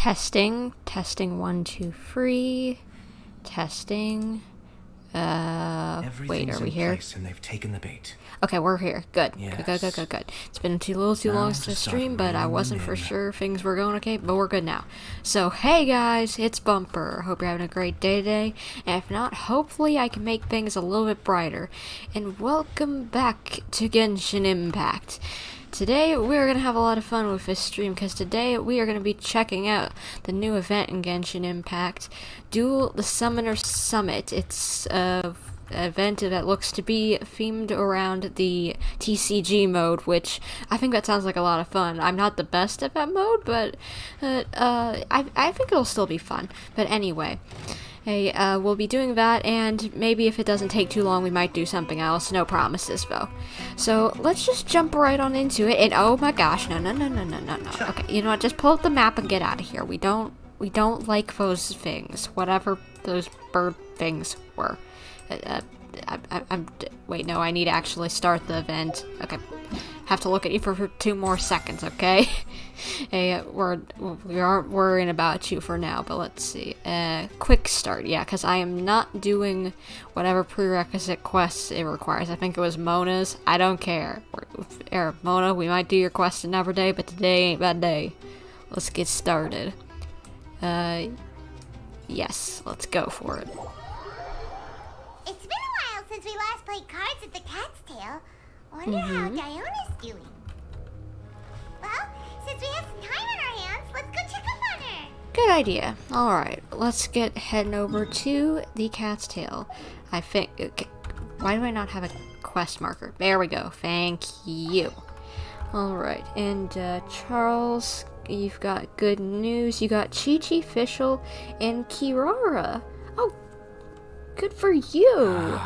Testing. Testing 1, 2, 3. Testing. Wait, are we here? And they've taken the bait. Okay, we're here. Good. Yes. Good. It's been too long to stream, but I wasn't for sure things were going okay, but we're good now. So, hey guys, it's Bumper. Hope you're having a great day today, and if not, hopefully I can make things a little bit brighter. And welcome back to Genshin Impact. Today, we're going to have a lot of fun with this stream, because today we are going to be checking out the new event in Genshin Impact, Duel the Summoner Summit. It's an event that looks to be themed around the TCG mode, which I think that sounds like a lot of fun. I'm not the best at that mode, but I think it'll still be fun. But anyway, hey, we'll be doing that, and maybe if it doesn't take too long, we might do something else. No promises, though. So let's just jump right on into it. And oh my gosh, no. Okay, you know what? Just pull up the map and get out of here. We don't like those things, whatever those bird things were. Wait, no, I need to actually start the event. Okay, have to look at you for 2 more seconds, okay? Hey, we aren't worrying about you for now, but let's see. Quick start, yeah, because I am not doing whatever prerequisite quests it requires. I think it was Mona's. I don't care. Mona, we might do your quest another day, but today ain't that day. Let's get started. Yes, let's go for it. It's been a while since we last played cards at the Cat's Tail. Wonder how Diona's doing. Well, since we have some time on our hands, let's go check up on her. Good idea. Alright, let's get heading over to the Cat's Tail. I think... Okay, why do I not have a quest marker? There we go. Thank you. Alright, and Charles, you've got good news. You got Chi-Chi, Fischl, and Kirara. Oh, good for you.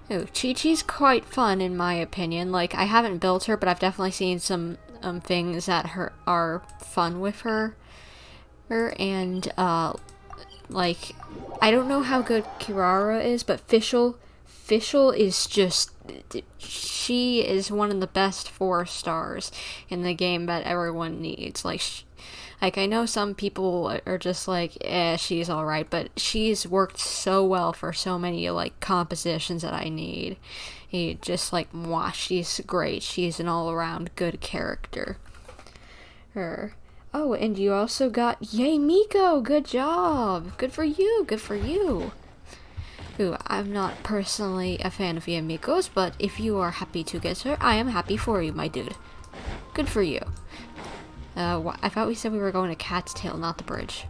Ooh, Chi-Chi's quite fun in my opinion. Like, I haven't built her, but I've definitely seen some things that are fun with her. And like, I don't know how good Kirara is, but Fischl is just, she is one of the best 4 stars in the game that everyone needs. Like I know some people are just like, she's alright, but she's worked so well for so many, like, compositions that I need. Just like, mwah, she's great. She's an all-around good character. Oh, and you also got, yay, Miko! Good job! Good for you! Ooh, I'm not personally a fan of Mikos, but if you are happy to get her, I am happy for you, my dude. Good for you. I thought we said we were going to Cat's Tail, not the bridge.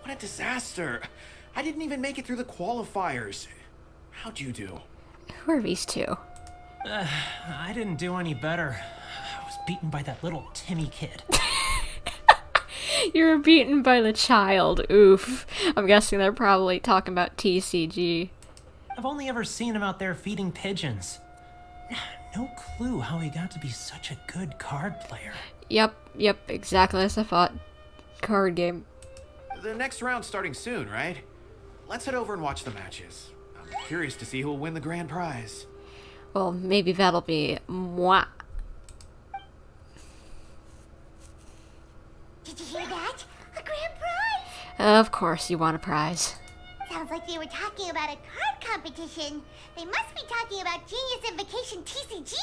What a disaster! I didn't even make it through the qualifiers. How'd you do? Who are these two? I didn't do any better. I was beaten by that little Timmy kid. You were beaten by the child. Oof. I'm guessing they're probably talking about TCG. I've only ever seen him out there feeding pigeons. No clue how he got to be such a good card player. Yep, exactly as I thought. Card game. The next round's starting soon, right? Let's head over and watch the matches. I'm curious to see who'll win the grand prize. Well, maybe that'll be moi. Did you hear that? A grand prize! Of course you want a prize. Sounds like they were talking about a card competition. They must be talking about Genius Invocation TCG.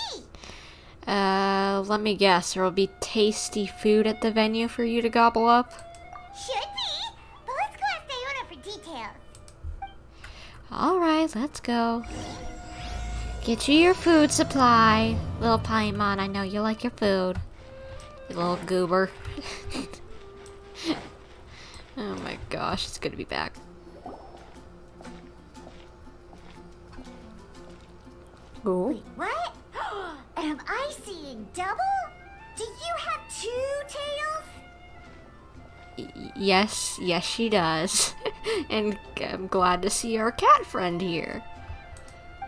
Let me guess. There will be tasty food at the venue for you to gobble up? Should be, but let's go ask Diona for details. Alright, let's go. Get you your food supply. Little Paimon, I know you like your food. You little goober. Oh my gosh, it's good to be back. Oh. Wait, what? Am I seeing double? Do you have 2 tails? Yes, she does. And I'm glad to see our cat friend here.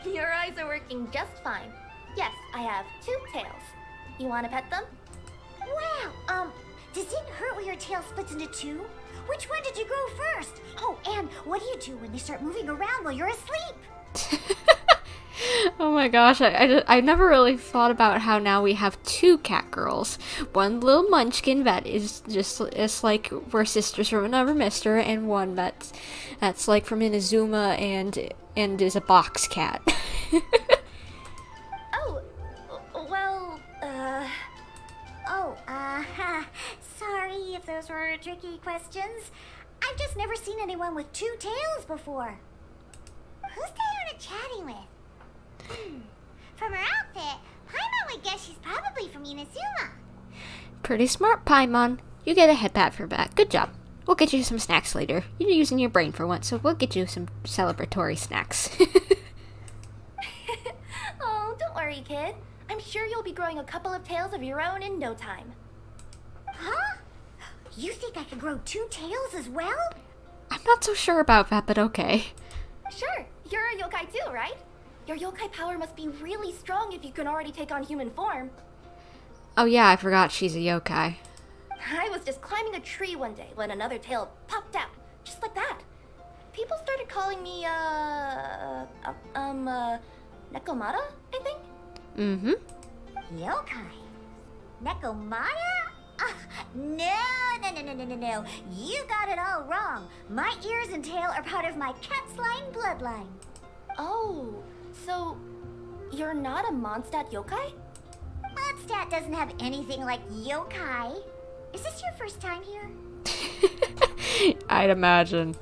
Your eyes are working just fine. Yes, I have 2 tails. You want to pet them? Wow, does it hurt when your tail splits into 2? Which one did you grow first? Oh, and what do you do when they start moving around while you're asleep? Oh my gosh, I never really thought about how now we have two cat girls. One little munchkin that is just, it's like we're sisters from another mister, and one that's like from Inazuma and is a box cat. Oh, well, sorry if those were tricky questions. I've just never seen anyone with two tails before. Who's Diona chatting with? From her outfit, Paimon would guess she's probably from Inazuma. Pretty smart, Paimon. You get a head pat for that. Good job. We'll get you some snacks later. You're using your brain for once, so we'll get you some celebratory snacks. oh, don't worry, kid. I'm sure you'll be growing a couple of tails of your own in no time. Huh? You think I could grow two tails as well? I'm not so sure about that, but okay. Sure, you're a yokai too, right? Your yokai power must be really strong if you can already take on human form. Oh yeah, I forgot she's a yokai. I was just climbing a tree one day when another tail popped out, just like that. People started calling me, Nekomata, I think? Mm-hmm. Yokai? Nekomata? No. You got it all wrong. My ears and tail are part of my cat's line bloodline. Oh, so you're not a Mondstadt yokai? Mondstadt doesn't have anything like yokai. Is this your first time here? I'd imagine.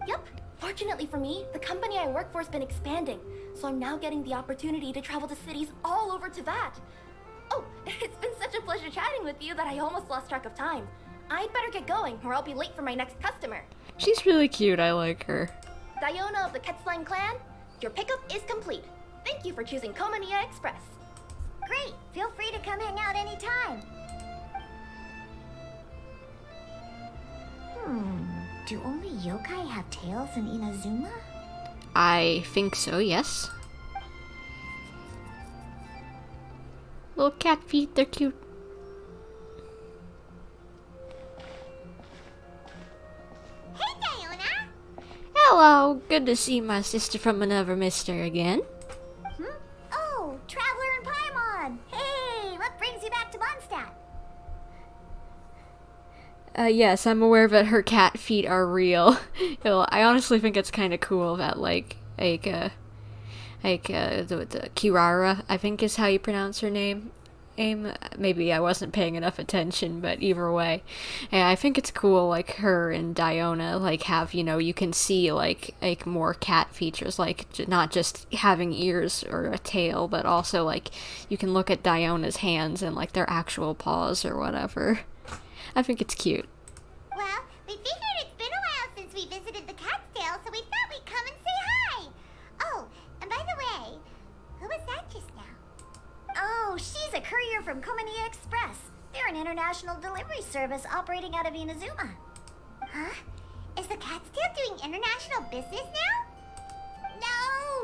Yep. Fortunately for me, the company I work for has been expanding, so I'm now getting the opportunity to travel to cities all over to that. Oh, it's been such a pleasure chatting with you that I almost lost track of time. I'd better get going, or I'll be late for my next customer. She's really cute, I like her. Diona of the Ketslime clan, your pickup is complete. Thank you for choosing Komania Express. Great. Feel free to come hang out anytime. Do only yokai have tails in Inazuma? I think so, yes. Little cat feet, they're cute. Hey, Diona! Hello, good to see my sister from another mister again. Oh, Traveler and Paimon! Hey, what brings you back to Mondstadt? Yes, I'm aware that her cat feet are real. I honestly think it's kind of cool that, the Kirara, I think is how you pronounce her name. Maybe I wasn't paying enough attention, but either way. Yeah, I think it's cool, like, her and Diona, have, you can see, more cat features, not just having ears or a tail, but also, you can look at Diona's hands and, their actual paws or whatever. I think it's cute. Well, we figured it's been a while since we visited the Cat's Tail, so we thought we'd come and say hi. Oh, and by the way, who was that just now? Oh, she's a courier from Komania Express. They're an international delivery service operating out of Inazuma. Huh? Is the Cat's Tail doing international business now?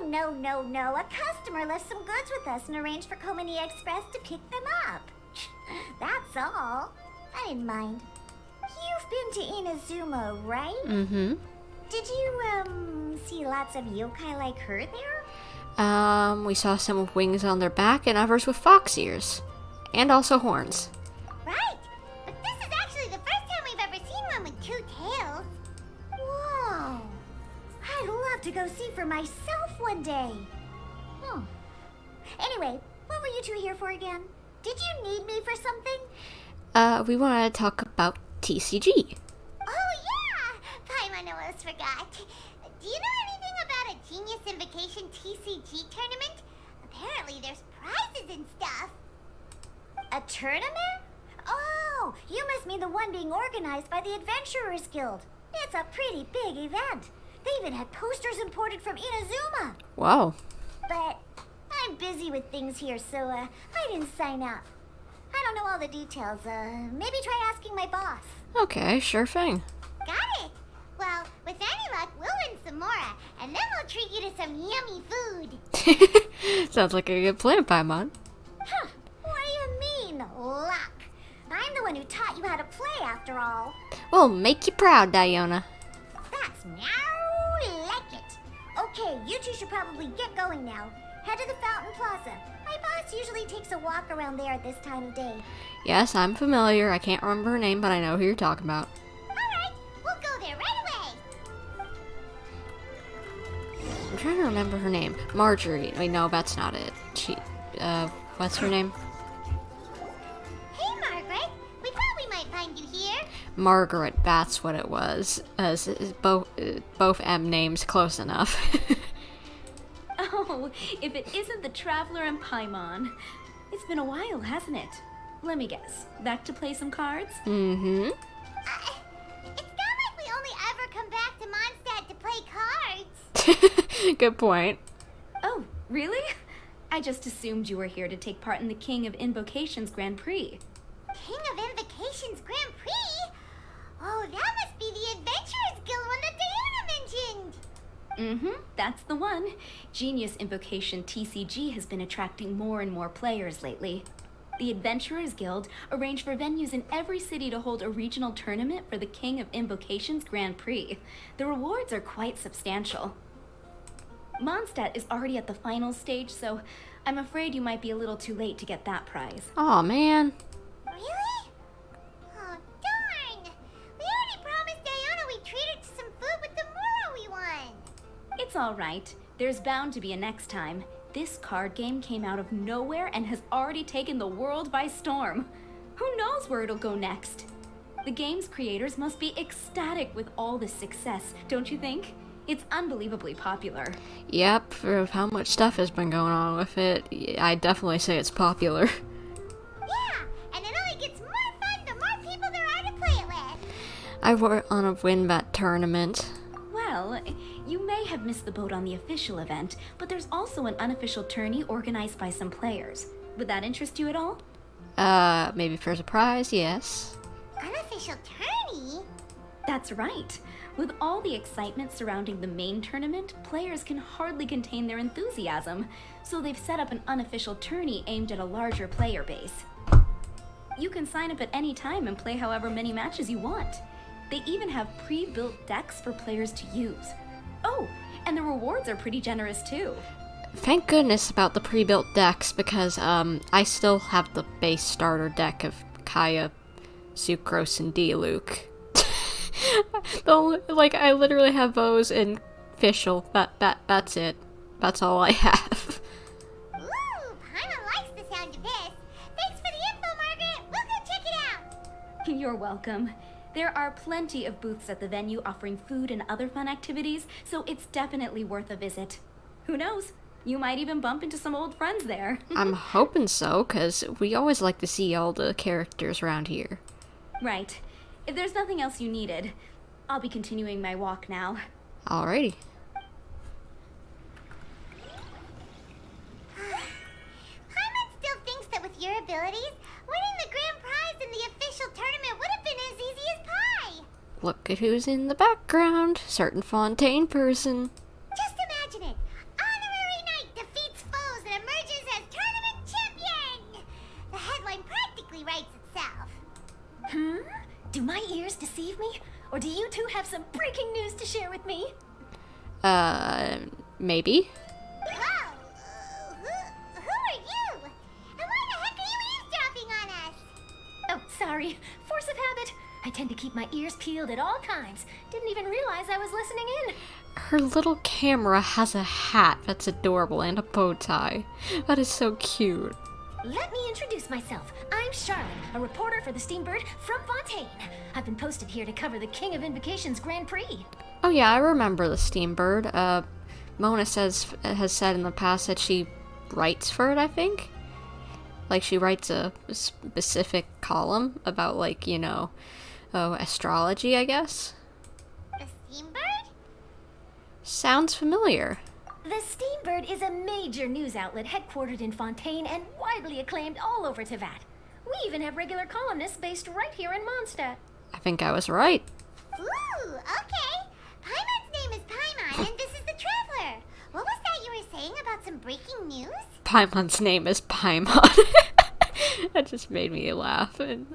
No. A customer left some goods with us and arranged for Komania Express to pick them up. That's all. I didn't mind. You've been to Inazuma, right? Mm-hmm. Did you, see lots of yokai like her there? We saw some with wings on their back and others with fox ears. And also horns. Right. But this is actually the first time we've ever seen one with two tails. Whoa. I'd love to go see for myself one day. Anyway, what were you two here for again? Did you need me for something? We wanted to talk about TCG. Oh, yeah! Paimon almost forgot. Do you know anything about a Genius Invocation TCG tournament? Apparently there's prizes and stuff. A tournament? Oh, you must mean the one being organized by the Adventurers Guild. It's a pretty big event. They even had posters imported from Inazuma. Wow. But I'm busy with things here, so I didn't sign up. I don't know all the details. Maybe try asking my boss. Okay, sure thing. Got it. Well, with any luck, we'll win some more, and then we'll treat you to some yummy food. Sounds like a good plan, Paimon. Huh. What do you mean, luck? I'm the one who taught you how to play, after all. We'll make you proud, Diona. That's now like it. Okay, you two should probably get going now. Head to the Fountain Plaza. My boss usually takes a walk around there at this time of day. Yes, I'm familiar. I can't remember her name, but I know who you're talking about. Alright, we'll go there right away. I'm trying to remember her name. Marjorie. Wait, no, that's not it. What's her name? Hey, Margaret. We thought we might find you here. Margaret, that's what it was. Both M names close enough. Oh, if it isn't the Traveler and Paimon. It's been a while, hasn't it? Let me guess. Back to play some cards? Mm-hmm. It's not like we only ever come back to Mondstadt to play cards. Good point. Oh, really? I just assumed you were here to take part in the King of Invocations Grand Prix. King of Invocations Grand Prix? Oh, that must be the Adventurers Guild one that Diana mentioned. Mm-hmm, that's the one. Genius Invocation TCG has been attracting more and more players lately. The Adventurers Guild arranged for venues in every city to hold a regional tournament for the King of Invocations Grand Prix. The rewards are quite substantial. Mondstadt is already at the final stage, so I'm afraid you might be a little too late to get that prize. Aw, man. Really? Oh, darn. We already promised Diana we'd treat her to some food with the Muro we won. It's all right. There's bound to be a next time. This card game came out of nowhere and has already taken the world by storm. Who knows where it'll go next? The game's creators must be ecstatic with all this success, don't you think? It's unbelievably popular. Yep, for how much stuff has been going on with it, I'd definitely say it's popular. Yeah, and it only gets more fun the more people there are to play it with. I want to win that tournament. Well, you may have missed the boat on the official event, but there's also an unofficial tourney organized by some players. Would that interest you at all? Maybe for a surprise, yes. Unofficial tourney? That's right. With all the excitement surrounding the main tournament, players can hardly contain their enthusiasm, so they've set up an unofficial tourney aimed at a larger player base. You can sign up at any time and play however many matches you want. They even have pre-built decks for players to use. Oh, and the rewards are pretty generous too. Thank goodness about the pre-built decks, because I still have the base starter deck of Kaya, Sucrose, and Diluc. I literally have those in official. That's it. That's all I have. Ooh, Paimon likes the sound of this. Thanks for the info, Margaret. We'll go check it out. You're welcome. There are plenty of booths at the venue offering food and other fun activities, so it's definitely worth a visit. Who knows? You might even bump into some old friends there. I'm hoping so, because we always like to see all the characters around here. Right. If there's nothing else you needed, I'll be continuing my walk now. Alrighty. Paimon still thinks that with your abilities, winning the grand prize in the official tournament would have been as easy as pie. Look at who's in the background. Certain Fontaine person. Just imagine it. Honorary Knight defeats foes and emerges as tournament champion. The headline practically writes itself. Do my ears deceive me? Or do you two have some breaking news to share with me? Maybe? Whoa! Who are you? And why the heck are you eavesdropping on us? Oh, sorry. Force of habit. I tend to keep my ears peeled at all times. Didn't even realize I was listening in. Her little camera has a hat that's adorable and a bow tie. That is so cute. Let me introduce myself. I'm Charlotte, a reporter for the Steambird from Fontaine. I've been posted here to cover the King of Invocations Grand Prix. Oh yeah, I remember the Steambird. Mona has said in the past that she writes for it, I think? Like, she writes a specific column about, astrology, I guess? The Steambird? Sounds familiar. The Steambird is a major news outlet headquartered in Fontaine and widely acclaimed all over Teyvat. We even have regular columnists based right here in Mondstadt. I think I was right. Ooh, okay. Paimon's name is Paimon, and this is the Traveler. What was that you were saying about some breaking news? Paimon's name is Paimon. That just made me laugh, and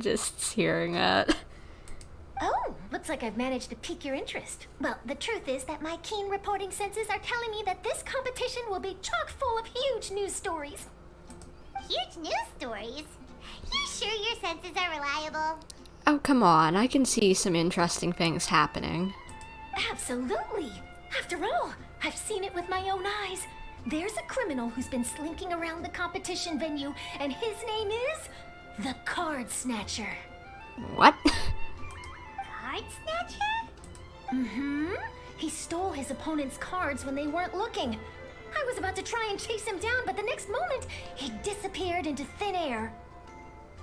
just hearing that. looks like I've managed to pique your interest. Well, the truth is that my keen reporting senses are telling me that this competition will be chock full of huge news stories. Huge news stories? You sure your senses are reliable? Oh, come on. I can see some interesting things happening. Absolutely. After all, I've seen it with my own eyes. There's a criminal who's been slinking around the competition venue, and his name is the Card Snatcher. What? Card Snatcher? Mm-hmm. He stole his opponent's cards when they weren't looking. I was about to try and chase him down, but the next moment, he disappeared into thin air.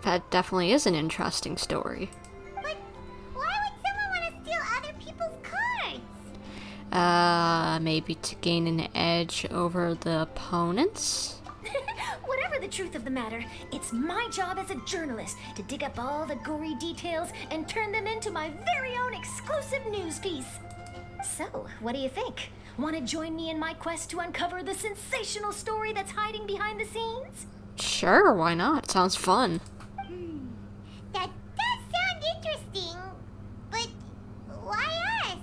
That definitely is an interesting story. But why would someone want to steal other people's cards? Maybe to gain an edge over the opponents? Whatever the truth of the matter, it's my job as a journalist to dig up all the gory details and turn them into my very own exclusive news piece. So, what do you think? Want to join me in my quest to uncover the sensational story that's hiding behind the scenes? Sure, why not? Sounds fun. That does sound interesting, but why us?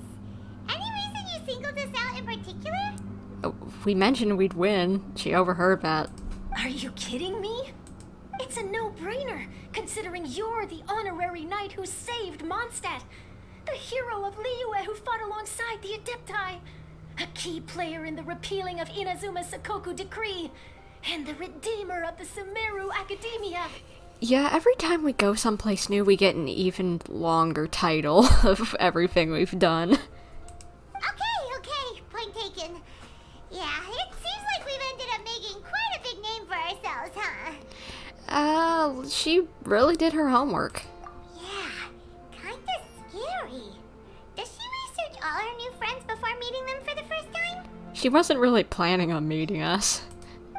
Any reason you singled us out in particular? Oh, we mentioned we'd win. She overheard that. Are you kidding me? It's a no-brainer, considering you're the honorary knight who saved Mondstadt, the hero of Liyue who fought alongside the Adepti, a key player in the repealing of Inazuma's Sakoku decree, and the redeemer of the Sumeru Academia. Yeah, every time we go someplace new, we get an even longer title of everything we've done. Okay, point taken. Yeah, it seems like we've ended up making quite a big name for ourselves, huh? She really did her homework. Yeah, kinda scary. Does she research all her new friends before meeting them for the first time? She wasn't really planning on meeting us.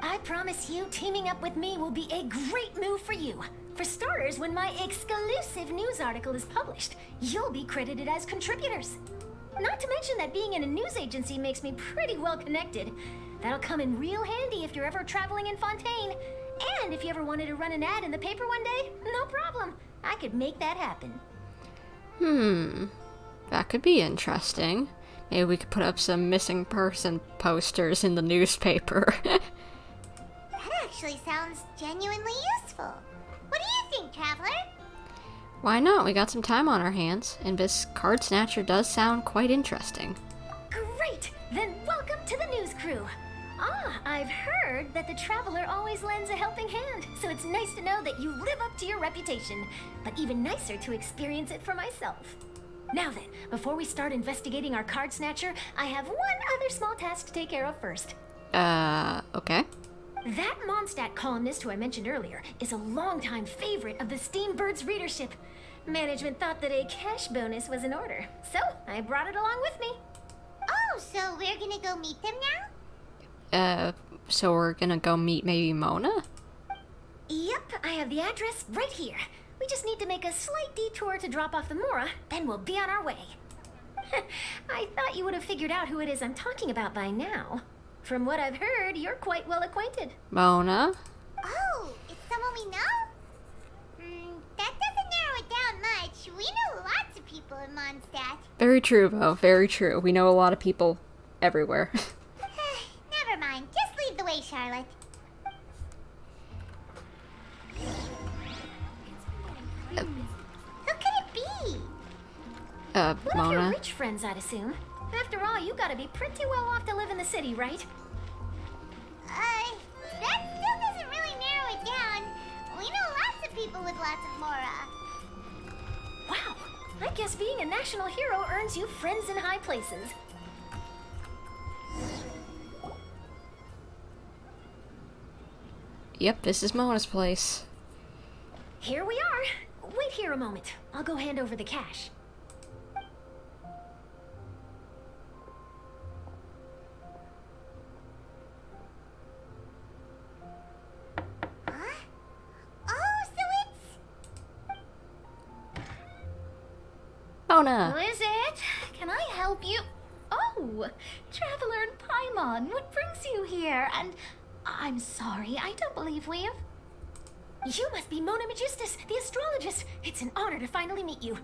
I promise you, teaming up with me will be a great move for you. For starters, when my exclusive news article is published, you'll be credited as contributors. Not to mention that being in a news agency makes me pretty well connected. That'll come in real handy if you're ever traveling in Fontaine. And if you ever wanted to run an ad in the paper one day, no problem. I could make that happen. That could be interesting. Maybe we could put up some missing person posters in the newspaper. That actually sounds genuinely useful. What do you think, Traveler? Why not? We got some time on our hands, and this Card Snatcher does sound quite interesting. Great! Then welcome to the news crew. I've heard that the Traveler always lends a helping hand, so it's nice to know that you live up to your reputation, but even nicer to experience it for myself. Now then, before we start investigating our Card Snatcher, I have one other small task to take care of first. Okay. That Mondstadt columnist who I mentioned earlier is a longtime favorite of the Steambird's readership. Management thought that a cash bonus was in order, so I brought it along with me. Oh, so we're gonna go meet them now? So we're gonna go meet maybe Mona? Yep, I have the address right here. We just need to make a slight detour to drop off the Mora, then we'll be on our way. I thought you would have figured out who it is I'm talking about by now. From what I've heard, you're quite well acquainted. Mona? Oh, it's someone we know? That doesn't narrow it down much. We know lots of people in Mondstadt. Very true, Bo. Very true. We know a lot of people everywhere. Never mind. Just lead the way, Charlotte. Who could it be? One of your Mona? rich friends, I'd assume. After all, you gotta be pretty well off to live in the city, right? That still doesn't really narrow it down. We know lots of people with lots of Mora. Wow, I guess being a national hero earns you friends in high places. Yep, this is Mona's place. Here we are. Wait here a moment. I'll go hand over the cash. Mona! Who is it? Can I help you? Oh, Traveler and Paimon, what brings you here? And I'm sorry, I don't believe we've... You must be Mona Magistus, the astrologist. It's an honor to finally meet you.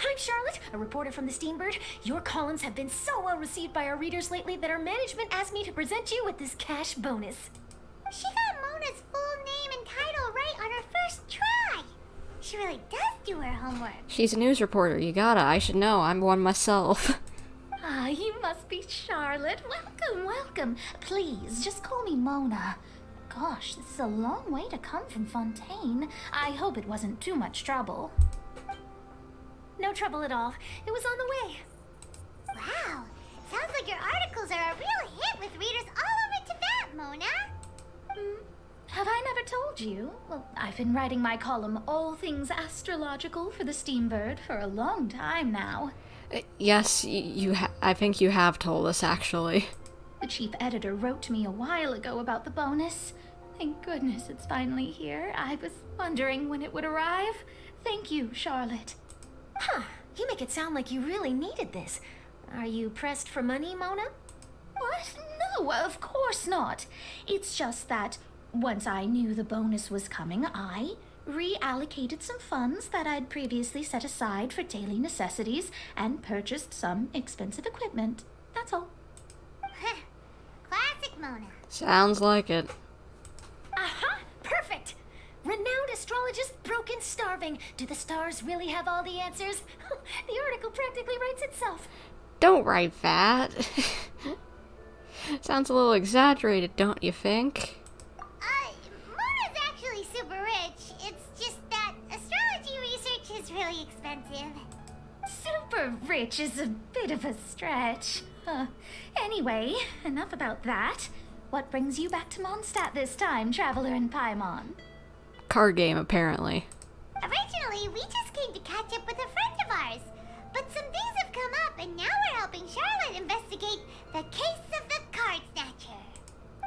I'm Charlotte, a reporter from the Steambird. Your columns have been so well received by our readers lately that our management asked me to present you with this cash bonus. She got Mona's full name and title right on her first try. She really does do her homework. She's a news reporter, you gotta. I should know, I'm one myself. Ah, you must be Charlotte. Welcome, welcome. Please, just call me Mona. Gosh, this is a long way to come from Fontaine. I hope it wasn't too much trouble. No trouble at all. It was on the way. Wow, sounds like your articles are a real hit with readers all over Tibet, Mona. Have I never told you? Well, I've been writing my column, All Things Astrological, for the Steambird for a long time now. Yes, I think you have told us, actually. The chief editor wrote to me a while ago about the bonus. Thank goodness it's finally here. I was wondering when it would arrive. Thank you, Charlotte. Huh. You make it sound like you really needed this. Are you pressed for money, Mona? What? No, of course not. It's just that once I knew the bonus was coming, I reallocated some funds that I'd previously set aside for daily necessities and purchased some expensive equipment. That's all. Classic Mona. Sounds like it. Aha! Perfect! Renowned astrologist broken starving. Do the stars really have all the answers? The article practically writes itself. Don't write that. Sounds a little exaggerated, don't you think? Mona's actually super rich. It's just that astrology research is really expensive. Super rich is a bit of a stretch. Anyway, enough about that. What brings you back to Mondstadt this time, Traveler in Paimon? Card game, apparently. Originally, we just came to catch up with a friend of ours. But some things have come up, and now we're helping Charlotte investigate the case of the Card Snatcher.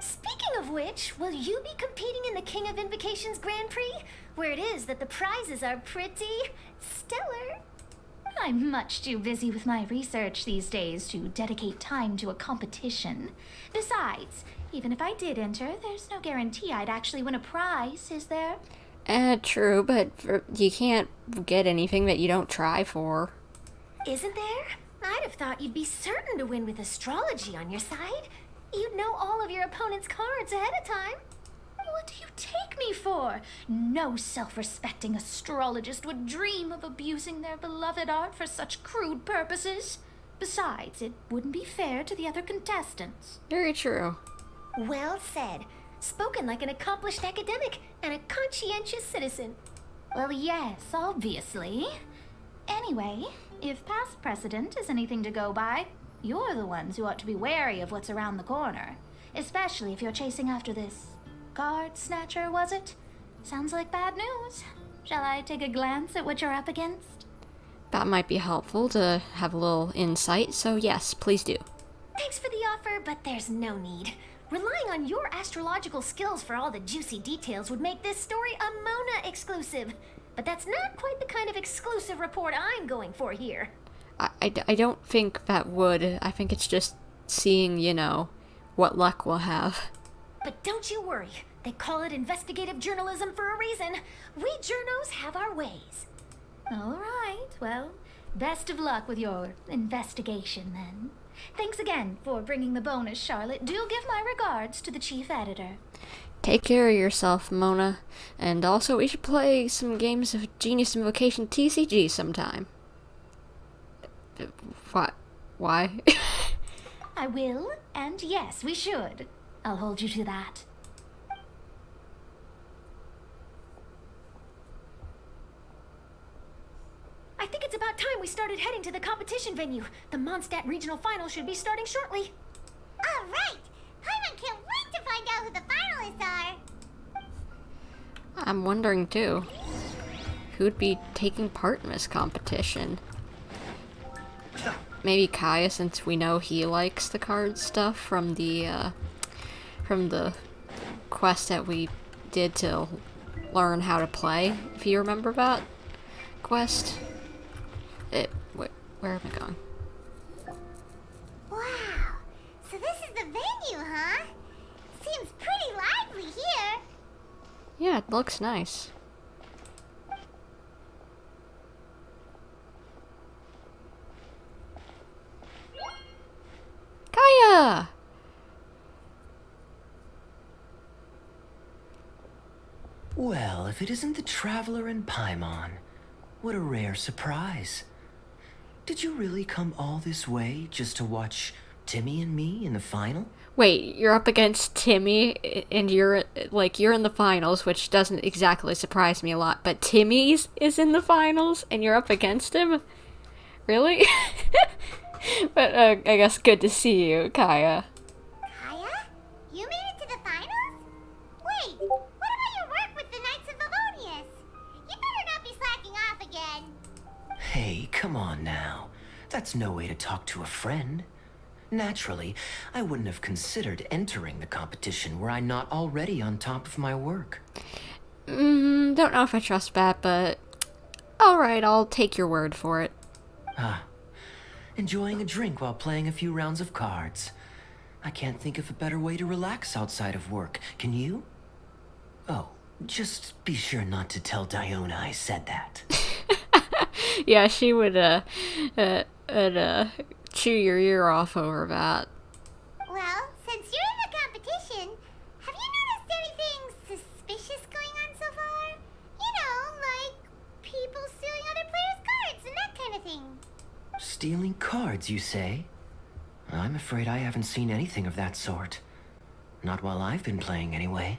Speaking of which, will you be competing in the King of Invocations Grand Prix? Where it is that the prizes are pretty stellar. I'm much too busy with my research these days to dedicate time to a competition. Besides, even if I did enter, there's no guarantee I'd actually win a prize, is there? True, but you can't get anything that you don't try for. Isn't there? I'd have thought you'd be certain to win with astrology on your side. You'd know all of your opponent's cards ahead of time. What do you take me for? No self-respecting astrologist would dream of abusing their beloved art for such crude purposes. Besides, it wouldn't be fair to the other contestants. Very true. Well said. Spoken like an accomplished academic and a conscientious citizen. Well, yes, obviously. Anyway, if past precedent is anything to go by, you're the ones who ought to be wary of what's around the corner. Especially if you're chasing after this Card Snatcher, was it? Sounds like bad news. Shall I take a glance at what you're up against? That might be helpful to have a little insight, so yes, please do. Thanks for the offer, but there's no need. Relying on your astrological skills for all the juicy details would make this story a Mona exclusive. But that's not quite the kind of exclusive report I'm going for here. I don't think that would. I think it's just seeing, what luck we'll have. But don't you worry. They call it investigative journalism for a reason. We journos have our ways. All right, well, best of luck with your investigation, then. Thanks again for bringing the bonus, Charlotte. Do give my regards to the chief editor. Take care of yourself, Mona. And also, we should play some games of Genius Invocation TCG sometime. What? Why? I will, and yes, we should. I'll hold you to that. I think it's about time we started heading to the competition venue. The Mondstadt Regional Final should be starting shortly. All right! Paimon can't wait to find out who the finalists are! I'm wondering, too. Who'd be taking part in this competition? Maybe Kaya, since we know he likes the card stuff from the quest that we did to learn how to play, if you remember that quest. Where am I going? Wow! So this is the venue, huh? Seems pretty lively here. Yeah, it looks nice. Well, if it isn't the Traveler and Paimon, what a rare surprise. Did you really come all this way just to watch Timmy and me in the final? Wait, you're up against Timmy, and you're in the finals, which doesn't exactly surprise me a lot, but Timmy's is in the finals, and you're up against him? Really? But I guess good to see you, Kaya. Kaya? You made it to the finals? Wait, what about your work with the Knights of Livonius? You better not be slacking off again. Hey, come on now. That's no way to talk to a friend. Naturally, I wouldn't have considered entering the competition were I not already on top of my work. Don't know if I trust that, but alright, I'll take your word for it. Enjoying a drink while playing a few rounds of cards. I can't think of a better way to relax outside of work. Can you? Oh, just be sure not to tell Diona I said that. Yeah, she would, chew your ear off over that. Well, since you're in the competition, have you noticed anything suspicious going on so far? You know, like people stealing other players' cards and that kind of thing. Stealing cards, you say? I'm afraid I haven't seen anything of that sort. Not while I've been playing, anyway.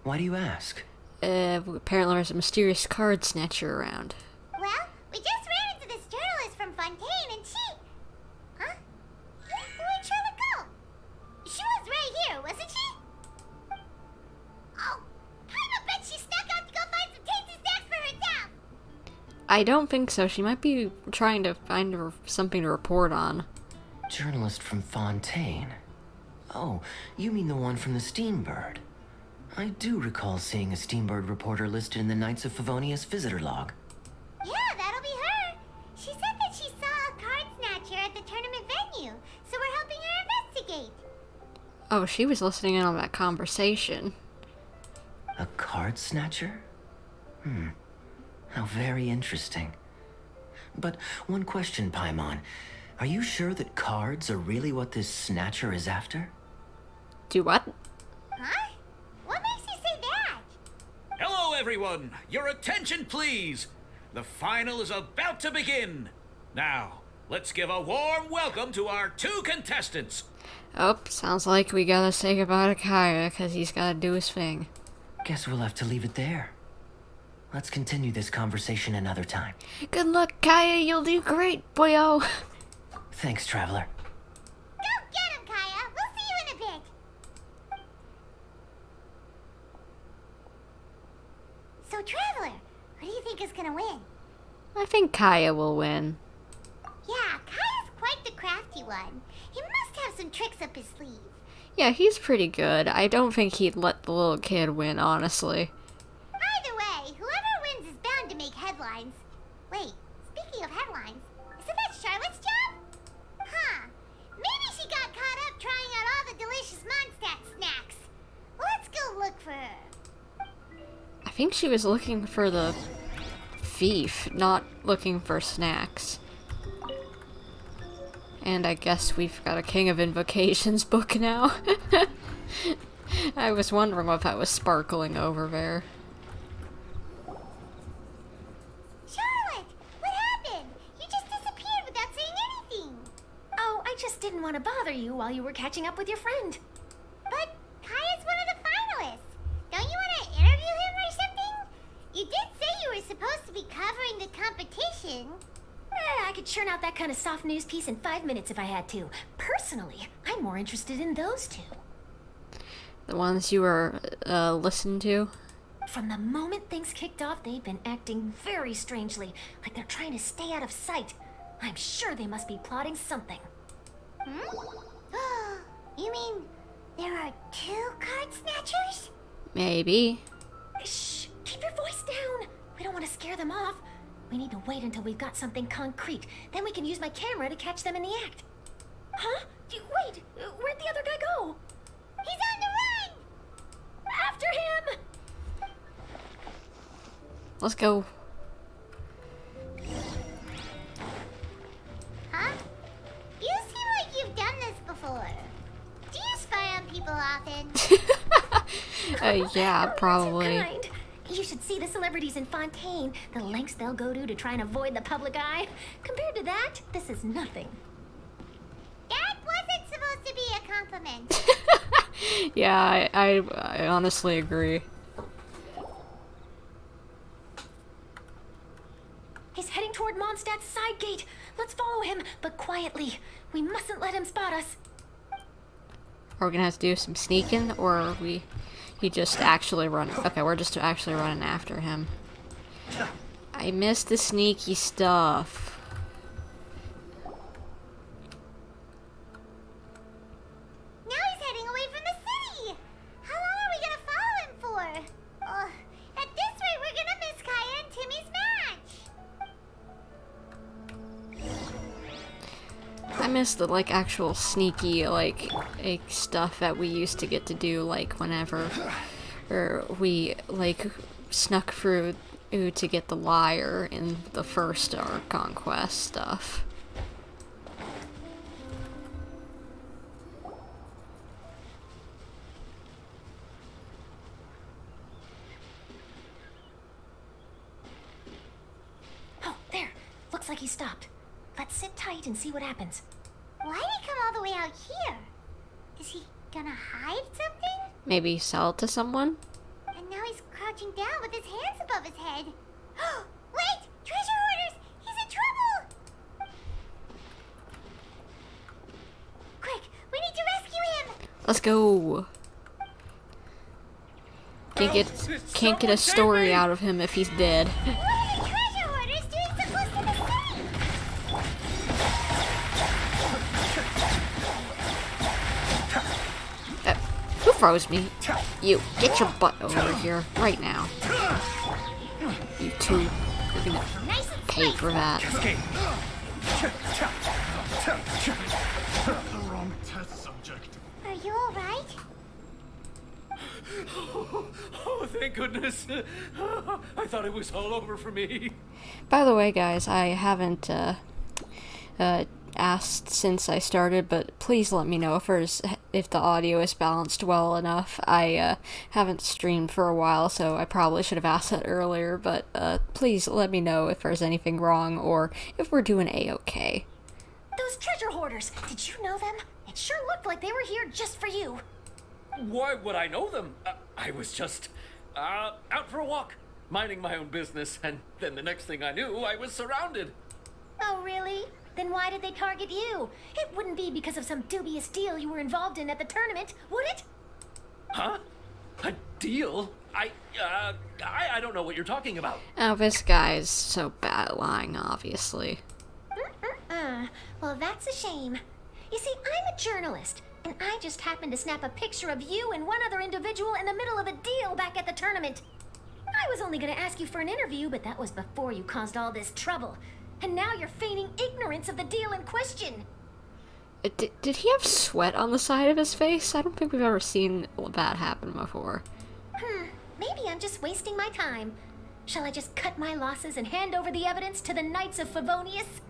Why do you ask? Apparently there's a mysterious card snatcher around. Well, we just ran into this journalist from Fontaine and she... Huh? Where'd Charlotte go? She was right here, wasn't she? Oh, I bet she snuck out to go find some tasty snacks for herself. I don't think so. She might be trying to find something to report on. Journalist from Fontaine. Oh, you mean the one from the Steambird. I do recall seeing a Steambird reporter listed in the Knights of Favonius visitor log. Yeah, that'll be her. She said that she saw a card snatcher at the tournament venue, so we're helping her investigate. Oh, she was listening in on that conversation. A card snatcher? How very interesting. But one question, Paimon. Are you sure that cards are really what this snatcher is after? Do what? Huh? What makes you say that? Hello, everyone! Your attention, please! The final is about to begin! Now, let's give a warm welcome to our two contestants! Oh, sounds like we gotta say goodbye to Kaya, because he's gotta do his thing. Guess we'll have to leave it there. Let's continue this conversation another time. Good luck, Kaya, you'll do great, boyo! Thanks, Traveler. Go get him, Kaya. We'll see you in a bit. So, Traveler, who do you think is gonna win? I think Kaya will win. Yeah, Kaya's quite the crafty one. He must have some tricks up his sleeve. Yeah, he's pretty good. I don't think he'd let the little kid win, honestly. Either way, whoever wins is bound to make headlines. Wait, speaking of headlines, isn't that Charlotte's job? Huh. Maybe she got caught up trying out all the delicious Mondstadt snacks. Let's go look for her. I think she was looking for the thief, not looking for snacks. And I guess we've got a King of Invocations book now. I was wondering what that was sparkling over there. Charlotte, what happened? You just disappeared without saying anything. Oh, I just didn't want to bother you while you were catching up with your friend. But Kaya's one of the finalists. Don't you want to interview him or something? You did say you were supposed to be covering the competition. I could churn out that kind of soft news piece in 5 minutes if I had to. Personally, I'm more interested in those two. The ones you were listening to? From the moment things kicked off, they've been acting very strangely, like they're trying to stay out of sight. I'm sure they must be plotting something. You mean there are 2 card snatchers? Maybe. Shh! Keep your voice down! We don't want to scare them off. We need to wait until we've got something concrete. Then we can use my camera to catch them in the act. Huh? Wait! Where'd the other guy go? He's on the run! After him! Let's go. Huh? You seem like you've done this before. Do you spy on people often? Yeah, Oh, probably. That's so kind. You should see the celebrities in Fontaine, the lengths they'll go to try and avoid the public eye. Compared to that, this is nothing. That wasn't supposed to be a compliment. Yeah, I honestly agree. He's heading toward Mondstadt's side gate. Let's follow him, but quietly. We mustn't let him spot us. Are we gonna have to do some sneaking, or are he just actually run? Okay, we're just actually running after him. I missed the sneaky stuff. Now he's heading away from the city. How long are we gonna follow him for? At this rate, we're gonna miss Kaya and Timmy's match. I miss the like actual sneaky like stuff that we used to get to do, like whenever or we like snuck through to get the lyre in the first conquest stuff. Oh, there. Looks like he stopped. Let's sit tight and see what happens. Why'd he come all the way out here? Is he gonna hide something? Maybe sell it to someone? And now he's crouching down with his hands above his head. Wait! Treasure hoarders! He's in trouble! Quick! We need to rescue him! Let's go. Can't get a story out of him if he's dead. What are the treasure hoarders doing so close to the city? Who froze me? You, get your butt over here, right now. You two, you're gonna pay for that. The wrong test subject. Are you alright? Oh, thank goodness. I thought it was all over for me. By the way, guys, I haven't asked since I started, but please let me know if the audio is balanced well enough. I haven't streamed for a while, so I probably should have asked that earlier, but please let me know if there's anything wrong or if we're doing a-okay. Those treasure hoarders, did you know them? It sure looked like they were here just for you. Why would I know them? I was just out for a walk, minding my own business, and then the next thing I knew, I was surrounded. Oh, really? Then why did they target you? It wouldn't be because of some dubious deal you were involved in at the tournament, would it? Huh? A deal? I don't know what you're talking about. Oh, this guy's so bad at lying, obviously. Well, that's a shame. You see, I'm a journalist, and I just happened to snap a picture of you and one other individual in the middle of a deal back at the tournament. I was only going to ask you for an interview, but that was before you caused all this trouble. And now you're feigning ignorance of the deal in question. Did he have sweat on the side of his face? I don't think we've ever seen that happen before. Maybe I'm just wasting my time. Shall I just cut my losses and hand over the evidence to the Knights of Favonius?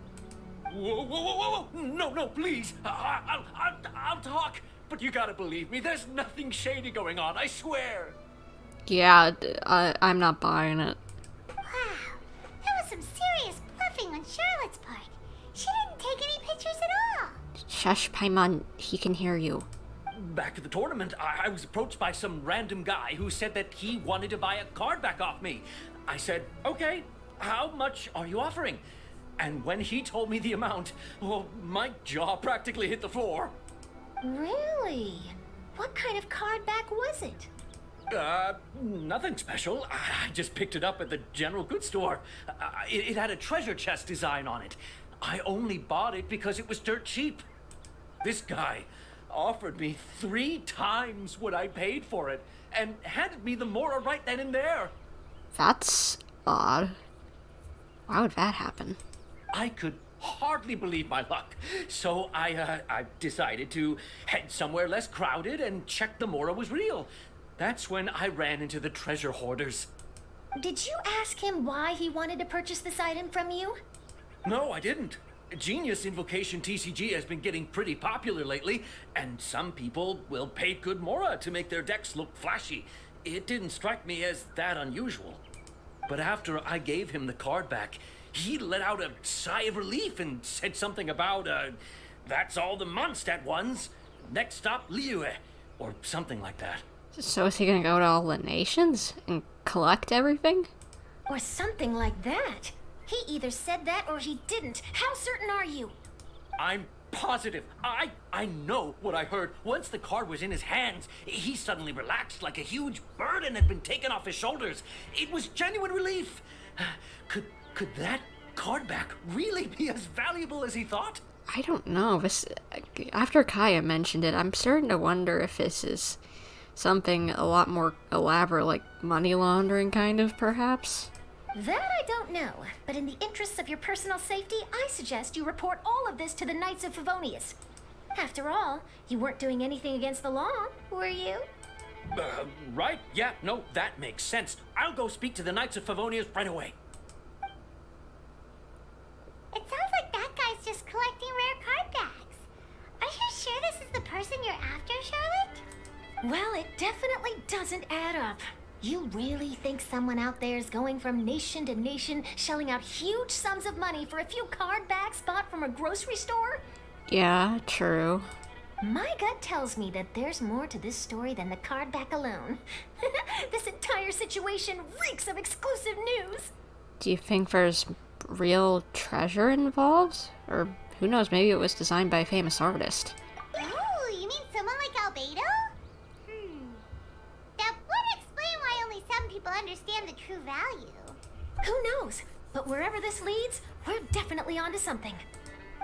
Whoa. No, please. I'll talk. But you gotta believe me, there's nothing shady going on, I swear. Yeah, I'm not buying it. Wow. That was some serious bluffing on Charlotte's part. She didn't take any pictures at all. Shush, Paimon, he can hear you. Back at the tournament, I was approached by some random guy who said that he wanted to buy a card back off me. I said, okay, how much are you offering? And when he told me the amount, well, my jaw practically hit the floor. Really? What kind of card back was it? Nothing special. I just picked it up at the general goods store. It had a treasure chest design on it. I only bought it because it was dirt cheap. This guy offered me 3 times what I paid for it and handed me the Mora right then and there. That's odd. Why would that happen? I could hardly believe my luck, so I decided to head somewhere less crowded and check the Mora was real. That's when I ran into the treasure hoarders. Did you ask him why he wanted to purchase this item from you? No, I didn't. Genius Invocation TCG has been getting pretty popular lately, and some people will pay good Mora to make their decks look flashy. It didn't strike me as that unusual. But after I gave him the card back, he let out a sigh of relief and said something about, that's all the Mondstadt ones. Next stop, Liyue, or something like that. So is he gonna go to all the nations and collect everything? Or something like that. He either said that or he didn't. How certain are you? I'm positive. I know what I heard. Once the card was in his hands, he suddenly relaxed like a huge burden had been taken off his shoulders. It was genuine relief. Could that card back really be as valuable as he thought? I don't know. After Kaya mentioned it, I'm starting to wonder if this is something a lot more elaborate, like money laundering kind of, perhaps? That I don't know, but in the interests of your personal safety, I suggest you report all of this to the Knights of Favonius. After all, you weren't doing anything against the law, were you? Right? Yeah, no, that makes sense. I'll go speak to the Knights of Favonius right away. It sounds like that guy's just collecting rare card backs. Are you sure this is the person you're after, Charlotte? Well, it definitely doesn't add up. You really think someone out there is going from nation to nation, shelling out huge sums of money for a few card backs bought from a grocery store? Yeah, true. My gut tells me that there's more to this story than the card back alone. This entire situation reeks of exclusive news. Do you think there's real treasure involved? Or who knows, maybe it was designed by a famous artist. Oh, you mean someone like Albedo? That would explain why only some people understand the true value. Who knows? But wherever this leads, we're definitely onto something.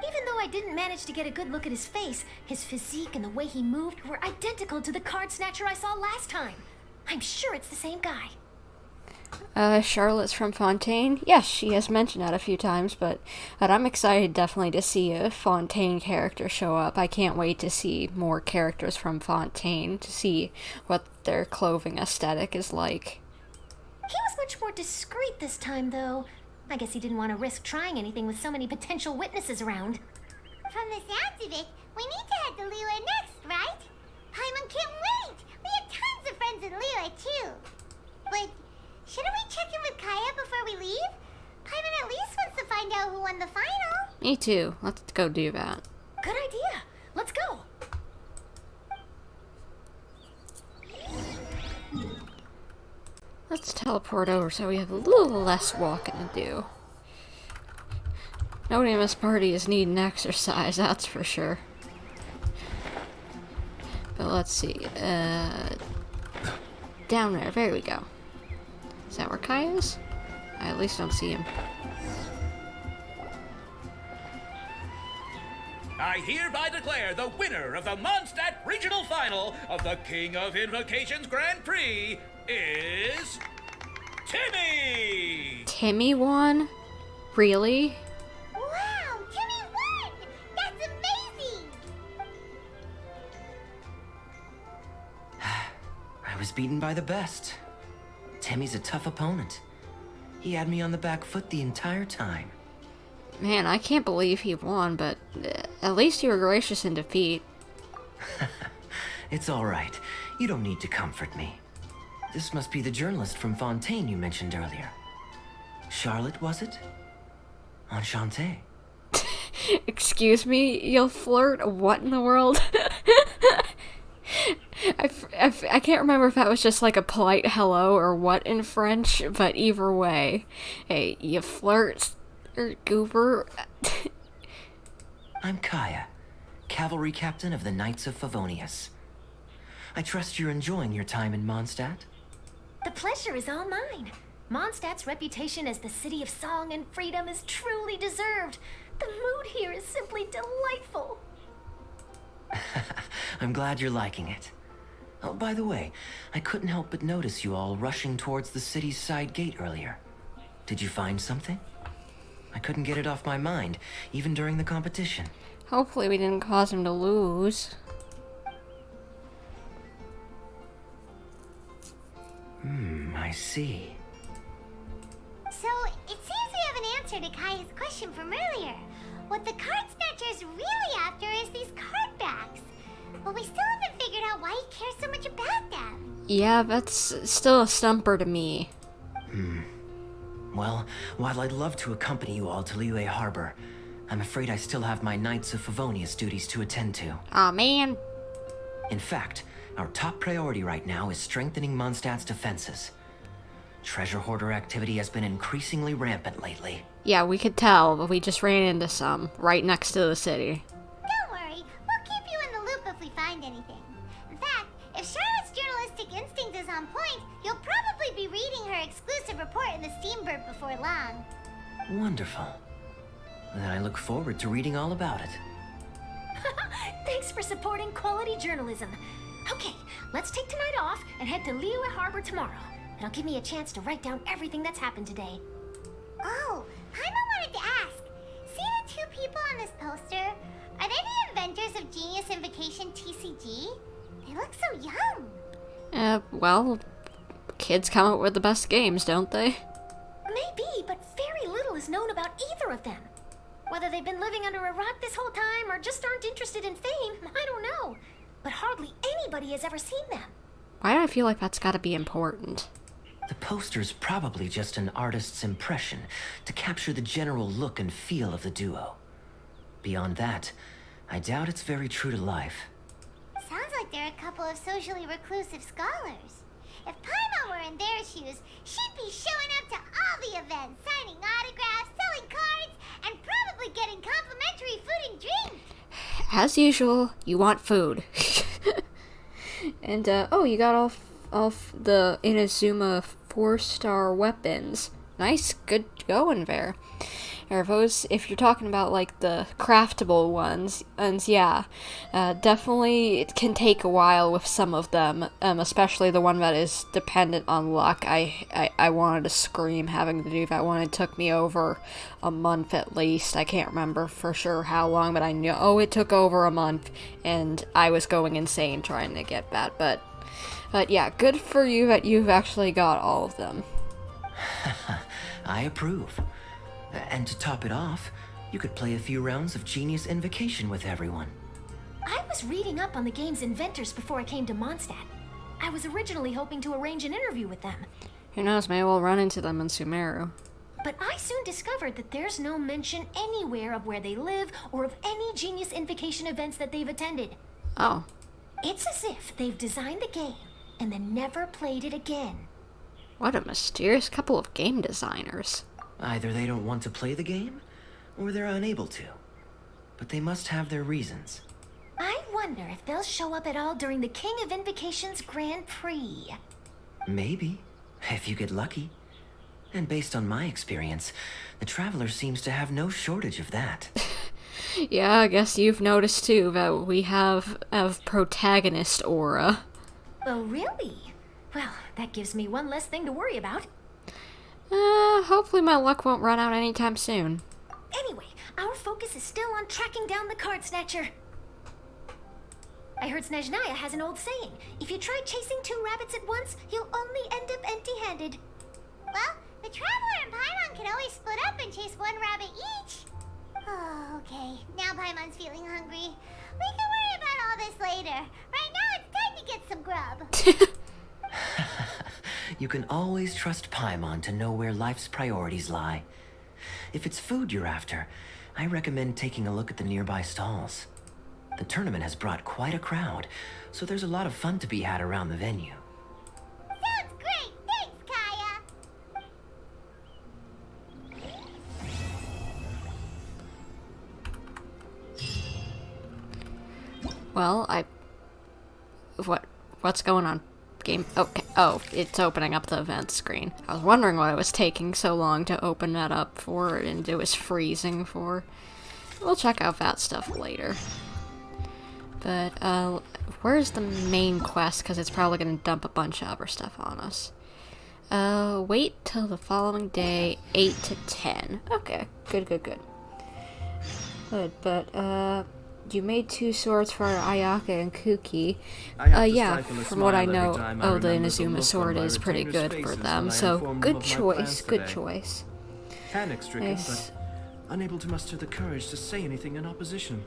Even though I didn't manage to get a good look at his face, his physique and the way he moved were identical to the card snatcher I saw last time. I'm sure it's the same guy. Charlotte's from Fontaine? Yes, she has mentioned that a few times, but I'm excited definitely to see a Fontaine character show up. I can't wait to see more characters from Fontaine, to see what their clothing aesthetic is like. He was much more discreet this time, though. I guess he didn't want to risk trying anything with so many potential witnesses around. From the sounds of it, we need to head to Liyue next, right? Paimon can't wait! We have tons of friends in Liyue, too. But shouldn't we check in with Kaya before we leave? Paimon at least wants to find out who won the final. Me too. Let's go do that. Good idea. Let's go. Let's teleport over so we have a little less walking to do. Nobody in this party is needing exercise, that's for sure. But let's see. Down there we go. Is that where Kai is? I at least don't see him. I hereby declare the winner of the Mondstadt Regional Final of the King of Invocations Grand Prix is Timmy! Timmy won? Really? Wow, Timmy won! That's amazing! I was beaten by the best. Timmy's a tough opponent. He had me on the back foot the entire time. Man, I can't believe he won, but at least you were gracious in defeat. It's all right. You don't need to comfort me. This must be the journalist from Fontaine you mentioned earlier. Charlotte, was it? Enchanté. Excuse me? You'll flirt? What in the world? I can't remember if that was just like a polite hello or what in French, but either way. Hey, you flirt, or goober. I'm Kaya, cavalry captain of the Knights of Favonius. I trust you're enjoying your time in Mondstadt? The pleasure is all mine. Mondstadt's reputation as the city of song and freedom is truly deserved. The mood here is simply delightful. I'm glad you're liking it. Oh, by the way, I couldn't help but notice you all rushing towards the city's side gate earlier. Did you find something? I couldn't get it off my mind, even during the competition. Hopefully we didn't cause him to lose. I see. So, it seems we have an answer to Kaya's question from earlier. What the card snatcher's really after is these card backs. But we still haven't figured out why he cares so much about them. Yeah, that's still a stumper to me. Well, while I'd love to accompany you all to Liyue Harbor, I'm afraid I still have my Knights of Favonius duties to attend to. Aw, man. In fact, our top priority right now is strengthening Mondstadt's defenses. Treasure hoarder activity has been increasingly rampant lately. Yeah, we could tell, but we just ran into some right next to the city. Don't worry, we'll keep you in the loop if we find anything. In fact, if Charlotte's journalistic instinct is on point, you'll probably be reading her exclusive report in the Steambird before long. Wonderful. Then I look forward to reading all about it. Thanks for supporting quality journalism. Okay, let's take tonight off and head to Liyue Harbor tomorrow. It'll give me a chance to write down everything that's happened today. Oh, Paimon wanted to ask. See the two people on this poster? Are they the inventors of Genius Invocation TCG? They look so young. Well, kids come up with the best games, don't they? Maybe, but very little is known about either of them. Whether they've been living under a rock this whole time or just aren't interested in fame, I don't know. But hardly anybody has ever seen them. Why do I feel like that's gotta be important? The poster's probably just an artist's impression to capture the general look and feel of the duo. Beyond that, I doubt it's very true to life. Sounds like they're a couple of socially reclusive scholars. If Paimon were in their shoes, she'd be showing up to all the events, signing autographs, selling cards, and probably getting complimentary food and drink. As usual, you want food. And, oh, you got all the Inazuma 4-star weapons. Nice, good going there. Or if you're talking about, like, the craftable ones, and yeah, definitely it can take a while with some of them, especially the one that is dependent on luck. I wanted to scream having to do that one. It took me over a month at least. I can't remember for sure how long, but I know it took over a month, and I was going insane trying to get that, but yeah, good for you that you've actually got all of them. I approve. And to top it off, you could play a few rounds of Genius Invocation with everyone. I was reading up on the game's inventors before I came to Mondstadt. I was originally hoping to arrange an interview with them. Who knows, maybe we'll run into them in Sumeru. But I soon discovered that there's no mention anywhere of where they live or of any Genius Invocation events that they've attended. Oh. It's as if they've designed the game and then never played it again. What a mysterious couple of game designers. Either they don't want to play the game, or they're unable to. But they must have their reasons. I wonder if they'll show up at all during the King of Invocation's Grand Prix. Maybe, if you get lucky. And based on my experience, the Traveler seems to have no shortage of that. Yeah, I guess you've noticed too that we have a protagonist aura. Oh, really? Well, that gives me one less thing to worry about. Hopefully my luck won't run out anytime soon. Anyway, our focus is still on tracking down the card snatcher. I heard Snezhnaya has an old saying. If you try chasing 2 rabbits at once, you'll only end up empty-handed. Well, the Traveler and Paimon can always split up and chase 1 rabbit each. Oh, okay. Now Paimon's feeling hungry. We can worry about all this later. Right now, it's time to get some grub. You can always trust Paimon to know where life's priorities lie. If it's food you're after, I recommend taking a look at the nearby stalls. The tournament has brought quite a crowd, so there's a lot of fun to be had around the venue. Sounds great! Thanks, Kaya! Well, what's going on? Game, okay, oh, it's opening up the event screen. I was wondering why it was taking so long to open that up for, and it was freezing for. We'll check out that stuff later. But, where's the main quest? Because it's probably going to dump a bunch of other stuff on us. Wait till the following day, 8 to 10. Okay, good. Good, but, you made 2 swords for Ayaka and Kuki. Yeah, from what I know, the Inazuma sword is pretty good for them, so good choice, good choice. Panic-stricken, but unable to muster the courage to say anything in opposition.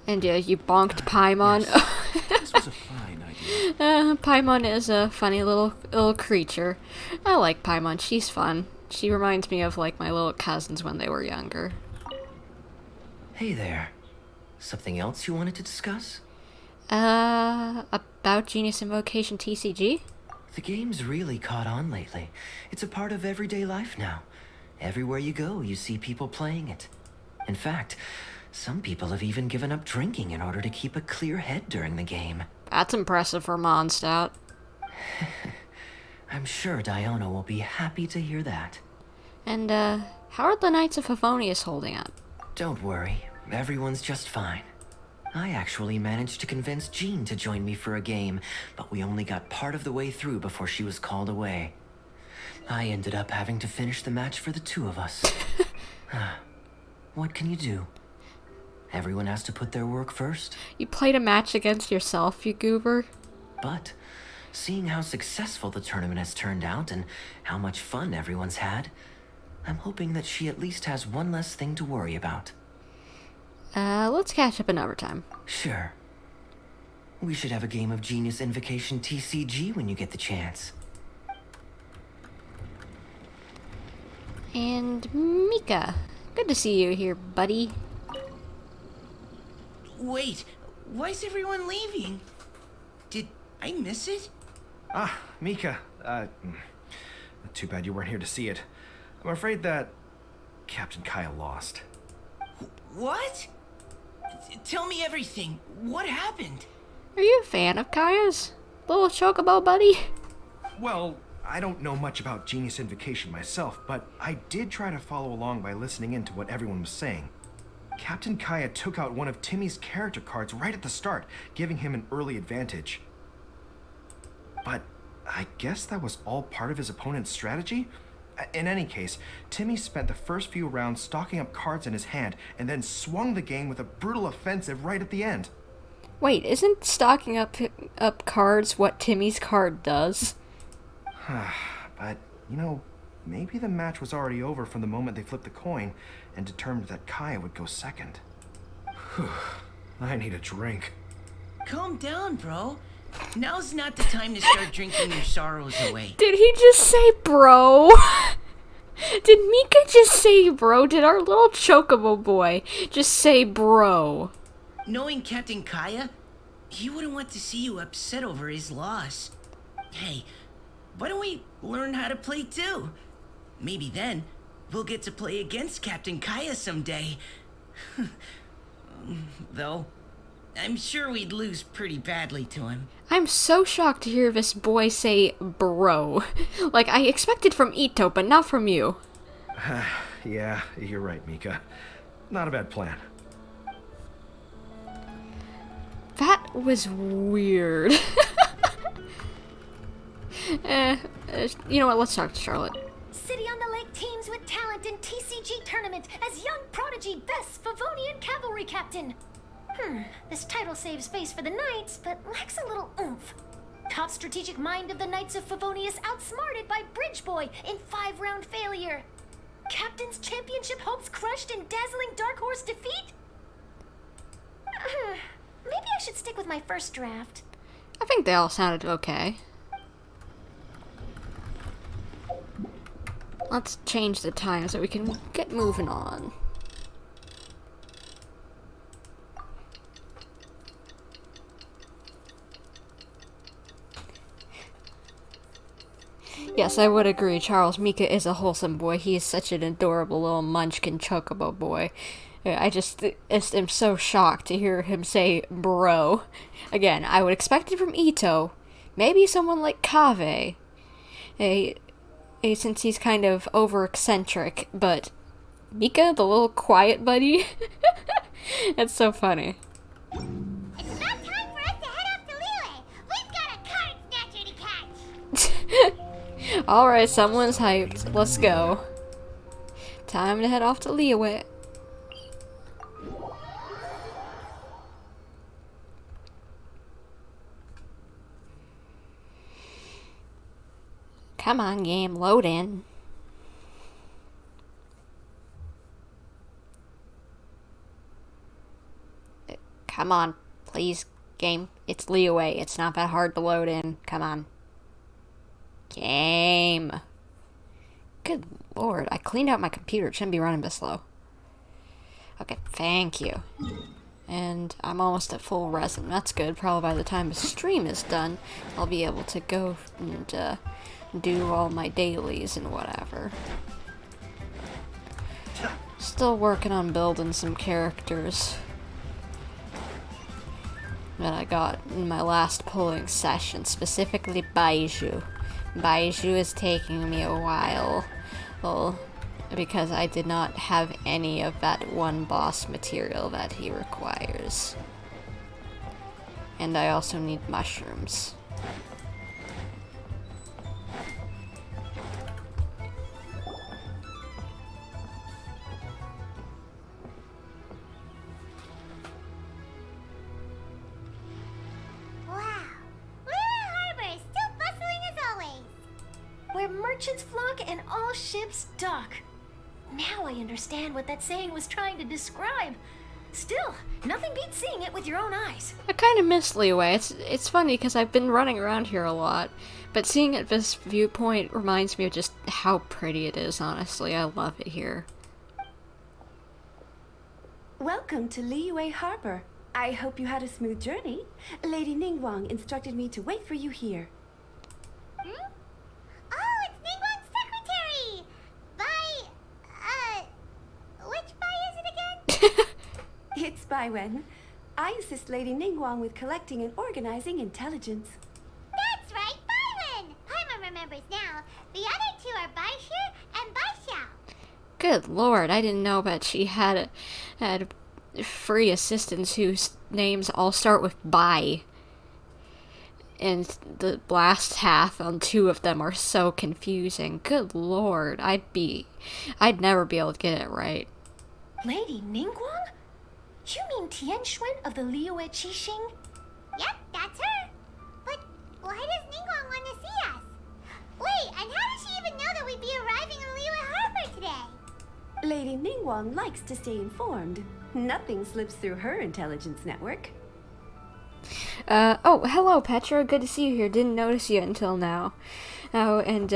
And you bonked Paimon. Yes. This was a fine idea. Paimon is a funny little creature. I like Paimon. She's fun. She reminds me of like my little cousins when they were younger. Hey there. Something else you wanted to discuss? About Genius Invocation TCG? The game's really caught on lately. It's a part of everyday life now. Everywhere you go, you see people playing it. In fact, some people have even given up drinking in order to keep a clear head during the game. That's impressive for Mondstadt. I'm sure Diona will be happy to hear that. And, how are the Knights of Favonius holding up? Don't worry, everyone's just fine. I actually managed to convince Jean to join me for a game, but we only got part of the way through before she was called away. I ended up having to finish the match for the two of us. What can you do? Everyone has to put their work first. You played a match against yourself, you goober. But, seeing how successful the tournament has turned out and how much fun everyone's had, I'm hoping that she at least has one less thing to worry about. Let's catch up another time. Sure. We should have a game of Genius Invocation TCG when you get the chance. And Mika, good to see you here, buddy. Wait, why is everyone leaving? Did I miss it? Ah, Mika. Too bad you weren't here to see it. I'm afraid that Captain Kaya lost. What? Tell me everything. What happened? Are you a fan of Kaya's? Little chocobo buddy? Well, I don't know much about Genius Invocation myself, but I did try to follow along by listening in to what everyone was saying. Captain Kaya took out one of Timmy's character cards right at the start, giving him an early advantage. But I guess that was all part of his opponent's strategy? In any case, Timmy spent the first few rounds stocking up cards in his hand and then swung the game with a brutal offensive right at the end. Wait, isn't stocking up cards what Timmy's card does? But, you know, maybe the match was already over from the moment they flipped the coin and determined that Kaya would go second. I need a drink. Calm down, bro. Now's not the time to start drinking your sorrows away. Did he just say bro? Did Mika just say bro? Did our little chocobo boy just say bro? Knowing Captain Kaya, he wouldn't want to see you upset over his loss. Hey, why don't we learn how to play too? Maybe then we'll get to play against Captain Kaya someday. Though, I'm sure we'd lose pretty badly to him. I'm so shocked to hear this boy say bro. Like, I expected from Itto, but not from you. Yeah, you're right, Mika. Not a bad plan. That was weird. You know what, let's talk to Charlotte. City on the Lake teams with talent in TCG tournament as young prodigy best Favonian cavalry captain. This title saves face for the Knights, but lacks a little oomph. Top strategic mind of the Knights of Favonius outsmarted by Bridge Boy in 5-round failure. Captain's championship hopes crushed in dazzling Dark Horse defeat? Maybe I should stick with my first draft. I think they all sounded okay. Let's change the time so we can get moving on. Yes, I would agree. Charles Mika is a wholesome boy. He is such an adorable little munchkin chocobo boy. I just am so shocked to hear him say bro. Again, I would expect it from Itto. Maybe someone like Kave. Since he's kind of over-eccentric. But Mika, the little quiet buddy? That's so funny. It's about time for us to head off to Liyue. We've got a card snatcher to catch. Alright, someone's hyped. Let's go. Time to head off to Liyue. Come on, game, load in. Come on, please Game, it's Liyue. It's not that hard to load in. Come on. Game. Good lord, I cleaned out my computer. It shouldn't be running this slow. Okay, thank you. And I'm almost at full resin. That's good. Probably by the time the stream is done, I'll be able to go and do all my dailies and whatever. Still working on building some characters that I got in my last polling session, specifically Baiju. Baiju is taking me a while, well, because I did not have any of that one boss material that he requires. And I also need mushrooms. Merchants flock and all ships dock. Now I understand what that saying was trying to describe. Still, nothing beats seeing it with your own eyes. I kind of miss Liyue. It's funny because I've been running around here a lot, but seeing it this viewpoint reminds me of just how pretty it is, honestly. I love it here. Welcome to Liyue Harbor. I hope you had a smooth journey. Lady Ningguang instructed me to wait for you here. Oh, it's Ningguang's secretary! Which Bai is it again? It's Baiwen. I assist Lady Ningguang with collecting and organizing intelligence. That's right, Baiwen! Paimon remembers now. The other two are Baishu and Baishao. Good lord, I didn't know that she had free assistants whose names all start with Bai. And the last half on two of them are so confusing. Good lord, I'd never be able to get it right. Lady Ningguang? You mean Tianxuan of the Liyue Qixing? Yep, that's her. But why does Ningguang want to see us? Wait, and how does she even know that we'd be arriving in Liyue Harbor today? Lady Ningguang likes to stay informed. Nothing slips through her intelligence network. Oh, hello, Petra. Good to see you here. Didn't notice you until now. Oh, and,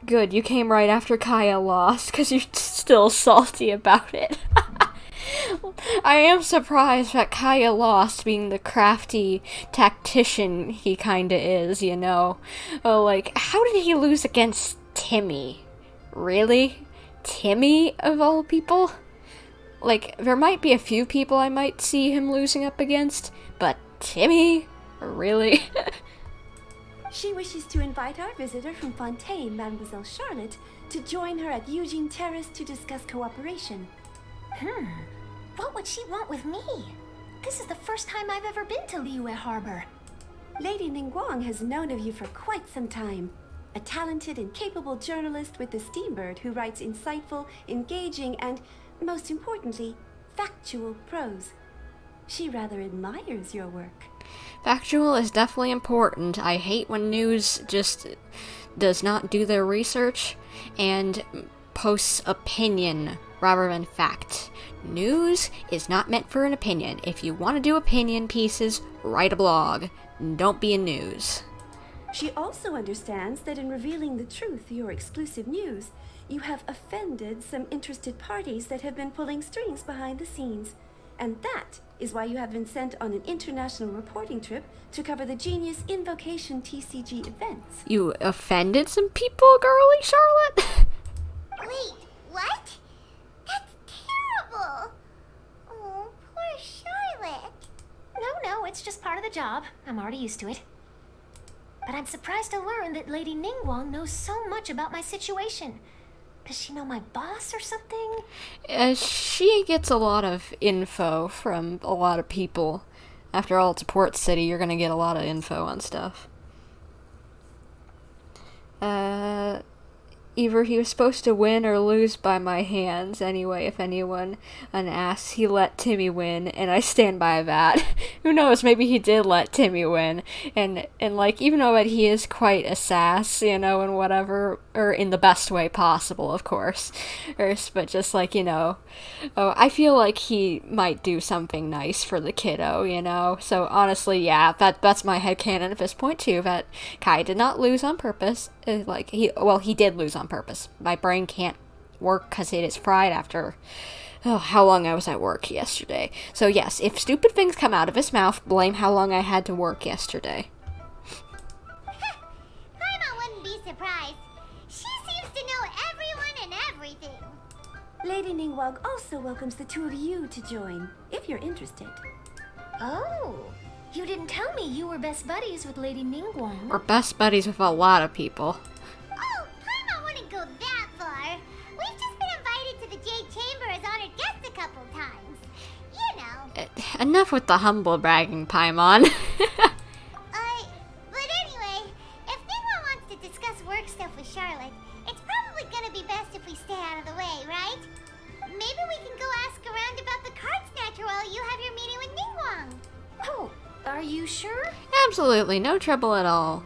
good. You came right after Kaya lost, because you're still salty about it. I am surprised that Kaya lost, being the crafty tactician he kinda is, you know. Oh, like, how did he lose against Timmy? Really? Timmy, of all people? Like, there might be a few people I might see him losing up against, but Timmy? Really? She wishes to invite our visitor from Fontaine, Mademoiselle Charlotte, to join her at Eugene Terrace to discuss cooperation. What would she want with me? This is the first time I've ever been to Liyue Harbor. Lady Ningguang has known of you for quite some time. A talented and capable journalist with the Steambird who writes insightful, engaging, and, most importantly, factual prose. She rather admires your work. Factual is definitely important. I hate when news just does not do their research and posts opinion rather than fact. News is not meant for an opinion. If you want to do opinion pieces, write a blog. Don't be in news. She also understands that in revealing the truth, your exclusive news, you have offended some interested parties that have been pulling strings behind the scenes. And that is why you have been sent on an international reporting trip to cover the Genius Invocation TCG events. You offended some people, girly Charlotte? Wait, what? That's terrible. Oh, poor Charlotte. No, it's just part of the job. I'm already used to it. But I'm surprised to learn that Lady Ningguang knows so much about my situation. Does she know my boss or something? She gets a lot of info from a lot of people. After all, it's a port city, you're gonna get a lot of info on stuff. either he was supposed to win or lose by my hands. Anyway, if anyone asks, he let Timmy win, and I stand by that. Who knows, maybe he did let Timmy win, and like, even though that he is quite a sass, you know, and whatever, or in the best way possible, of course, but just like, you know, I feel like he might do something nice for the kiddo, you know, so honestly, yeah, that's my headcanon at this point too, that Kai did not lose on purpose. Like, he did lose on purpose. My brain can't work because it is fried after how long I was at work yesterday. So yes, if stupid things come out of his mouth, blame how long I had to work yesterday. Paimon wouldn't be surprised. She seems to know everyone and everything. Lady Ningguang also welcomes the two of you to join, if you're interested. Oh, you didn't tell me you were best buddies with Lady Ningguang. We're best buddies with a lot of people. Oh, Paimon wouldn't go that far. We've just been invited to the Jade Chamber as honored guests a couple times. You know. Enough with the humble bragging, Paimon. But anyway, if Ningguang wants to discuss work stuff with Charlotte, it's probably gonna be best if we stay out of the way, right? Maybe we can go ask around about the card snatcher while you have your meeting with Ningguang. Oh, are you sure? Absolutely, no trouble at all.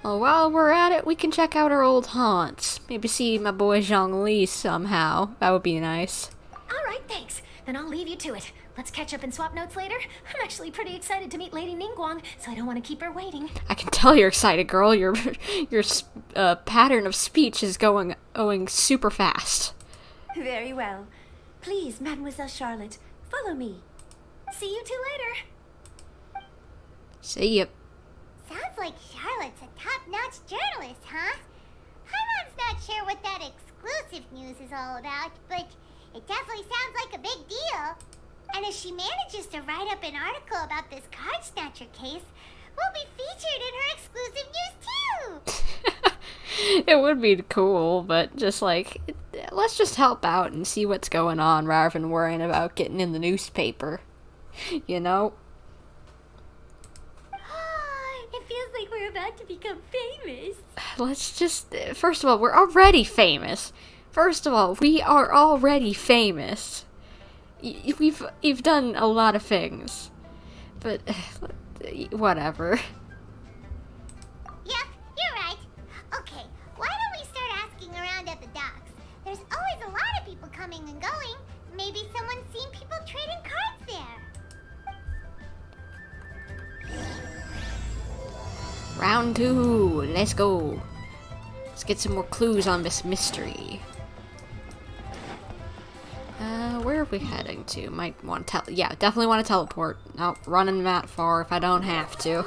Well, while we're at it, we can check out our old haunts. Maybe see my boy Zhongli somehow. That would be nice. All right, thanks. Then I'll leave you to it. Let's catch up and swap notes later. I'm actually pretty excited to meet Lady Ningguang, so I don't want to keep her waiting. I can tell you're excited, girl. Your pattern of speech is going super fast. Very well. Please, Mademoiselle Charlotte, follow me. See you two later. See ya. Sounds like Charlotte's a top-notch journalist, huh? Paimon's not sure what that exclusive news is all about, but it definitely sounds like a big deal. And if she manages to write up an article about this card snatcher case, we'll be featured in her exclusive news too! It would be cool, but just like, let's just help out and see what's going on rather than worrying about getting in the newspaper. You know? It feels like we're about to become famous. Let's just, first of all, we're already famous. First of all, we are already famous. We've done a lot of things. But, whatever. Yep, you're right. Okay, why don't we start asking around at the docks? There's always a lot of people coming and going. Maybe someone's seen people trading cards there. Round 2, let's go. Let's get some more clues on this mystery. Where are we heading to? Might want to yeah, definitely want to teleport. Not running that far if I don't have to.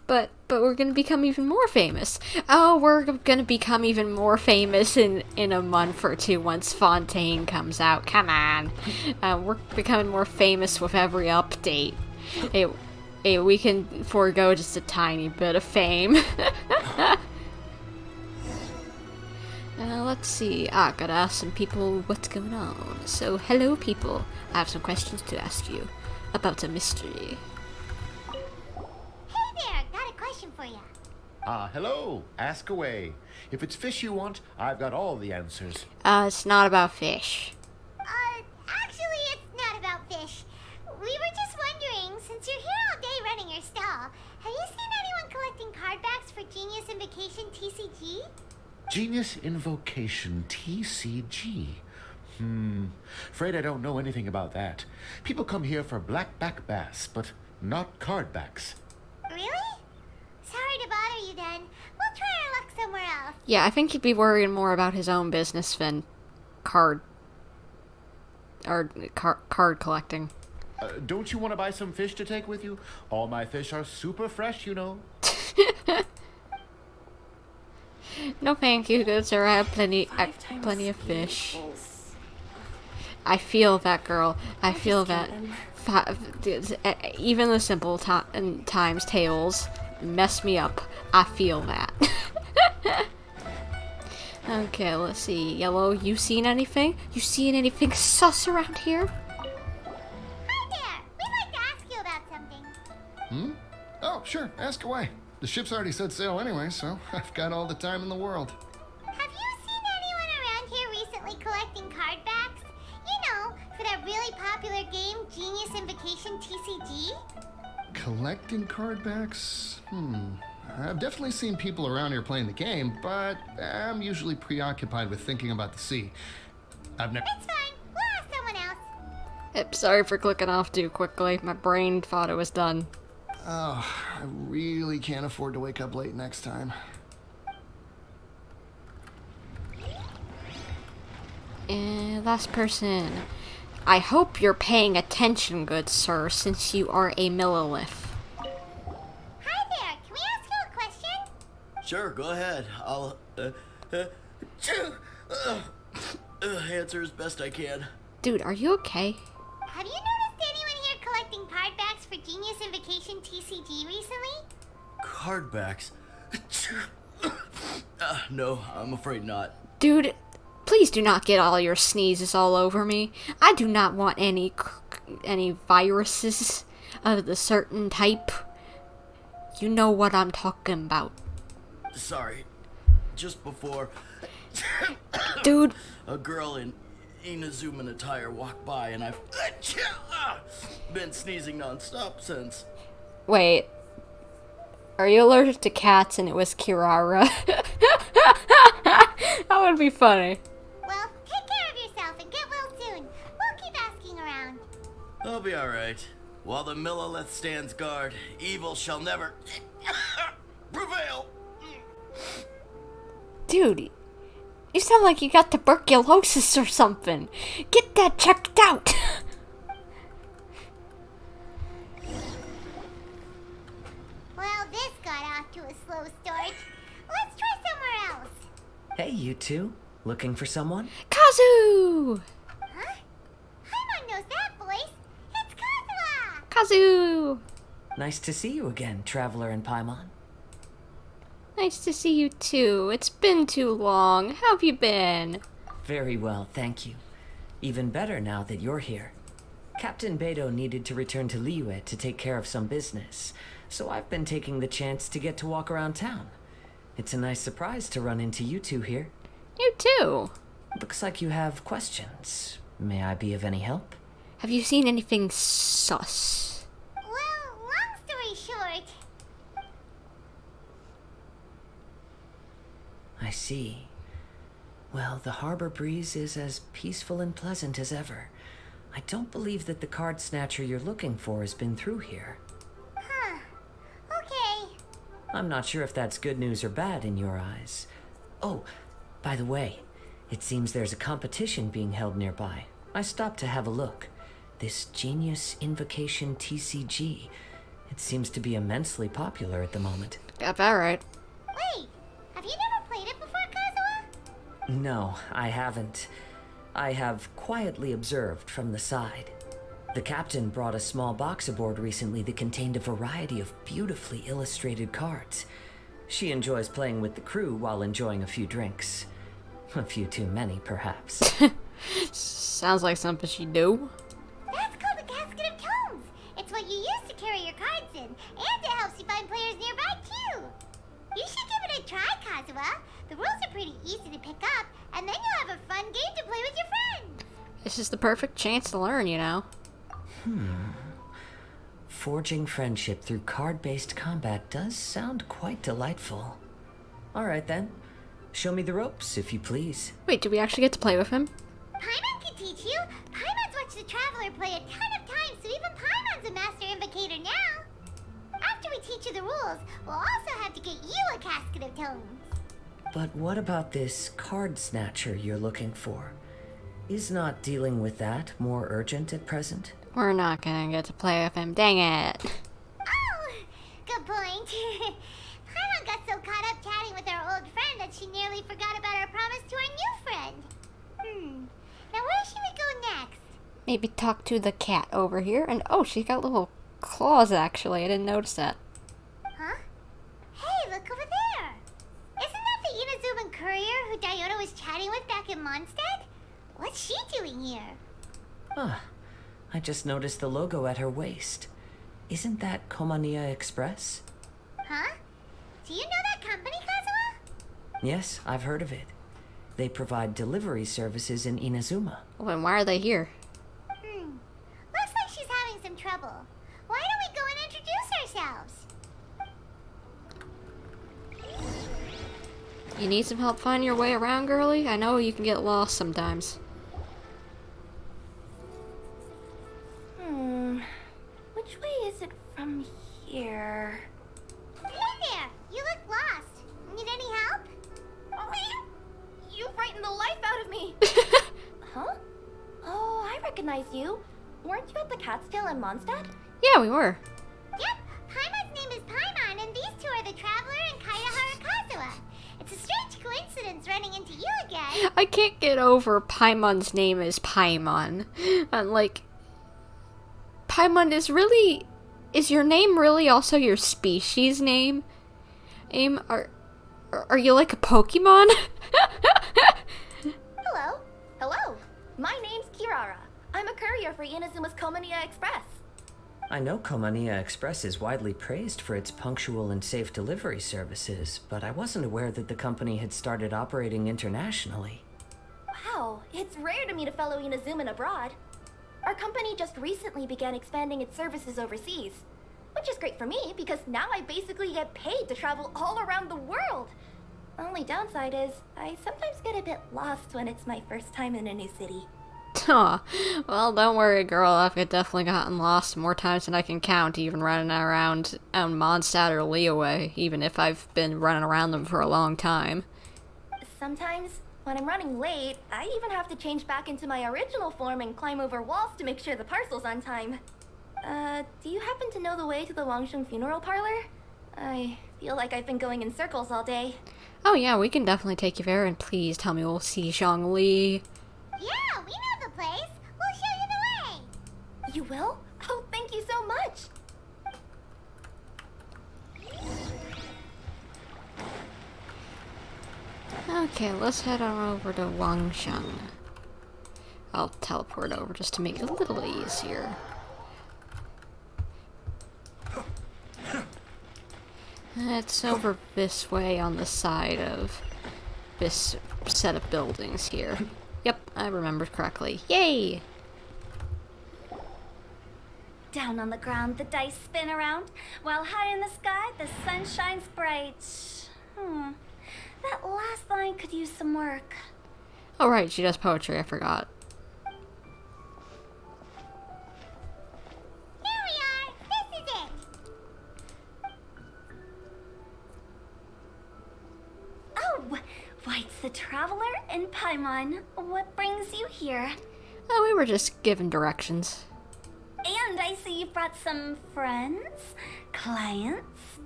But we're gonna become even more famous. Oh, we're gonna become even more famous in a month or two once Fontaine comes out. Come on. We're becoming more famous with every update. We can forego just a tiny bit of fame. Let's see. Gotta ask some people what's going on. So, hello people. I have some questions to ask you about a mystery. Hey there, got a question for you. Hello. Ask away. If it's fish you want, I've got all the answers. It's not about fish. Actually, it's not about fish. We were just wondering, since you're here all day running your stall, have you seen anyone collecting card backs for Genius Invocation TCG? Genius Invocation TCG. Afraid I don't know anything about that. People come here for blackback bass, but not card backs. Really? Sorry to bother you then. We'll try our luck somewhere else. Yeah, I think he'd be worrying more about his own business than card collecting. Don't you want to buy some fish to take with you? All my fish are super fresh, you know. No thank you, good sir. I have plenty of fish. I feel that, girl. I feel that. Even the simple times tables mess me up. I feel that. Okay, let's see. Yellow, you seen anything? You seen anything sus around here? Hi there! We'd like to ask you about something. Oh, sure. Ask away. The ship's already set sail anyway, so I've got all the time in the world. Have you seen anyone around here recently collecting card backs? You know, for that really popular game, Genius Invocation TCG? Collecting card backs? I've definitely seen people around here playing the game, but I'm usually preoccupied with thinking about the sea. I've never... It's fine. We'll ask someone else. Yep, sorry for clicking off too quickly. My brain thought it was done. Oh, I really can't afford to wake up late next time. And last person. I hope you're paying attention, good sir, since you are a millilith. Hi there. Can we ask you a question? Sure, go ahead. I'll answer as best I can. Dude, are you okay? Have you noticed anyone here collecting card backs for Genius Invocation TCG recently? Card backs? No, I'm afraid not. Dude, please do not get all your sneezes all over me. I do not want any viruses of the certain type. You know what I'm talking about. Sorry. Just before... Dude. A girl in Inazuman attire walked by and I've been sneezing non-stop since. Wait. Are you allergic to cats and it was Kirara? That would be funny. Well, take care of yourself and get well soon. We'll keep asking around. I'll be alright. While the Millilith stands guard, evil shall never prevail. Dude, you sound like you got tuberculosis or something. Get that checked out. Well, this got off to a slow start. Let's try somewhere else. Hey, you two. Looking for someone? Kazu! Huh? Paimon knows that voice. It's Kazuha! Kazu! Nice to see you again, Traveler and Paimon. Nice to see you too. It's been too long. How have you been? Very well, thank you. Even better now that you're here. Captain Beidou needed to return to Liyue to take care of some business, so I've been taking the chance to get to walk around town. It's a nice surprise to run into you two here. You too. Looks like you have questions. May I be of any help? Have you seen anything sus? Well, long story short... I see. Well, the harbor breeze is as peaceful and pleasant as ever. I don't believe that the card snatcher you're looking for has been through here. Huh. Okay. I'm not sure if that's good news or bad in your eyes. Oh, by the way, it seems there's a competition being held nearby. I stopped to have a look. This Genius Invocation TCG. It seems to be immensely popular at the moment. Got that right. Wait, have you never played it before, Kazuha? No, I haven't. I have quietly observed from the side. The captain brought a small box aboard recently that contained a variety of beautifully illustrated cards. She enjoys playing with the crew while enjoying a few drinks. A few too many, perhaps. Sounds like something she'd do. That's called a casket of tomes. It's what you use to carry your cards in, and it helps you find players nearby, too. You should give it a try, Kazuha. The rules are pretty easy to pick up, and then you'll have a fun game to play with your friends. This is the perfect chance to learn, you know. Forging friendship through card-based combat does sound quite delightful. All right, then. Show me the ropes, if you please. Wait, do we actually get to play with him? Paimon can teach you. Paimon's watched the Traveler play a ton of times, so even Paimon's a master invocator now. After we teach you the rules, we'll also have to get you a casket of tomes. But what about this card snatcher you're looking for? Is not dealing with that more urgent at present? We're not gonna get to play with him, dang it. Oh, good point. Paimon got so caught up chatting with our old friend that she nearly forgot about our promise to our new friend. Now where should we go next? Maybe talk to the cat over here. And oh, she's got little claws actually. I didn't notice that. Huh? Hey, look over there. Isn't that the Inazuman courier who Diona was chatting with back in Mondstadt? What's she doing here? Ah, I just noticed the logo at her waist. Isn't that Komaniya Express? Huh? Do you know that company, Kazuha? Yes, I've heard of it. They provide delivery services in Inazuma. Well, then why are they here? Looks like she's having some trouble. Why don't we go and introduce ourselves? You need some help finding your way around, girlie? I know you can get lost sometimes. Which way is it from here? Hey there! You look lost. Need any help? You frightened the life out of me! Huh? Oh, I recognize you. Weren't you at the Cat's Tail in Mondstadt? Yeah, we were. Yep, Paimon's name is Paimon, and these two are the Traveler and Kaya Kazuha. It's a strange coincidence running into you again. I can't get over Paimon's name is Paimon. And like, Paimon is your name really also your species name? Are you like a Pokemon? Hello. My name's Kirara. I'm a courier for Inazuma's Komaniya Express. I know Komaniya Express is widely praised for its punctual and safe delivery services, but I wasn't aware that the company had started operating internationally. Wow, it's rare to meet a fellow Inazuman abroad. Our company just recently began expanding its services overseas, which is great for me because now I basically get paid to travel all around the world. Only downside is I sometimes get a bit lost when it's my first time in a new city. Aw, well, don't worry, girl. I've definitely gotten lost more times than I can count, even running around Mondstadt or Liyue, even if I've been running around them for a long time. Sometimes, when I'm running late, I even have to change back into my original form and climb over walls to make sure the parcel's on time. Do you happen to know the way to the Wangsheng funeral parlor? I feel like I've been going in circles all day. Oh yeah, we can definitely take you there, and please tell me we'll see Zhongli. Yeah, we know the place. We'll show you the way. You will? Oh, thank you so much. Okay, let's head on over to Wangsheng. I'll teleport over just to make it a little easier. It's over this way on the side of this set of buildings here. Yep, I remembered correctly. Yay! Down on the ground, the dice spin around, while high in the sky, the sun shines bright. That last line could use some work. Oh right, she does poetry, I forgot. Here we are. This is it. Oh, why, it's the Traveler and Paimon. What brings you here? Oh, we were just given directions. And I see you brought some friends, clients,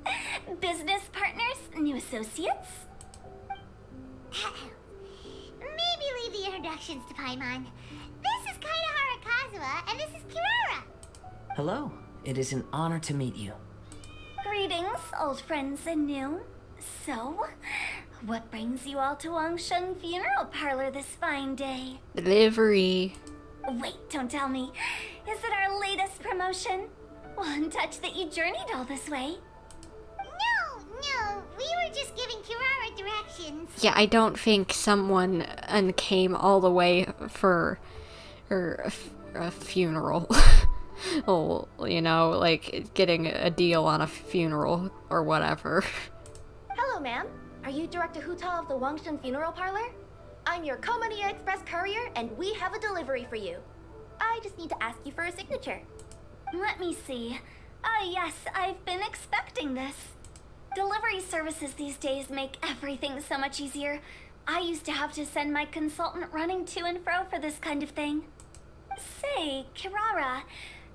business partners, new associates. Maybe leave the introductions to Paimon. This is Kaidahara Kazuha, and this is Kirara. Hello, it is an honor to meet you. Greetings, old friends and new. So, what brings you all to Wangsheng Funeral Parlor this fine day? Delivery. Wait, don't tell me. Is it our latest promotion? One touch that you journeyed all this way? No, we were just giving Kirara directions. Yeah, I don't think someone came all the way for a funeral. Oh, you know, like getting a deal on a funeral or whatever. Hello, ma'am. Are you Director HuTao of the Wangsheng Funeral Parlor? I'm your Komaniya Express courier, and we have a delivery for you. I just need to ask you for a signature. Let me see. Ah, yes, I've been expecting this. Delivery services these days make everything so much easier. I used to have to send my consultant running to and fro for this kind of thing. Say, Kirara,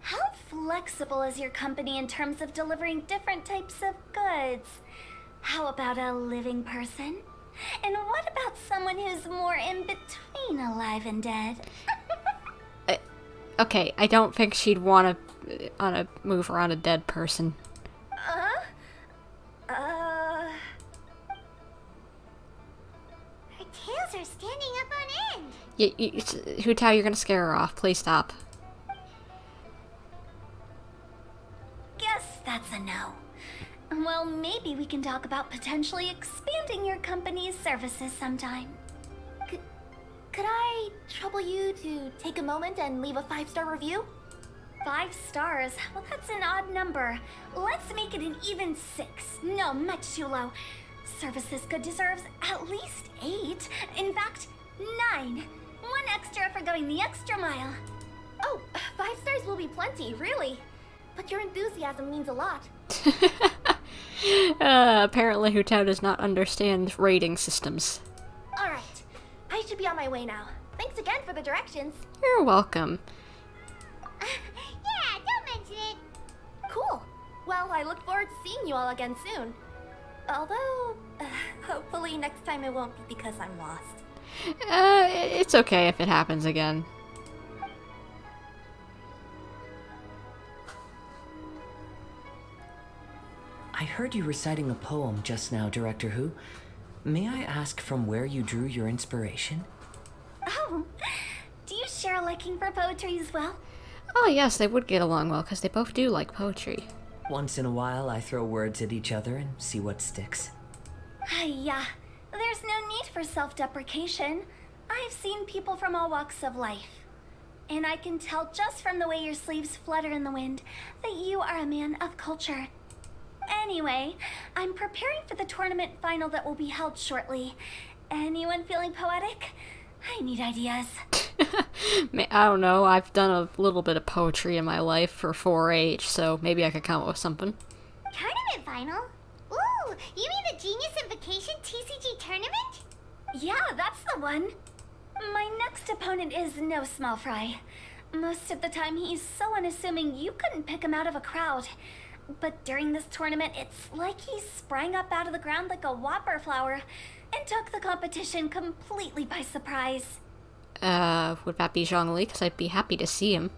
how flexible is your company in terms of delivering different types of goods? How about a living person? And what about someone who's more in between alive and dead? Okay, I don't think she'd want to move around a dead person. Her tails are standing up on end. HuTao, you're gonna scare her off. Please stop. Guess that's a no. Well, maybe we can talk about potentially expanding your company's services sometime. Could I trouble you to take a moment and leave a 5-star review? 5 stars? Well, that's an odd number. Let's make it an even 6. No, much too low. Services could deserve at least 8. In fact, 9. 1 extra for going the extra mile. Oh, 5 stars will be plenty, really. But your enthusiasm means a lot. Apparently HuTao does not understand rating systems. Alright, I should be on my way now. Thanks again for the directions. You're welcome. Yeah, don't mention it. Cool. Well, I look forward to seeing you all again soon. Although, hopefully next time it won't be because I'm lost. It's okay if it happens again. I heard you reciting a poem just now, Director Hu. May I ask from where you drew your inspiration? Oh, do you share a liking for poetry as well? Oh yes, they would get along well, because they both do like poetry. Once in a while, I throw words at each other and see what sticks. Yeah, there's no need for self-deprecation. I've seen people from all walks of life. And I can tell just from the way your sleeves flutter in the wind that you are a man of culture. Anyway, I'm preparing for the tournament final that will be held shortly. Anyone feeling poetic? I need ideas. I don't know, I've done a little bit of poetry in my life for 4-H, so maybe I could come up with something. Tournament final? Ooh, you mean the Genius Invocation TCG tournament? Yeah, that's the one. My next opponent is no small fry. Most of the time he's so unassuming you couldn't pick him out of a crowd. But during this tournament, it's like he sprang up out of the ground like a whopper flower and took the competition completely by surprise. Would that be Zhongli? Because I'd be happy to see him.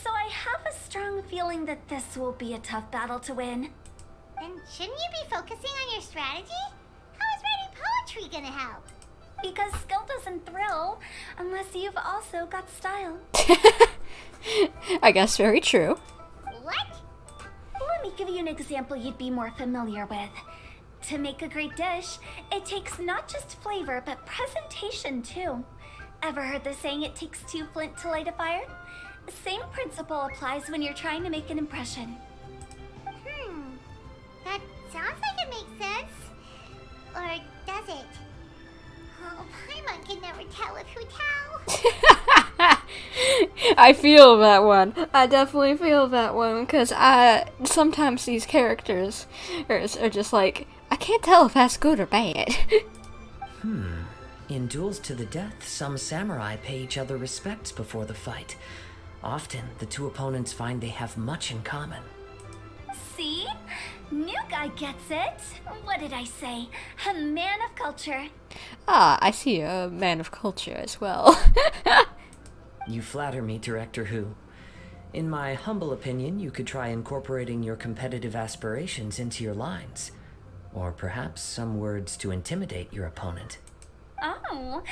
So I have a strong feeling that this will be a tough battle to win. Then shouldn't you be focusing on your strategy? How is writing poetry gonna help? Because skill doesn't thrill unless you've also got style. I guess very true. What? Let me give you an example you'd be more familiar with. To make a great dish, it takes not just flavor, but presentation too. Ever heard the saying, it takes 2 flint to light a fire? The same principle applies when you're trying to make an impression. That sounds like it makes sense. Or does it? Oh, Paimon can never tell with HuTao. I feel that one. I definitely feel that one, because sometimes these characters are just like, I can't tell if that's good or bad. In duels to the death, some samurai pay each other respects before the fight. Often, the 2 opponents find they have much in common. See? New guy gets it. What did I say? A man of culture. Ah, I see a man of culture as well. You flatter me, Director Hu. In my humble opinion, you could try incorporating your competitive aspirations into your lines. Or perhaps some words to intimidate your opponent. Oh,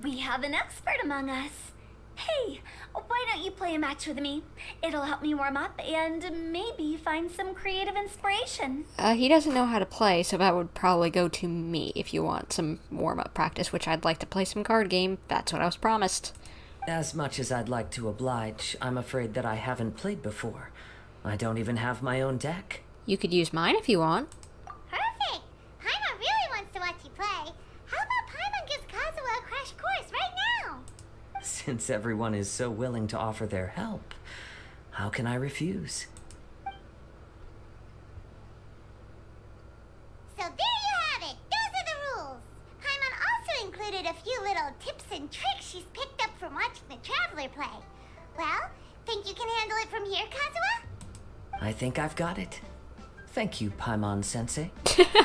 we have an expert among us. Hey, why don't you play a match with me? It'll help me warm up and maybe find some creative inspiration. He doesn't know how to play, so that would probably go to me if you want some warm-up practice, which I'd like to play some card game. That's what I was promised. As much as I'd like to oblige, I'm afraid that I haven't played before. I don't even have my own deck. You could use mine if you want. Perfect! Paimon really wants to watch you play. How about Paimon gives Kazuha a crash course right now? Since everyone is so willing to offer their help, how can I refuse? So there you have it! Those are the rules! Paimon also included a few little tips and tricks she's picked up from watching the Traveler play. Well, think you can handle it from here, Kazuha? I think I've got it. Thank you, Paimon-sensei. Sensei?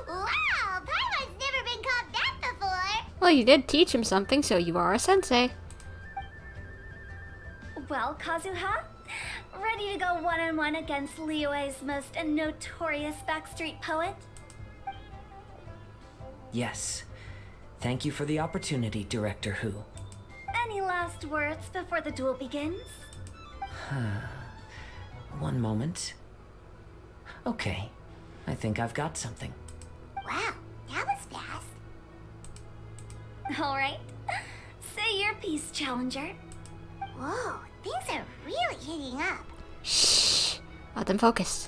Wow! Paimon's never been called that before! Well, you did teach him something, so you are a sensei. Well, Kazuha, ready to go one-on-one against Liyue's most notorious backstreet poet? Yes. Thank you for the opportunity, Director Hu. Any last words before the duel begins? One moment. Okay, I think I've got something. Wow, that was fast. All right. Say your piece, Challenger. Whoa, things are really heating up. Shh. Let them focus.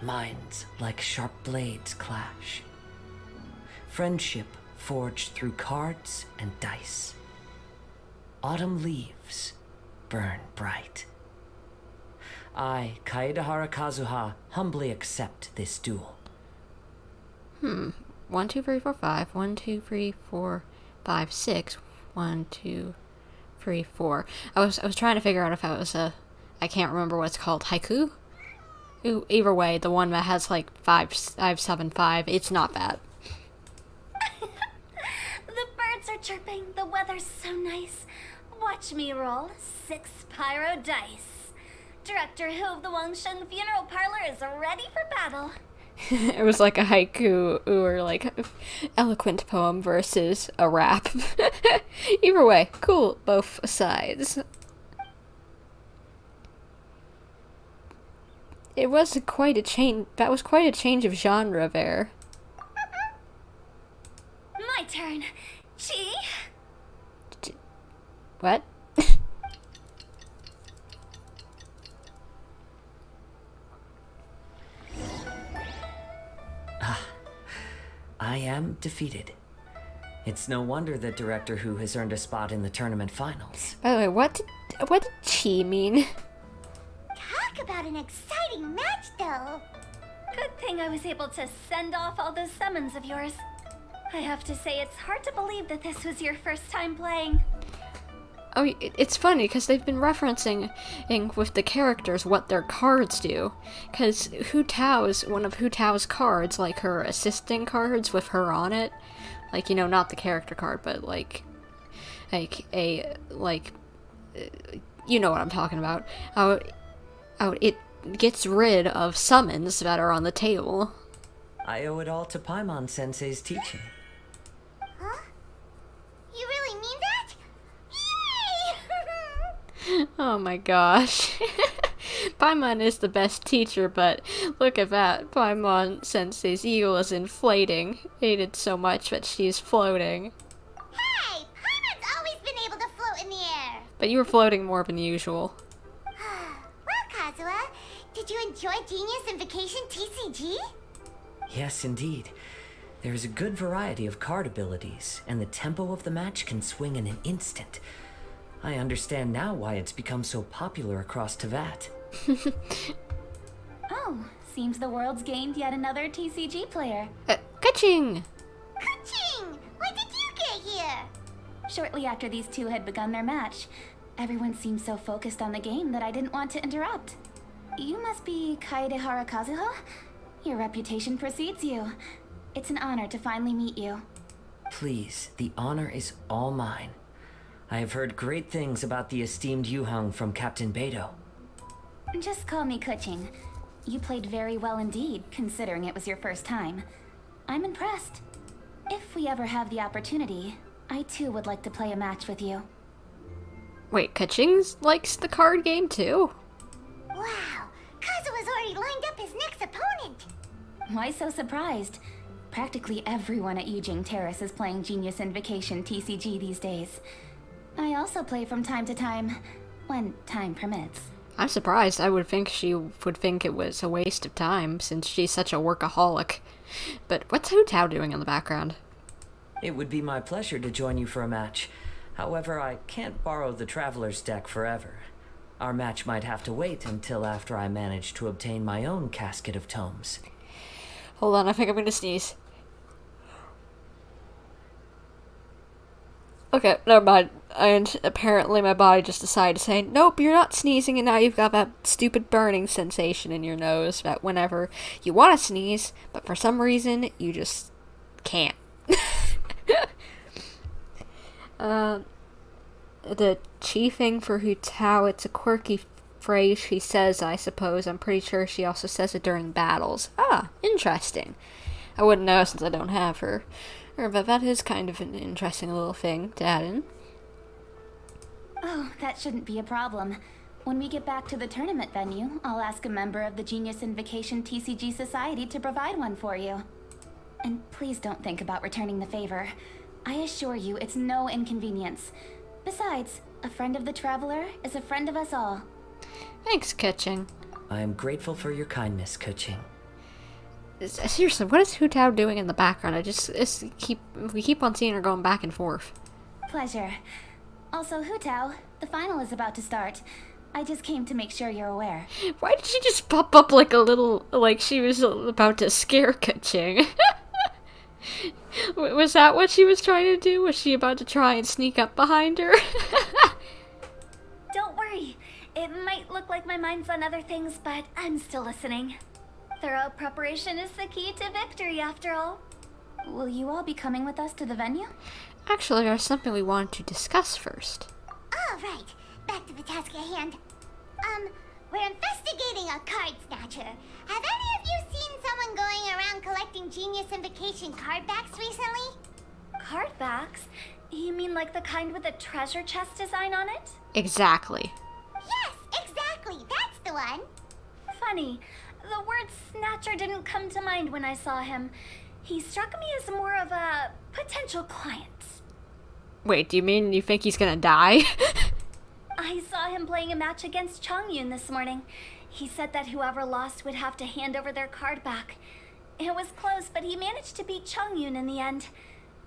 Minds like sharp blades clash. Friendship forged through cards and dice. Autumn leaves burn bright. I, Kaedehara Kazuha, humbly accept this duel. 1, 2, 3, 4, 5. 1, 2, 3, 4, 5, 6. 1, 2, 3, 4. I was trying to figure out if I was I can't remember what it's called. Haiku? Either way, the one that has like 5, 7, 5. It's not that. The birds are chirping. The weather's so nice. Watch me roll 6 pyro dice. Director Who of the Wangshen Funeral Parlor is ready for battle. It was like a haiku or like eloquent poem versus a rap. Either way, cool, both sides. It was quite a change. That was quite a change of genre there. My turn. Chi? What? I am defeated. It's no wonder that Director Who has earned a spot in the tournament finals. By the way, what did chi mean? Talk about an exciting match, though. Good thing I was able to send off all those summons of yours. I have to say, it's hard to believe that this was your first time playing. Oh, it's funny because they've been referencing with the characters what their cards do. Because HuTao's one of HuTao's cards, like her assisting cards with her on it, like, you know, not the character card, but like you know what I'm talking about. It gets rid of summons that are on the table. I owe it all to Paimon Sensei's teaching. Huh? You really mean that? Yay! Oh my gosh. Paimon is the best teacher, but look at that. Paimon Sensei's ego is inflating. Hated so much that she's floating. Hey! Paimon's always been able to float in the air! But you were floating more than usual. Well, Kazuha, did you enjoy Genius Invocation TCG? Yes, indeed. There is a good variety of card abilities, and the tempo of the match can swing in an instant. I understand now why it's become so popular across Teyvat. Oh, seems the world's gained yet another TCG player. Ka-ching! Ka-ching! When did you get here? Shortly after these two had begun their match, everyone seemed so focused on the game that I didn't want to interrupt. You must be Kaedehara Kazuha? Your reputation precedes you. It's an honor to finally meet you. Please, the honor is all mine. I have heard great things about the esteemed Yuheng from Captain Beidou. Just call me Kuching. You played very well indeed, considering it was your first time. I'm impressed. If we ever have the opportunity, I too would like to play a match with you. Wait, Ka-ching likes the card game too? Wow, Kazuha's already lined up his next opponent. Why so surprised? Practically everyone at Yijing Terrace is playing Genius Invocation TCG these days. I also play from time to time, when time permits. I'm surprised. I would think she would think it was a waste of time, since she's such a workaholic. But what's HuTao doing in the background? It would be my pleasure to join you for a match. However, I can't borrow the Traveler's deck forever. Our match might have to wait until after I manage to obtain my own casket of tomes. Hold on, I think I'm gonna sneeze. Okay, never mind. And apparently my body just decided to say, nope, you're not sneezing, and now you've got that stupid burning sensation in your nose that whenever you want to sneeze, but for some reason, you just can't. The chi thing for HuTao, it's a quirky phrase she says, I suppose. I'm pretty sure she also says it during battles. Ah, interesting. I wouldn't know since I don't have her. But that is kind of an interesting little thing to add in. Oh, that shouldn't be a problem. When we get back to the tournament venue, I'll ask a member of the Genius Invocation TCG Society to provide one for you. And please don't think about returning the favor. I assure you it's no inconvenience. Besides, a friend of the Traveler is a friend of us all. Thanks, Kuching. I am grateful for your kindness, Kuching. Seriously, what is HuTao doing in the background? We keep on seeing her going back and forth. Pleasure. Also, HuTao, the final is about to start. I just came to make sure you're aware. Why did she just pop up like a little, like she was about to scare Kuching? Was that what she was trying to do? Was she about to try and sneak up behind her? Don't worry. It might look like my mind's on other things, but I'm still listening. Thorough preparation is the key to victory, after all. Will you all be coming with us to the venue? Actually, there's something we wanted to discuss first. All right, back to the task at hand. We're investigating a card snatcher. Have any of you seen someone going around collecting Genius Invocation card backs recently? Card backs? You mean like the kind with a treasure chest design on it? Exactly. Yes, exactly. That's the one. Funny. The word snatcher didn't come to mind when I saw him. He struck me as more of a potential client. Wait, do you mean you think he's gonna die? I saw him playing a match against Chongyun this morning. He said that whoever lost would have to hand over their card back. It was close, but he managed to beat Chongyun in the end.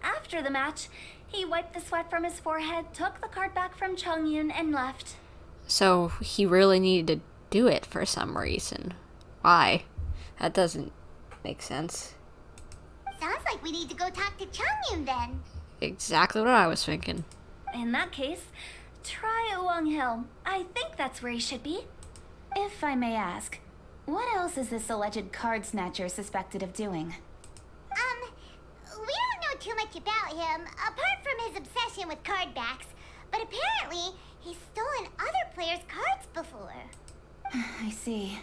After the match, he wiped the sweat from his forehead, took the card back from Chongyun, and left. So he really needed to do it for some reason. Why? That doesn't make sense. Sounds like we need to go talk to Chongyun then. Exactly what I was thinking. In that case, try Uwang Hill. I think that's where he should be. If I may ask, what else is this alleged card snatcher suspected of doing? We don't know too much about him, apart from his obsession with card backs. But apparently, he's stolen other players' cards before. I see.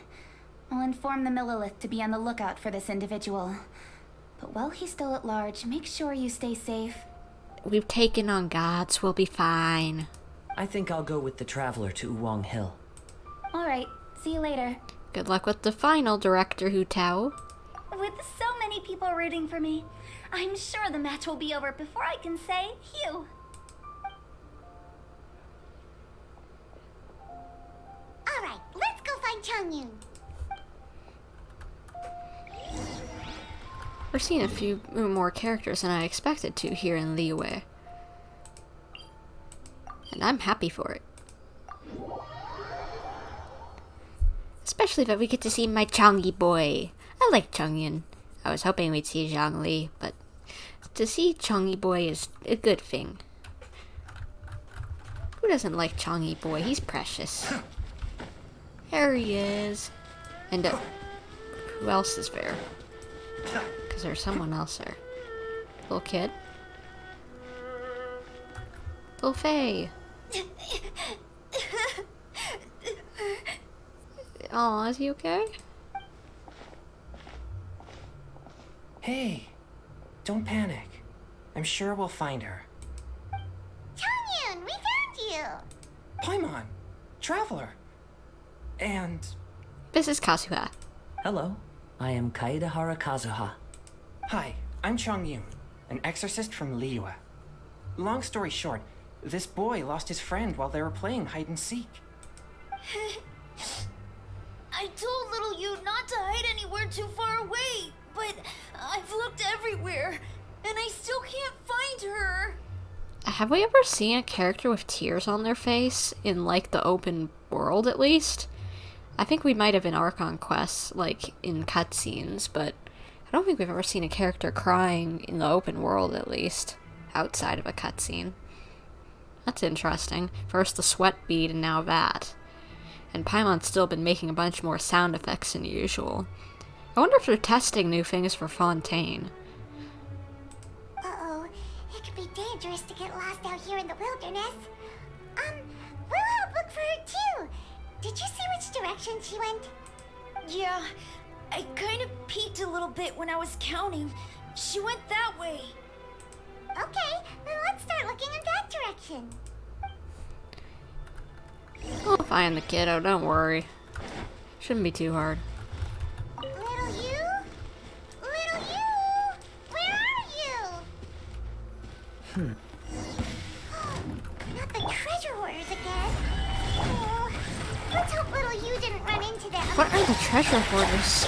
I'll inform the Millilith to be on the lookout for this individual. But while he's still at large, make sure you stay safe. We've taken on gods, we'll be fine. I think I'll go with the Traveler to Uwang Hill. Alright, see you later. Good luck with the final, Director HuTao. With so many people rooting for me, I'm sure the match will be over before I can say Hugh. Alright, let's go find Chongyun. We're seeing a few more characters than I expected to here in Liyue. And I'm happy for it. Especially that we get to see my Chongy boy. I like Chongyun. I was hoping we'd see Zhongli, but to see Chongy boy is a good thing. Who doesn't like Chongy boy? He's precious. There he is. And who else is there? Because there's someone else there. Little kid. Little Faye. Aw, is he okay? Hey, don't panic. I'm sure we'll find her. Chongyun, we found you! Paimon, Traveler. And... This is Kazuha. Hello, I am Kaedahara Kazuha. Hi, I'm Chongyun, an exorcist from Liyue. Long story short, this boy lost his friend while they were playing hide and seek. I told little you not to hide anywhere too far away, but I've looked everywhere, and I still can't find her. Have we ever seen a character with tears on their face in, like, the open world, at least? I think we might have in Archon quests, like, in cutscenes, but I don't think we've ever seen a character crying in the open world, at least, outside of a cutscene. That's interesting. First the sweat bead, and now that. And Paimon's still been making a bunch more sound effects than usual. I wonder if they're testing new things for Fontaine. Uh-oh, it could be dangerous to get lost out here in the wilderness. We'll help look for her too. Did you see which direction she went? Yeah, I kind of peeked a little bit when I was counting. She went that way. Okay, then let's start looking in that direction. find the kiddo, don't worry. Shouldn't be too hard. Little you? Little you? Where are you? Not the treasure hoarders again. Oh, let's hope little you didn't run into them. What are the treasure hoarders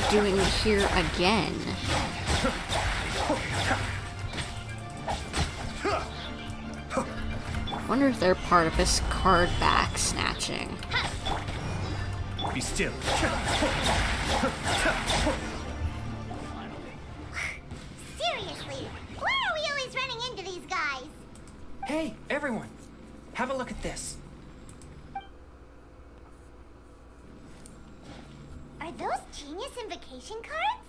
doing here again? I wonder if they're part of this card back snatching. Be still. Seriously, why are we always running into these guys? Hey, everyone! Have a look at this. Are those genius invocation cards?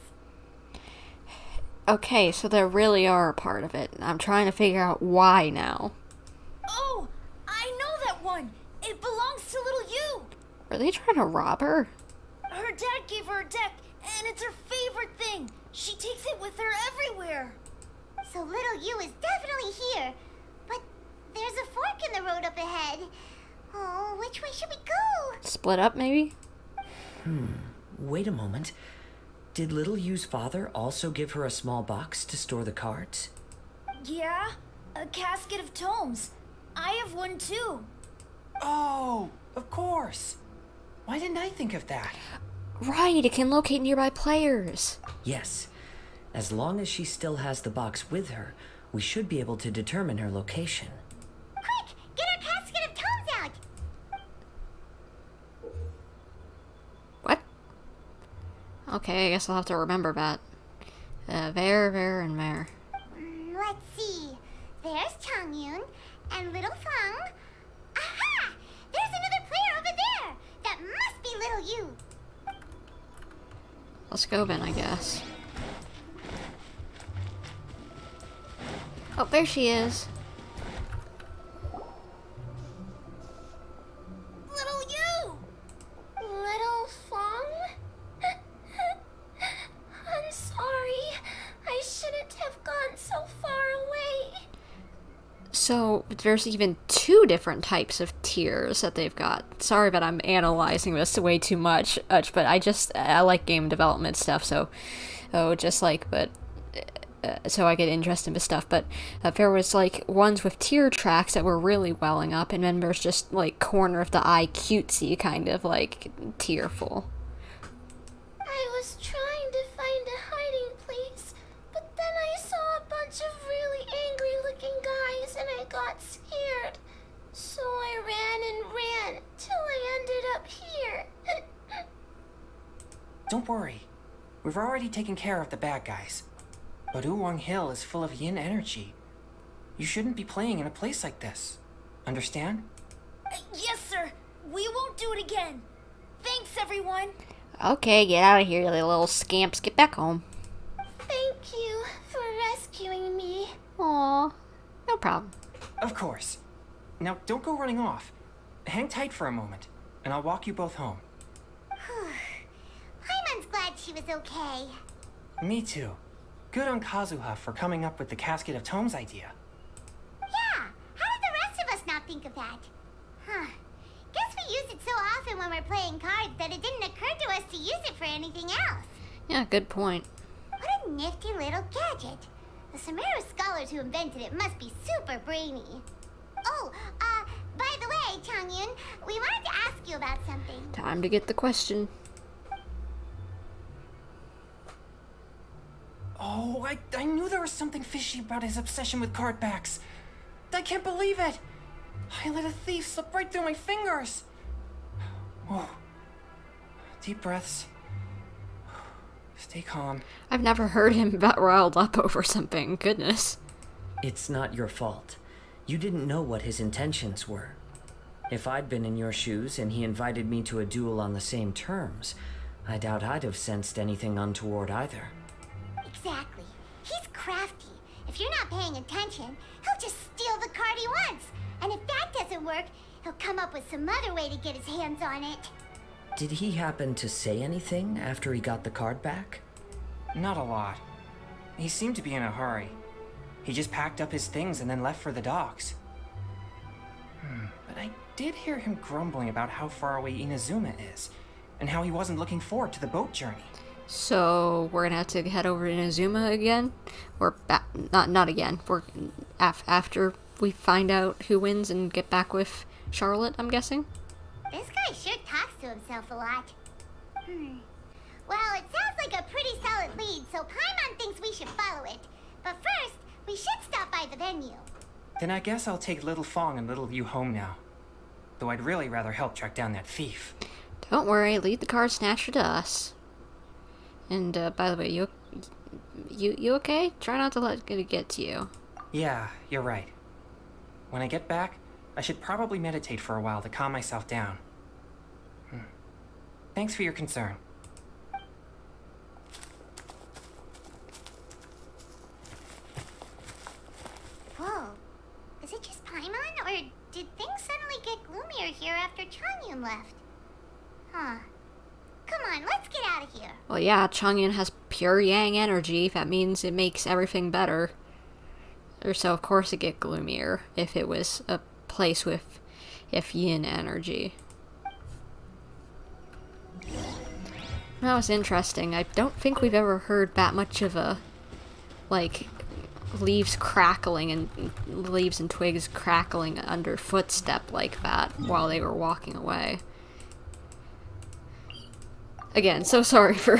Okay, so they really are a part of it. I'm trying to figure out why now. Oh, I know that one. It belongs to little you. Are they trying to rob her? Her dad gave her a deck, and it's her favorite thing. She takes it with her everywhere. So little you is definitely here. But there's a fork in the road up ahead. Oh, which way should we go? Split up, maybe? Wait a moment. Did Little Yu's father also give her a small box to store the cards? Yeah, a casket of tomes. I have one too. Oh, of course. Why didn't I think of that? Right, it can locate nearby players. Yes. As long as she still has the box with her, we should be able to determine her location. Quick, get our casket of tomes out. What? Okay, I guess I'll have to remember that. Ver, and Mer. Let's see. There's Changyun and little Feng. Aha! There's another player over there. That must be little you. Let's go then, I guess. Oh, there she is. Little you! Little Feng? I'm sorry. I shouldn't have gone so far away. So, there's even two different types of tiers that they've got. Sorry, but I'm analyzing this way too much, but I like game development stuff, so, so I get interested in this stuff, but there was, like, ones with tier tracks that were really welling up, and then there's just, like, corner of the eye cutesy kind of, like, tierful. I was trying to find a hiding place, but then I saw a bunch of really angry-looking guys and I got scared. So I ran till I ended up here. Don't worry. We've already taken care of the bad guys. But Uwang Hill is full of yin energy. You shouldn't be playing in a place like this. Understand? Yes, sir. We won't do it again. Thanks, everyone. Okay, get out of here, you little scamps. Get back home. Thank you for rescuing me. Aw, no problem. Of course. Now, don't go running off. Hang tight for a moment, and I'll walk you both home. Paimon's glad she was okay. Me too. Good on Kazuha for coming up with the Casket of Tomes idea. Yeah, how did the rest of us not think of that? Huh. Guess we use it so often when we're playing cards that it didn't occur to us to use it for anything else. Yeah, good point. What a nifty little gadget. The Sumeru scholars who invented it must be super brainy. Oh, by the way, Changyun, we wanted to ask you about something. Time to get the question. Oh, I knew there was something fishy about his obsession with card backs. I can't believe it. I let a thief slip right through my fingers. Whoa. Deep breaths. Stay calm. I've never heard him that riled up over something. Goodness. It's not your fault. You didn't know what his intentions were. If I'd been in your shoes and he invited me to a duel on the same terms, I doubt I'd have sensed anything untoward either. Exactly. He's crafty. If you're not paying attention, he'll just steal the card he wants. And if that doesn't work, he'll come up with some other way to get his hands on it. Did he happen to say anything after he got the card back? Not a lot. He seemed to be in a hurry. He just packed up his things and then left for the docks. But I did hear him grumbling about how far away Inazuma is, and how he wasn't looking forward to the boat journey. So we're gonna have to head over to Inazuma again, or not again. We're after we find out who wins and get back with Charlotte, I'm guessing. This guy sure talks to himself a lot. Well, it sounds like a pretty solid lead, so Paimon thinks we should follow it. But first, we should stop by the venue. Then I guess I'll take Little Fong and Little Yu home now. Though I'd really rather help track down that thief. Don't worry, leave the card snatcher to us. And by the way, you okay? Try not to let it get to you. Yeah, you're right. When I get back, I should probably meditate for a while to calm myself down. Thanks for your concern. Whoa. Is it just Paimon, or did things suddenly get gloomier here after Chongyun left? Huh. Come on, let's get out of here. Well, yeah, Chongyun has pure yang energy. That means it makes everything better. Or so, of course, it'd get gloomier if it was a place with yin energy. That was interesting. I don't think we've ever heard that much of a, like, leaves crackling and leaves and twigs crackling under footstep like that while they were walking away. Again, so sorry for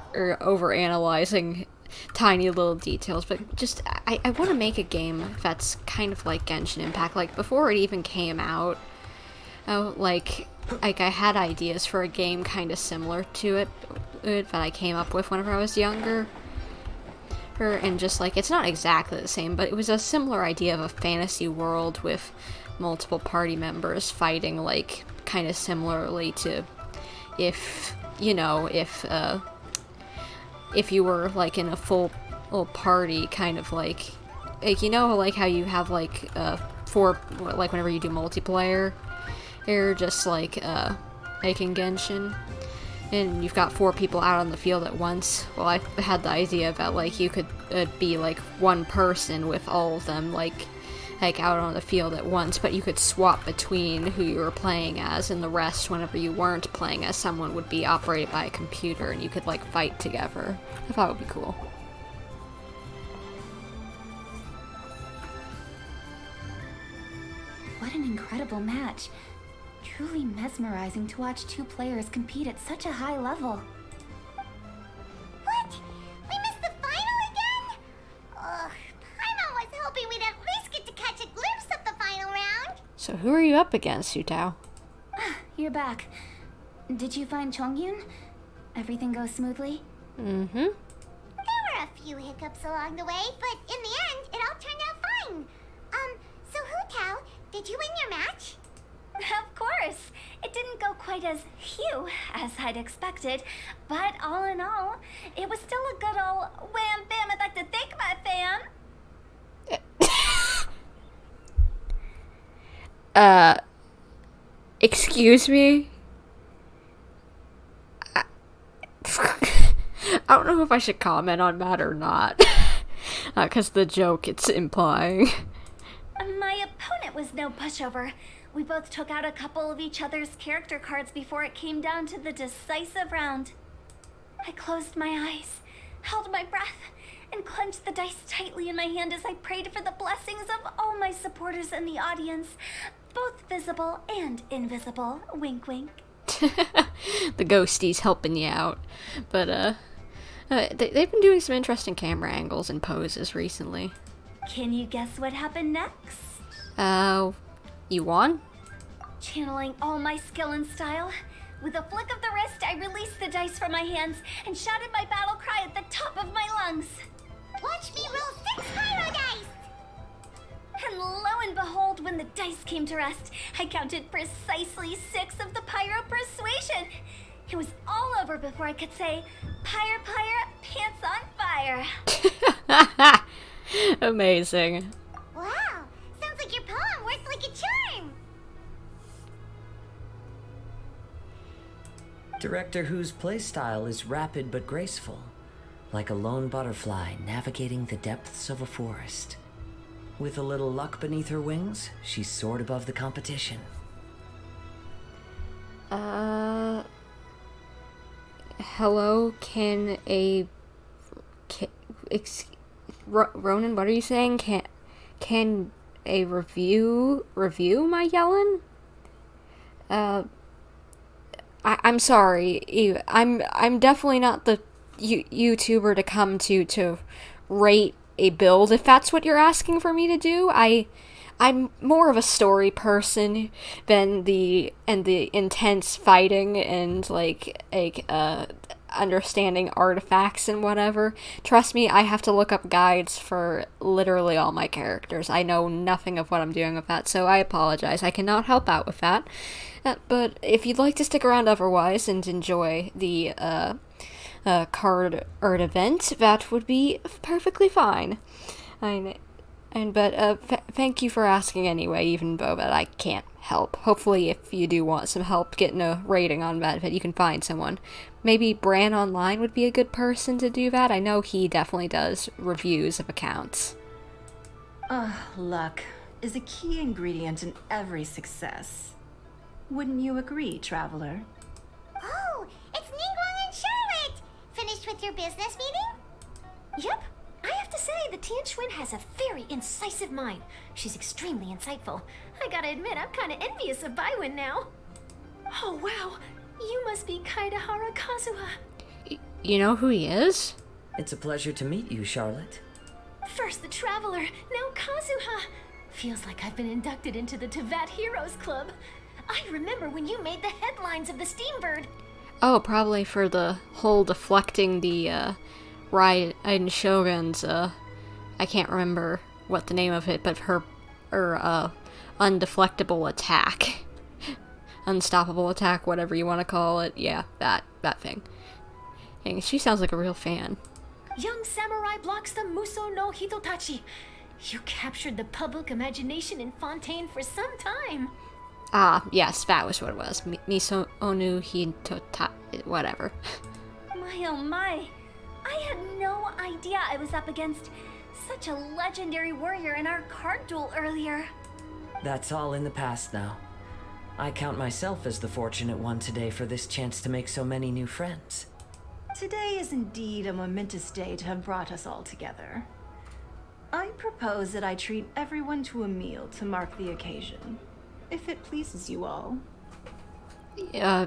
overanalyzing tiny little details, but just I want to make a game that's kind of like Genshin Impact. Like before it even came out, like I had ideas for a game kind of similar to it that I came up with whenever I was younger. And just like, it's not exactly the same, but it was a similar idea of a fantasy world with multiple party members fighting, like kind of similarly to if you were like in a full party, kind of like you know, like how you have like four, like whenever you do multiplayer, or just like in Genshin, and you've got 4 people out on the field at once. Well, I had the idea that like you could be like one person with all of them like out on the field at once, but you could swap between who you were playing as, and the rest, whenever you weren't playing as someone, would be operated by a computer, and you could like fight together. I thought it would be cool. What an incredible match. Truly mesmerizing to watch 2 players compete at such a high level. What? We missed the final again? Ugh, Paimon was hoping we'd at least get to catch a glimpse of the final round. So who are you up against, HuTao? You're back. Did you find Chongyun? Everything goes smoothly? There were a few hiccups along the way, but in the end, it all turned out fine. So HuTao, did you win your match? Of course! It didn't go quite as phew as I'd expected, but all in all, it was still a good old wham bam. I'd like to thank my fam. Excuse me? I don't know if I should comment on that or not. Because the joke it's implying. My opponent was no pushover. We both took out a couple of each other's character cards before it came down to the decisive round. I closed my eyes, held my breath, and clenched the dice tightly in my hand as I prayed for the blessings of all my supporters in the audience, both visible and invisible. Wink, wink. The ghosties helping you out. But, they've been doing some interesting camera angles and poses recently. Can you guess what happened next? You won? Channeling all my skill and style, with a flick of the wrist, I released the dice from my hands and shouted my battle cry at the top of my lungs. Watch me roll 6 pyro dice! And lo and behold, when the dice came to rest, I counted precisely 6 of the pyro persuasion. It was all over before I could say, pyre, pyre, pants on fire. Amazing. Wow, sounds like your poem worked like a charm. Director Who's playstyle is rapid but graceful, like a lone butterfly navigating the depths of a forest. With a little luck beneath her wings, she's soared above the competition. Hello, Ronan, what are you saying? Can a review my yelling? I'm sorry. I'm definitely not the YouTuber to come to rate a build, if that's what you're asking for me to do. I'm more of a story person than the intense fighting and like understanding artifacts and whatever. Trust me, I have to look up guides for literally all my characters. I know nothing of what I'm doing with that, so I apologize. I cannot help out with that. But if you'd like to stick around otherwise and enjoy the card art event, that would be perfectly fine. Thank you for asking anyway, even though that I can't help. Hopefully, if you do want some help getting a rating on that, you can find someone. Maybe Bran Online would be a good person to do that. I know he definitely does reviews of accounts. Luck is a key ingredient in every success. Wouldn't you agree, Traveler? Oh, it's Ningguang and Charlotte! Finished with your business meeting? Yep. I have to say, the Tianquan has a very incisive mind. She's extremely insightful. I gotta admit, I'm kinda envious of Baiwen now. Oh, wow. You must be Kaidahara Kazuha. You know who he is? It's a pleasure to meet you, Charlotte. First the Traveler, now Kazuha. Feels like I've been inducted into the Tevat Heroes Club. I remember when you made the headlines of the Steambird. Oh, probably for the whole deflecting the Raiden Shogun's, I can't remember what the name of it, but her undeflectable attack. Unstoppable attack, whatever you want to call it. Yeah, that thing. Dang, she sounds like a real fan. Young samurai blocks the Muso no Hitotachi. You captured the public imagination in Fontaine for some time. Ah, yes, that was what it was. Miso Onu Hitota, whatever. My oh my. I had no idea I was up against such a legendary warrior in our card duel earlier. That's all in the past now. I count myself as the fortunate one today for this chance to make so many new friends. Today is indeed a momentous day to have brought us all together. I propose that I treat everyone to a meal to mark the occasion, if it pleases you all. Yeah,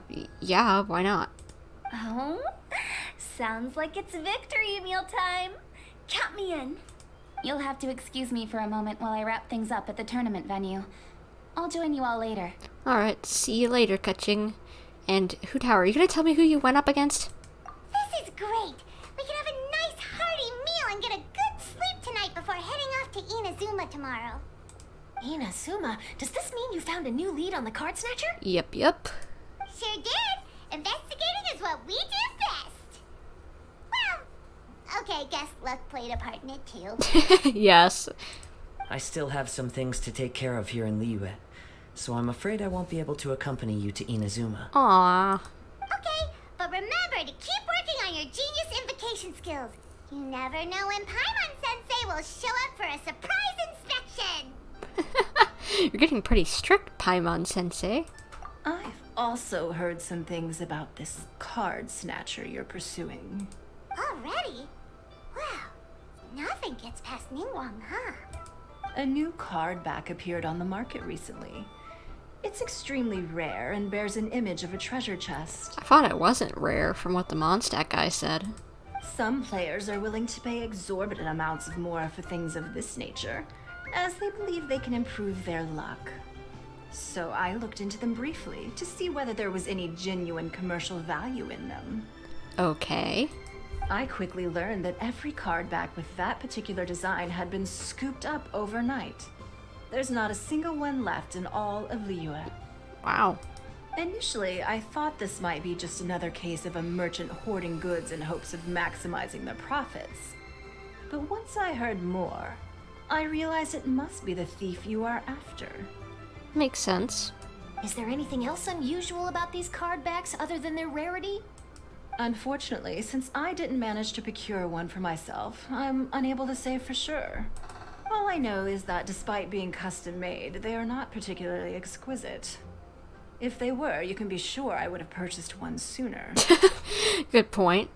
why not? Oh, sounds like it's victory meal time. Count me in. You'll have to excuse me for a moment while I wrap things up at the tournament venue. I'll join you all later. Alright, see you later, Kaching. And HuTao, are you gonna tell me who you went up against? This is great! We can have a nice hearty meal and get a good sleep tonight before heading off to Inazuma tomorrow. Inazuma? Does this mean you found a new lead on the Card Snatcher? Yep. Sure did! Investigating is what we do best! Well, okay, guess luck played a part in it too. Yes. I still have some things to take care of here in Liyue, so I'm afraid I won't be able to accompany you to Inazuma. Aww. Okay, but remember to keep working on your genius invocation skills. You never know when Paimon-sensei will show up for a surprise inspection! You're getting pretty strict, Paimon-sensei. I've also heard some things about this card snatcher you're pursuing. Already? Wow, nothing gets past Ningguang, huh? A new card back appeared on the market recently. It's extremely rare and bears an image of a treasure chest. I thought it wasn't rare from what the Mondstadt guy said. Some players are willing to pay exorbitant amounts of more for things of this nature, as they believe they can improve their luck. So I looked into them briefly to see whether there was any genuine commercial value in them. Okay. I quickly learned that every card back with that particular design had been scooped up overnight. There's not a single one left in all of Liyue. Wow. Initially, I thought this might be just another case of a merchant hoarding goods in hopes of maximizing their profits. But once I heard more, I realized it must be the thief you are after. Makes sense. Is there anything else unusual about these card backs other than their rarity? Unfortunately, since I didn't manage to procure one for myself, I'm unable to say for sure. All I know is that despite being custom-made, they are not particularly exquisite. If they were, you can be sure I would have purchased one sooner. Good point.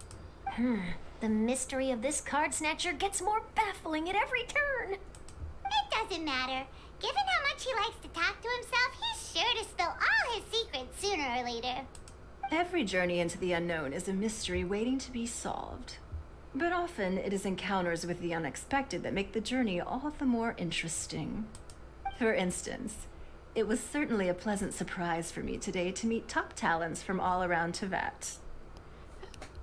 The mystery of this card snatcher gets more baffling at every turn. It doesn't matter. Given how much he likes to talk to himself, he's sure to spill all his secrets sooner or later. Every journey into the unknown is a mystery waiting to be solved. But often it is encounters with the unexpected that make the journey all the more interesting. For instance, it was certainly a pleasant surprise for me today to meet top talents from all around Tevat.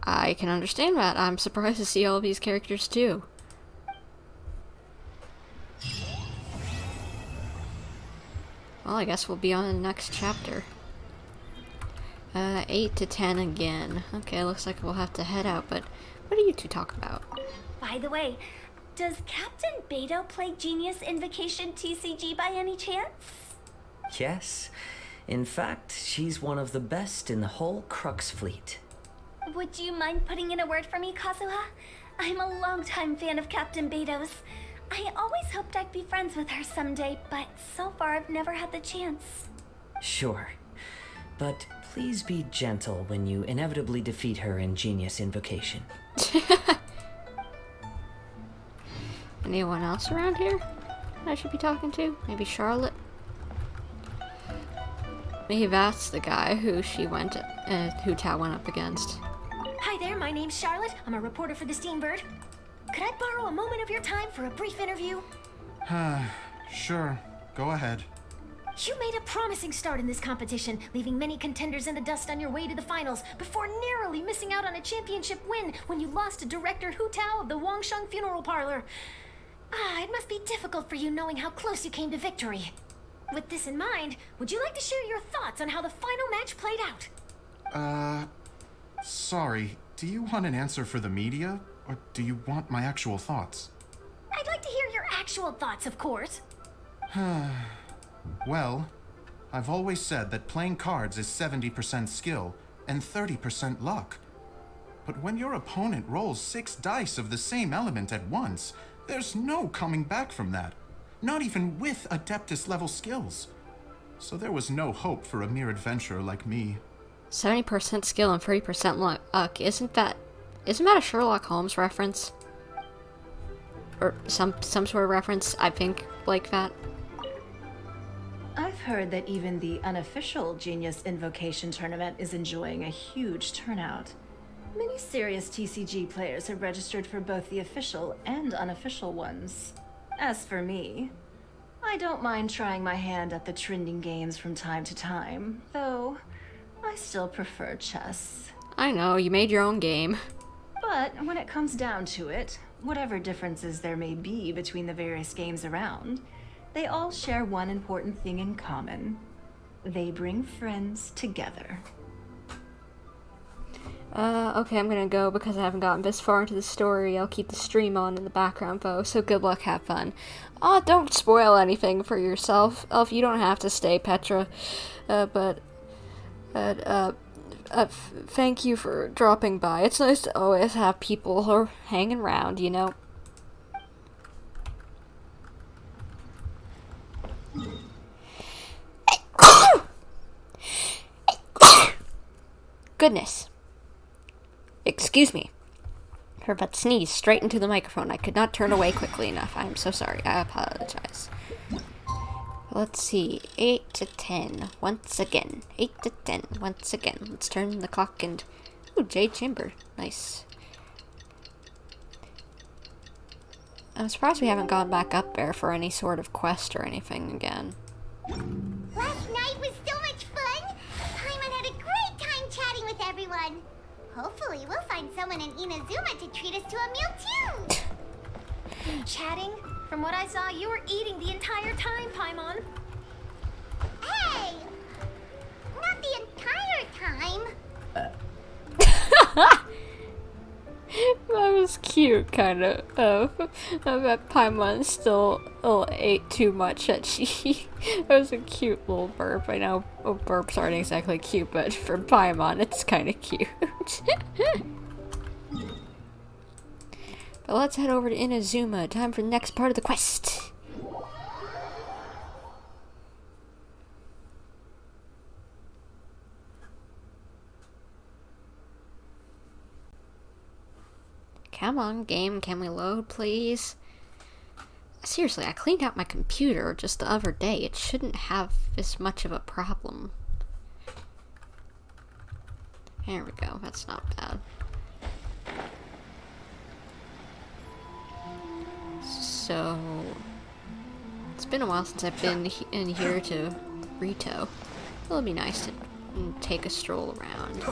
I can understand that. I'm surprised to see all of these characters too. Well, I guess we'll be on the next chapter. 8 to 10 again. Okay, looks like we'll have to head out, but what are you two talking about? By the way, does Captain Beto play Genius Invocation TCG by any chance? Yes. In fact, she's one of the best in the whole Crux fleet. Would you mind putting in a word for me, Kazuha? I'm a longtime fan of Captain Beto's. I always hoped I'd be friends with her someday, but so far I've never had the chance. Sure. But please be gentle when you inevitably defeat her in Genius Invocation. Anyone else around here I should be talking to? Maybe Charlotte? Maybe that's the guy who HuTao went up against. Hi there, my name's Charlotte. I'm a reporter for the Steambird. Could I borrow a moment of your time for a brief interview? Sure. Go ahead. You made a promising start in this competition, leaving many contenders in the dust on your way to the finals, before narrowly missing out on a championship win when you lost to director HuTao of the Wangsheng Funeral Parlor. It must be difficult for you knowing how close you came to victory. With this in mind, would you like to share your thoughts on how the final match played out? Sorry. Do you want an answer for the media, or do you want my actual thoughts? I'd like to hear your actual thoughts, of course. Well, I've always said that playing cards is 70% skill and 30% luck. But when your opponent rolls 6 dice of the same element at once, there's no coming back from that. Not even with Adeptus level skills. So there was no hope for a mere adventurer like me. 70% skill and 30% luck. Isn't that a Sherlock Holmes reference? Or some sort of reference, I think, like that. I've heard that even the unofficial Genius Invocation tournament is enjoying a huge turnout. Many serious TCG players have registered for both the official and unofficial ones. As for me, I don't mind trying my hand at the trending games from time to time, though I still prefer chess. I know, you made your own game. But when it comes down to it, whatever differences there may be between the various games around, they all share one important thing in common. They bring friends together. Okay, I'm gonna go because I haven't gotten this far into the story. I'll keep the stream on in the background, though, so good luck, have fun. Don't spoil anything for yourself. You don't have to stay, Petra. Thank you for dropping by. It's nice to always have people who are hanging around, you know? Goodness. Excuse me. Her but sneezed straight into the microphone. I could not turn away quickly enough. I'm so sorry. I apologize. Let's see. 8 to 10. Once again. 8 to 10. Once again. Let's turn the clock and... Ooh, Jade Chamber. Nice. I'm surprised we haven't gone back up there for any sort of quest or anything again. Last night was so much fun! Paimon had a great time chatting with everyone. Hopefully we'll find someone in Inazuma to treat us to a meal too! Chatting? From what I saw, you were eating the entire time, Paimon. Hey! Not the entire time! That was cute, kind of. I bet Paimon still ate too much that she... That was a cute little burp. I know burps aren't exactly cute, but for Paimon, it's kind of cute. let's head over to Inazuma. Time for the next part of the quest. Come on, game, can we load, please? Seriously, I cleaned out my computer just the other day. It shouldn't have as much of a problem. There we go, that's not bad. So, it's been a while since I've been in here to Itto. It'll be nice to take a stroll around.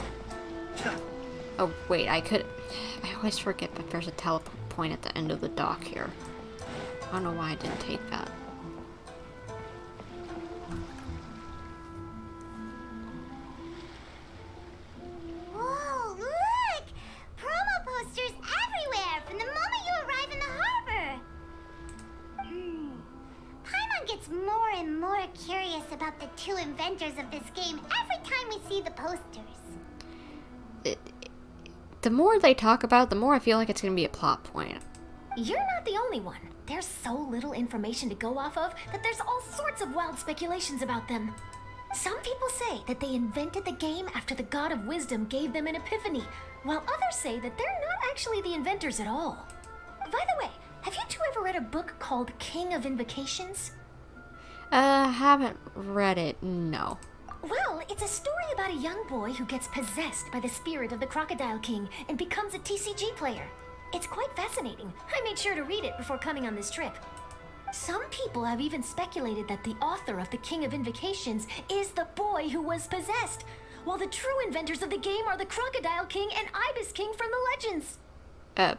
Oh, wait, I always forget that there's a teleport point at the end of the dock here. I don't know why I didn't take that. Whoa, look! Promo posters everywhere from the moment you arrive in the harbor! Paimon gets more and more curious about the two inventors of this game every time we see the posters. The more they talk about it, the more I feel like it's gonna be a plot point. You're not the only one. There's so little information to go off of that there's all sorts of wild speculations about them. Some people say that they invented the game after the God of Wisdom gave them an epiphany, while others say that they're not actually the inventors at all. By the way, have you two ever read a book called King of Invocations? Haven't read it, no. Well, it's a story about a young boy who gets possessed by the spirit of the Crocodile King and becomes a TCG player. It's quite fascinating. I made sure to read it before coming on this trip. Some people have even speculated that the author of the King of Invocations is the boy who was possessed, while the true inventors of the game are the Crocodile King and Ibis King from the legends. That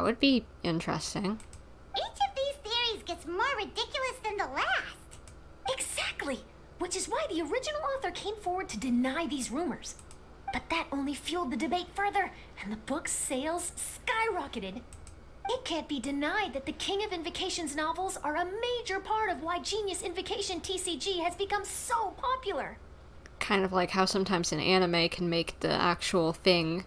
would be interesting. Each of these theories gets more ridiculous than the last. Exactly! Which is why the original author came forward to deny these rumors. But that only fueled the debate further, and the book's sales skyrocketed. It can't be denied that the King of Invocations novels are a major part of why Genius Invocation TCG has become so popular. Kind of like how sometimes an anime can make the actual thing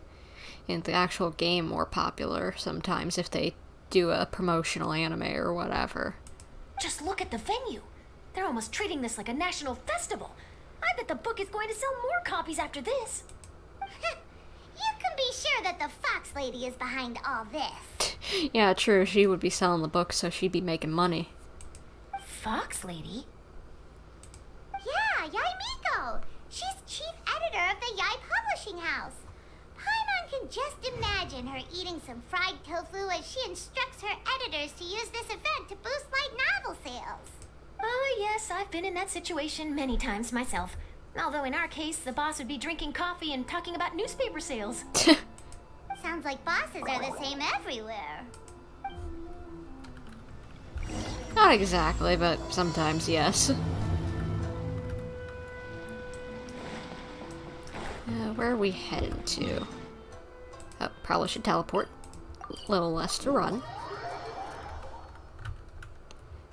in the actual game more popular sometimes if they do a promotional anime or whatever. Just look at the venue. They're almost treating this like a national festival. I bet the book is going to sell more copies after this. You can be sure that the Fox Lady is behind all this. Yeah, true. She would be selling the book, so she'd be making money. Fox Lady? Yeah, Yai Miko. She's chief editor of the Yai Publishing House. Paimon can just imagine her eating some fried tofu as she instructs her editors to use this event to boost light novel sales. Oh, yes, I've been in that situation many times myself. Although in our case, the boss would be drinking coffee and talking about newspaper sales. Sounds like bosses are the same everywhere. Not exactly, but sometimes yes. Where are we headed to? Oh, probably should teleport. A little less to run.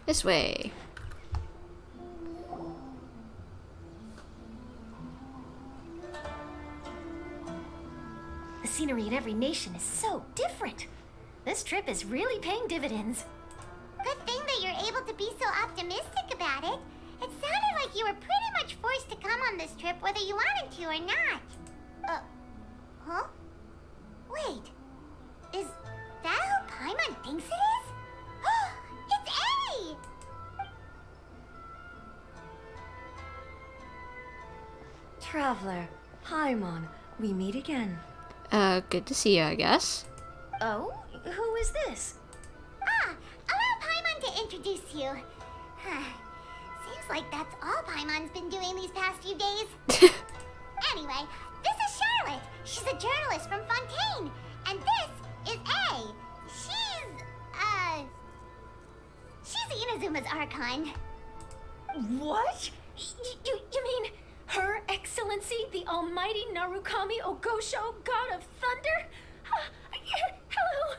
This way. The scenery in every nation is so different. This trip is really paying dividends. Good thing that you're able to be so optimistic about it. It sounded like you were pretty much forced to come on this trip whether you wanted to or not. Huh? Wait. Is that who Paimon thinks it is? It's A! Traveler, Paimon, we meet again. Good to see you, I guess. Oh? Who is this? Allow Paimon to introduce you. Seems like that's all Paimon's been doing these past few days. Anyway, this is Charlotte. She's a journalist from Fontaine. And this is A. She's Inazuma's Archon. What? You mean Her Excellency, the Almighty Narukami Ogosho, God of Thunder? Hello.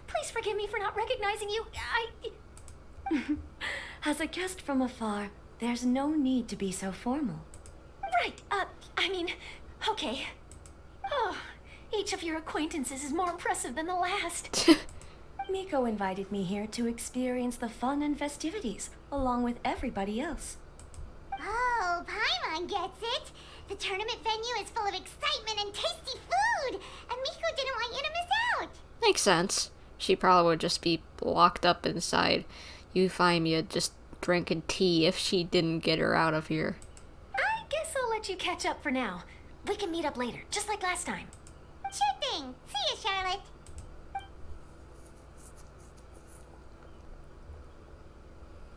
Please forgive me for not recognizing you. As a guest from afar, there's no need to be so formal. Right, okay. Oh, each of your acquaintances is more impressive than the last. Miko invited me here to experience the fun and festivities, along with everybody else. Oh, Paimon gets it. The tournament venue is full of excitement and tasty food, and Miko didn't want you to miss out. Makes sense. She probably would just be locked up inside Euphemia just drinking tea if she didn't get her out of here. I guess I'll let you catch up for now. We can meet up later, just like last time. Sure thing. See you, Charlotte.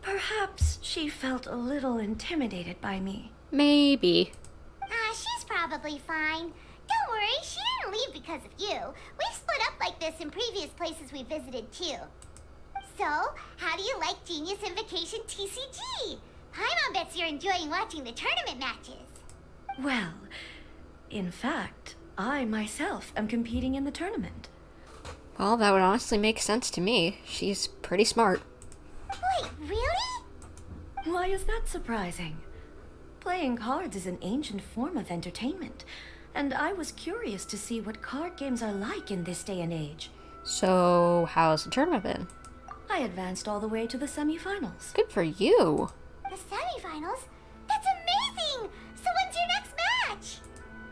Perhaps she felt a little intimidated by me. Maybe. She's probably fine. Don't worry, she didn't leave because of you. We've split up like this in previous places we visited too. So, how do you like Genius Invocation TCG? Paimon bets you're enjoying watching the tournament matches. Well, in fact, I myself am competing in the tournament. Well, that would honestly make sense to me. She's pretty smart. Wait, really? Why is that surprising? Playing cards is an ancient form of entertainment, and I was curious to see what card games are like in this day and age. So, how's the tournament been? I advanced all the way to the semifinals. Good for you. The semifinals? That's amazing! So when's your next match?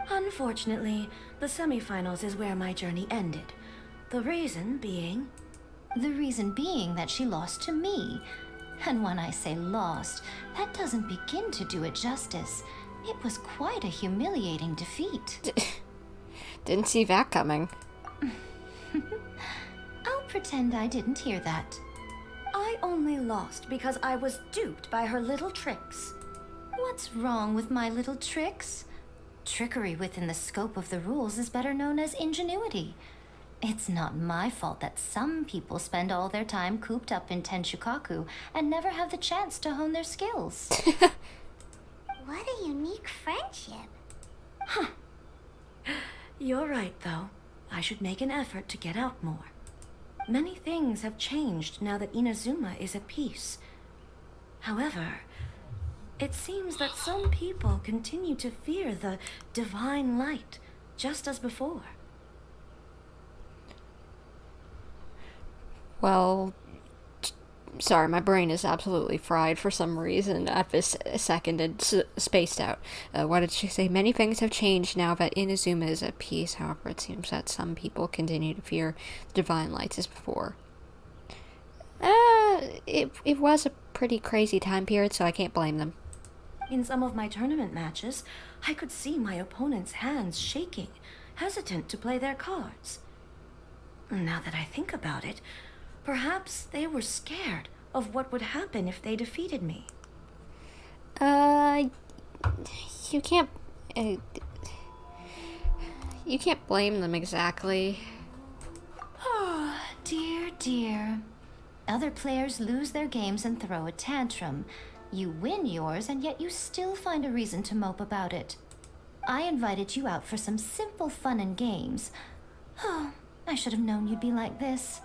Unfortunately, the semifinals is where my journey ended. The reason being... The reason being that she lost to me. And when I say lost, that doesn't begin to do it justice. It was quite a humiliating defeat. Didn't see that coming. I'll pretend I didn't hear that. I only lost because I was duped by her little tricks. What's wrong with my little tricks? Trickery within the scope of the rules is better known as ingenuity. It's not my fault that some people spend all their time cooped up in Tenshukaku and never have the chance to hone their skills. What a unique friendship. Huh. You're right, though. I should make an effort to get out more. Many things have changed now that Inazuma is at peace. However, it seems that some people continue to fear the divine light, just as before. Well, sorry, my brain is absolutely fried for some reason at this second and spaced out. What did she say? Many things have changed now that Inazuma is at peace. However, it seems that some people continue to fear the divine lights as before. It was a pretty crazy time period, so I can't blame them. In some of my tournament matches, I could see my opponent's hands shaking, hesitant to play their cards. Now that I think about it, perhaps they were scared of what would happen if they defeated me. You can't... you can't blame them exactly. Oh, dear, dear. Other players lose their games and throw a tantrum. You win yours, and yet you still find a reason to mope about it. I invited you out for some simple fun and games. Oh, I should have known you'd be like this.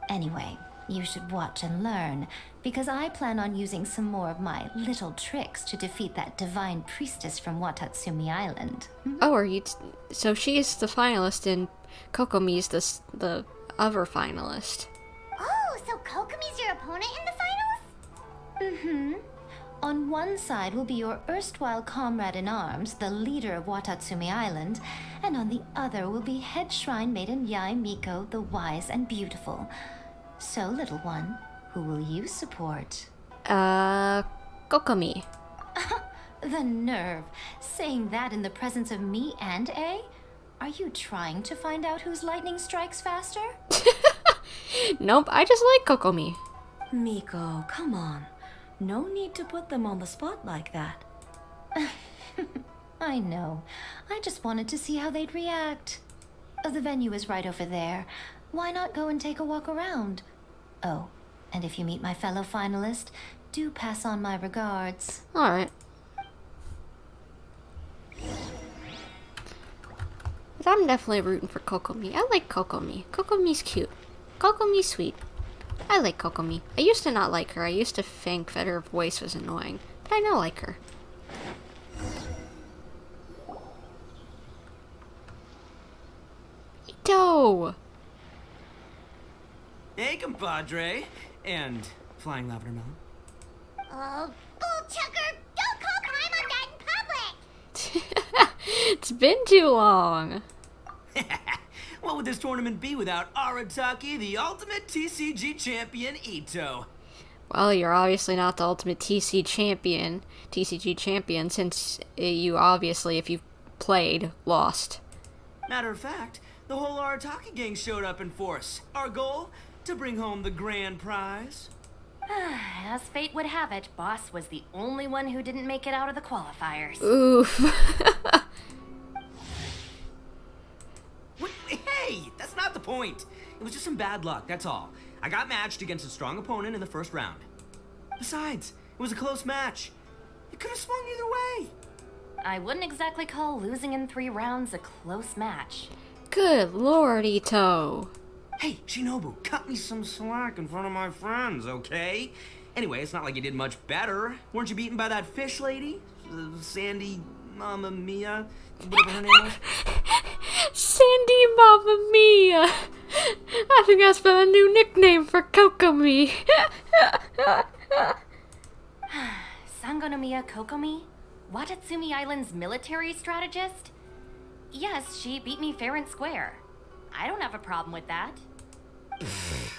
Anyway, you should watch and learn, because I plan on using some more of my little tricks to defeat that divine priestess from Watatsumi Island. Oh, are you... so she's the finalist and Kokomi's the other finalist. Oh, so Kokomi's your opponent in the finals? Mm-hmm. On one side will be your erstwhile comrade in arms, the leader of Watatsumi Island, and on the other will be head shrine maiden Yae Miko, the wise and beautiful. So, little one, who will you support? Kokomi. The nerve, saying that in the presence of me and A? Are you trying to find out whose lightning strikes faster? Nope, I just like Kokomi. Miko, come on. No need to put them on the spot like that. I know. I just wanted to see how they'd react. The venue is right over there. Why not go and take a walk around? Oh, and if you meet my fellow finalist, do pass on my regards. Alright. But I'm definitely rooting for Kokomi. I like Kokomi. Kokomi's cute. Kokomi's sweet. I like Kokomi. I used to not like her. I used to think that her voice was annoying. But I now like her. Itto! Hey, compadre. And flying lavender melon. Oh, bull chucker! Don't call Paimon that in public! It's been too long. What would this tournament be without Arataki, the ultimate TCG champion, Itto? Well, you're obviously not the ultimate TCG champion, since you obviously, if you've played, lost. Matter of fact, the whole Arataki gang showed up in force. Our goal? To bring home the grand prize. As fate would have it, Boss was the only one who didn't make it out of the qualifiers. Oof. Hey, that's not the point. It was just some bad luck, that's all. I got matched against a strong opponent in the first round. Besides, it was a close match. It could have swung either way. I wouldn't exactly call losing in 3 rounds a close match. Good lord, Itto. Hey, Shinobu, cut me some slack in front of my friends, okay? Anyway, it's not like you did much better. Weren't you beaten by that fish lady? Sandy Mamma Mia? Whatever her name was? Sandy Mamma Mia. I think that's been a new nickname for Kokomi. Sangonomiya Kokomi? Watatsumi Island's military strategist? Yes, she beat me fair and square. I don't have a problem with that.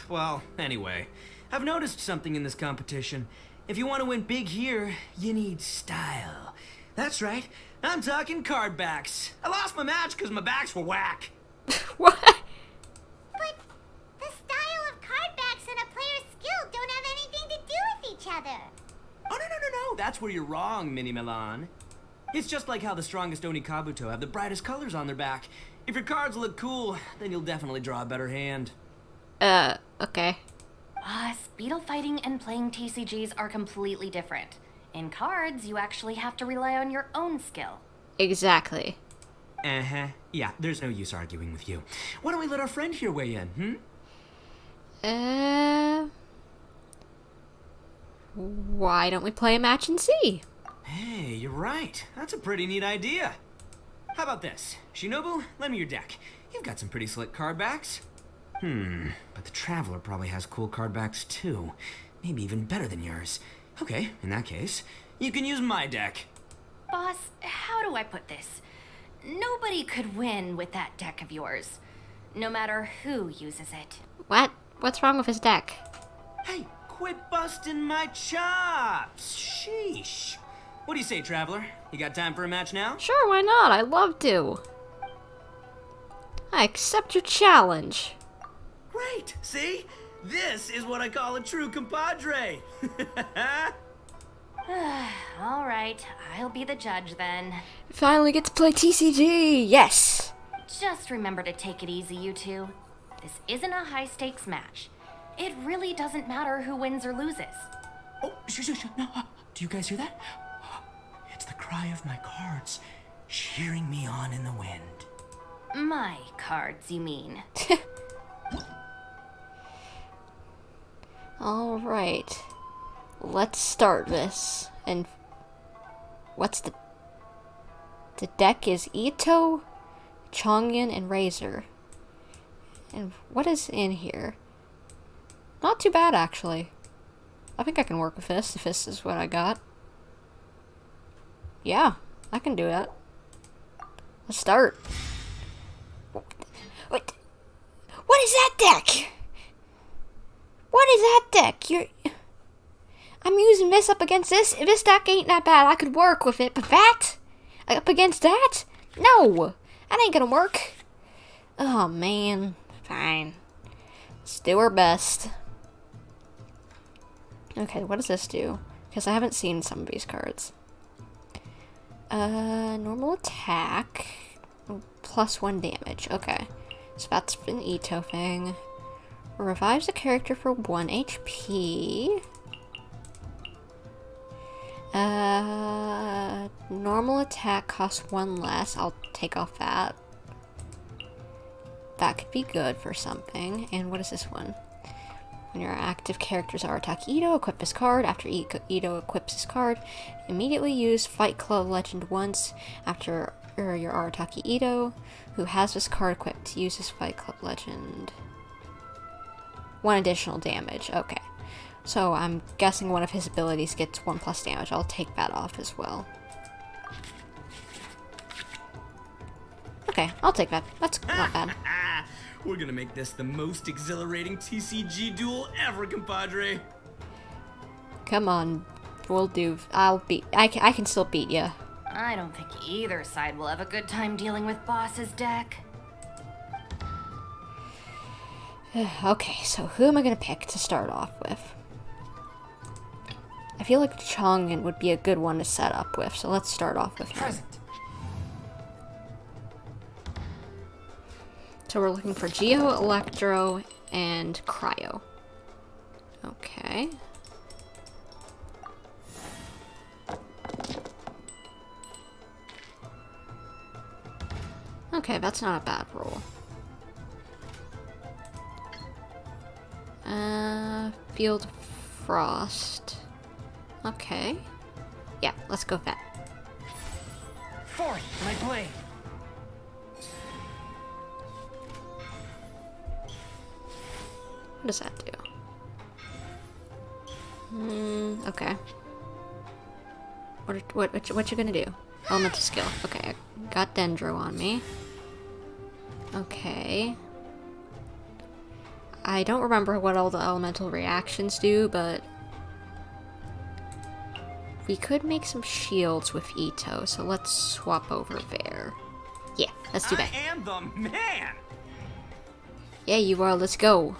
Well, anyway, I've noticed something in this competition. If you want to win big here, you need style. That's right, I'm talking card backs. I lost my match because my backs were whack. What? But the style of card backs and a player's skill don't have anything to do with each other. Oh, no, that's where you're wrong, Mini Milan. It's just like how the strongest Oni Kabuto have the brightest colors on their back. If your cards look cool, then you'll definitely draw a better hand. Okay. Beetle fighting and playing TCGs are completely different. In cards, you actually have to rely on your own skill. Exactly. Uh-huh. Yeah, there's no use arguing with you. Why don't we let our friend here weigh in, Why don't we play a match and see? Hey, you're right. That's a pretty neat idea. How about this? Shinobu, lend me your deck. You've got some pretty slick card backs. But the Traveler probably has cool card backs too. Maybe even better than yours. Okay, in that case, you can use my deck. Boss, how do I put this? Nobody could win with that deck of yours. No matter who uses it. What? What's wrong with his deck? Hey, quit busting my chops! Sheesh. What do you say, Traveler? You got time for a match now? Sure, why not? I'd love to. I accept your challenge. Great, see? This is what I call a true compadre. Alright, I'll be the judge then. Finally get to play TCG, yes! Just remember to take it easy, you two. This isn't a high-stakes match. It really doesn't matter who wins or loses. Oh, shh, no. Do you guys hear that? It's the cry of my cards, cheering me on in the wind. My cards, you mean? Alright. Let's start this. And what's the deck is Itto, Chongyun, and Razor. And what is in here? Not too bad, actually. I think I can work with this, if this is what I got. Yeah, I can do that. Let's start. What is that deck? What is that deck? I'm using this up against this. If this deck ain't that bad, I could work with it. But that? Up against that? No! That ain't gonna work. Oh, man. Fine. Let's do our best. Okay, what does this do? Because I haven't seen some of these cards. Normal attack. +1 damage. Okay. So that's an Itto thing. Revives a character for 1 HP. Normal attack costs 1 less. I'll take off that. That could be good for something. And what is this one? When your active characters are attack Itto, equip this card. After Itto equips this card, immediately use Fight Club Legend once after your Arataki Itto, who has this card equipped, uses Fight Club Legend. 1 additional damage. Okay. So I'm guessing one of his abilities gets 1+ damage. I'll take that off as well. Okay, I'll take that. That's not bad. We're gonna make this the most exhilarating TCG duel ever, compadre. Come on, we'll do. I can still beat you. I don't think either side will have a good time dealing with boss's deck. Okay, so who am I gonna pick to start off with? I feel like Chang'an would be a good one to set up with, so let's start off with him. So we're looking for Geo, Electro, and Cryo. Okay. Okay, that's not a bad roll. Field Frost. Okay. Yeah, let's go with that. Forth, my blade. What does that do? Okay. What you gonna do? Elemental skill. Okay, I got Dendro on me. Okay. I don't remember what all the elemental reactions do, but we could make some shields with Itto, so let's swap over there. Yeah, let's do that. I am the man! Yeah, you are. Let's go.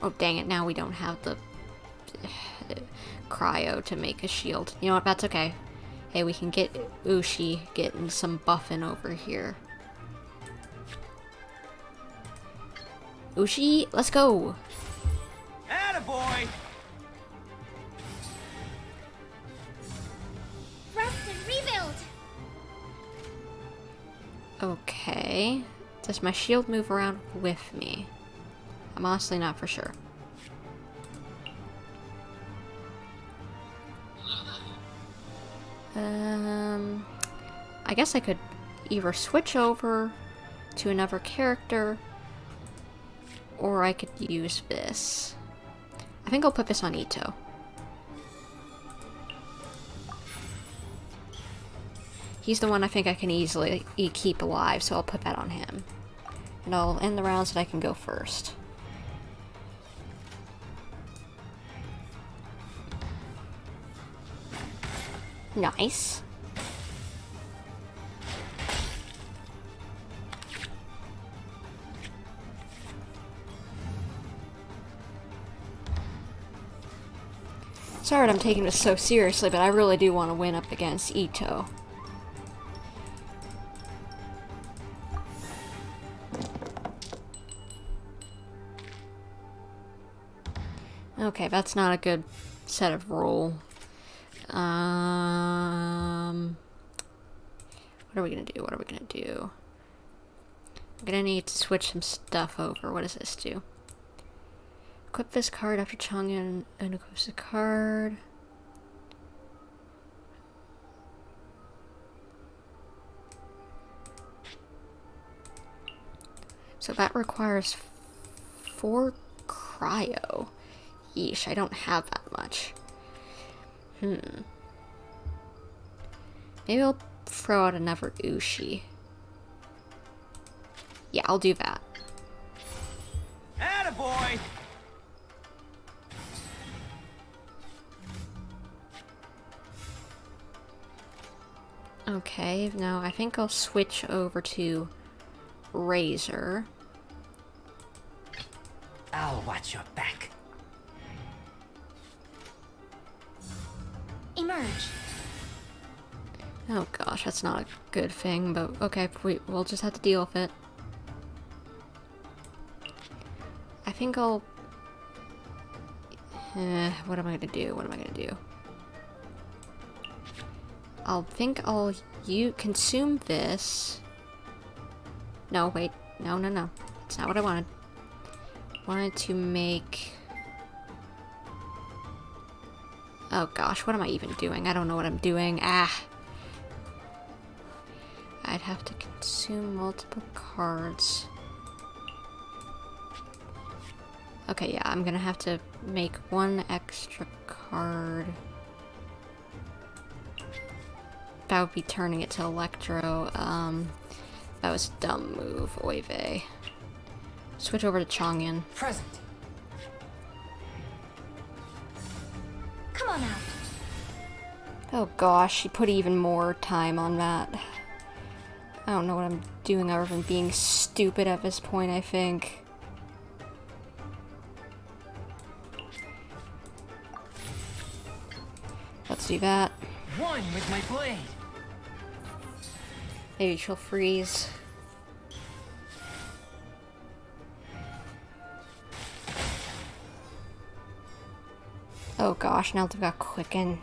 Oh, dang it. Now we don't have the Cryo to make a shield. You know what? That's okay. Hey, we can get Ushi getting some buffing over here. Ushi, let's go. Attaboy! Rest and rebuild. Okay. Does my shield move around with me? I'm honestly not for sure. I guess I could either switch over to another character, or I could use this. I think I'll put this on Itto. He's the one I think I can easily keep alive, so I'll put that on him. And I'll end the round so that I can go first. Nice. Sorry I'm taking this so seriously, but I really do want to win up against Itto. Okay, that's not a good set of roll. What are we gonna do? What are we gonna do? I'm gonna need to switch some stuff over. What does this do? Equip this card after Chang'an and equips the card. So that requires 4 cryo. Yeesh, I don't have that much. Maybe I'll throw out another Ushi. Yeah, I'll do that. Attaboy! Okay, now I think I'll switch over to Razor. I'll watch your back. Emerge. Oh gosh, that's not a good thing, but okay, we'll just have to deal with it. I think I'll... what am I gonna do? What am I gonna do? I'll consume this. No, wait. No. That's not what I wanted. I wanted to make... Oh gosh, what am I even doing? I don't know what I'm doing. Ah! I'd have to consume multiple cards. Okay, yeah, I'm gonna have to make one extra card. That would be turning it to Electro. That was a dumb move. Oy vey. Switch over to Chang'an. Present. Come on out. Oh gosh, she put even more time on that. I don't know what I'm doing other than being stupid at this point, I think. Let's do that. One with my blade. Maybe she'll freeze. Oh gosh, now they've got Quicken.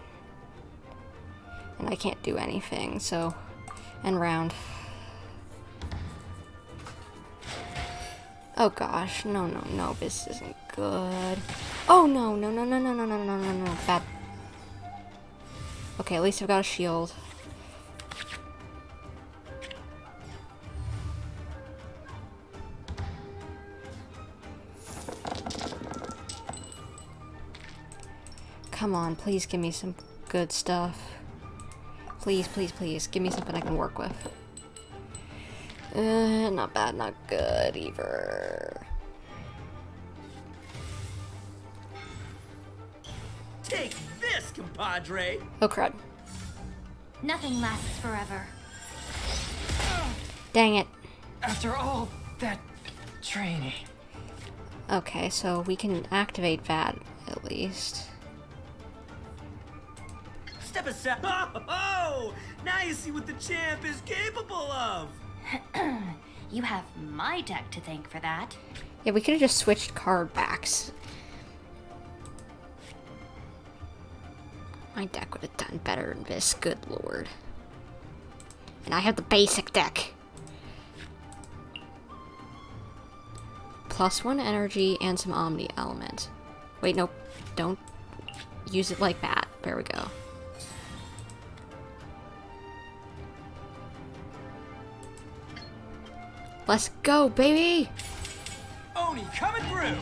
And I can't do anything, so... End round. Oh gosh, no, this isn't good. Oh no, no, bad. Okay, at least I've got a shield. Come on, please give me some good stuff. Please, please, please, give me something I can work with. Not bad, not good either. Take this, compadre! Oh crud. Nothing lasts forever. Dang it. After all that training. Okay, so we can activate that at least. Step aside. Oh! Now you see what the champ is capable of! You have my deck to thank for that. Yeah, we could have just switched card backs. My deck would have done better than this, good lord. And I have the basic deck. +1 energy and some Omni element. Wait, nope. Don't use it like that. There we go. Let's go, baby! Oni coming through!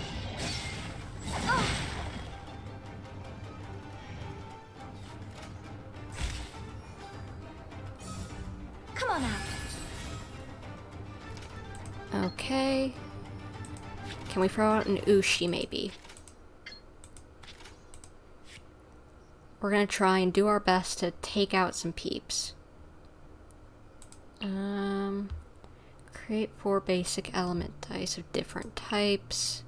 Come on out. Okay. Can we throw out an Ushi, maybe? We're gonna try and do our best to take out some peeps. Create 4 basic element dice of different types.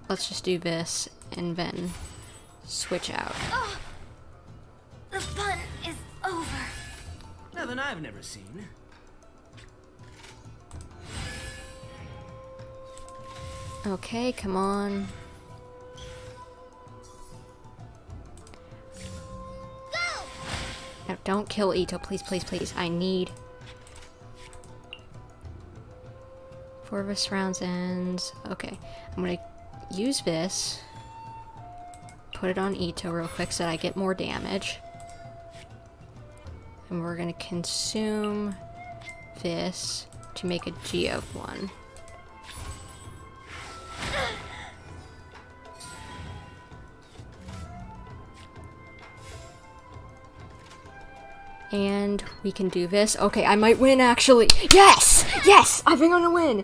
Let's just do this and then switch out. Oh, the fun is over. Nothing I've never seen. Okay, come on. No, don't kill Itto, please, please, please. I need... 4 of this round's ends. Okay, I'm gonna use this. Put it on Itto real quick so that I get more damage. And we're gonna consume this to make a Geode one. And we can do this. Okay, I might win actually. Yes! Yes! I think I'm gonna win!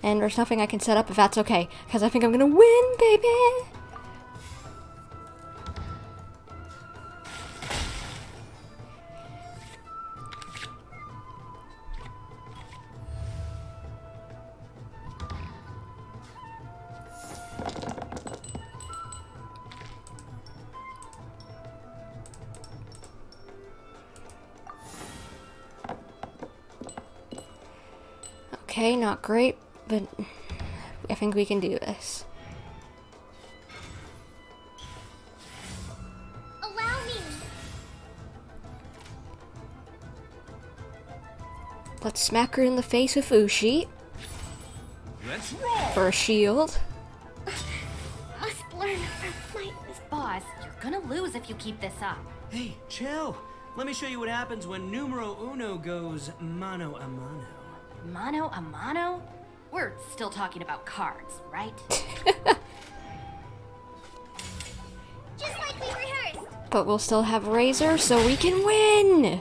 And there's nothing I can set up if that's okay, because I think I'm gonna win, baby! Okay, not great, but I think we can do this. Allow me. Let's smack her in the face with Ushi. Let's roll! For a shield. Must learn from my Boss, you're gonna lose if you keep this up. Hey, chill. Let me show you what happens when numero uno goes mano a mano. Mano a mano? We're still talking about cards, right? Just like we rehearsed. But we'll still have Razor, so we can win!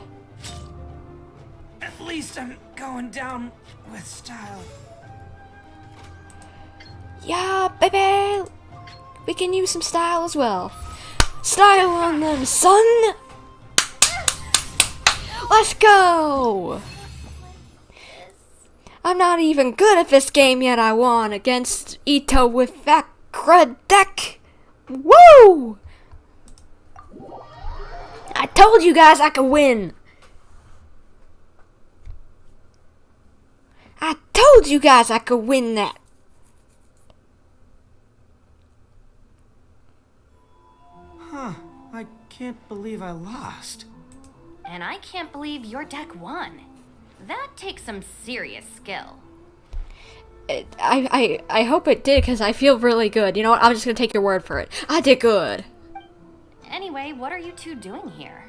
At least I'm going down with style. Yeah, baby! We can use some style as well. Style on them, son! Let's go! I'm not even good at this game yet. I won against Itto with that crud deck. Woo! I told you guys I could win. I told you guys I could win that. Huh, I can't believe I lost. And I can't believe your deck won. That takes some serious skill. I hope it did, because I feel really good. You know what? I'm just going to take your word for it. I did good. Anyway, what are you two doing here?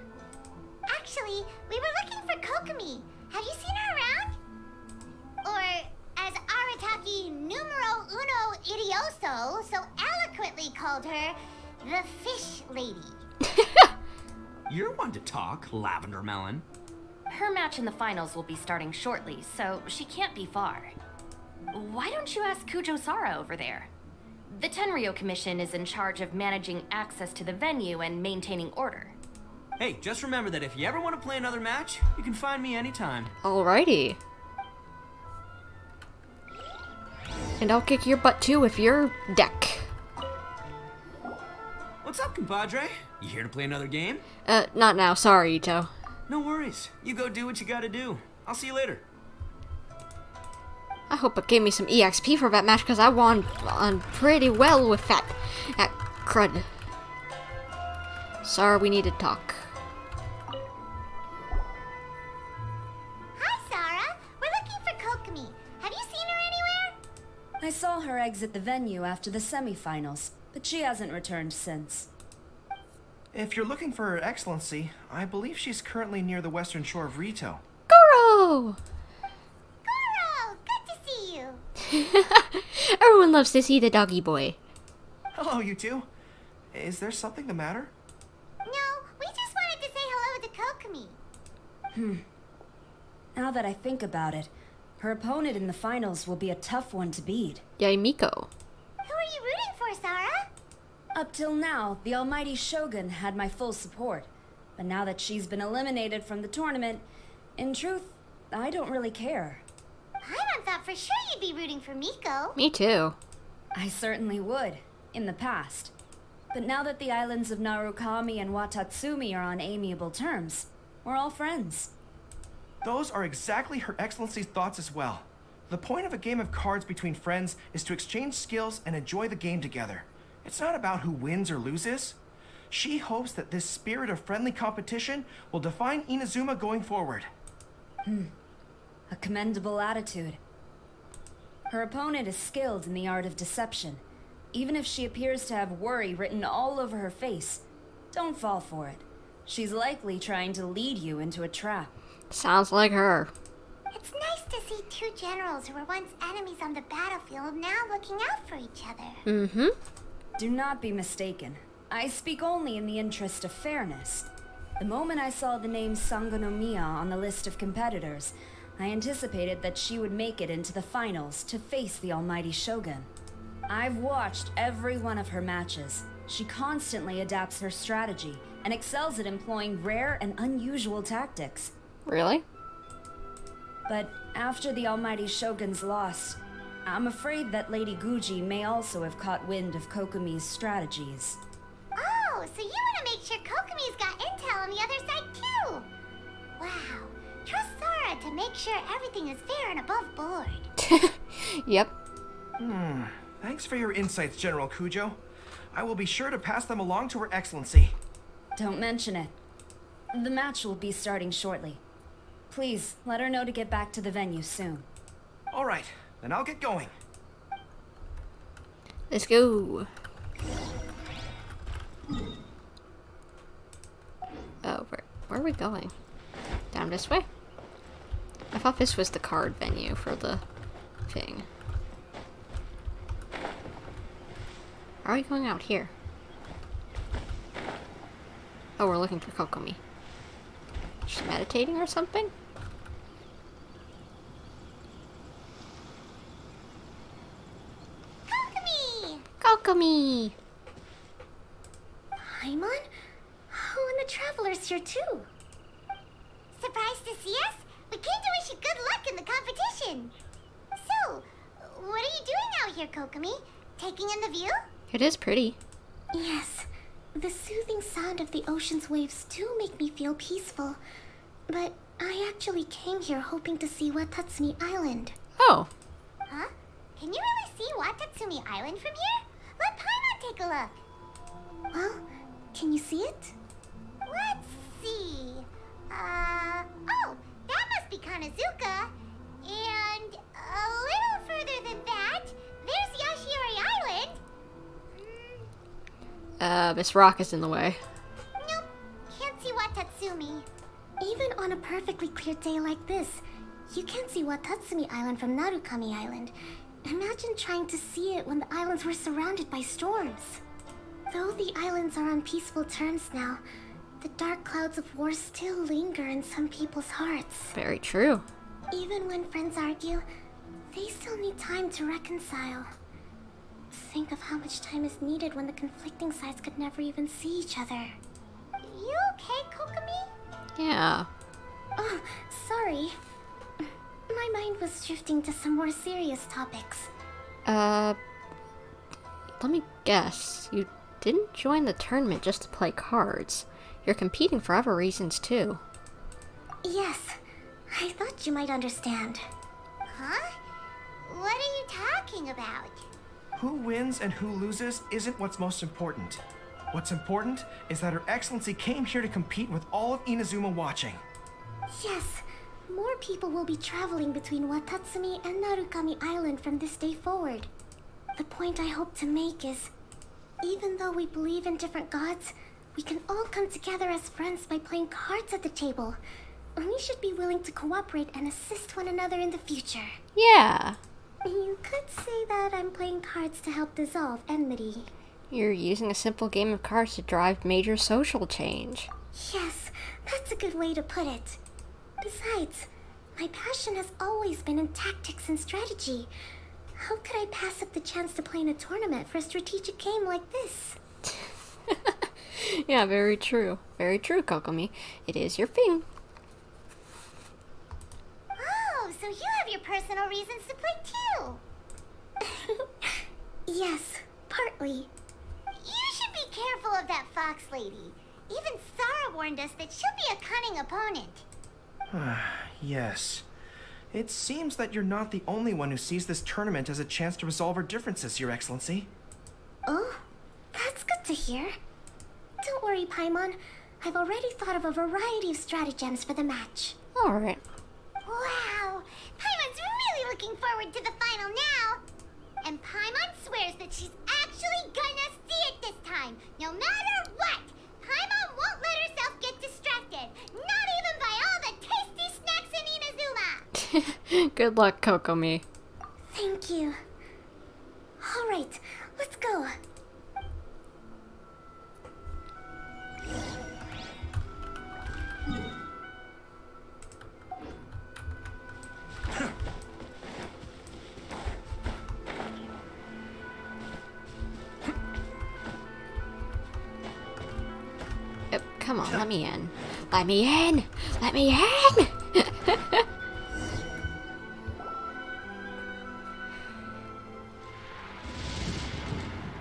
Actually, we were looking for Kokomi. Have you seen her around? Or, as Arataki numero uno idioso so eloquently called her, the Fish Lady. You're one to talk, Lavender Melon. Her match in the finals will be starting shortly, so she can't be far. Why don't you ask Kujo Sara over there? The Tenryo Commission is in charge of managing access to the venue and maintaining order. Hey, just remember that if you ever want to play another match, you can find me anytime. Alrighty. And I'll kick your butt too with your deck. What's up, compadre? You here to play another game? Not now. Sorry, Itto. No worries. You go do what you gotta do. I'll see you later. I hope it gave me some EXP for that match, because I won on pretty well with that crud. Sorry, we need to talk. Hi, Sara. We're looking for Kokomi. Have you seen her anywhere? I saw her exit the venue after the semifinals, but she hasn't returned since. If you're looking for Her Excellency, I believe she's currently near the western shore of Rito. Goro! Goro! Good to see you. Everyone loves to see the doggy boy. Hello, you two. Is there something the matter? No, we just wanted to say hello to Kokomi. Now that I think about it, her opponent in the finals will be a tough one to beat. Yay, Miko. Who are you rooting for, Sara? Up till now, the almighty Shogun had my full support. But now that she's been eliminated from the tournament, in truth, I don't really care. Paimon thought for sure you'd be rooting for Miko. Me too. I certainly would, in the past. But now that the islands of Narukami and Watatsumi are on amiable terms, we're all friends. Those are exactly Her Excellency's thoughts as well. The point of a game of cards between friends is to exchange skills and enjoy the game together. It's not about who wins or loses. She hopes that this spirit of friendly competition will define Inazuma going forward. A commendable attitude. Her opponent is skilled in the art of deception. Even if she appears to have worry written all over her face, don't fall for it. She's likely trying to lead you into a trap. Sounds like her. It's nice to see two generals who were once enemies on the battlefield now looking out for each other. Mm-hmm. Do not be mistaken. I speak only in the interest of fairness. The moment I saw the name Sangonomiya on the list of competitors, I anticipated that she would make it into the finals to face the almighty Shogun. I've watched every one of her matches. She constantly adapts her strategy and excels at employing rare and unusual tactics. Really? But after the almighty Shogun's loss, I'm afraid that Lady Guji may also have caught wind of Kokomi's strategies. Oh, so you want to make sure Kokomi's got intel on the other side too? Wow. Trust Sara to make sure everything is fair and above board. Yep. Thanks for your insights, General Kujo. I will be sure to pass them along to Her Excellency. Don't mention it. The match will be starting shortly. Please, let her know to get back to the venue soon. All right, then I'll get going. Let's go. Oh, where are we going? Down this way? I thought this was the card venue for the thing. Are we going out here? Oh, we're looking for Kokomi. She's meditating or something? Kokomi! Kokomi! Paimon? Oh, and the Traveler's here too. Surprised to see us? We came to wish you good luck in the competition. So, what are you doing out here, Kokomi? Taking in the view? It is pretty. Yes, the soothing sound of the ocean's waves do make me feel peaceful. But I actually came here hoping to see Watatsumi Island. Oh. Huh? Can you really see Watatsumi Island from here? Let Paimon take a look. Well, can you see it? Let's see. Oh, that must be Kanazuka. And a little further than that, there's Yashiori Island. This rock is in the way. Nope, can't see Watatsumi. Even on a perfectly clear day like this, you can't see Watatsumi Island from Narukami Island. Imagine trying to see it when the islands were surrounded by storms. Though the islands are on peaceful terms now, the dark clouds of war still linger in some people's hearts. Very true. Even when friends argue, they still need time to reconcile. Think of how much time is needed when the conflicting sides could never even see each other. You okay, Kokomi? Yeah. Oh, sorry. My mind was drifting to some more serious topics. Let me guess. You didn't join the tournament just to play cards. You're competing for other reasons too. Yes, I thought you might understand. Huh? What are you talking about? Who wins and who loses isn't what's most important. What's important is that Her Excellency came here to compete with all of Inazuma watching. Yes, more people will be traveling between Watatsumi and Narukami Island from this day forward. The point I hope to make is, even though we believe in different gods, we can all come together as friends by playing cards at the table. We should be willing to cooperate and assist one another in the future. Yeah. You could say that I'm playing cards to help dissolve enmity. You're using a simple game of cards to drive major social change. Yes, that's a good way to put it. Besides, my passion has always been in tactics and strategy. How could I pass up the chance to play in a tournament for a strategic game like this? Yeah, very true. Very true, Kokomi. It is your thing. Oh, so you have your personal reasons to play too. Yes, partly. You should be careful of that fox lady. Even Sara warned us that she'll be a cunning opponent. Yes. It seems that you're not the only one who sees this tournament as a chance to resolve our differences, Your Excellency. Oh, that's good to hear. Don't worry, Paimon. I've already thought of a variety of stratagems for the match. Alright. Wow! Paimon's really looking forward to the final now! And Paimon swears that she's actually gonna see it this time, no matter what! Paimon won't let herself get distracted, not even by all the tasty snacks in Inazuma! Good luck, Kokomi. Thank you. Alright, let's go. Come on, let me in. Let me in! Let me in!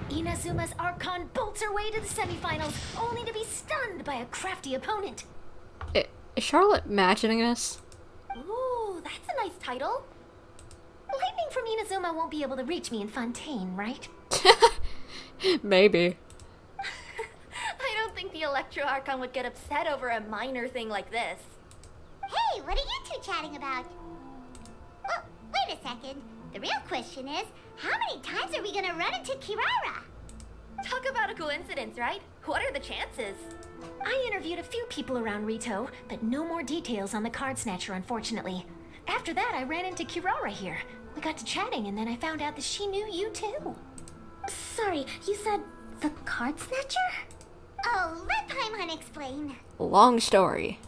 Inazuma's Archon bolts her way to the semifinals, only to be stunned by a crafty opponent. Is Charlotte imagining us? Ooh, that's a nice title. Lightning from Inazuma won't be able to reach me in Fontaine, right? Maybe. I don't think the Electro Archon would get upset over a minor thing like this. Hey, what are you two chatting about? Oh, wait a second. The real question is, how many times are we gonna run into Kirara? Talk about a coincidence, right? What are the chances? I interviewed a few people around Rito, but no more details on the card snatcher, unfortunately. After that, I ran into Kirara here. We got to chatting, and then I found out that she knew you too. Sorry, you said the card snatcher? Oh, let Paimon explain. Long story.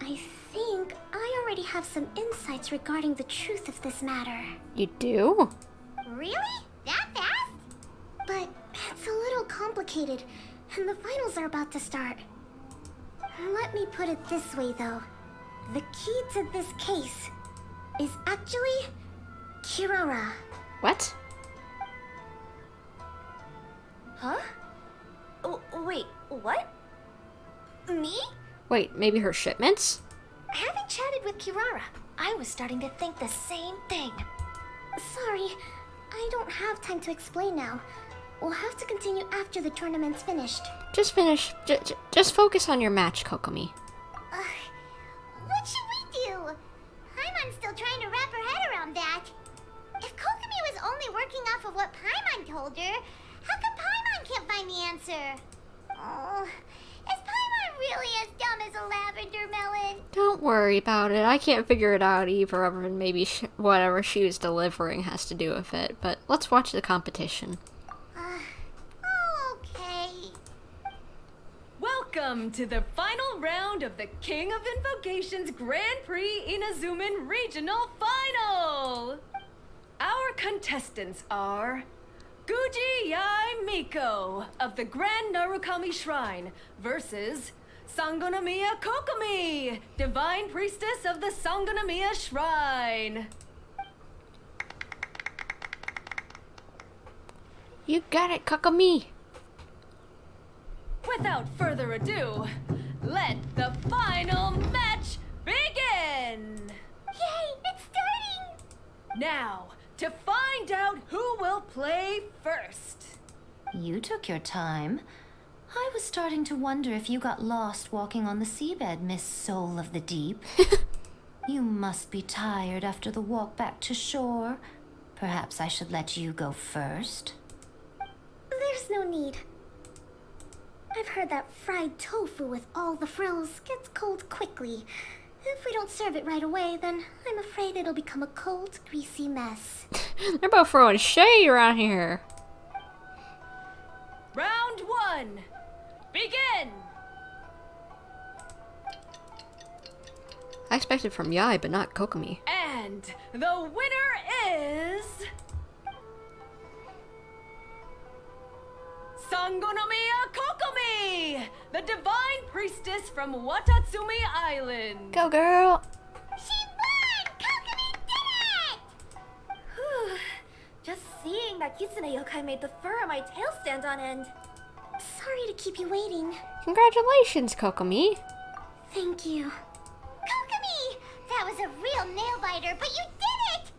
I think I already have some insights regarding the truth of this matter. You do? Really? That fast? But it's a little complicated, and the finals are about to start. Let me put it this way, though. The key to this case is actually Kirara. What? Huh? Oh, wait, what? Me? Wait, maybe her shipments? Having chatted with Kirara, I was starting to think the same thing. Sorry, I don't have time to explain now. We'll have to continue after the tournament's finished. Just finish. Just focus on your match, Kokomi. What should we do? Paimon's still trying to wrap her head around that. If Kokomi was only working off of what Paimon told her, how come Paimon can't find the answer? Oh, is Paimon really as dumb as a lavender melon? Don't worry about it. I can't figure it out either, other than maybe whatever she was delivering has to do with it. But let's watch the competition. Okay. Welcome to the final round of the King of Invocations Grand Prix Inazuman Regional Final! Our contestants are Guji Yai Miko of the Grand Narukami Shrine versus Sangonomiya Kokomi, Divine Priestess of the Sangonomiya Shrine. You got it, Kokomi. Without further ado, let the final match begin! Yay, it's starting! Now, to find out who will play first. You took your time. I was starting to wonder if you got lost walking on the seabed, Miss Soul of the Deep. You must be tired after the walk back to shore. Perhaps I should let you go first. There's no need. I've heard that fried tofu with all the frills gets cold quickly. If we don't serve it right away, then I'm afraid it'll become a cold, greasy mess. They're both throwing shade around here. Round one, begin! I expected from Yai, but not Kokomi. And the winner is... Sangonomiya Kokomi, the Divine Priestess from Watatsumi Island. Go, girl! She won! Kokomi did it! Whew. Just seeing that Kitsune yokai made the fur on my tail stand on end. Sorry to keep you waiting. Congratulations, Kokomi. Thank you. Kokomi! That was a real nail-biter, but you did it!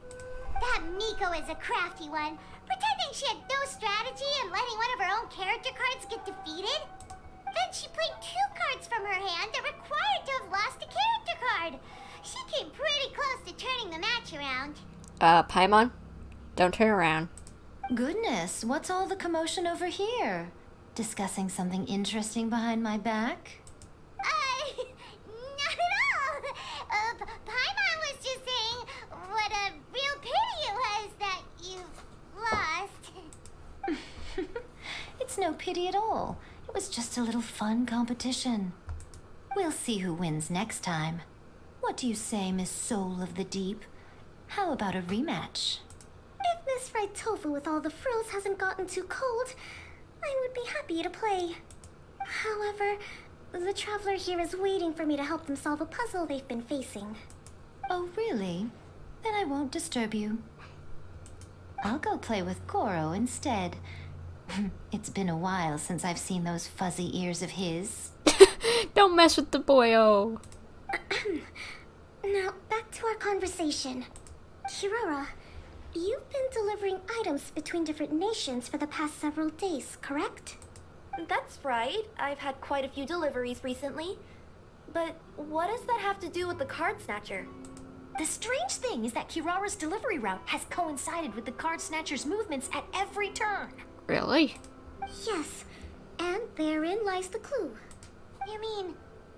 That Miko is a crafty one, pretending she had no strategy and letting one of her own character cards get defeated. Then she played 2 cards from her hand that required to have lost a character card. She came pretty close to turning the match around. Paimon, don't turn around. Goodness, what's all the commotion over here? Discussing something interesting behind my back? Not at all. Paimon was just saying what a real pity it was that you lost. It's no pity at all. It was just a little fun competition. We'll see who wins next time. What do you say, Miss Soul of the Deep? How about a rematch? If Miss Fried Tofu with all the frills hasn't gotten too cold, I would be happy to play. However, the traveler here is waiting for me to help them solve a puzzle they've been facing. Oh, really? Then I won't disturb you. I'll go play with Goro instead. It's been a while since I've seen those fuzzy ears of his. Don't mess with the boyo. Now, back to our conversation. Kirara, you've been delivering items between different nations for the past several days, correct? That's right. I've had quite a few deliveries recently. But what does that have to do with the card snatcher? The strange thing is that Kirara's delivery route has coincided with the card snatcher's movements at every turn. Really? Yes, and therein lies the clue. You mean,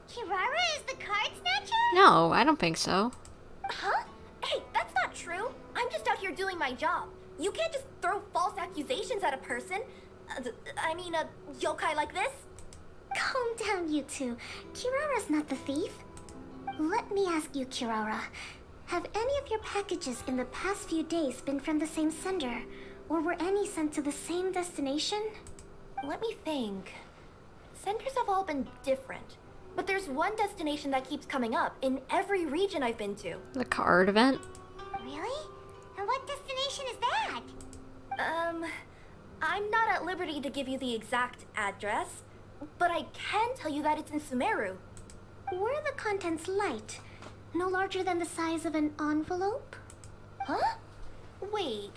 Kirara is the card snatcher? No, I don't think so. Huh? Hey, that's not true. I'm just out here doing my job. You can't just throw false accusations at a person. I mean, a yokai like this. Calm down, you two. Kirara's not the thief. Let me ask you, Kirara. Have any of your packages in the past few days been from the same sender? Or were any sent to the same destination? Let me think. Senders have all been different. But there's one destination that keeps coming up in every region I've been to. The card event? Really? And what destination is that? I'm not at liberty to give you the exact address, but I can tell you that it's in Sumeru. Were the contents light? No larger than the size of an envelope? Huh? Wait.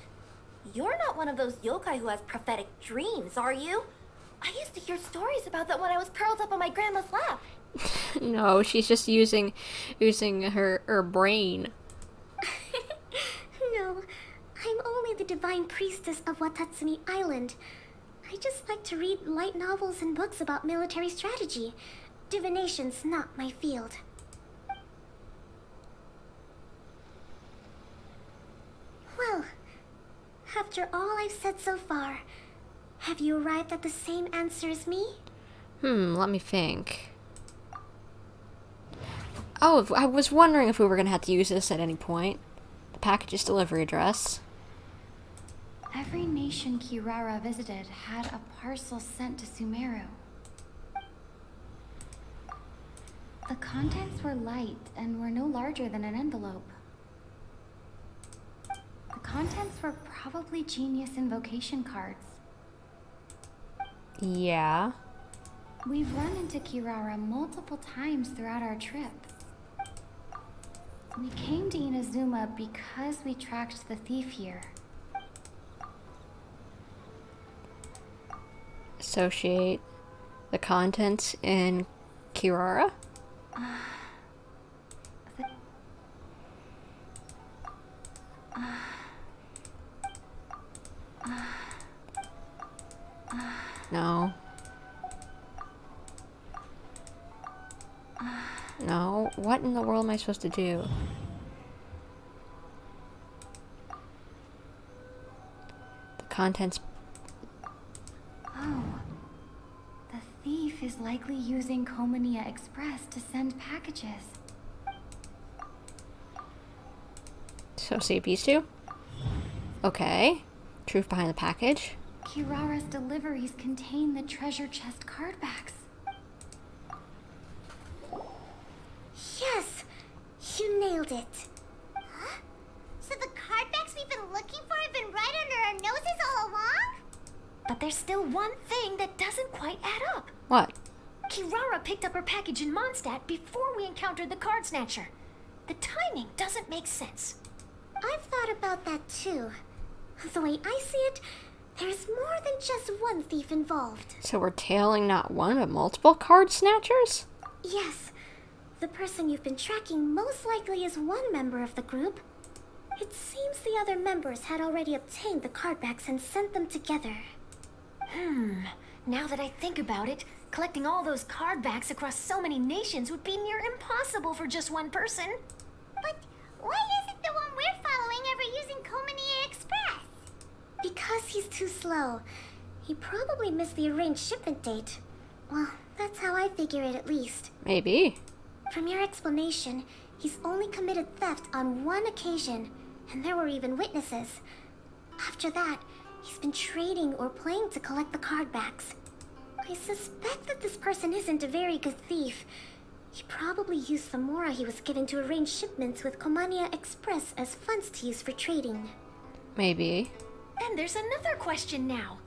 You're not one of those yokai who has prophetic dreams, are you? I used to hear stories about that when I was curled up on my grandma's lap. No, she's just using her brain. No, I'm only the divine priestess of Watatsumi Island. I just like to read light novels and books about military strategy. Divination's not my field. Well, after all I've said so far, have you arrived at the same answer as me? Let me think. Oh, I was wondering if we were gonna have to use this at any point. The package's delivery address. Every nation Kirara visited had a parcel sent to Sumeru. The contents were light and were no larger than an envelope. The contents were probably Genius Invocation cards. Yeah. We've run into Kirara multiple times throughout our trips. We came to Inazuma because we tracked the thief here. Associate the contents in Kirara? No. No. What in the world am I supposed to do? The contents. Oh. The thief is likely using Kokomi Express to send packages. Associate these two? Okay. Truth behind the package. Kirara's deliveries contain the treasure chest card backs. Yes! You nailed it. Huh? So the card backs we've been looking for have been right under our noses all along? But there's still one thing that doesn't quite add up. What? Kirara picked up her package in Mondstadt before we encountered the card snatcher. The timing doesn't make sense. I've thought about that too. The way I see it, there's more than just one thief involved. So we're tailing not one but multiple card snatchers? Yes. The person you've been tracking most likely is one member of the group. It seems the other members had already obtained the card backs and sent them together. Now that I think about it, collecting all those card backs across so many nations would be near impossible for just one person. But why isn't the one we're following ever using Kokomi Express? Because he's too slow. He probably missed the arranged shipment date. Well, that's how I figure it at least. Maybe. From your explanation, he's only committed theft on one occasion, and there were even witnesses. After that, he's been trading or playing to collect the card backs. I suspect that this person isn't a very good thief. He probably used the mora he was given to arrange shipments with Kokomi Express as funds to use for trading. Maybe. And there's another question now.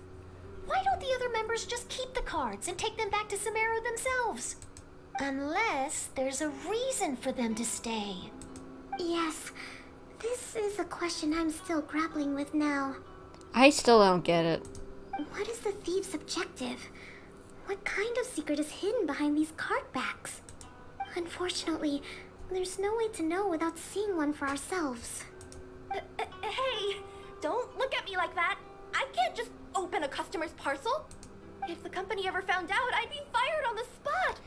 Why don't the other members just keep the cards and take them back to Sumeru themselves? Unless there's a reason for them to stay. Yes, this is a question I'm still grappling with now. I still don't get it. What is the thief's objective? What kind of secret is hidden behind these card backs? Unfortunately, there's no way to know without seeing one for ourselves. Hey, don't look at me like that. I can't just open a customer's parcel. If the company ever found out, I'd be fired on the spot.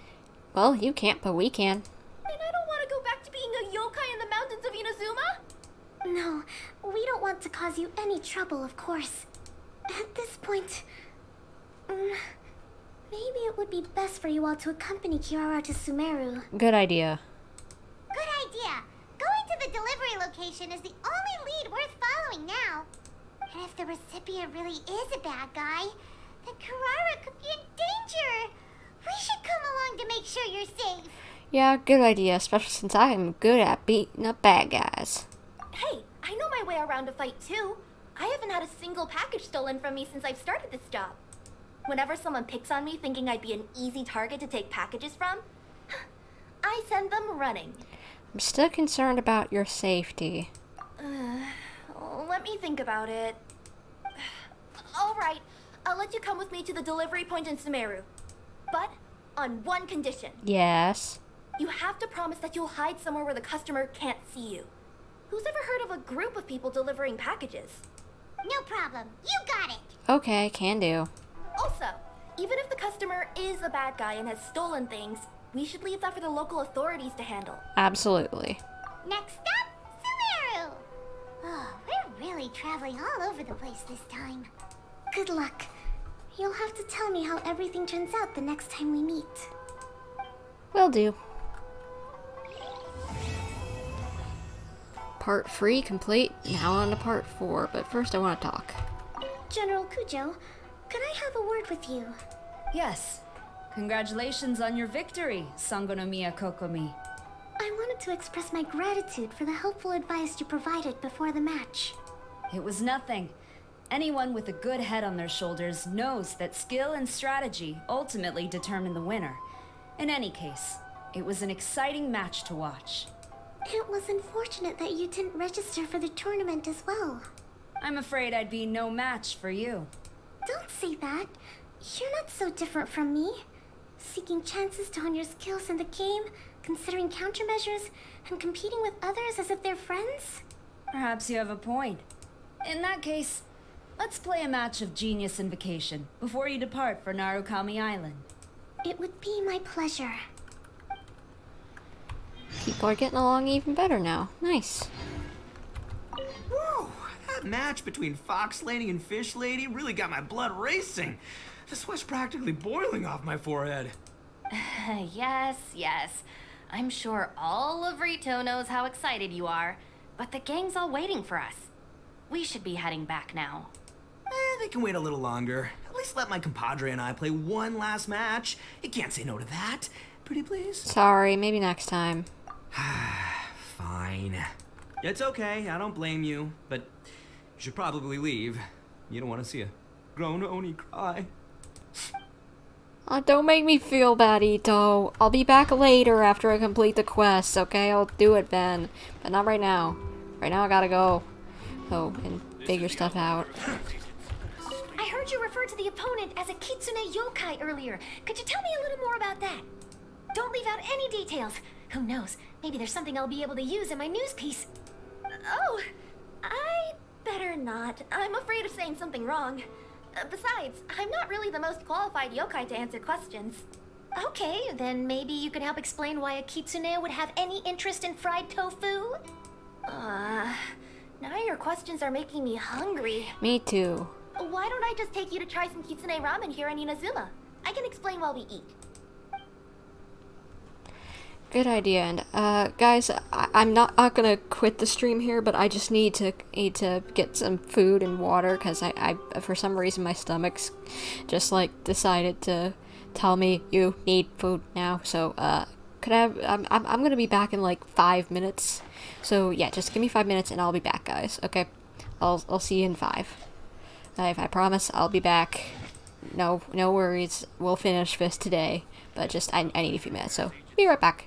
Well, you can't, but we can. And I don't want to go back to being a yokai in the mountains of Inazuma. No, we don't want to cause you any trouble, of course. At this point, maybe it would be best for you all to accompany Kirara to Sumeru. Good idea. Good idea. Going to the delivery location is the only lead worth following now. And if the recipient really is a bad guy, then Kirara could be in danger. We should come along to make sure you're safe. Yeah, good idea, especially since I am good at beating up bad guys. Hey, I know my way around a fight too. I haven't had a single package stolen from me since I've started this job. Whenever someone picks on me thinking I'd be an easy target to take packages from, I send them running. I'm still concerned about your safety. Let me think about it. Alright, I'll let you come with me to the delivery point in Sumeru. But on one condition. Yes. You have to promise that you'll hide somewhere where the customer can't see you. Who's ever heard of a group of people delivering packages? No problem. You got it. Okay, can do. Also, even if the customer is a bad guy and has stolen things, we should leave that for the local authorities to handle. Absolutely. Next up, Sumeru. Oh, we're really traveling all over the place this time. Good luck. You'll have to tell me how everything turns out the next time we meet. Will do. Part 3 complete. Now on to part 4, but first I want to talk. General Kujo, could I have a word with you? Yes. Congratulations on your victory, Sangonomiya Kokomi. I wanted to express my gratitude for the helpful advice you provided before the match. It was nothing. Anyone with a good head on their shoulders knows that skill and strategy ultimately determine the winner. In any case, it was an exciting match to watch. It was unfortunate that you didn't register for the tournament as well. I'm afraid I'd be no match for you. Don't say that. You're not so different from me. Seeking chances to hone your skills in the game, considering countermeasures, and competing with others as if they're friends? Perhaps you have a point. In that case, let's play a match of Genius Invocation before you depart for Narukami Island. It would be my pleasure. People are getting along even better now. Nice. Whoa, that match between Fox Lady and Fish Lady really got my blood racing. The sweat's practically boiling off my forehead. Yes. I'm sure all of Rito knows how excited you are, but the gang's all waiting for us. We should be heading back now. They can wait a little longer. At least let my compadre and I play one last match. You can't say no to that. Pretty please? Sorry, maybe next time. Fine. It's okay, I don't blame you, but you should probably leave. You don't want to see a grown Oni cry. Don't make me feel bad, Itto. I'll be back later after I complete the quest, okay? I'll do it then. But not right now. Right now I gotta go. Oh, and figure stuff out. I heard you refer to the opponent as a Kitsune yokai earlier. Could you tell me a little more about that? Don't leave out any details. Who knows? Maybe there's something I'll be able to use in my news piece. Oh, I better not. I'm afraid of saying something wrong. Besides, I'm not really the most qualified yokai to answer questions. Okay, then maybe you can help explain why a Kitsune would have any interest in fried tofu? Now your questions are making me hungry. Me too. Why don't I just take you to try some Kitsune ramen here in Inazuma? I can explain while we eat. Good idea. And guys, I'm not gonna quit the stream here, but I just need to get some food and water because I for some reason my stomach's just like decided to tell me you need food now. So could I have, I'm gonna be back in like 5 minutes. So yeah, just give me 5 minutes and I'll be back, guys. Okay, I'll see you in 5. If I promise, I'll be back. No worries. We'll finish this today, but just I need a few minutes. So be right back.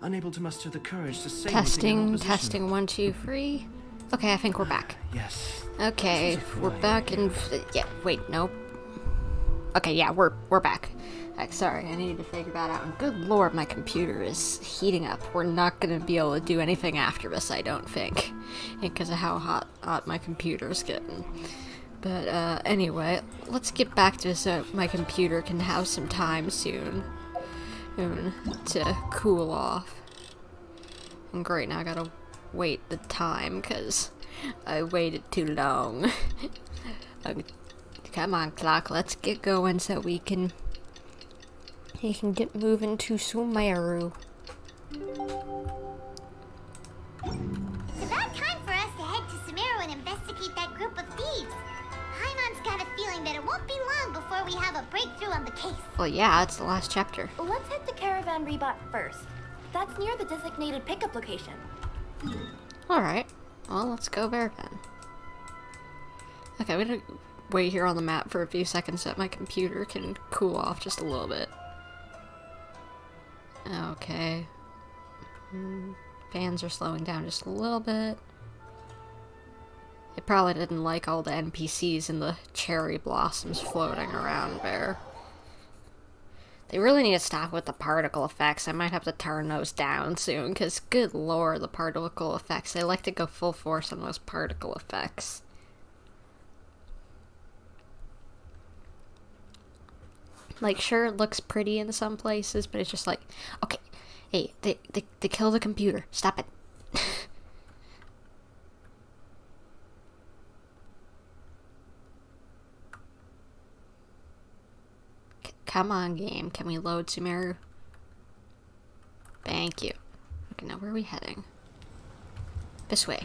unable to muster the courage to say Testing, 1, 2, 3. Okay, I think we're back. Yes. Okay, we're back in. Yeah, wait, nope. Okay, yeah, we're back. Sorry, I needed to figure that out. And good lord, my computer is heating up. We're not gonna be able to do anything after this, I don't think, because of how hot my computer's getting. But anyway, let's get back to this so my computer can have some time soon to cool off. And great, now I gotta wait the time because I waited too long. Come on, clock, let's get going so we can get moving to Sumeru. It's about time for us to head to Sumeru and investigate that group of thieves. Paimon's got a feeling that it won't be long before we have a breakthrough on the case. Well, yeah, it's the last chapter. Let's head to Caravan Rebot first. That's near the designated pickup location. Alright, well, let's go there then. Okay, I'm gonna wait here on the map for a few seconds so that my computer can cool off just a little bit. Okay. Fans are slowing down just a little bit. It probably didn't like all the NPCs and the cherry blossoms floating around there. They really need to stop with the particle effects. I might have to turn those down soon, because good lord, the particle effects. They like to go full force on those particle effects. Like, sure, it looks pretty in some places, but it's just like, okay, hey, they kill the computer. Stop it. Come on, game. Can we load Sumeru? Thank you. Okay, now where are we heading? This way.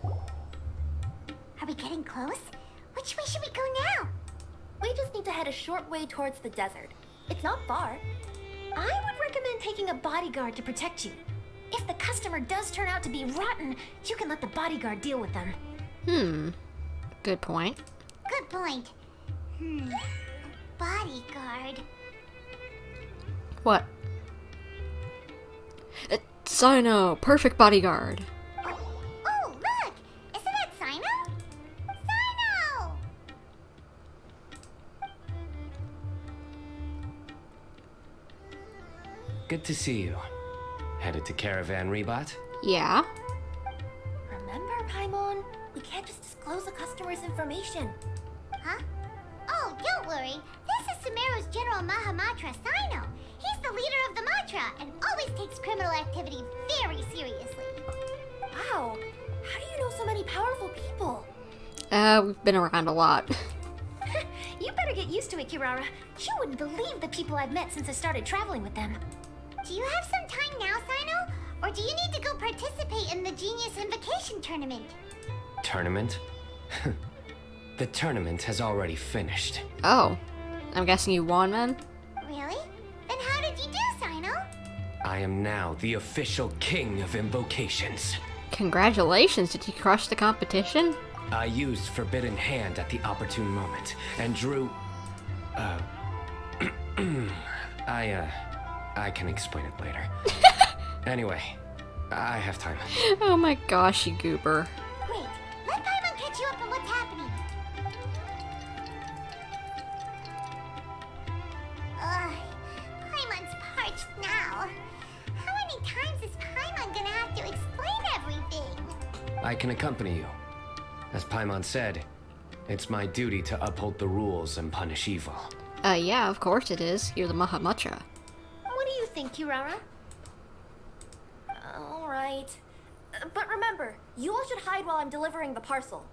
Are we getting close? Which way should we go now? We just need to head a short way towards the desert. It's not far. I would recommend taking a bodyguard to protect you. If the customer does turn out to be rotten, you can let the bodyguard deal with them. Good point. Good point. Bodyguard. What? Cyno! Perfect bodyguard! Oh, look! Isn't that Cyno? Cyno! Good to see you. Headed to Caravan Rebot? Yeah. Remember, Paimon? We can't just disclose the customer's information. Huh? Oh, don't worry. This is Sumeru's General Mahamatra, Cyno. He's the leader of the Matra and always takes criminal activity very seriously. Wow. How do you know so many powerful people? We've been around a lot. You better get used to it, Kirara. You wouldn't believe the people I've met since I started traveling with them. Do you have some time now, Cyno? Or do you need to go participate in the Genius Invocation Tournament? Tournament? The tournament has already finished. Oh. I'm guessing you won, then? Really? Then how did you do, Cyno? I am now the official king of invocations. Congratulations, did you crush the competition? I used Forbidden Hand at the opportune moment, and drew... I can explain it later. Anyway, I have time. Oh my gosh, you goober. Wait, let Paimon catch you up on what's happening. Paimon's parched now. How many times is Paimon gonna have to explain everything? I can accompany you. As Paimon said, it's my duty to uphold the rules and punish evil. Yeah, of course it is. You're the Mahamatra. What do you think, Kirara? Alright. But remember, you all should hide while I'm delivering the parcel.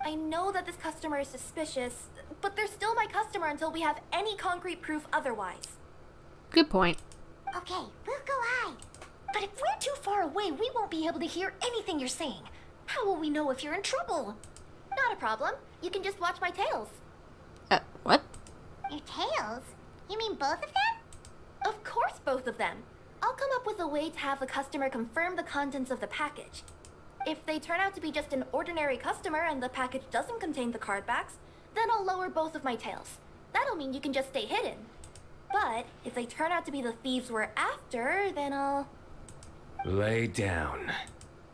I know that this customer is suspicious, but they're still my customer until we have any concrete proof otherwise. Good point. Okay, we'll go hide. But if we're too far away, we won't be able to hear anything you're saying. How will we know if you're in trouble? Not a problem. You can just watch my tails. What? Your tails? You mean both of them? Of course, both of them. I'll come up with a way to have the customer confirm the contents of the package. If they turn out to be just an ordinary customer and the package doesn't contain the card backs, then I'll lower both of my tails. That'll mean you can just stay hidden. But if they turn out to be the thieves we're after, then I'll... Lay down.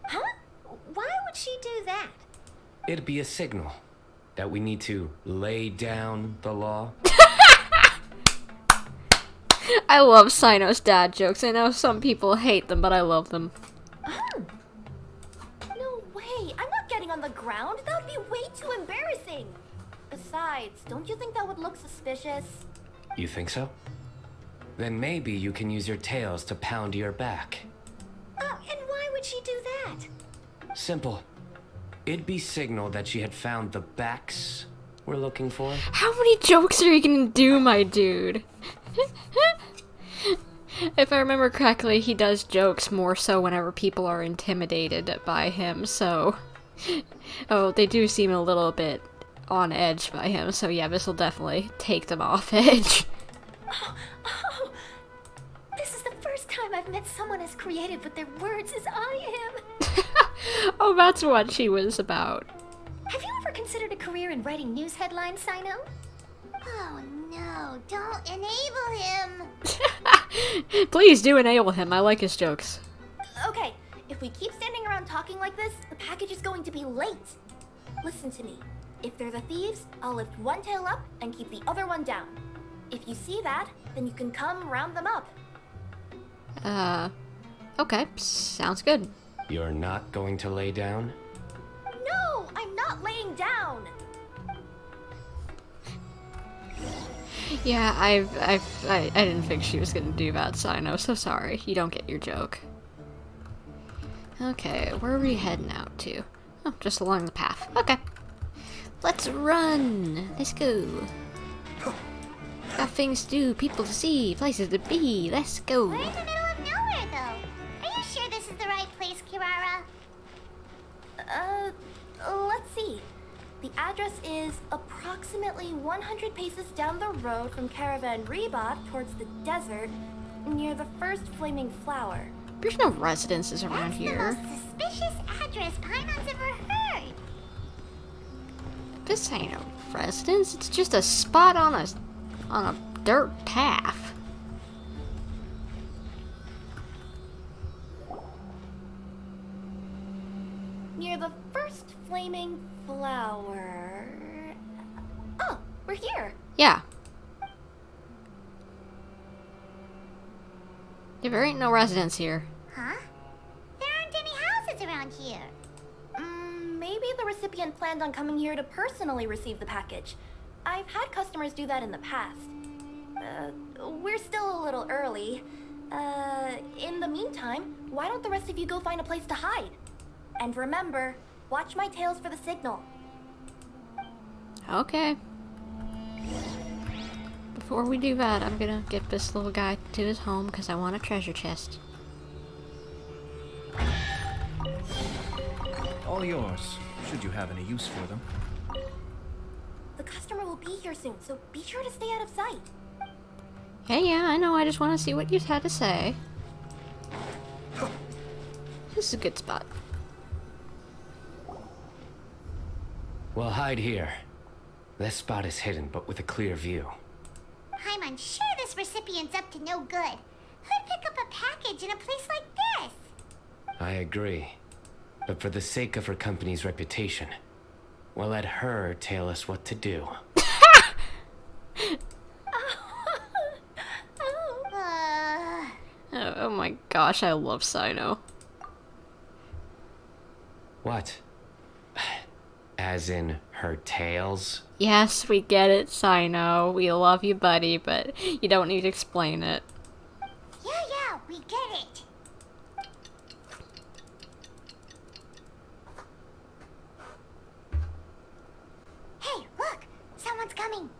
Huh? Why would she do that? It'd be a signal that we need to lay down the law. I love Cyno's dad jokes. I know some people hate them, but I love them. Oh. No way. I'm not getting on the ground. That would be way too embarrassing. Besides, don't you think that would look suspicious? You think so? Then maybe you can use your tails to pound your back. And why would she do that? Simple. It'd be signal that she had found the backs we're looking for. How many jokes are you gonna do, my dude? If I remember correctly, he does jokes more so whenever people are intimidated by him, so... Oh, they do seem a little bit on edge by him, so yeah, this will definitely take them off edge. Oh, this is the first time I've met someone as creative with their words as I am. Oh, that's what she was about. Have you ever considered a career in writing news headlines, Cyno? Oh no, don't enable him! Please do enable him, I like his jokes. Okay, if we keep standing around talking like this, the package is going to be late. Listen to me. If they're the thieves, I'll lift one tail up and keep the other one down. If you see that, then you can come round them up. Okay, sounds good. You're not going to lay down? No, I'm not laying down. Yeah, I didn't think she was gonna do that, Cyno, so sorry. You don't get your joke. Okay, where are we heading out to? Oh, just along the path. Okay. Let's run! Let's go. Got things to do, people to see, places to be. Let's go. We're in the middle of nowhere, though. Are you sure this is the right place, Kirara? Let's see. The address is approximately 100 paces down the road from Caravan Rebot towards the desert, near the first flaming flower. There's no residences around here. That's the most suspicious address Paimon's ever heard. This ain't a residence, it's just a spot on a dirt path. Near the first flaming flower... Oh, we're here. Yeah. Yeah, there ain't no residence here. Huh? There aren't any houses around here. Maybe the recipient planned on coming here to personally receive the package. I've had customers do that in the past. We're still a little early. In the meantime, why don't the rest of you go find a place to hide? And remember, watch my tails for the signal. Okay. Before we do that, I'm gonna get this little guy to his home because I want a treasure chest. All yours, should you have any use for them. The customer will be here soon, so be sure to stay out of sight. Hey, yeah, I know, I just want to see what you had to say. This is a good spot. We'll hide here. This spot is hidden, but with a clear view. I'm sure this recipient's up to no good. Who'd pick up a package in a place like this? I agree. But for the sake of her company's reputation, we'll let her tell us what to do. Oh my gosh, I love Cyno. What? As in her tails? Yes, we get it, Cyno. We love you, buddy, but you don't need to explain it. Yeah, we get it. Hey, look! Someone's coming.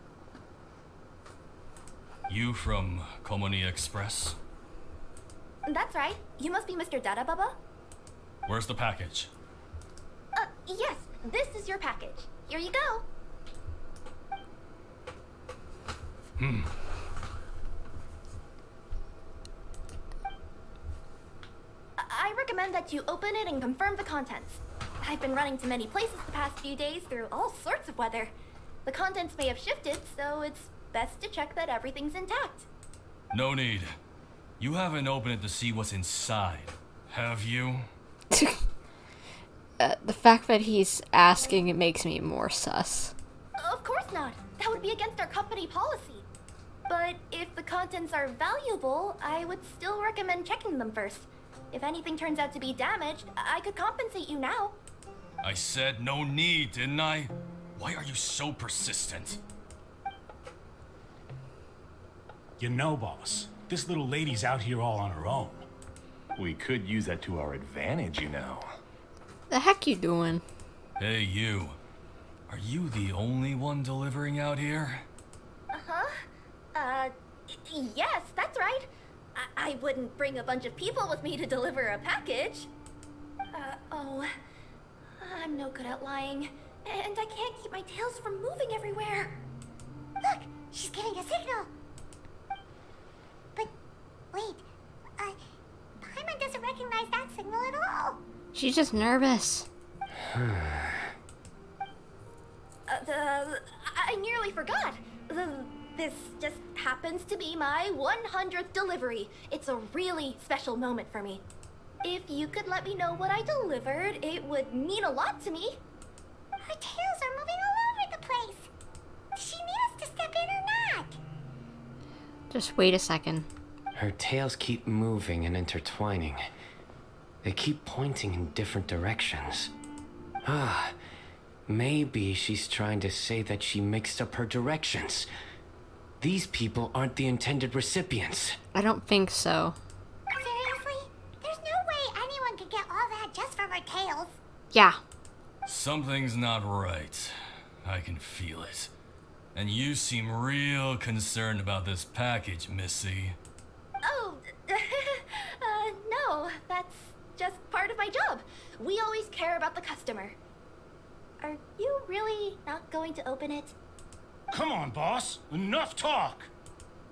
You from Kokomi Express? That's right. You must be Mr. Dada Baba? Where's the package? Yes. This is your package. Here you go. I recommend that you open it and confirm the contents. I've been running to many places the past few days through all sorts of weather. The contents may have shifted, so it's best to check that everything's intact. No need. You haven't opened it to see what's inside, have you? The fact that he's asking, it makes me more sus. Of course not. That would be against our company policy. But if the contents are valuable, I would still recommend checking them first. If anything turns out to be damaged, I could compensate you now. I said no need, didn't I? Why are you so persistent? You know, boss, this little lady's out here all on her own. We could use that to our advantage, you know. The heck you doing? Hey, you. Are you the only one delivering out here? Yes, that's right. I wouldn't bring a bunch of people with me to deliver a package. I'm no good at lying. And I can't keep my tails from moving everywhere. Look, she's getting a signal. But, wait, Paimon doesn't recognize that signal at all. She's just nervous. I nearly forgot. This just happens to be my 100th delivery. It's a really special moment for me. If you could let me know what I delivered, it would mean a lot to me. Her tails are moving all over the place. Does she need us to step in or not? Just wait a second. Her tails keep moving and intertwining. They keep pointing in different directions. Maybe she's trying to say that she mixed up her directions. These people aren't the intended recipients. I don't think so. Seriously? There's no way anyone could get all that just from her tails. Yeah. Something's not right. I can feel it. And you seem real concerned about this package, Missy. Oh, no, that's just part of my job. We always care about the customer. Are you really not going to open it? Come on, boss. Enough talk.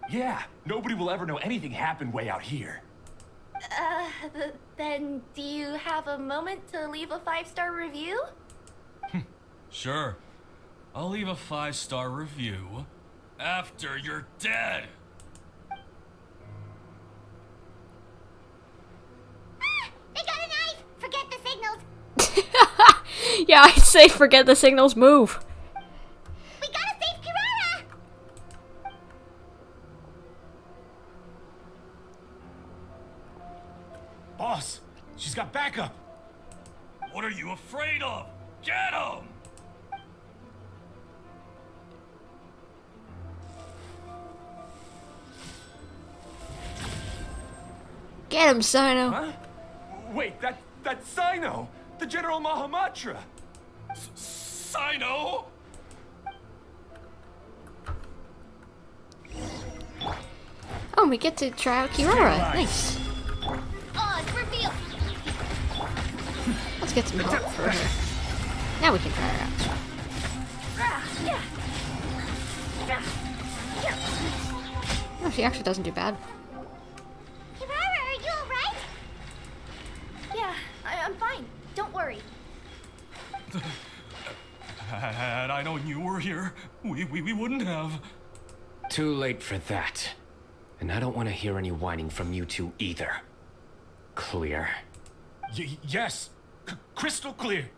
Yeah, nobody will ever know anything happened way out here. Then do you have a moment to leave a 5-star review? Sure. I'll leave a 5-star review after you're dead. They got a knife! Forget the signals! Yeah, I'd say forget the signals, move. We gotta save Kirara! Boss, she's got backup. What are you afraid of? Get him! Get him, Cyno. Huh? Wait, that's Cyno! The General Mahamatra! Cyno? Oh, we get to try out Kirara. Nice. Reveal! Let's get some help for her. Now we can try her out. Oh, she actually doesn't do bad. Kirara, are you alright? Yeah, I'm fine. Don't worry. Had I known you were here, we wouldn't have. Too late for that. And I don't want to hear any whining from you two either. Clear? Yes. Crystal clear.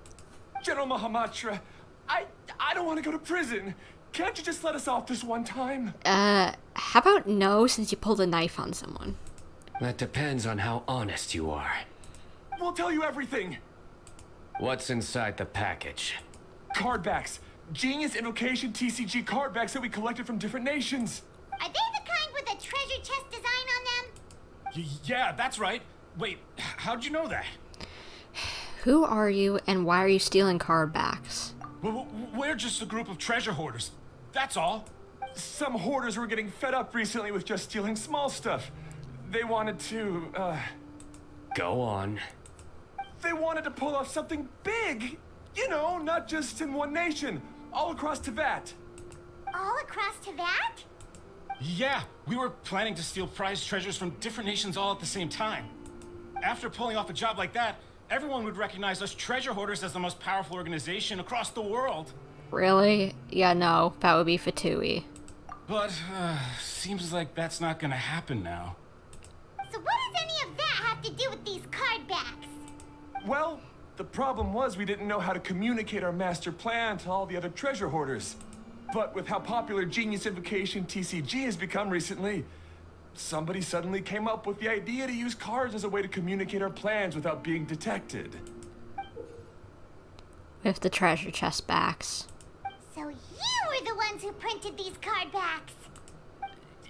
General Mahamatra, I don't want to go to prison. Can't you just let us off this one time? How about no, since you pulled a knife on someone? That depends on how honest you are. We'll tell you everything. What's inside the package? Card backs. Genius Invocation TCG card backs that we collected from different nations. Are they the kind with a treasure chest design on them? Yeah, that's right. Wait, how'd you know that? Who are you, and why are you stealing card backs? We're just a group of treasure hoarders. That's all. Some hoarders were getting fed up recently with just stealing small stuff. They wanted to, Go on. They wanted to pull off something big. You know, not just in one nation. All across Teyvat. All across Teyvat? Yeah, we were planning to steal prized treasures from different nations all at the same time. After pulling off a job like that, everyone would recognize us treasure hoarders as the most powerful organization across the world. Really? Yeah, no, that would be Fatui. But, seems like that's not gonna happen now. So what does any of that have to do with these card backs? Well, the problem was we didn't know how to communicate our master plan to all the other treasure hoarders. But with how popular Genius Invocation TCG has become recently, somebody suddenly came up with the idea to use cards as a way to communicate our plans without being detected. With the treasure chest backs. So you were the ones who printed these card backs.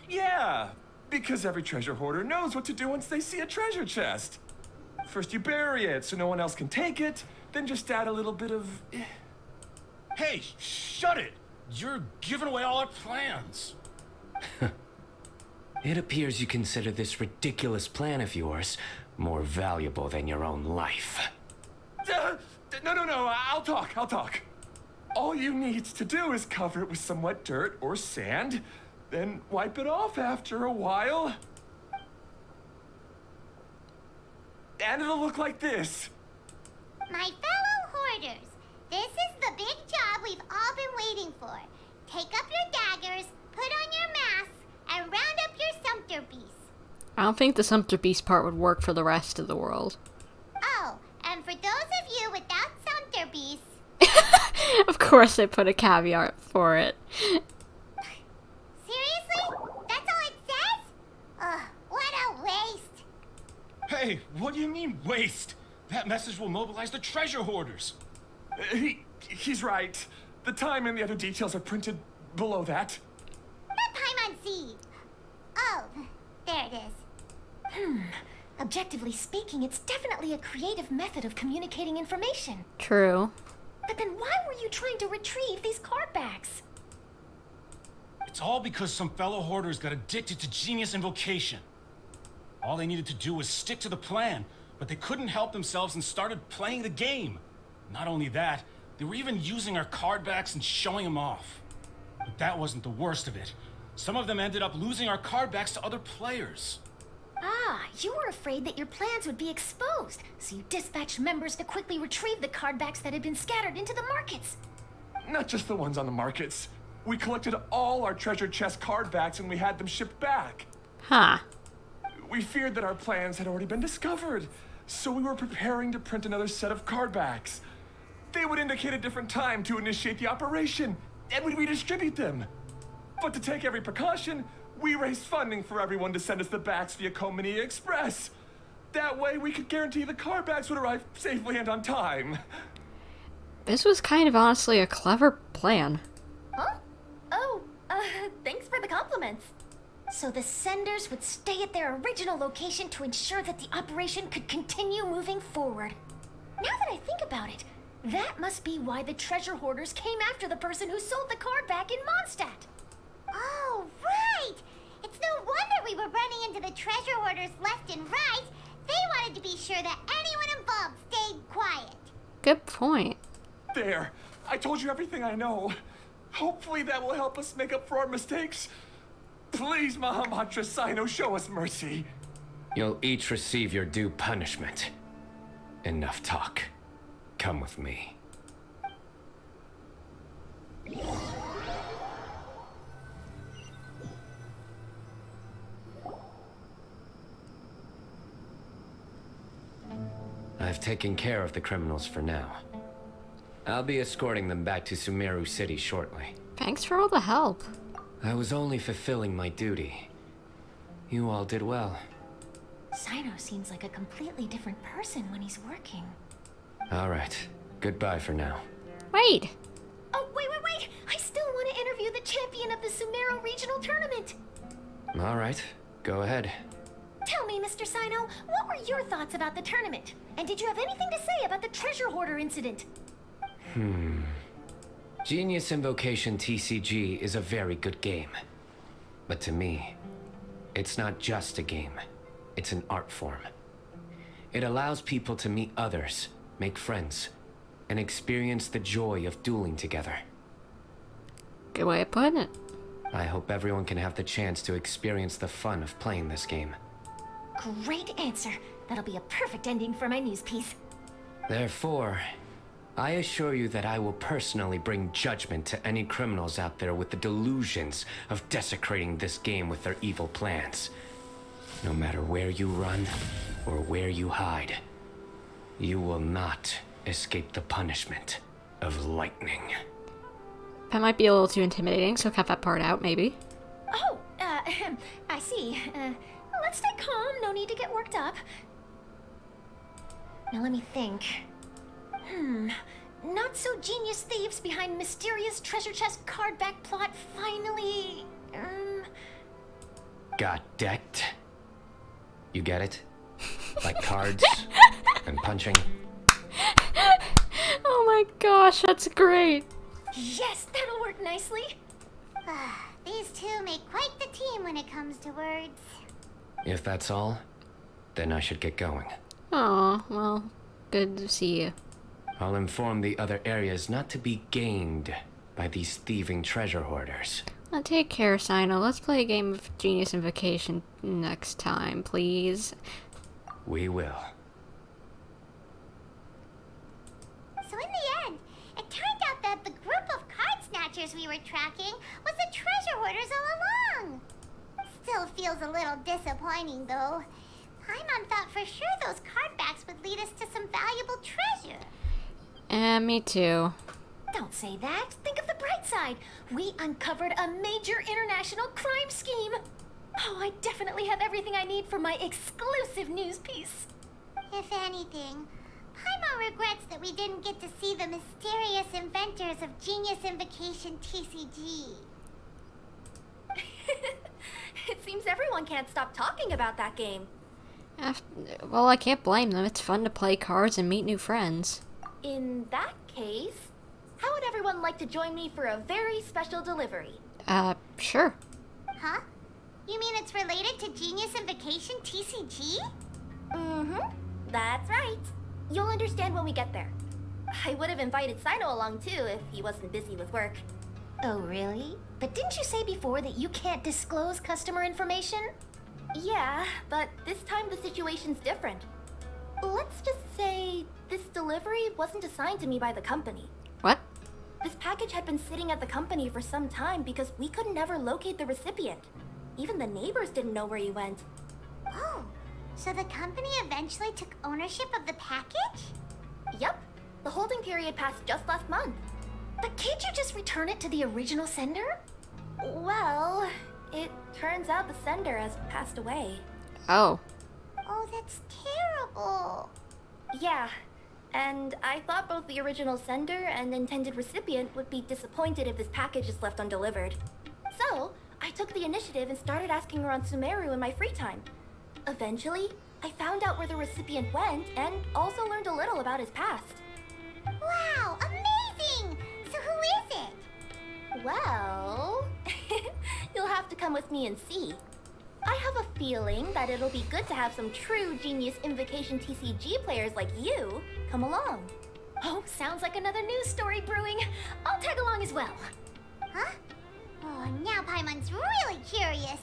Yeah, because every treasure hoarder knows what to do once they see a treasure chest. First you bury it so no one else can take it, then just add a little bit of... Hey, shut it! You're giving away all our plans. It appears you consider this ridiculous plan of yours more valuable than your own life. No, I'll talk. All you need to do is cover it with some wet dirt or sand, then wipe it off after a while. And it'll look like this. My fellow hoarders, this is the big job we've all been waiting for. Take up your daggers, put on your masks, and round up your sumpter beasts. I don't think the sumpter beast part would work for the rest of the world. Oh, and for those of you without sumpter beasts... Of course they put a caveat for it. Seriously? That's all it says? Ugh, what a waste. Hey, what do you mean, waste? That message will mobilize the treasure hoarders. He's right. The time and the other details are printed below that. Not Paimon. Oh, there it is. Objectively speaking, it's definitely a creative method of communicating information. True. But then why were you trying to retrieve these card backs? It's all because some fellow hoarders got addicted to Genius Invocation. All they needed to do was stick to the plan, but they couldn't help themselves and started playing the game. Not only that, they were even using our card backs and showing them off. But that wasn't the worst of it. Some of them ended up losing our card backs to other players. Ah, you were afraid that your plans would be exposed, so you dispatched members to quickly retrieve the card backs that had been scattered into the markets. Not just the ones on the markets. We collected all our treasure chest card backs and we had them shipped back. Huh. We feared that our plans had already been discovered, so we were preparing to print another set of card backs. They would indicate a different time to initiate the operation, and we'd redistribute them. But to take every precaution, we raised funding for everyone to send us the backs via Kokomi Express. That way we could guarantee the card backs would arrive safely and on time. This was kind of honestly a clever plan. Huh? Oh, thanks for the compliments. So the senders would stay at their original location to ensure that the operation could continue moving forward. Now that I think about it, that must be why the treasure hoarders came after the person who sold the card back in Mondstadt. Oh, right! It's no wonder we were running into the treasure hoarders left and right. They wanted to be sure that anyone involved stayed quiet. Good point. There, I told you everything I know. Hopefully that will help us make up for our mistakes. Please, Mahamatra Cyno, show us mercy. You'll each receive your due punishment. Enough talk. Come with me. I've taken care of the criminals for now. I'll be escorting them back to Sumeru City shortly. Thanks for all the help. I was only fulfilling my duty. You all did well. Cyno seems like a completely different person when he's working. All right. Goodbye for now. Wait. Oh, wait. I still want to interview the champion of the Sumeru Regional Tournament. All right. Go ahead. Tell me, Mr. Cyno, what were your thoughts about the tournament? And did you have anything to say about the treasure hoarder incident? Genius Invocation TCG is a very good game. But to me, it's not just a game. It's an art form. It allows people to meet others, make friends, and experience the joy of dueling together. Good way of putting it. I hope everyone can have the chance to experience the fun of playing this game. Great answer. That'll be a perfect ending for my news piece. Therefore, I assure you that I will personally bring judgment to any criminals out there with the delusions of desecrating this game with their evil plans. No matter where you run or where you hide, you will not escape the punishment of lightning. That might be a little too intimidating, so cut that part out, maybe. Oh, I see. Let's stay calm, no need to get worked up. Now let me think. Not so genius thieves behind mysterious treasure chest card back plot finally... Got decked? You get it? Like cards and punching? Oh my gosh, that's great. Yes, that'll work nicely. These two make quite the team when it comes to words. If that's all, then I should get going. Aw, well, good to see you. I'll inform the other areas not to be gained by these thieving treasure hoarders. Well, take care, Cyno. Let's play a game of Genius Invocation next time, please. We will. So in the end, it turned out that the group of card snatchers we were tracking was the treasure hoarders all along. Still feels a little disappointing, though. Paimon thought for sure those card backs would lead us to some valuable treasure. Me too. Don't say that. Think of the bright side. We uncovered a major international crime scheme. Oh, I definitely have everything I need for my exclusive news piece. If anything, Paimon regrets that we didn't get to see the mysterious inventors of Genius Invocation TCG. It seems everyone can't stop talking about that game. Well, I can't blame them. It's fun to play cards and meet new friends. In that case, how would everyone like to join me for a very special delivery? Sure. Huh? You mean it's related to Genius Invocation TCG? Mm-hmm. That's right. You'll understand when we get there. I would have invited Cyno along too if he wasn't busy with work. Oh, really? But didn't you say before that you can't disclose customer information? Yeah, but this time the situation's different. Let's just say this delivery wasn't assigned to me by the company. What? This package had been sitting at the company for some time because we could never locate the recipient. Even the neighbors didn't know where he went. Oh, so the company eventually took ownership of the package? Yep. The holding period passed just last month. But can't you just return it to the original sender? Well, it turns out the sender has passed away. Oh. Oh, that's terrible. Yeah, and I thought both the original sender and intended recipient would be disappointed if this package is left undelivered. So, I took the initiative and started asking around Sumeru in my free time. Eventually, I found out where the recipient went and also learned a little about his past. Wow, amazing! So who is it? Well, you'll have to come with me and see. I have a feeling that it'll be good to have some true Genius Invocation TCG players like you come along. Oh, sounds like another news story brewing. I'll tag along as well. Huh? Oh, now Paimon's really curious.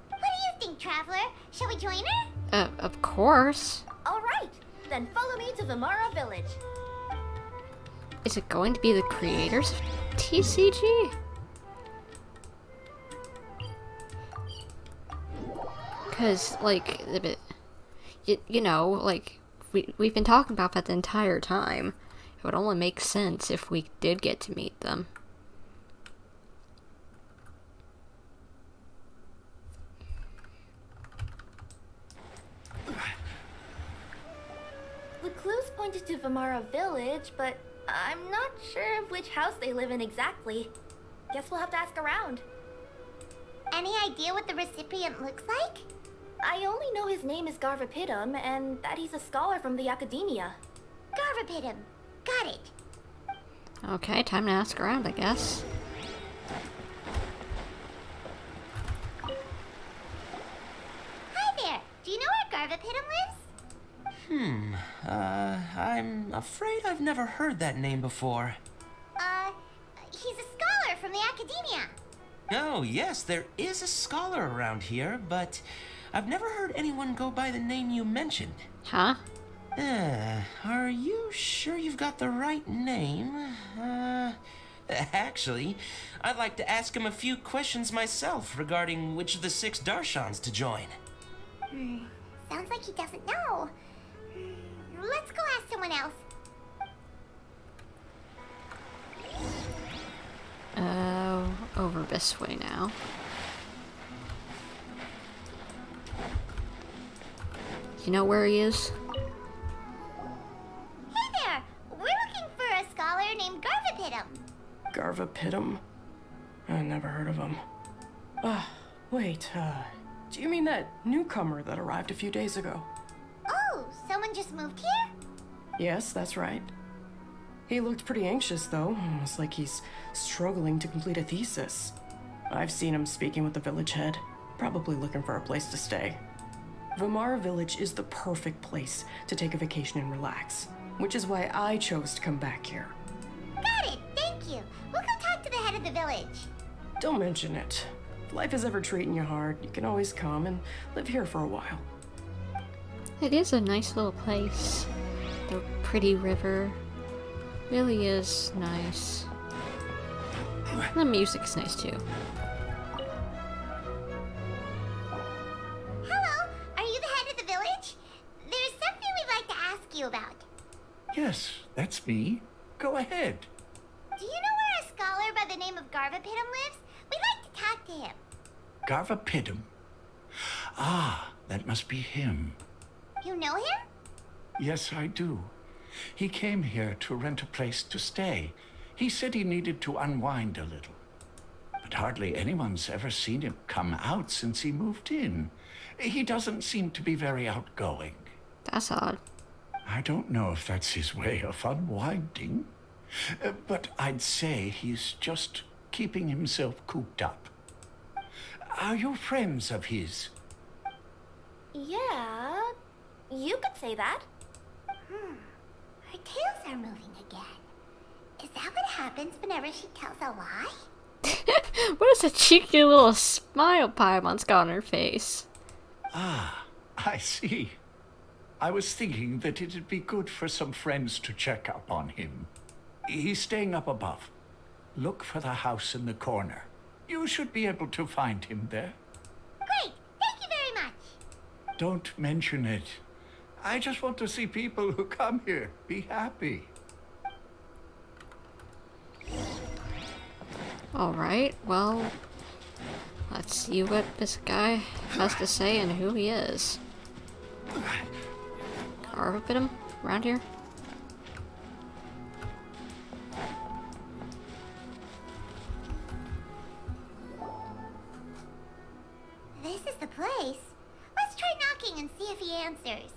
What do you think, Traveler? Shall we join her? Of course. All right, then follow me to Vimara Village. Is it going to be the creators of TCG? Because, like, you know, like, we've been talking about that the entire time. It would only make sense if we did get to meet them. The clues pointed to Vimara Village, but I'm not sure of which house they live in exactly. Guess we'll have to ask around. Any idea what the recipient looks like? I only know his name is Garvapitum and that he's a scholar from the academia. Garvapitum. Got it. Okay, time to ask around, I guess. Hi there. Do you know where Garvapitum lives? I'm afraid I've never heard that name before. He's a scholar from the academia. Oh, yes, there is a scholar around here, but I've never heard anyone go by the name you mentioned. Huh? Are you sure you've got the right name? Actually, I'd like to ask him a few questions myself regarding which of the 6 Darshans to join. Sounds like he doesn't know. Let's go ask someone else. Over this way now. You know where he is? Hey there! We're looking for a scholar named Garvapitum. Garvapitum? I never heard of him. Wait, do you mean that newcomer that arrived a few days ago? Oh, someone just moved here? Yes, that's right. He looked pretty anxious, though, almost like he's struggling to complete a thesis. I've seen him speaking with the village head, probably looking for a place to stay. Vamara Village is the perfect place to take a vacation and relax, which is why I chose to come back here. Got it, thank you. We'll go talk to the head of the village. Don't mention it. If life is ever treating you hard, you can always come and live here for a while. It is a nice little place. The pretty river really is nice. The music's nice too. Hello, are you the head of the village? There's something we'd like to ask you about. Yes, that's me. Go ahead. Do you know where a scholar by the name of Garvapitum lives? We'd like to talk to him. Garvapitum. Ah, that must be him. You know him? Yes, I do. He came here to rent a place to stay. He said he needed to unwind a little. But hardly anyone's ever seen him come out since he moved in. He doesn't seem to be very outgoing. That's odd. I don't know if that's his way of unwinding, but I'd say he's just keeping himself cooped up. Are you friends of his? Yeah, you could say that. Her tails are moving again. Is that what happens whenever she tells a lie? What is a cheeky little smile Paimon's got on her face? Ah, I see. I was thinking that it'd be good for some friends to check up on him. He's staying up above. Look for the house in the corner. You should be able to find him there. Great, thank you very much. Don't mention it. I just want to see people who come here be happy. Alright, well, let's see what this guy has to say and who he is. Garvapitum? Around here? This is the place. Let's try knocking and see if he answers.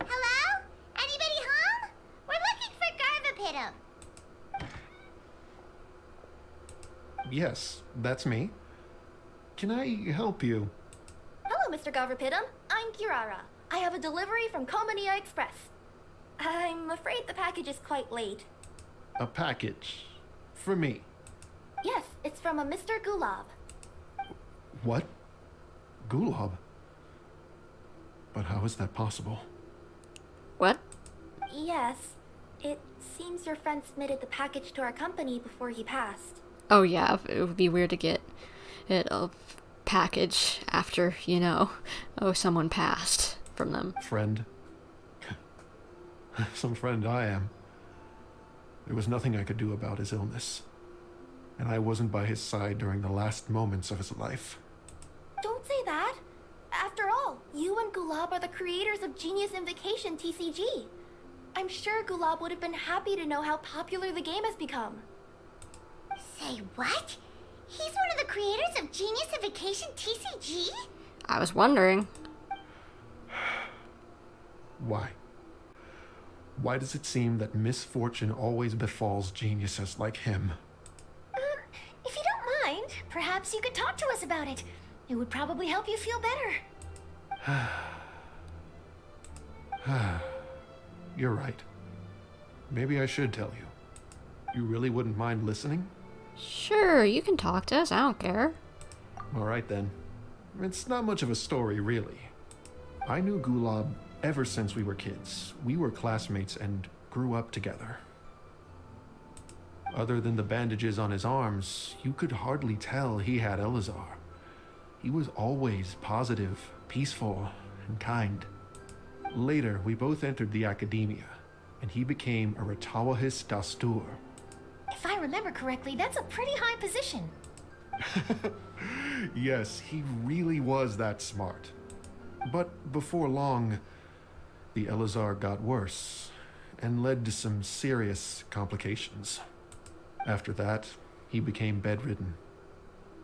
Hello? Anybody home? We're looking for Garvapitum. Yes, that's me. Can I help you? Hello, Mr. Garvapitum. I'm Kirara. I have a delivery from Kokomi Express. I'm afraid the package is quite late. A package? For me? Yes, it's from a Mr. Gulab. What? Gulab? But how is that possible? What? Yes. It seems your friend submitted the package to our company before he passed. Oh yeah, it would be weird to get it a package after, you know, someone passed from them. Friend? Some friend I am. There was nothing I could do about his illness. And I wasn't by his side during the last moments of his life. Don't say that. After all, you and Gulab are the creators of Genius Invocation TCG. I'm sure Gulab would have been happy to know how popular the game has become. Say what? He's one of the creators of Genius Invocation TCG? I was wondering. Why? Why does it seem that misfortune always befalls geniuses like him? If you don't mind, perhaps you could talk to us about it. It would probably help you feel better. You're right. Maybe I should tell you. You really wouldn't mind listening? Sure, you can talk to us, I don't care. All right then. It's not much of a story, really. I knew Gulab ever since we were kids. We were classmates and grew up together. Other than the bandages on his arms, you could hardly tell he had Elazar. He was always positive, peaceful, and kind. Later, we both entered the academia, and he became a Ratawahis Dastur. If I remember correctly, that's a pretty high position. Yes, he really was that smart. But before long, the Elazar got worse and led to some serious complications. After that, he became bedridden.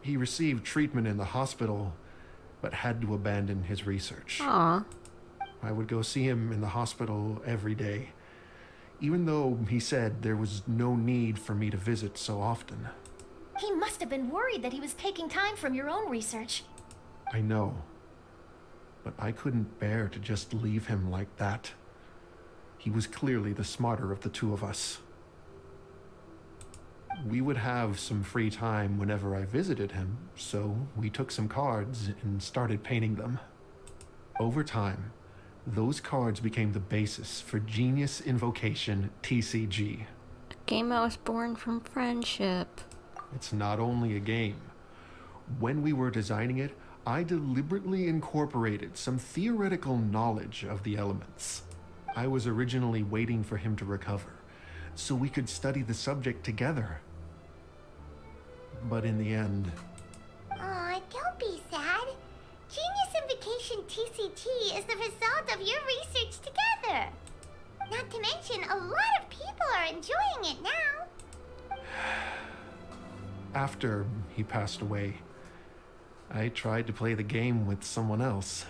He received treatment in the hospital, but had to abandon his research. Aww. I would go see him in the hospital every day, even though he said there was no need for me to visit so often. He must have been worried that he was taking time from your own research. I know, but I couldn't bear to just leave him like that. He was clearly the smarter of the two of us. We would have some free time whenever I visited him, so we took some cards and started painting them. Over time, those cards became the basis for Genius Invocation TCG. A game that was born from friendship. It's not only a game. When we were designing it, I deliberately incorporated some theoretical knowledge of the elements. I was originally waiting for him to recover, so we could study the subject together. But in the end... Aw, don't be sad. Genius Invocation TCG is the result of your research together. Not to mention, a lot of people are enjoying it now. After he passed away, I tried to play the game with someone else.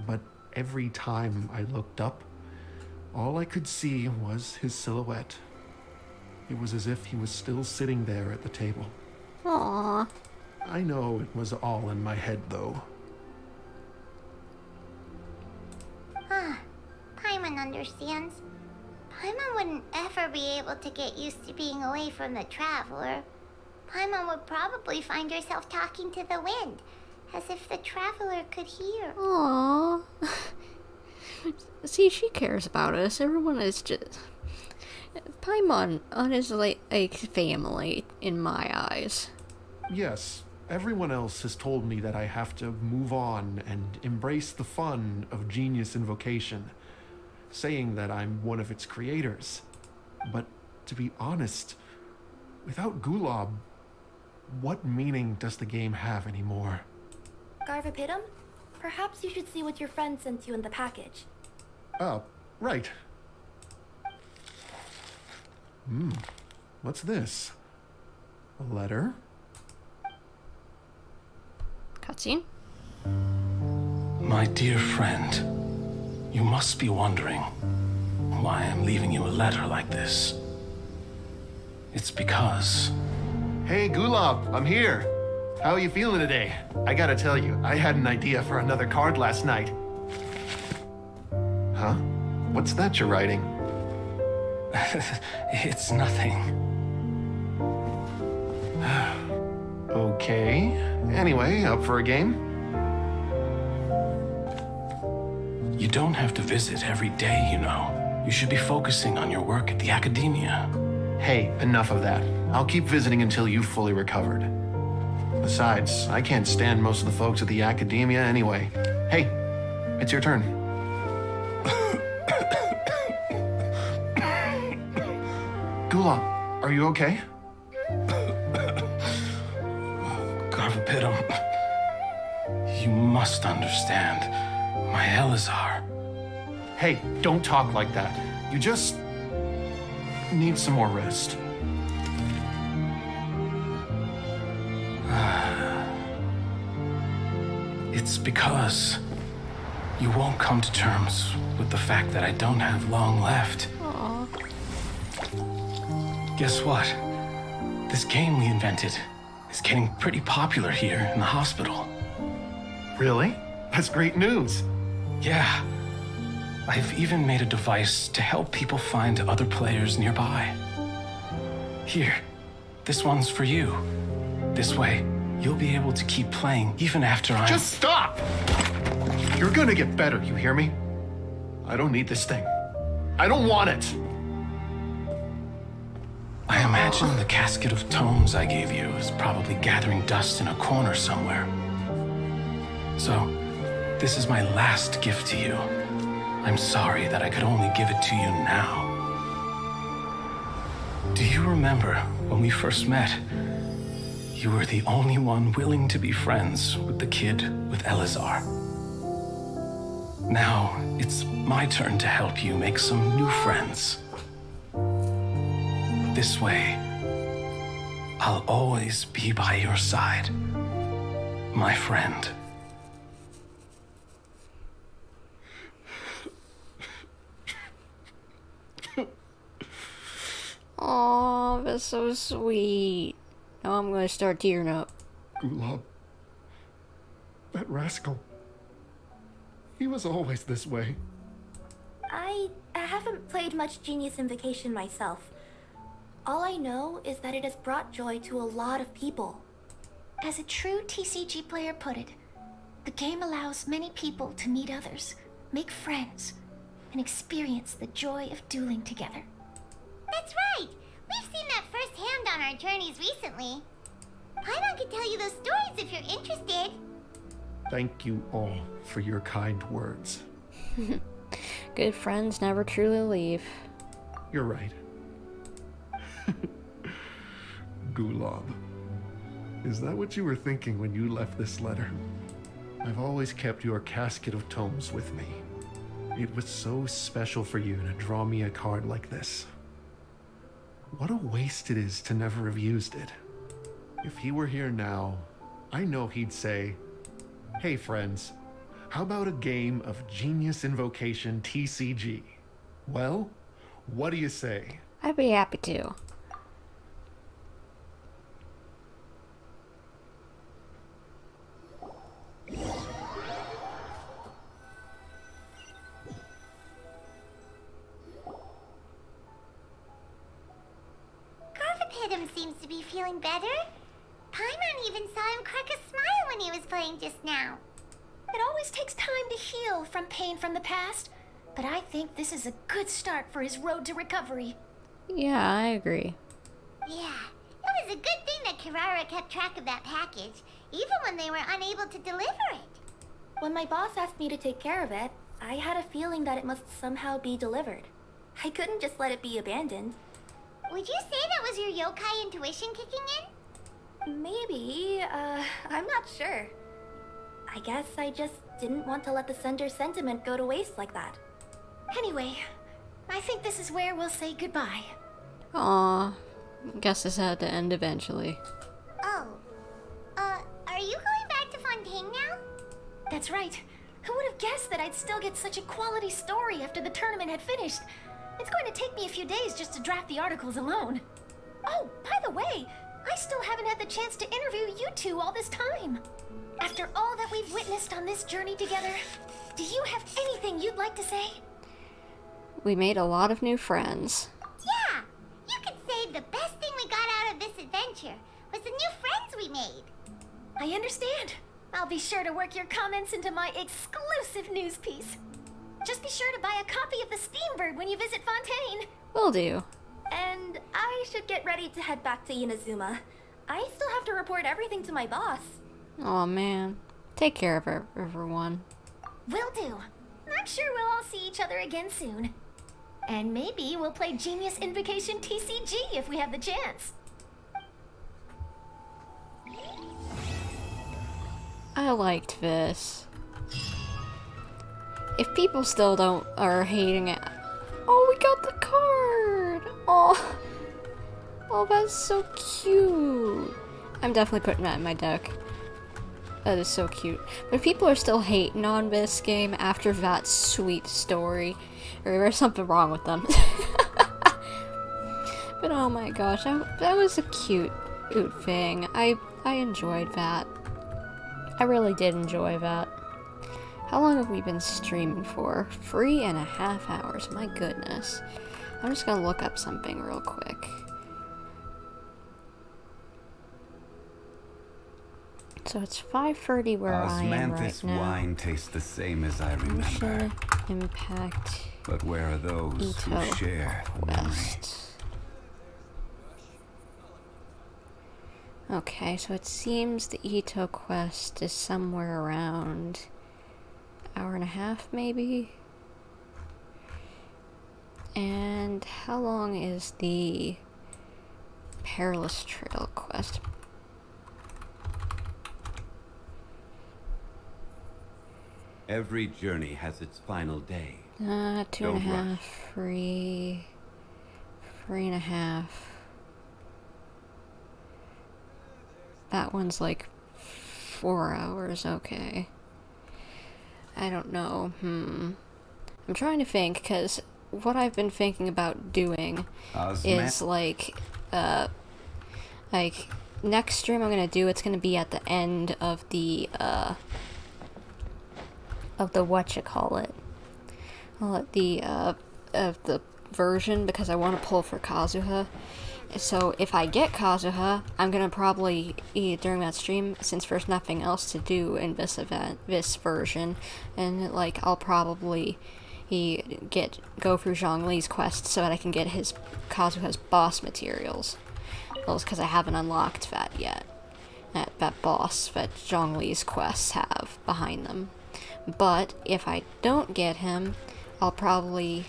But every time I looked up, all I could see was his silhouette. It was as if he was still sitting there at the table. Aww. I know it was all in my head, though. Paimon understands. Paimon wouldn't ever be able to get used to being away from the Traveler. Paimon would probably find herself talking to the wind, as if the Traveler could hear. Aww. See, she cares about us. Everyone is just... Paimon is like family in my eyes. Yes, everyone else has told me that I have to move on and embrace the fun of Genius Invocation, saying that I'm one of its creators. But to be honest, without Gulab, what meaning does the game have anymore? Garvapitum? Perhaps you should see what your friend sent you in the package. Oh, right. What's this? A letter? Cutscene? My dear friend, you must be wondering why I'm leaving you a letter like this. It's because... Hey, Gulab, I'm here. How are you feeling today? I gotta tell you, I had an idea for another card last night. Huh? What's that you're writing? It's nothing. Okay. Anyway, up for a game? You don't have to visit every day, you know. You should be focusing on your work at the academia. Hey, enough of that. I'll keep visiting until you've fully recovered. Besides, I can't stand most of the folks at the academia anyway. Hey, it's your turn. Gulab, are you okay? Garvapitum, you must understand. My Elazar. Hey, don't talk like that. You just need some more rest. It's because you won't come to terms with the fact that I don't have long left. Aww. Guess what? This game we invented is getting pretty popular here in the hospital. Really? That's great news. Yeah. I've even made a device to help people find other players nearby. Here, this one's for you. This way, you'll be able to keep playing even after I'm... Just stop! You're gonna get better, you hear me? I don't need this thing. I don't want it! I imagine the casket of tomes I gave you is probably gathering dust in a corner somewhere. So, this is my last gift to you. I'm sorry that I could only give it to you now. Do you remember when we first met? You were the only one willing to be friends with the kid with Elazar. Now, it's my turn to help you make some new friends. This way, I'll always be by your side, my friend. Aw, that's so sweet. Now I'm gonna start tearing up. Gulab. That rascal. He was always this way. I haven't played much Genius Invocation myself. All I know is that it has brought joy to a lot of people. As a true TCG player put it, the game allows many people to meet others, make friends, and experience the joy of dueling together. That's right! We've seen that firsthand on our journeys recently. Paimon can tell you those stories if you're interested. Thank you all for your kind words. Good friends never truly leave. You're right. Gulab. Is that what you were thinking when you left this letter? I've always kept your casket of tomes with me. It was so special for you to draw me a card like this. What a waste it is to never have used it. If he were here now, I know he'd say, "Hey friends, how about a game of Genius Invocation TCG? Well, what do you say?" I'd be happy to. Garvapidum seems to be feeling better. Paimon even saw him crack a smile when he was playing just now. It always takes time to heal from pain from the past, but I think this is a good start for his road to recovery. Yeah, I agree. Yeah, it was a good thing that Kirara kept track of that package, even when they were unable to deliver it. When my boss asked me to take care of it, I had a feeling that it must somehow be delivered. I couldn't just let it be abandoned. Would you say that was your yokai intuition kicking in? Maybe, I'm not sure. I guess I just didn't want to let the sender's sentiment go to waste like that. Anyway, I think this is where we'll say goodbye. Aw, guess this had to end eventually. Oh, are you going back to Fontaine now? That's right. Who would have guessed that I'd still get such a quality story after the tournament had finished? It's going to take me a few days just to draft the articles alone. Oh, by the way, I still haven't had the chance to interview you two all this time. After all that we've witnessed on this journey together, do you have anything you'd like to say? We made a lot of new friends. Yeah, you could say the best thing we got out of this adventure was the new friends we made. I understand. I'll be sure to work your comments into my exclusive news piece. Just be sure to buy a copy of the Steambird when you visit Fontaine. Will do. And I should get ready to head back to Inazuma. I still have to report everything to my boss. Aw, man. Take care of everyone. Will do. I'm sure we'll all see each other again soon. And maybe we'll play Genius Invocation TCG if we have the chance. I liked this. If people still are hating it. Oh, we got the card! Oh, oh, that's so cute. I'm definitely putting that in my deck. That is so cute. But if people are still hating on this game after that sweet story, or there's something wrong with them. But oh my gosh, that was a cute thing. I enjoyed that. I really did enjoy that. How long have we been streaming for? 3.5 hours, my goodness. I'm just gonna look up something real quick. So it's 5:30 where I am right Osmanthus now. wine tastes the same as I remember. Genshin Impact. But where are those who Itto share the memory? Okay, so it seems the Itto quest is somewhere around hour and a half, maybe? And how long is the Perilous Trail quest? Every journey has its final day. 2.5, free, 3.5. That one's like 4 hours, okay. I don't know, I'm trying to think, because what I've been thinking about doing is like next stream I'm gonna do, it's gonna be at the end of the whatchamacallit, of the version, because I want to pull for Kazuha. So if I get Kazuha, I'm gonna probably, during that stream, since there's nothing else to do in this version, and like I'll probably go through Zhongli's quest so that I can get his Kazuha's boss materials. Well, it's because I haven't unlocked that yet. That boss that Zhongli's quests have behind them. But if I don't get him, I'll probably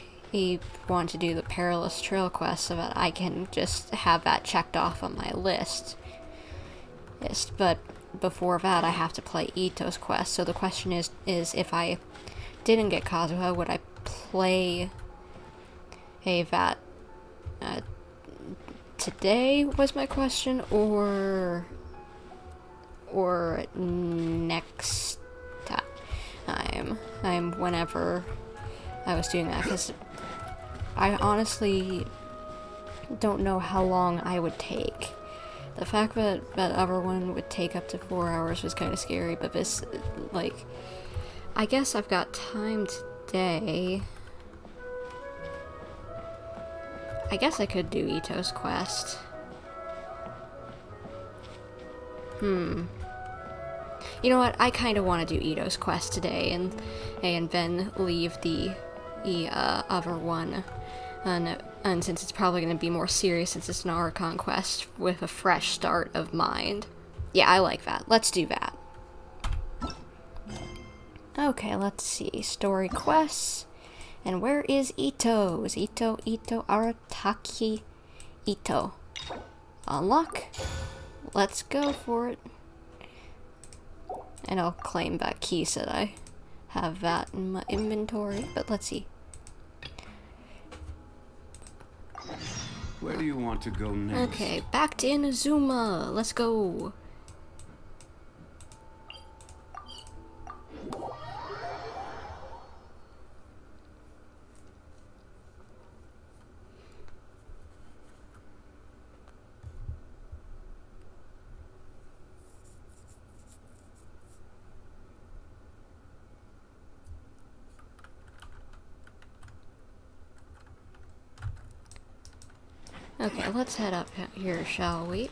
want to do the Perilous Trail quest so that I can just have that checked off on my list. Yes, but before that I have to play Itto's quest. So the question is if I didn't get Kazuha, would I play that today was my question, or next time, whenever I was doing that, because I honestly don't know how long I would take. The fact that that other one would take up to 4 hours was kind of scary, but this, like, I guess I've got time today. I guess I could do Itto's quest. You know what? I kind of want to do Itto's quest today, and then leave the other one, and since it's probably going to be more serious, since it's an Archon quest with a fresh start of mind. Yeah, I like that. Let's do that. Okay, let's see. Story quests. And where is Itto? Is Itto Arataki Itto? Unlock. Let's go for it. And I'll claim that key so that I have that in my inventory. But let's see. Where do you want to go next? Okay, back to Inazuma. Let's go. Okay, let's head up here, shall we?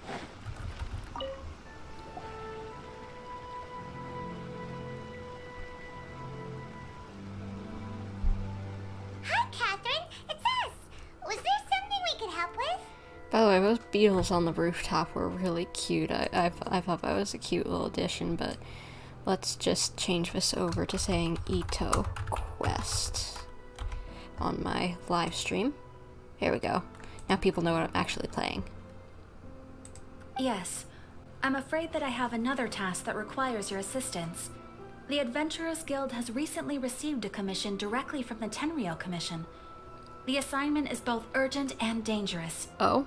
Hi, Catherine. It's us. Was there something we could help with? By the way, those beetles on the rooftop were really cute. I thought that was a cute little addition, but let's just change this over to saying Itto Quest on my live stream. Here we go. Now people know what I'm actually playing. Yes. I'm afraid that I have another task that requires your assistance. The Adventurers Guild has recently received a commission directly from the Tenryou Commission. The assignment is both urgent and dangerous. Oh?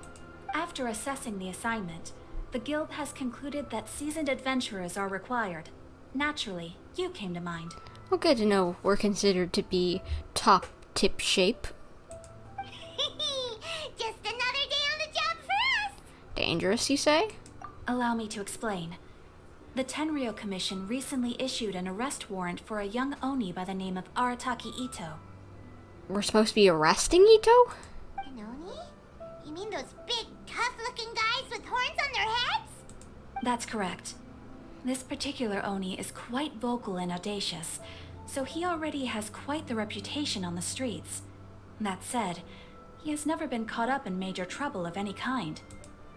After assessing the assignment, the Guild has concluded that seasoned adventurers are required. Naturally, you came to mind. Well, good to know we're considered to be top tip shape. Just another day on the job for us. Dangerous, you say? Allow me to explain. The Tenryou Commission recently issued an arrest warrant for a young Oni by the name of Arataki Itto. We're supposed to be arresting Itto? An Oni? You mean those big, tough-looking guys with horns on their heads? That's correct. This particular Oni is quite vocal and audacious, so he already has quite the reputation on the streets. That said, he has never been caught up in major trouble of any kind.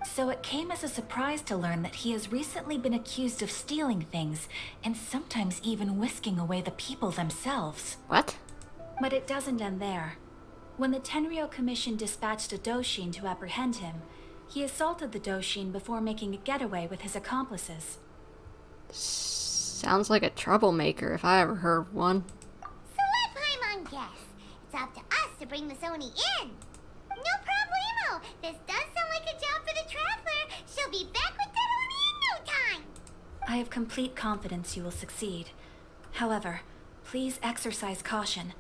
So it came as a surprise to learn that he has recently been accused of stealing things, and sometimes even whisking away the people themselves. What? But it doesn't end there. When the Tenryou Commission dispatched a Doshin to apprehend him, he assaulted the Doshin before making a getaway with his accomplices. Sounds like a troublemaker if I ever heard one. So let Paimon guess. It's up to us to bring the Oni in. No problemo. This does sound like a job for the Traveler. She'll be back with that Oni in no time. I have complete confidence you will succeed. However, please exercise caution.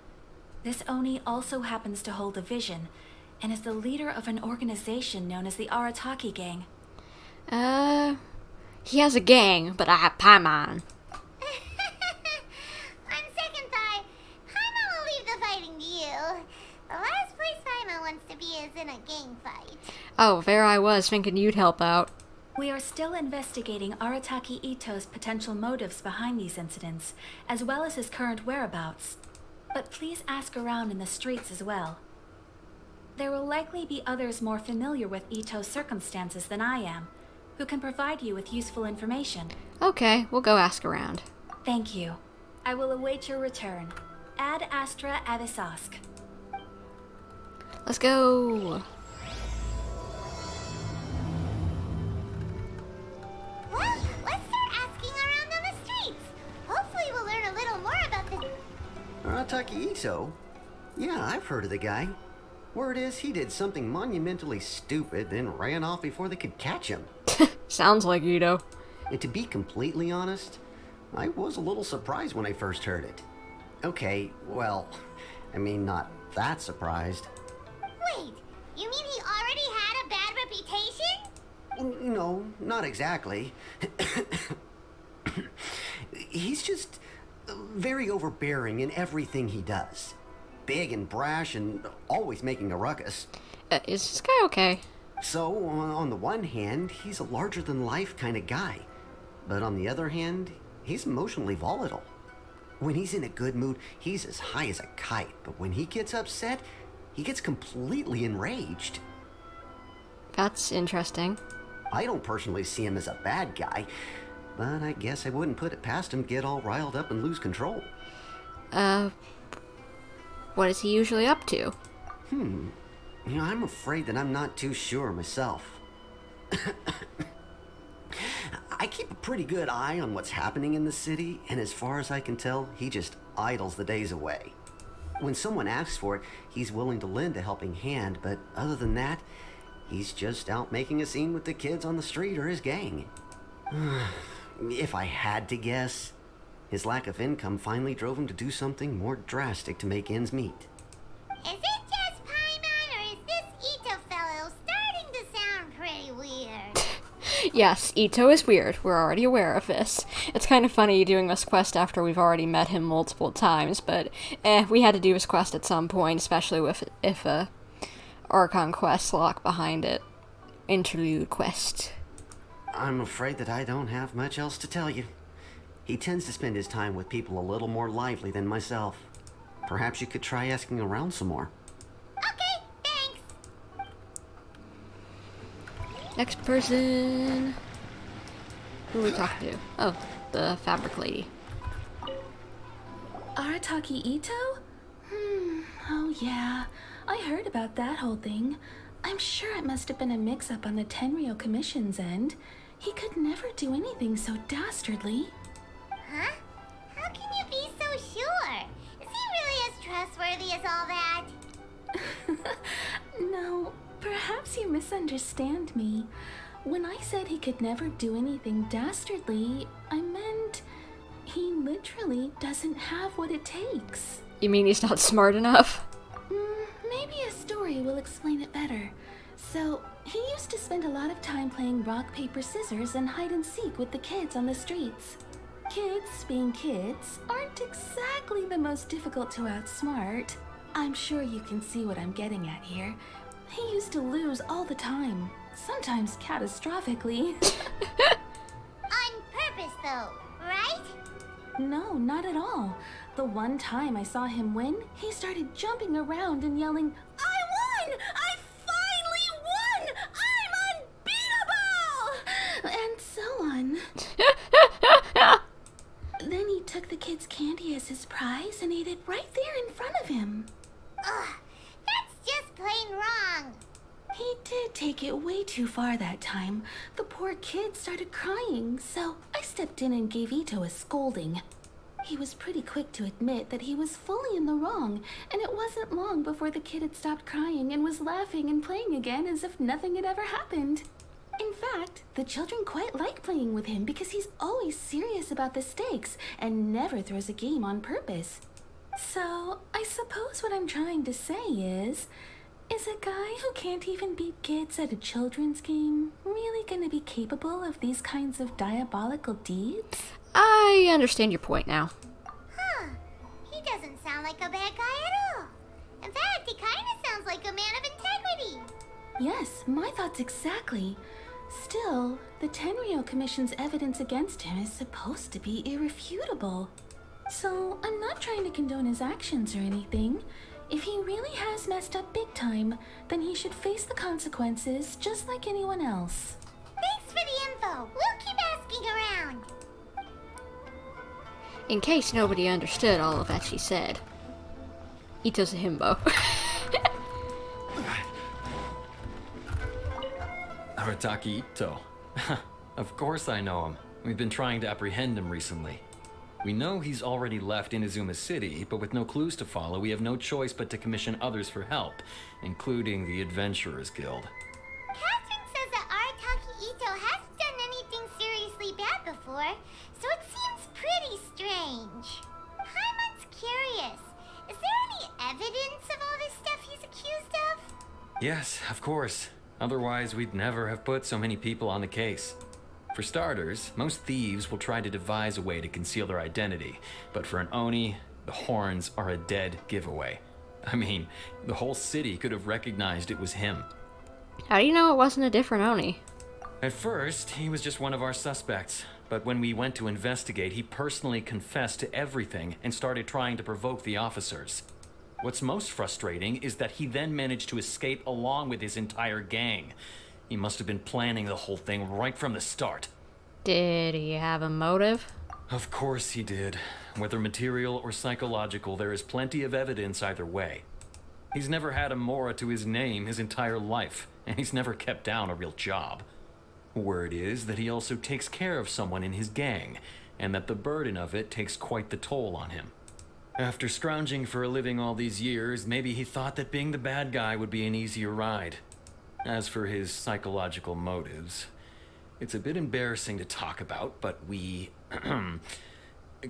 This Oni also happens to hold a vision, and is the leader of an organization known as the Arataki Gang. He has a gang, but I have Paimon. On second thought, Paimon will leave the fighting to you. The last place Paimon wants to be is in a gang fight. Oh, there I was thinking you'd help out. We are still investigating Arataki Itto's potential motives behind these incidents, as well as his current whereabouts. But please ask around in the streets as well. There will likely be others more familiar with Itto's circumstances than I am, who can provide you with useful information. Okay, we'll go ask around. Thank you. I will await your return. Ad Astra Avisask. Let's go. Well, let's start asking around on the streets. Hopefully we'll learn a little more about this. Arataki Itto? Yeah, I've heard of the guy. Word is he did something monumentally stupid, then ran off before they could catch him. Sounds like Itto. And to be completely honest, I was a little surprised when I first heard it. Okay, well, I mean, not that surprised. Wait, you mean he already had a bad reputation? No, not exactly. He's just very overbearing in everything he does. Big and brash and always making a ruckus. Is this guy okay? So, on the one hand, he's a larger-than-life kind of guy. But on the other hand, he's emotionally volatile. When he's in a good mood, he's as high as a kite. But when he gets upset, he gets completely enraged. That's interesting. I don't personally see him as a bad guy, but I guess I wouldn't put it past him to get all riled up and lose control. What is he usually up to? You know, I'm afraid that I'm not too sure myself. I keep a pretty good eye on what's happening in the city, and as far as I can tell, he just idles the days away. When someone asks for it, he's willing to lend a helping hand, but other than that, he's just out making a scene with the kids on the street or his gang. If I had to guess, his lack of income finally drove him to do something more drastic to make ends meet. Is it just Paimon, or is this Itto fellow starting to sound pretty weird? Yes, Itto is weird. We're already aware of this. It's kind of funny doing this quest after we've already met him multiple times, but we had to do his quest at some point, especially if a Archon quest lock behind it. Interlude quest. I'm afraid that I don't have much else to tell you. He tends to spend his time with people a little more lively than myself. Perhaps you could try asking around some more. Okay, thanks. Next person. Who are we talking to? Oh, the fabric lady. Arataki Itto? Oh yeah. I heard about that whole thing. I'm sure it must have been a mix-up on the Tenryou Commission's end. He could never do anything so dastardly. Huh? How can you be so sure? Is he really as trustworthy as all that? No, perhaps you misunderstand me. When I said he could never do anything dastardly, I meant he literally doesn't have what it takes. You mean he's not smart enough? Maybe a story will explain it better. So, he used to spend a lot of time playing rock, paper, scissors and hide and seek with the kids on the streets. Kids, being kids, aren't exactly the most difficult to outsmart. I'm sure you can see what I'm getting at here. He used to lose all the time, sometimes catastrophically. On purpose, though, right? No, not at all. The one time I saw him win, he started jumping around and yelling, "I won! I finally won! I'm unbeatable!" And so on. Then he took the kid's candy as his prize and ate it right there in front of him. Ugh, that's just plain wrong. He did take it way too far that time. The poor kid started crying, so I stepped in and gave Itto a scolding. He was pretty quick to admit that he was fully in the wrong, and it wasn't long before the kid had stopped crying and was laughing and playing again as if nothing had ever happened. In fact, the children quite like playing with him because he's always serious about the stakes and never throws a game on purpose. So, I suppose what I'm trying to say is a guy who can't even beat kids at a children's game really gonna be capable of these kinds of diabolical deeds? I understand your point now. Huh. He doesn't sound like a bad guy at all. In fact, he kind of sounds like a man of integrity. Yes, my thoughts exactly. Still, the Tenryou Commission's evidence against him is supposed to be irrefutable. So, I'm not trying to condone his actions or anything. If he really has messed up big time, then he should face the consequences just like anyone else. Thanks for the info. We'll keep asking around. In case nobody understood all of that she said, Itto's a himbo. Arataki Itto. Of course I know him. We've been trying to apprehend him recently. We know he's already left Inazuma City, but with no clues to follow, we have no choice but to commission others for help, including the Adventurers Guild. Catherine says that Arataki Itto hasn't done anything seriously bad before, so it seems pretty strange. Paimon's curious. Is there any evidence of all this stuff he's accused of? Yes, of course. Otherwise, we'd never have put so many people on the case. For starters, most thieves will try to devise a way to conceal their identity, but for an Oni, the horns are a dead giveaway. I mean, the whole city could have recognized it was him. How do you know it wasn't a different Oni? At first, he was just one of our suspects, but when we went to investigate, he personally confessed to everything and started trying to provoke the officers. What's most frustrating is that he then managed to escape along with his entire gang. He must have been planning the whole thing right from the start. Did he have a motive? Of course he did. Whether material or psychological, there is plenty of evidence either way. He's never had a Mora to his name his entire life, and he's never kept down a real job. Word is that he also takes care of someone in his gang, and that the burden of it takes quite the toll on him. After scrounging for a living all these years, maybe he thought that being the bad guy would be an easier ride. As for his psychological motives, it's a bit embarrassing to talk about, but we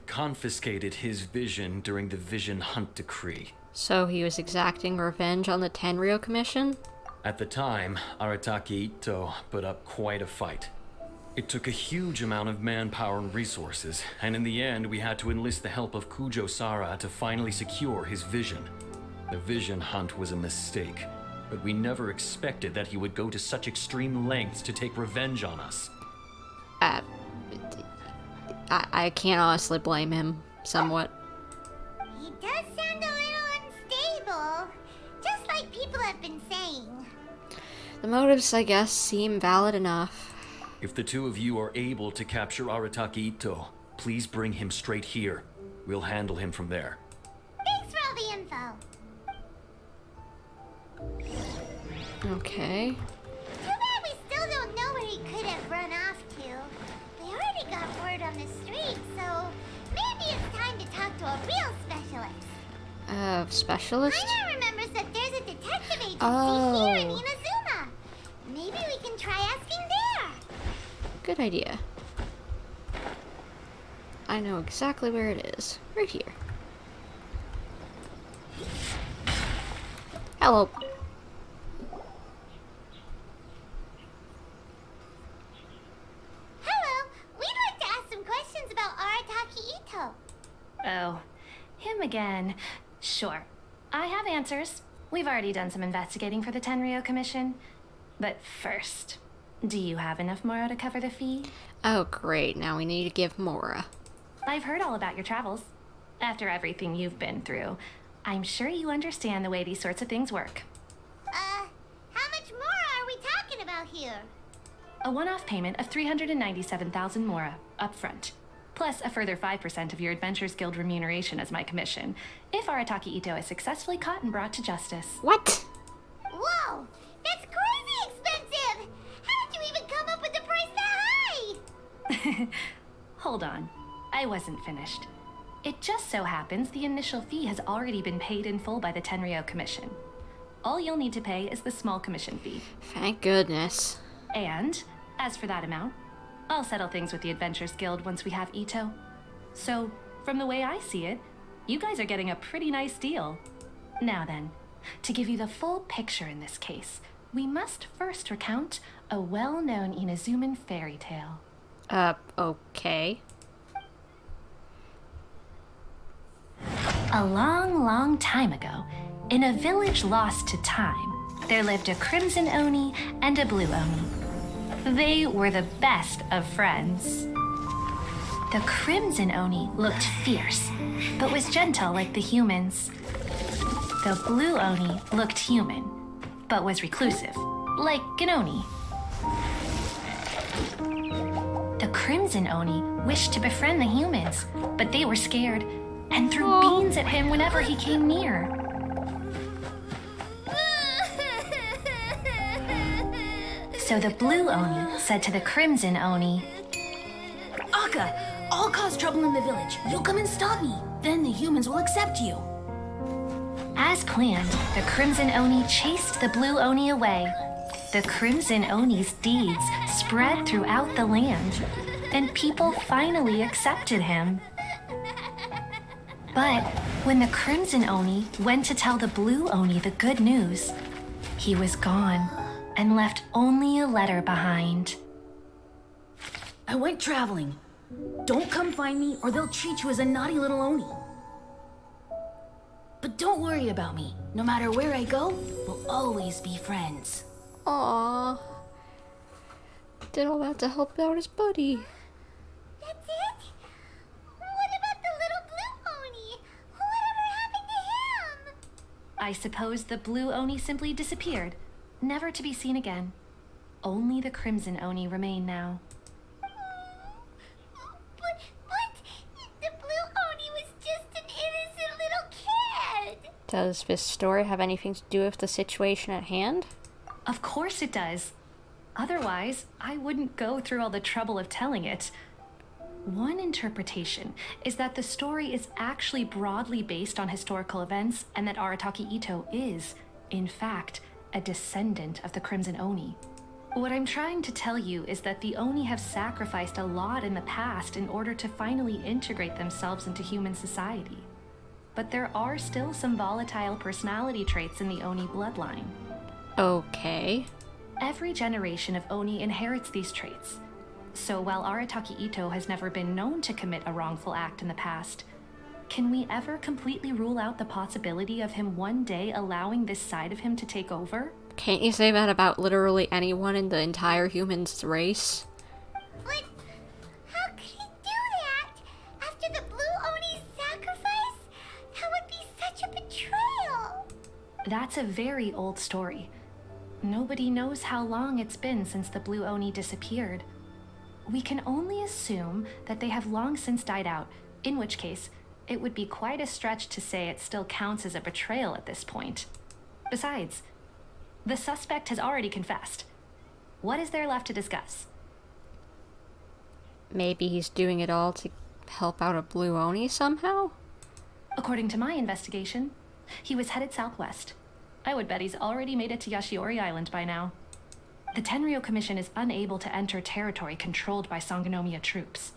confiscated his vision during the Vision Hunt Decree. So he was exacting revenge on the Tenryou Commission? At the time, Arataki Itto put up quite a fight. It took a huge amount of manpower and resources, and in the end we had to enlist the help of Kujo Sara to finally secure his vision. The Vision Hunt was a mistake, but we never expected that he would go to such extreme lengths to take revenge on us. I can't honestly blame him, somewhat. He does sound a little unstable, just like people have been saying. The motives, I guess, seem valid enough. If the two of you are able to capture Arataki Itto, please bring him straight here. We'll handle him from there. Thanks for all the info. Okay. Too bad we still don't know where he could have run off to. We already got word on the street, so maybe it's time to talk to a real specialist. Specialist? Cyno remembers that there's a detective agency Oh. here in Inazuma. Maybe we can try asking there. Good idea. I know exactly where it is. Right here. Hello. Hello, we'd like to ask some questions about Arataki Itto. Oh, him again. Sure. I have answers. We've already done some investigating for the Tenryou Commission. But first, Do you have enough Mora to cover the fee? Oh great, now we need to give Mora. I've heard all about your travels. After everything you've been through, I'm sure you understand the way these sorts of things work. How much more are we talking about here? A one-off payment of 397,000 Mora, upfront. Plus a further 5% of your Adventures Guild remuneration as my commission, if Arataki Itto is successfully caught and brought to justice. What? Whoa! That's crazy expensive! How did you even come up with the price that high? Hold on. I wasn't finished. It just so happens the initial fee has already been paid in full by the Tenryou Commission. All you'll need to pay is the small commission fee. Thank goodness. And, as for that amount, I'll settle things with the Adventures Guild once we have Itto. So, from the way I see it, you guys are getting a pretty nice deal. Now then, to give you the full picture in this case, we must first recount a well-known Inazuman fairy tale. Okay. A long, long time ago, in a village lost to time, there lived a Crimson Oni and a Blue Oni. They were the best of friends. The Crimson Oni looked fierce, but was gentle like the humans. The Blue Oni looked human, but was reclusive, like an Oni. The Crimson Oni wished to befriend the humans, but they were scared and threw beans at him whenever he came near. So the Blue Oni said to the Crimson Oni, Akka, I'll cause trouble in the village. You'll come and stop me. Then the humans will accept you. As planned, the Crimson Oni chased the Blue Oni away. The Crimson Oni's deeds spread throughout the land, and people finally accepted him. But when the Crimson Oni went to tell the Blue Oni the good news, he was gone and left only a letter behind. I went traveling. Don't come find me or they'll treat you as a naughty little Oni. But don't worry about me. No matter where I go, we'll always be friends. Aww. Did all that to help out his buddy. That's it? What about the little Blue Oni? Whatever happened to him? I suppose the Blue Oni simply disappeared, never to be seen again. Only the Crimson Oni remain now. But the Blue Oni was just an innocent little kid. Does this story have anything to do with the situation at hand? Of course it does. Otherwise, I wouldn't go through all the trouble of telling it. One interpretation is that the story is actually broadly based on historical events and that Arataki Itto is, in fact, a descendant of the Crimson Oni. What I'm trying to tell you is that the Oni have sacrificed a lot in the past in order to finally integrate themselves into human society. But there are still some volatile personality traits in the Oni bloodline. Okay. Every generation of Oni inherits these traits. So while Arataki Itto has never been known to commit a wrongful act in the past, can we ever completely rule out the possibility of him one day allowing this side of him to take over? Can't you say that about literally anyone in the entire humans race? But how could he do that? After the Blue Oni's sacrifice? That would be such a betrayal. That's a very old story. Nobody knows how long it's been since the Blue Oni disappeared. We can only assume that they have long since died out, in which case, it would be quite a stretch to say it still counts as a betrayal at this point. Besides, the suspect has already confessed. What is there left to discuss? Maybe he's doing it all to help out a Blue Oni somehow? According to my investigation, he was headed southwest. I would bet he's already made it to Yashiori Island by now. The Tenryou Commission is unable to enter territory controlled by Sangonomiya troops.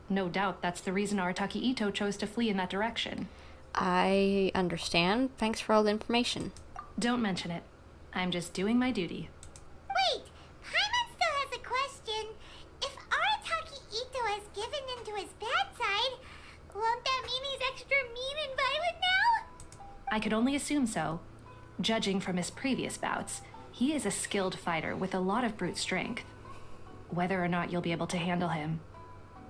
No doubt that's the reason Arataki Itto chose to flee in that direction. I understand. Thanks for all the information. Don't mention it. I'm just doing my duty. Wait, Paimon still has a question. If Arataki Itto has given in to his bad side, won't that mean he's extra mean and violent now? I could only assume so. Judging from his previous bouts, he is a skilled fighter with a lot of brute strength. Whether or not you'll be able to handle him,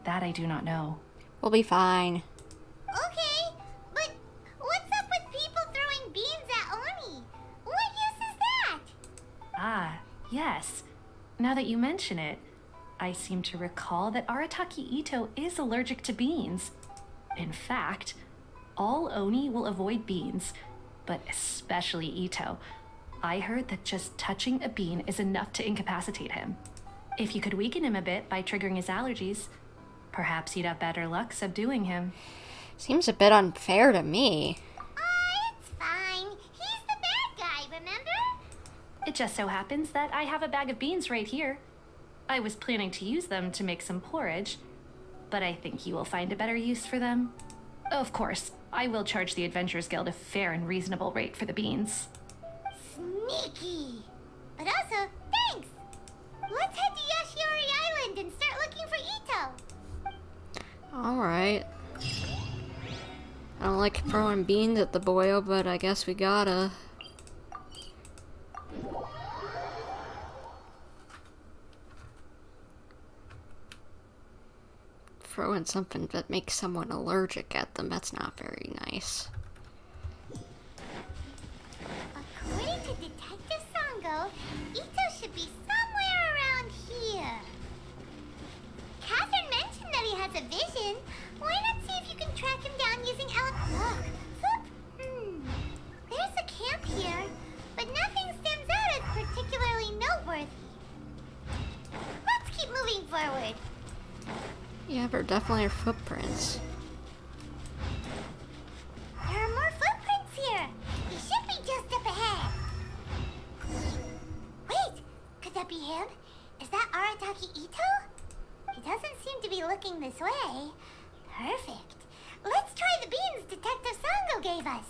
that I do not know. We'll be fine. Okay, but what's up with people throwing beans at Oni? What use is that? Ah, yes. Now that you mention it, I seem to recall that Arataki Itto is allergic to beans. In fact, all Oni will avoid beans, but especially Itto. I heard that just touching a bean is enough to incapacitate him. If you could weaken him a bit by triggering his allergies, perhaps you'd have better luck subduing him. Seems a bit unfair to me. It's fine. He's the bad guy, remember? It just so happens that I have a bag of beans right here. I was planning to use them to make some porridge, but I think you will find a better use for them. Of course, I will charge the Adventurers Guild a fair and reasonable rate for the beans. Sneaky. But also, thanks. Let's head to Yashiori Island and start looking for Itto. Alright. I don't like throwing beans at the boyo, but I guess we gotta. Throwing something that makes someone allergic at them, that's not very nice. According to Detective Sango, Itto should be somewhere around here. Catherine mentioned that he has a vision. Why not see if you can track him down using Look, there's a camp here, but nothing stands out as particularly noteworthy. Let's keep moving forward. Yeah, there definitely are footprints. There are more footprints here. He should be just up ahead. Wait, could that be him? Is that Arataki Itto? He doesn't seem to be looking this way. Perfect. Let's try the beans Detective Sango gave us.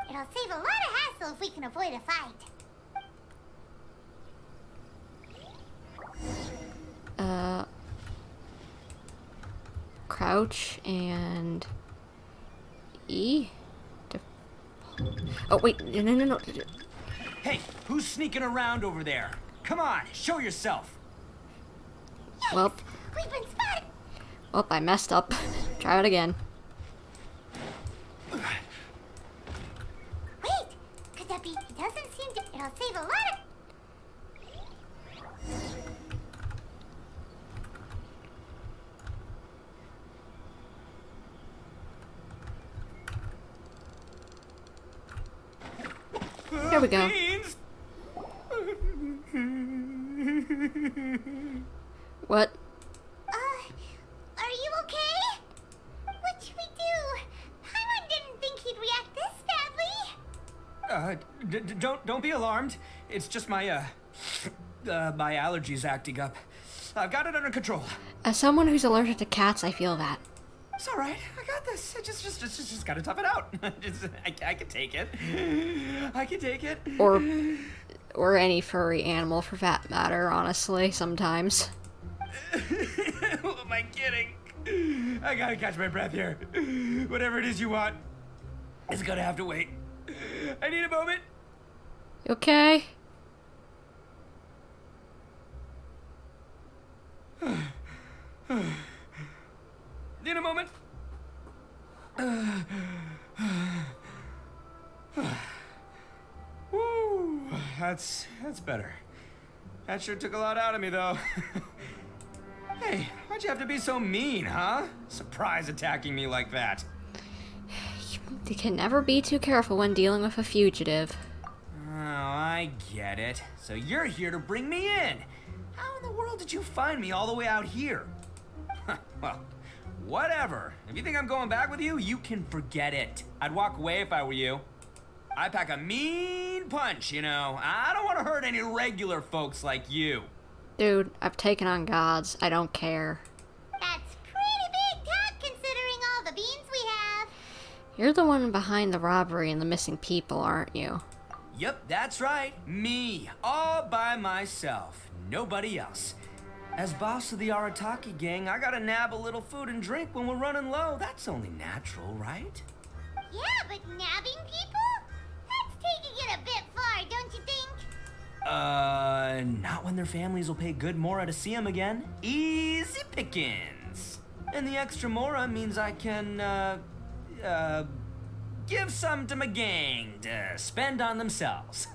It'll save a lot of hassle if we can avoid a fight. Crouch and E? Oh, wait, no. Hey, who's sneaking around over there? Come on, show yourself. Yes, Well, we've been spotted. oh, I messed up. Try it again. Wait, could that be? He doesn't seem to. It'll save a lot of. Here we go. What? Are you okay? What should we do? Paimon didn't think he'd react this badly. Don't be alarmed. It's just my my allergies acting up. I've got it under control. As someone who's allergic to cats, I feel that. It's all right. I got this. I just gotta tough it out. I can take it. I can take it. Or any furry animal for that matter, honestly, sometimes. Who am I kidding? I gotta catch my breath here. Whatever it is you want, it's gonna have to wait. I need a moment. You okay? Need a moment. Woo, that's better. That sure took a lot out of me, though. Hey, why'd you have to be so mean, huh? Surprise attacking me like that. You can never be too careful when dealing with a fugitive. Oh, I get it. So you're here to bring me in. How in the world did you find me all the way out here? Well, whatever. If you think I'm going back with you, you can forget it. I'd walk away if I were you. I pack a mean punch, you know. I don't want to hurt any regular folks like you. Dude, I've taken on gods. I don't care. That's pretty big talk considering all the beans we have. You're the one behind the robbery and the missing people, aren't you? Yep, that's right. Me. All by myself. Nobody else. As boss of the Arataki gang, I gotta nab a little food and drink when we're running low. That's only natural, right? Yeah, but nabbing people? That's taking it a bit far, don't you think? Not when their families will pay good mora to see them again. Easy pickings. And the extra mora means I can, give some to my gang to spend on themselves.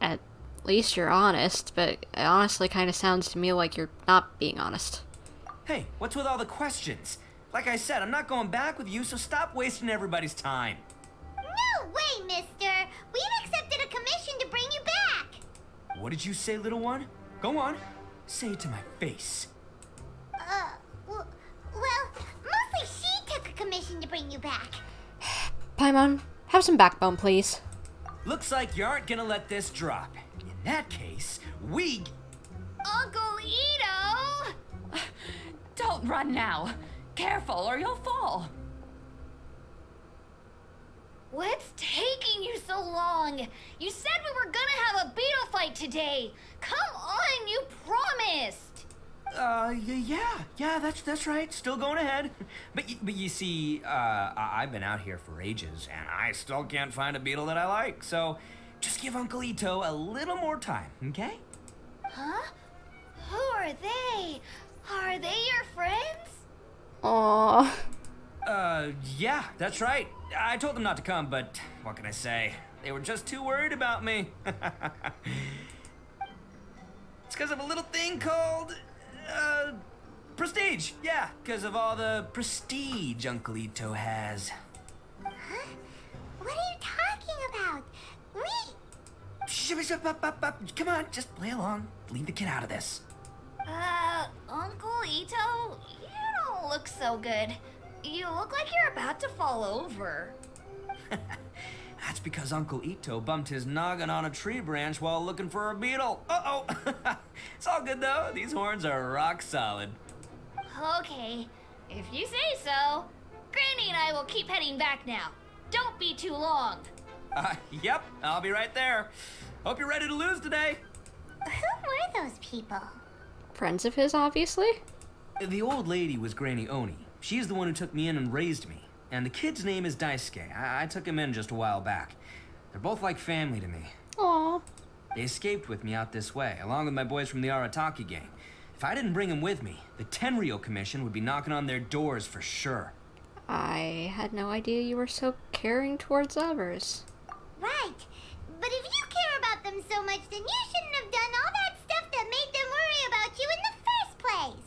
At least you're honest, but it honestly kind of sounds to me like you're not being honest. Hey, what's with all the questions? Like I said, I'm not going back with you, so stop wasting everybody's time. No way, mister! We've accepted a commission to bring you back! What did you say, little one? Go on. Say it to my face. Well, mostly she took a commission to bring you back. Paimon, have some backbone, please. Looks like you aren't gonna let this drop. In that case, we... Uncle Itto! Don't run now. Careful or you'll fall. What's taking you so long? You said we were gonna have a beetle fight today. Come on, you promised. Yeah, that's right. Still going ahead. But you see, I've been out here for ages, and I still can't find a beetle that I like. So, just give Uncle Itto a little more time, okay? Huh? Who are they? Are they your friends? Aww. Yeah, that's right. I told them not to come, but what can I say? They were just too worried about me. It's because of a little thing called, prestige. Yeah, because of all the prestige Uncle Itto has. Huh? What are you talking about? Come on, just play along. Leave the kid out of this. Uncle Itto, you don't look so good. You look like you're about to fall over. That's because Uncle Itto bumped his noggin on a tree branch while looking for a beetle. Uh-oh! It's all good, though. These horns are rock solid. Okay, if you say so. Granny and I will keep heading back now. Don't be too long. Yep, I'll be right there. Hope you're ready to lose today. Who were those people? Friends of his, obviously? The old lady was Granny Oni. She's the one who took me in and raised me. And the kid's name is Daisuke. I took him in just a while back. They're both like family to me. Aww. They escaped with me out this way, along with my boys from the Arataki gang. If I didn't bring them with me, the Tenryou Commission would be knocking on their doors for sure. I had no idea you were so caring towards others. Right. But if you care about them so much, then you shouldn't have done all that stuff that made them worry about you in the first place.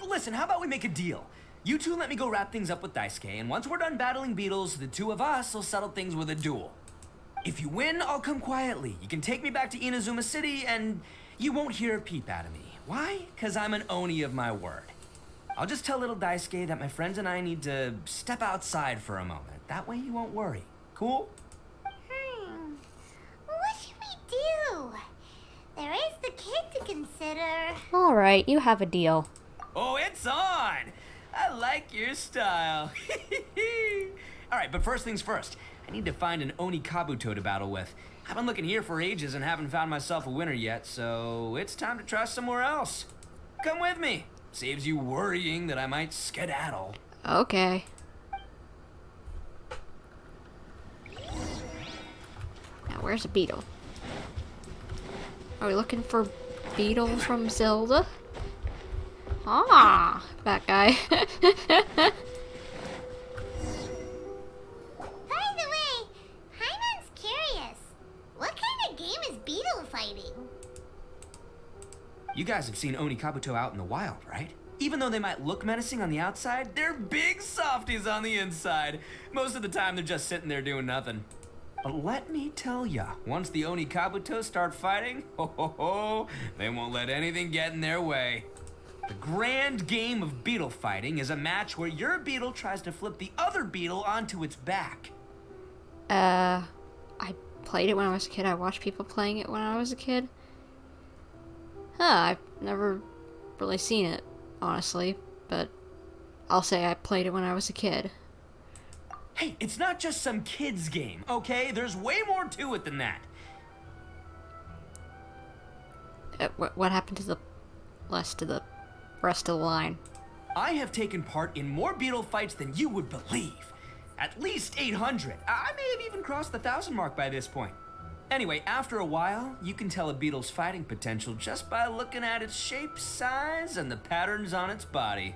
Listen, how about we make a deal? You two let me go wrap things up with Daisuke, and once we're done battling beetles, the two of us will settle things with a duel. If you win, I'll come quietly. You can take me back to Inazuma City, and you won't hear a peep out of me. Why? Because I'm an Oni of my word. I'll just tell little Daisuke that my friends and I need to step outside for a moment. That way you won't worry. Cool? What should we do? There is the kid to consider. Alright, you have a deal. Oh, it's on! I like your style. Alright, but first things first. I need to find an Oni Kabuto to battle with. I've been looking here for ages and haven't found myself a winner yet, so it's time to try somewhere else. Come with me. Saves you worrying that I might skedaddle. Okay. Now, where's a beetle? Are we looking for Beetle from Zelda? Ah, that guy. By the way, Paimon's curious. What kind of game is beetle fighting? You guys have seen Oni Kabuto out in the wild, right? Even though they might look menacing on the outside, they're big softies on the inside. Most of the time, they're just sitting there doing nothing. But let me tell ya, once the Oni Kabuto start fighting, they won't let anything get in their way. The grand game of beetle fighting is a match where your beetle tries to flip the other beetle onto its back. I played it when I was a kid. I watched people playing it when I was a kid. I've never really seen it, honestly, but I'll say I played it when I was a kid. Hey, it's not just some kid's game, okay? There's way more to it than that. What happened to the rest of the line? I have taken part in more beetle fights than you would believe. At least 800. I may have even crossed the 1,000 mark by this point. Anyway, after a while, you can tell a beetle's fighting potential just by looking at its shape, size, and the patterns on its body.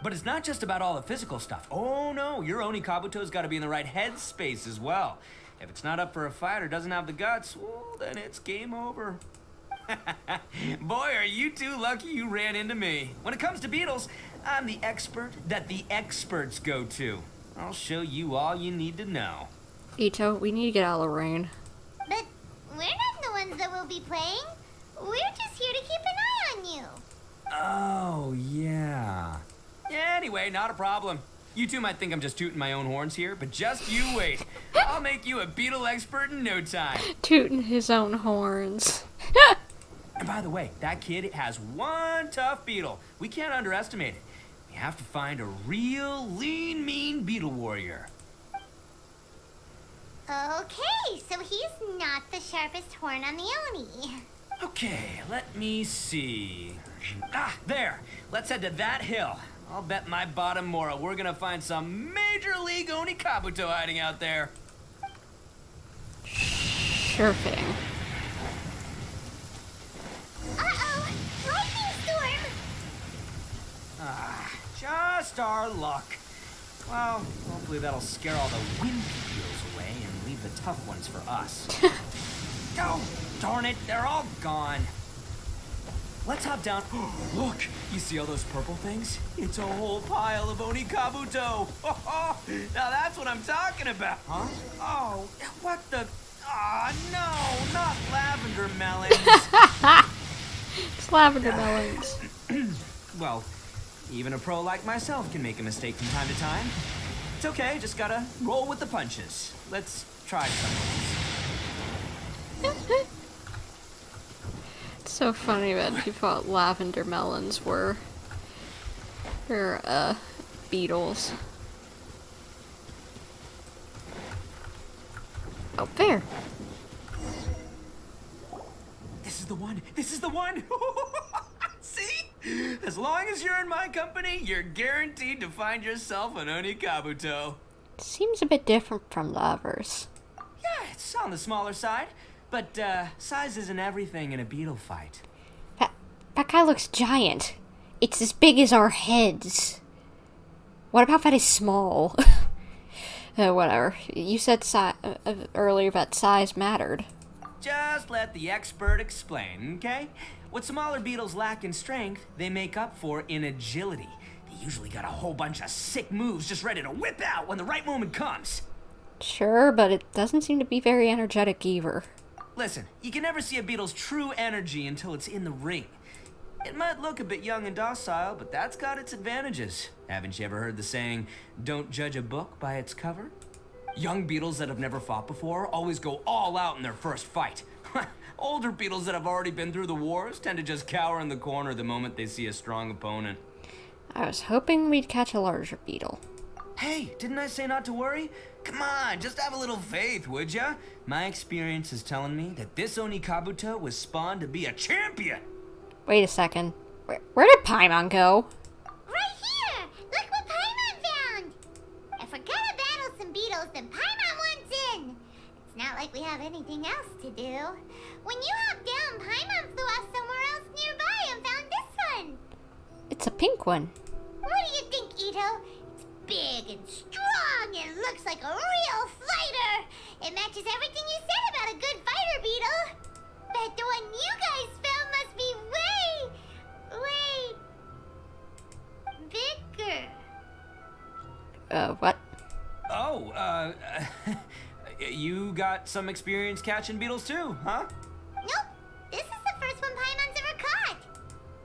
But it's not just about all the physical stuff. Oh no, your Oni Kabuto's got to be in the right headspace as well. If it's not up for a fight or doesn't have the guts, well, then it's game over. Boy, are you two lucky you ran into me. When it comes to beetles, I'm the expert that the experts go to. I'll show you all you need to know. Itto, we need to get out of the rain. But we're not the ones that will be playing. We're just here to keep an eye on you. Oh, yeah. Anyway, not a problem. You two might think I'm just tooting my own horns here, but just you wait. I'll make you a beetle expert in no time. Tooting his own horns. And by the way, that kid has one tough beetle. We can't underestimate it. We have to find a real lean, mean beetle warrior. Okay, so he's not the sharpest horn on the Oni. Okay, let me see. Ah, there. Let's head to that hill. I'll bet my bottom Mora we're gonna find some major league Oni Kabuto hiding out there. Sure thing. Uh-oh! Lightning storm! Ah, just our luck. Well, hopefully that'll scare all the wimpy beetles away and leave the tough ones for us. Oh, darn it, they're all gone. Let's hop down. Look, you see all those purple things? It's a whole pile of Oni Kabuto. Now that's what I'm talking about. Huh? Oh, what the? Ah, no, not lavender melons. It's lavender melons. Well, even a pro like myself can make a mistake from time to time. It's okay, just gotta roll with the punches. Let's try some of these. It's so funny that he thought lavender melons were beetles. Oh, there. This is the one. This is the one. See? As long as you're in my company, you're guaranteed to find yourself an Oni Kabuto. Seems a bit different from the others. Yeah, it's on the smaller side. But, size isn't everything in a beetle fight. That guy looks giant. It's as big as our heads. What about that is small? Whatever. You said earlier that size mattered. Just let the expert explain, okay? What smaller beetles lack in strength, they make up for in agility. They usually got a whole bunch of sick moves just ready to whip out when the right moment comes. Sure, but it doesn't seem to be very energetic either. Listen, you can never see a beetle's true energy until it's in the ring. It might look a bit young and docile, but that's got its advantages. Haven't you ever heard the saying, don't judge a book by its cover? Young beetles that have never fought before always go all out in their first fight. Older beetles that have already been through the wars tend to just cower in the corner the moment they see a strong opponent. I was hoping we'd catch a larger beetle. Hey, didn't I say not to worry? Come on, just have a little faith, would ya? My experience is telling me that this Oni Kabuto was spawned to be a champion. Wait a second. Where did Paimon go? Right here! Look what Paimon found! If we're gonna battle some beetles, then Paimon wants in! It's not like we have anything else to do. When you hopped down, Paimon flew off somewhere else nearby and found this one! It's a pink one. What do you think, Itto? It's big and strong and looks like a real fighter! It matches everything you said about a good fighter beetle! Bet the one you guys found must be way bigger. What? Oh, you got some experience catching beetles too, huh? Nope. This is the first one Paimon's ever caught.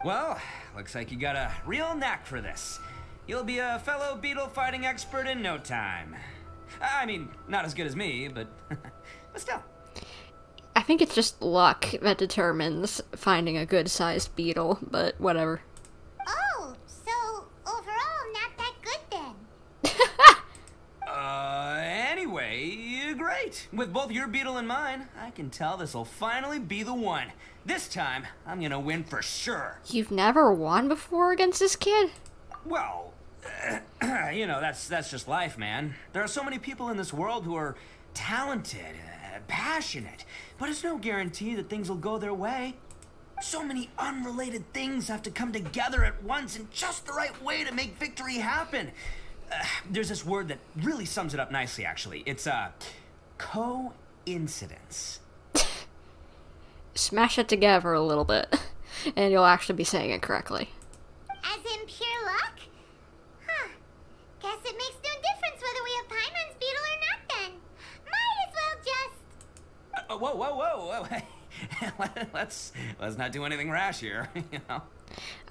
Well, looks like you got a real knack for this. You'll be a fellow beetle fighting expert in no time. I mean, not as good as me, but still. I think it's just luck that determines finding a good-sized beetle, but whatever. Oh, so overall not that good then. Anyway, great. With both your beetle and mine, I can tell this'll finally be the one. This time, I'm gonna win for sure. You've never won before against this kid? Well, You know, that's just life, man. There are so many people in this world who are talented, passionate, but it's no guarantee that things will go their way. So many unrelated things have to come together at once in just the right way to make victory happen. There's this word that really sums it up nicely, actually. It's coincidence. Smash it together a little bit, and you'll actually be saying it correctly. As in pure luck? Huh. Guess it makes no difference whether we have Paimon's beetle or not then. Might as well just... Whoa. Let's not do anything rash here, you know?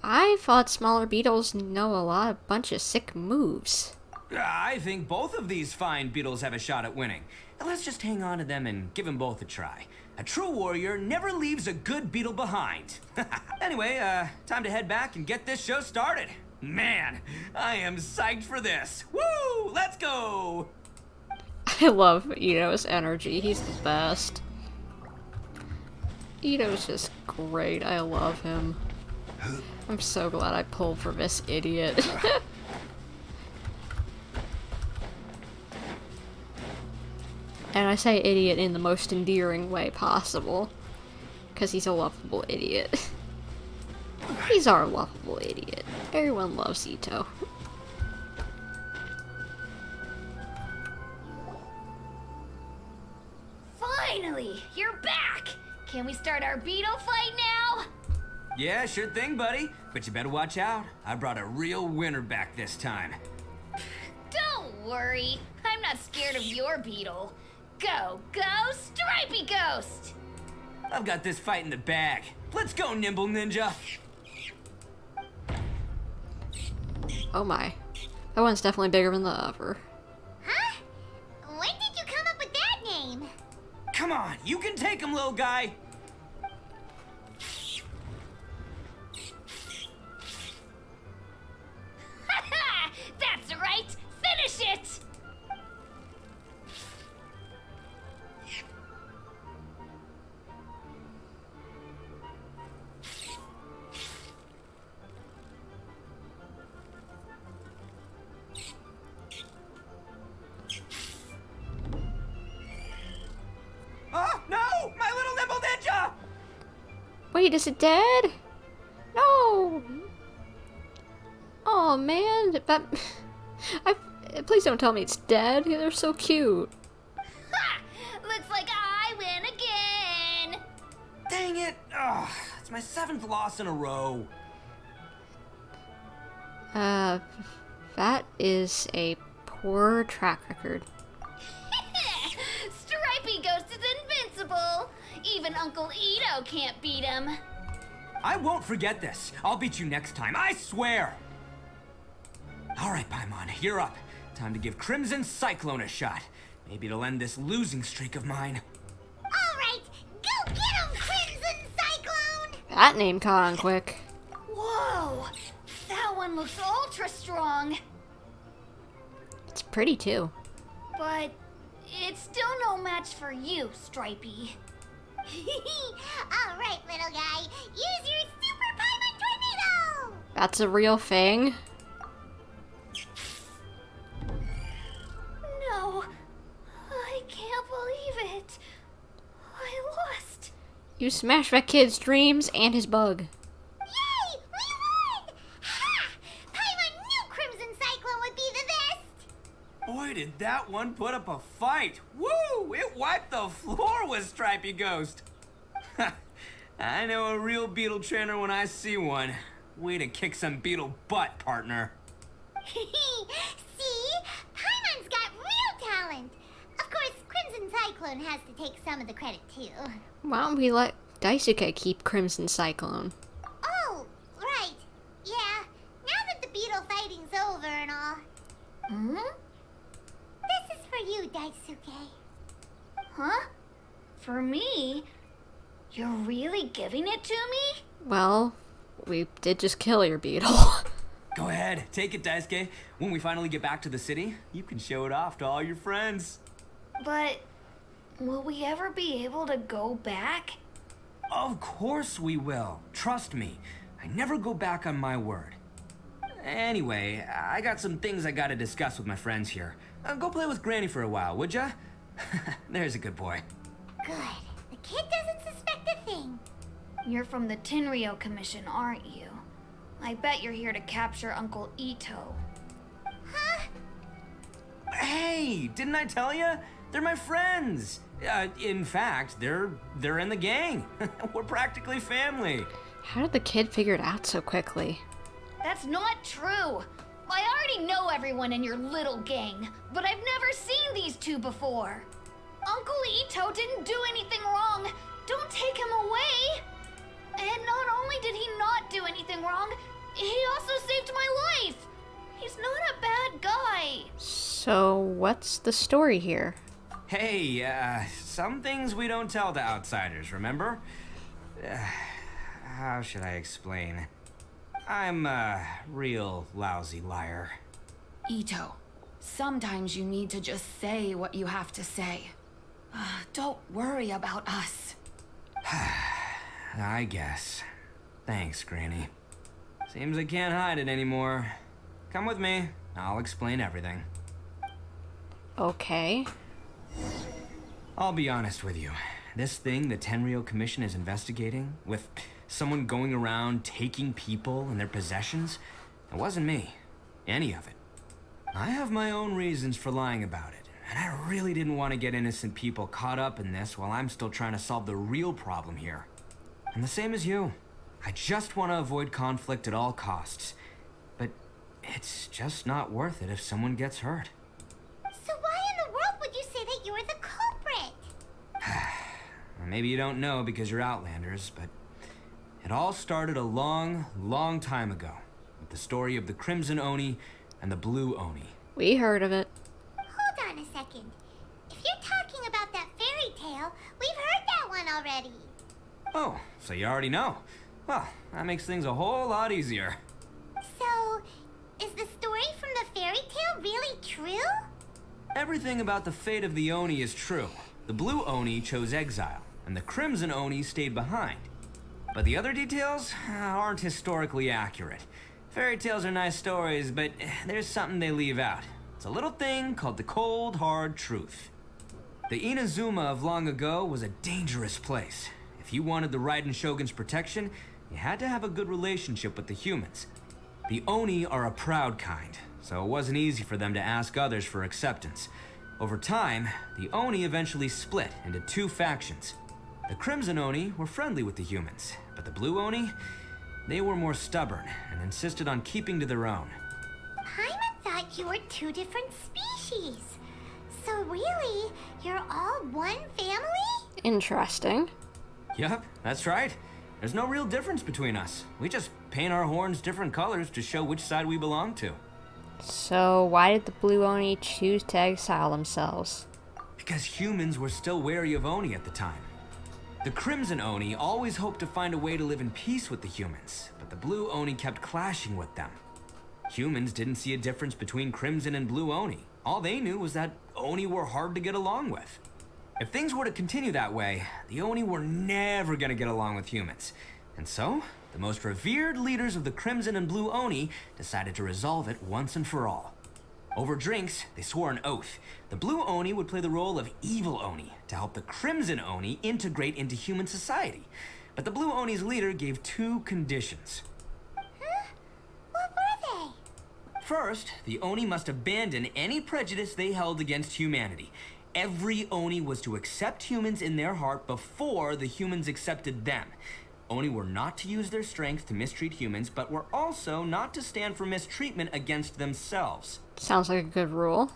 I thought smaller beetles know a bunch of sick moves. I think both of these fine beetles have a shot at winning. Let's just hang on to them and give them both a try. A true warrior never leaves a good beetle behind. Anyway, time to head back and get this show started. Man, I am psyched for this. Woo! Let's go! I love Itto's energy. He's the best. Itto's just great. I love him. I'm so glad I pulled for this idiot. And I say idiot in the most endearing way possible. Because he's a lovable idiot. He's our lovable idiot. Everyone loves Itto. Finally, you're back! Can we start our beetle fight now? Yeah, sure thing, buddy. But you better watch out. I brought a real winner back this time. Don't worry. I'm not scared of your beetle. Go, Stripey Ghost! I've got this fight in the bag. Let's go, Nimble Ninja! Oh my. That one's definitely bigger than the other. Huh? When did you come up with that name? Come on, you can take him, little guy! That's right! Finish it! Oh, no! My little Nimble Ninja! Wait, is it dead? No! Oh man, that... Please don't tell me it's dead. They're so cute. Ha! Looks like I win again! Dang it! Ugh, it's my 7th loss in a row. That is a poor track record. Stripey Ghost is invincible! Even Uncle Itto can't beat him. I won't forget this. I'll beat you next time, I swear! Alright, Paimon, you're up. Time to give Crimson Cyclone a shot. Maybe it'll end this losing streak of mine. Alright, go get him, Crimson Cyclone! That name caught on quick. Whoa! That one looks ultra strong. It's pretty too. But it's still no match for you, Stripey. Alright, little guy, use your Super Paimon Tornado! That's a real thing? No, I can't believe it. I lost. You smashed that kid's dreams and his bug. Yay! We won! Ha! Paimon knew Crimson Cyclone would be the best! Boy, did that one put up a fight. Woo! It wiped the floor with Stripey Ghost. I know a real beetle trainer when I see one. Way to kick some beetle butt, partner. See? Paimon's got real talent. Of course, Crimson Cyclone has to take some of the credit too. Why don't we let Daisuke keep Crimson Cyclone? Oh, right. Yeah, now that the beetle fighting's over and all. Hmm? This is for you, Daisuke. Huh? For me? You're really giving it to me? Well, we did just kill your beetle. Go ahead, take it, Daisuke. When we finally get back to the city, you can show it off to all your friends. But will we ever be able to go back? Of course we will. Trust me. I never go back on my word. Anyway, I got some things I gotta discuss with my friends here. Go play with Granny for a while, would ya? There's a good boy. Good. The kid doesn't suspect a thing. You're from the Tenryou Commission, aren't you? I bet you're here to capture Uncle Itto. Huh? Hey, didn't I tell ya? They're my friends. In fact, they're in the gang. We're practically family. How did the kid figure it out so quickly? That's not true. I already know everyone in your little gang, but I've never seen these two before. Uncle Itto didn't do anything wrong. Don't take him away. And not only did he not do anything wrong, he also saved my life. He's not a bad guy. So, what's the story here? Hey, some things we don't tell to outsiders, remember? How should I explain? I'm a real lousy liar. Itto, sometimes you need to just say what you have to say. Don't worry about us. I guess. Thanks, Granny. Seems I can't hide it anymore. Come with me. I'll explain everything. Okay. I'll be honest with you. This thing the Tenryou Commission is investigating, with someone going around taking people and their possessions, it wasn't me. Any of it. I have my own reasons for lying about it, and I really didn't want to get innocent people caught up in this while I'm still trying to solve the real problem here. And the same as you. I just want to avoid conflict at all costs. But it's just not worth it if someone gets hurt. So why in the world would you say that you were the culprit? Maybe you don't know because you're Outlanders, but it all started a long, long time ago with the story of the Crimson Oni and the Blue Oni. We heard of it. Hold on a second. If you're talking about that fairy tale, we've heard that one already. Oh, so you already know. Well, that makes things a whole lot easier. So, is the story from the fairy tale really true? Everything about the fate of the Oni is true. The Blue Oni chose exile, and the Crimson Oni stayed behind. But the other details aren't historically accurate. Fairy tales are nice stories, but there's something they leave out. It's a little thing called the cold, hard truth. The Inazuma of long ago was a dangerous place. If you wanted the Raiden Shogun's protection, you had to have a good relationship with the humans. The Oni are a proud kind, so it wasn't easy for them to ask others for acceptance. Over time, the Oni eventually split into two factions. The Crimson Oni were friendly with the humans, but the Blue Oni, they were more stubborn and insisted on keeping to their own. Paimon thought you were two different species. So really, you're all one family? Interesting. Yep, that's right. There's no real difference between us. We just paint our horns different colors to show which side we belong to. So, why did the Blue Oni choose to exile themselves? Because humans were still wary of Oni at the time. The Crimson Oni always hoped to find a way to live in peace with the humans, but the Blue Oni kept clashing with them. Humans didn't see a difference between Crimson and Blue Oni. All they knew was that Oni were hard to get along with. If things were to continue that way, the Oni were never gonna get along with humans. And so, the most revered leaders of the Crimson and Blue Oni decided to resolve it once and for all. Over drinks, they swore an oath. The Blue Oni would play the role of evil Oni to help the Crimson Oni integrate into human society. But the Blue Oni's leader gave two conditions. Huh? What were they? First, the Oni must abandon any prejudice they held against humanity. Every Oni was to accept humans in their heart before the humans accepted them. Oni were not to use their strength to mistreat humans, but were also not to stand for mistreatment against themselves. Sounds like a good rule.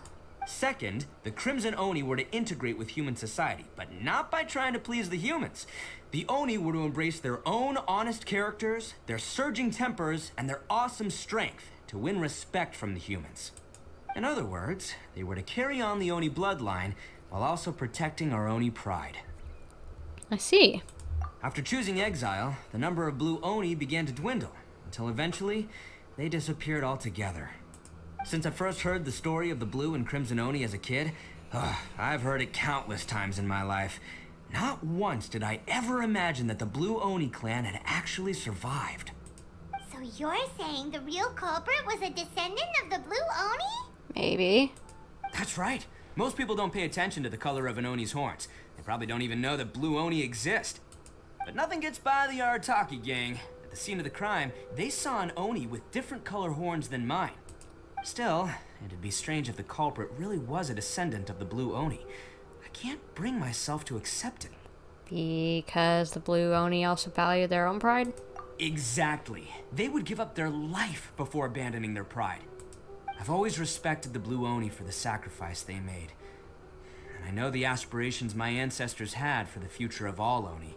Second, the Crimson Oni were to integrate with human society, but not by trying to please the humans. The Oni were to embrace their own honest characters, their surging tempers, and their awesome strength to win respect from the humans. In other words, they were to carry on the Oni bloodline while also protecting our Oni pride. I see. After choosing exile, the number of Blue Oni began to dwindle, until eventually, they disappeared altogether. Since I first heard the story of the Blue and Crimson Oni as a kid, I've heard it countless times in my life. Not once did I ever imagine that the Blue Oni clan had actually survived. So So you're saying the real culprit was a descendant of the Blue Oni? Maybe. That's right. Most people don't pay attention to the color of an Oni's horns. They probably don't even know that Blue Oni exist. But nothing gets by the Arataki gang. At the scene of the crime, they saw an Oni with different color horns than mine. Still, it'd be strange if the culprit really was a descendant of the Blue Oni. I can't bring myself to accept it. Because the Blue Oni also value their own pride? Exactly. They would give up their life before abandoning their pride. I've always respected the Blue Oni for the sacrifice they made. And I know the aspirations my ancestors had for the future of all Oni.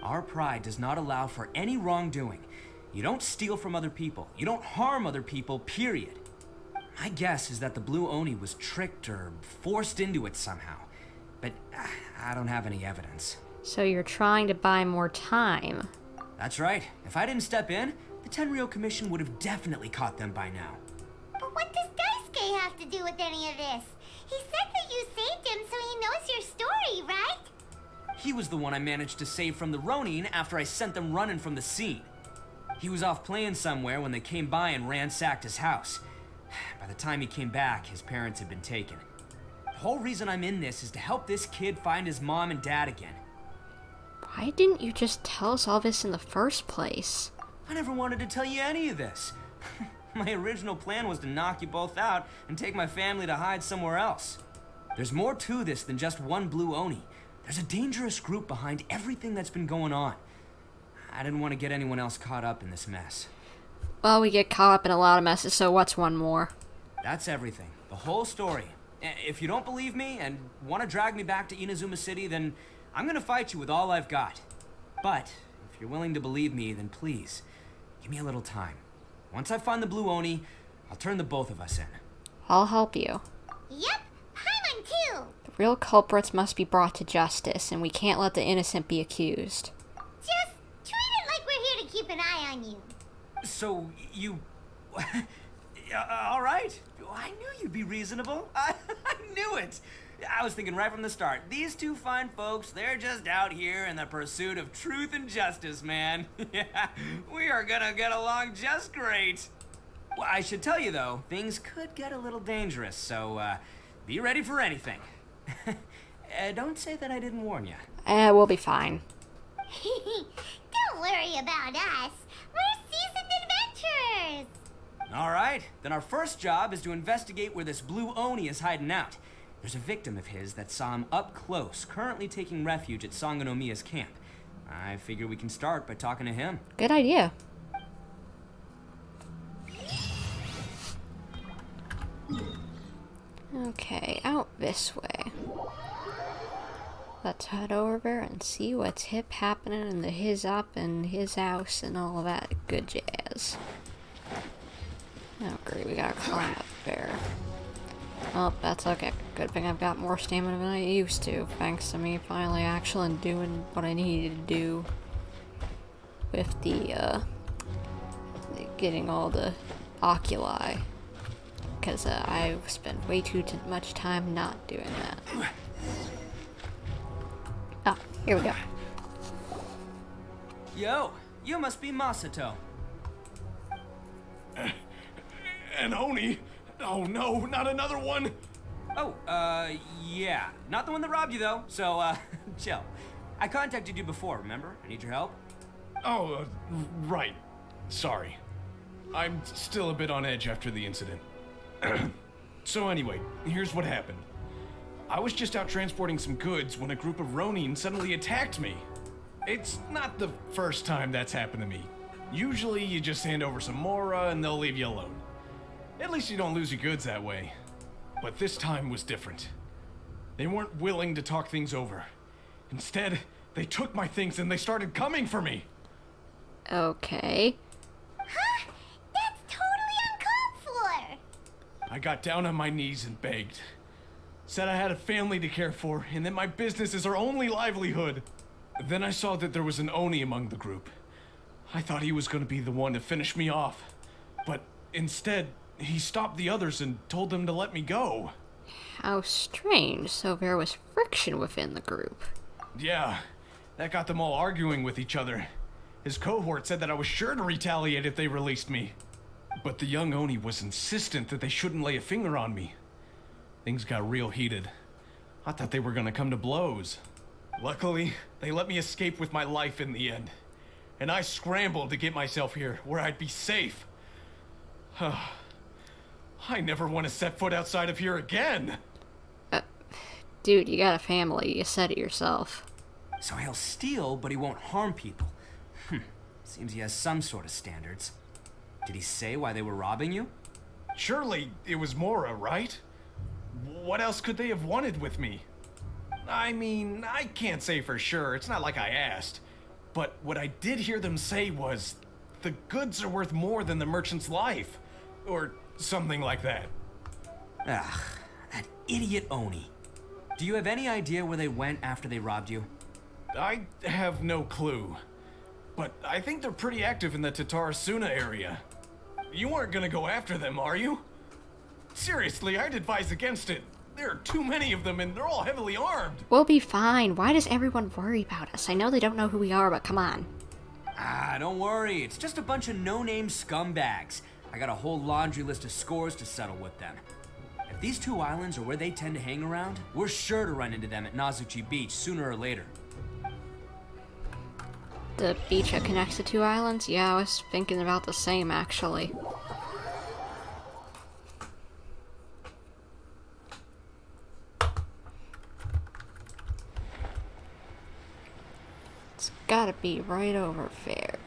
Our pride does not allow for any wrongdoing. You don't steal from other people. You don't harm other people, period. My guess is that the Blue Oni was tricked or forced into it somehow. But I don't have any evidence. So you're trying to buy more time. That's right. If I didn't step in, the Tenryou Commission would have definitely caught them by now. But what does Daisuke have to do with any of this? He said that you saved him so he knows your story, right? He was the one I managed to save from the Ronin after I sent them running from the scene. He was off playing somewhere when they came by and ransacked his house. By the time he came back, his parents had been taken. The whole reason I'm in this is to help this kid find his mom and dad again. Why didn't you just tell us all this in the first place? I never wanted to tell you any of this. My original plan was to knock you both out and take my family to hide somewhere else. There's more to this than just one Blue Oni. There's a dangerous group behind everything that's been going on. I didn't want to get anyone else caught up in this mess. Well, we get caught up in a lot of messes, so what's one more? That's everything. The whole story. If you don't believe me and want to drag me back to Inazuma City, then I'm gonna fight you with all I've got. But if you're willing to believe me, then please, give me a little time. Once I find the Blue Oni, I'll turn the both of us in. I'll help you. Yep, Paimon too! The real culprits must be brought to justice, and we can't let the innocent be accused. Just treat it like we're here to keep an eye on you. So, you... Alright. I knew you'd be reasonable. I knew it. I was thinking right from the start, these two fine folks, they're just out here in the pursuit of truth and justice, man. Yeah, we are gonna get along just great. Well, I should tell you, though, things could get a little dangerous, so be ready for anything. Don't say that I didn't warn you. We'll be fine. Don't worry about us. We're seasoned adventurers. All right, then our first job is to investigate where this Blue Oni is hiding out. There's a victim of his that saw him up close, currently taking refuge at Sangonomiya's camp. I figure we can start by talking to him. Good idea. Okay, out this way. Let's head over there and see what's hip happening in the his up and his house and all of that good jazz. Oh great, we gotta climb up there. Oh, that's okay. Good thing I've got more stamina than I used to, thanks to me finally actually doing what I needed to do with the, getting all the oculi. Because I've spent way too much time not doing that. Ah, here we go. Yo, you must be Masato. An Oni? Oh no, not another one! Oh, yeah. Not the one that robbed you, though, so, chill. I contacted you before, remember? I need your help. Oh, right. Sorry. I'm still a bit on edge after the incident. So anyway, here's what happened. I was just out transporting some goods when a group of Ronin suddenly attacked me. It's not the first time that's happened to me. Usually you just hand over some Mora and they'll leave you alone. At least you don't lose your goods that way. But this time was different. They weren't willing to talk things over. Instead, they took my things and they started coming for me. Okay. Huh? That's totally uncalled for! I got down on my knees and begged. Said I had a family to care for and that my business is our only livelihood. Then I saw that there was an Oni among the group. I thought he was going to be the one to finish me off. But instead, he stopped the others and told them to let me go. How strange. So there was friction within the group. Yeah, that got them all arguing with each other. His cohort said that I was sure to retaliate if they released me. But the young Oni was insistent that they shouldn't lay a finger on me. Things got real heated. I thought they were gonna come to blows. Luckily, they let me escape with my life in the end. And I scrambled to get myself here, where I'd be safe. I never want to set foot outside of here again! Dude, you got a family. You said it yourself. So he'll steal, but he won't harm people. Seems he has some sort of standards. Did he say why they were robbing you? Surely it was Mora, right? What else could they have wanted with me? I mean, I can't say for sure. It's not like I asked. But what I did hear them say was, the goods are worth more than the merchant's life. Or something like that. Ugh, that idiot Oni. Do you have any idea where they went after they robbed you? I have no clue. But I think they're pretty active in the Tatarasuna area. You aren't gonna go after them, are you? Seriously, I'd advise against it. There are too many of them and they're all heavily armed. We'll be fine. Why does everyone worry about us? I know they don't know who we are, but come on. Don't worry. It's just a bunch of no-name scumbags. I got a whole laundry list of scores to settle with them. If these two islands are where they tend to hang around, we're sure to run into them at Nazuchi Beach sooner or later. The beach that connects the two islands? Yeah, I was thinking about the same, actually. It's gotta be right over there.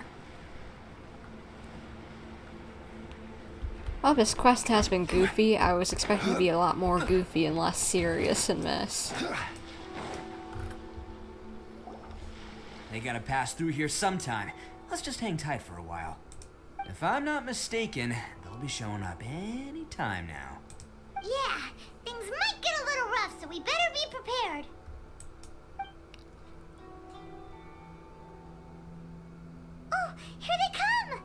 While this quest has been goofy, I was expecting to be a lot more goofy and less serious in this. They gotta pass through here sometime. Let's just hang tight for a while. If I'm not mistaken, they'll be showing up any time now. Yeah, things might get a little rough, so we better be prepared. Oh, here they come!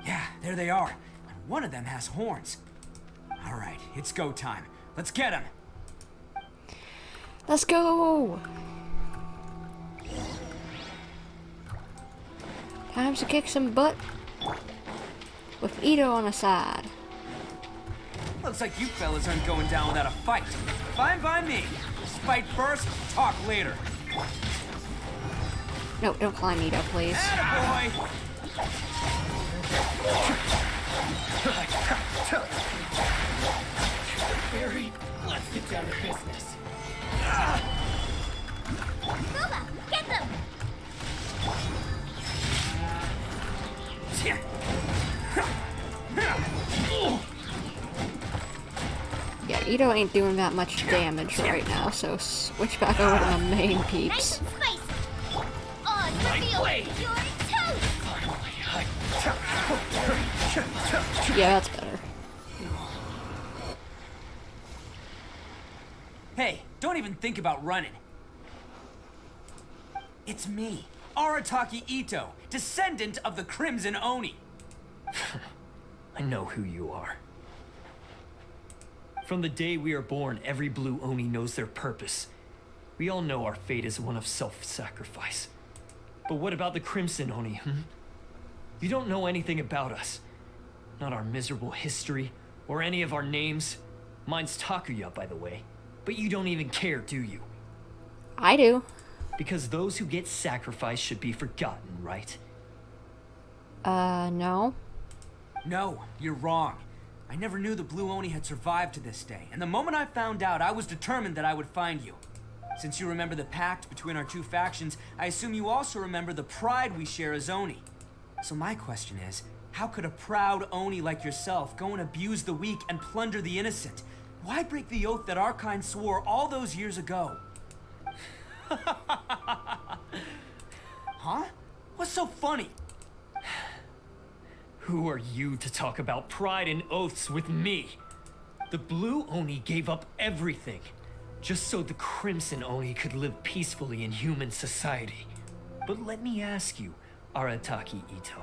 Yeah, there they are. And one of them has horns. All right, it's go time. Let's get him. Let's go! Time to kick some butt with Itto on the side. Looks like you fellas aren't going down without a fight. Fine by me. Fight first, talk later. No, don't climb Itto, please. Attaboy! Barry, let's get down to business. Booba, get them! Yeah, Itto ain't doing that much damage right now, so switch back over to the main peeps. Yeah, that's better. Hey, don't even think about running. It's me, Arataki Itto, descendant of the Crimson Oni. I know who you are. From the day we are born, every blue Oni knows their purpose. We all know our fate is one of self-sacrifice. But what about the Crimson Oni, You don't know anything about us. Not our miserable history, or any of our names. Mine's Takuya, by the way. But you don't even care, do you? I do. Because those who get sacrificed should be forgotten, right? No. No, you're wrong. I never knew the Blue Oni had survived to this day, and the moment I found out, I was determined that I would find you. Since you remember the pact between our two factions, I assume you also remember the pride we share as Oni. So my question is, how could a proud Oni like yourself go and abuse the weak and plunder the innocent? Why break the oath that our kind swore all those years ago? Huh? What's so funny? Who are you to talk about pride and oaths with me? The Blue Oni gave up everything, just so the Crimson Oni could live peacefully in human society. But let me ask you, Arataki Itto,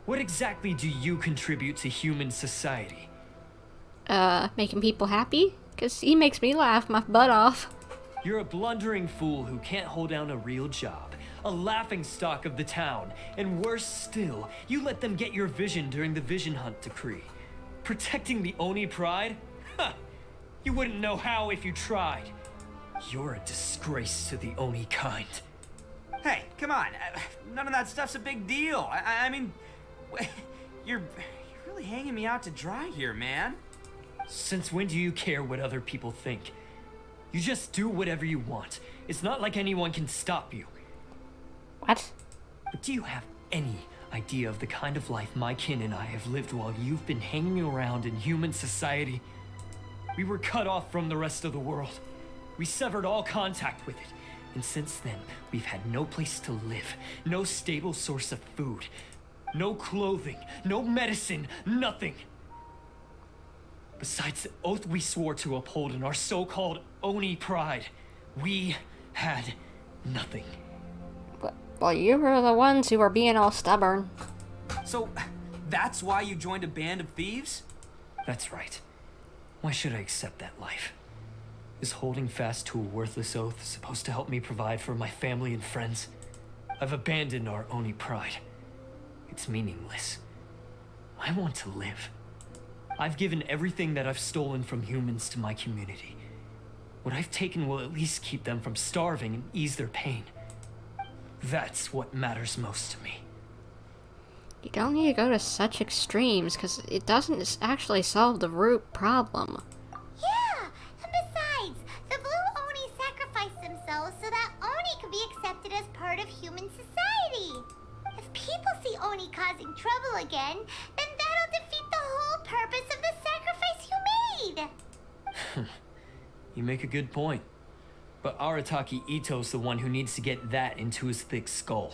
what exactly do you contribute to human society? Making people happy? 'Cause he makes me laugh my butt off. You're a blundering fool who can't hold down a real job, a laughingstock of the town. And worse still, you let them get your vision during the Vision Hunt decree. Protecting the Oni pride? Huh! You wouldn't know how if you tried. You're a disgrace to the Oni kind. Hey, come on. None of that stuff's a big deal. I mean, you're really hanging me out to dry here, man. Since when do you care what other people think? You just do whatever you want. It's not like anyone can stop you. What? But do you have any idea of the kind of life my kin and I have lived while you've been hanging around in human society? We were cut off from the rest of the world. We severed all contact with it. And since then, we've had no place to live, no stable source of food, no clothing, no medicine, nothing. Besides the oath we swore to uphold in our so-called Oni pride, we had nothing. Well, you were the ones who were being all stubborn. So, that's why you joined a band of thieves? That's right. Why should I accept that life? Is holding fast to a worthless oath supposed to help me provide for my family and friends? I've abandoned our Oni pride. It's meaningless. I want to live. I've given everything that I've stolen from humans to my community. What I've taken will at least keep them from starving and ease their pain. That's what matters most to me. You don't need to go to such extremes, because it doesn't actually solve the root problem. Yeah, and besides, the Blue Oni sacrificed themselves so that Oni could be accepted as part of human society. If people see Oni causing trouble again, then that'll defeat the whole purpose of the sacrifice you made. You make a good point. But Arataki Itto's the one who needs to get that into his thick skull.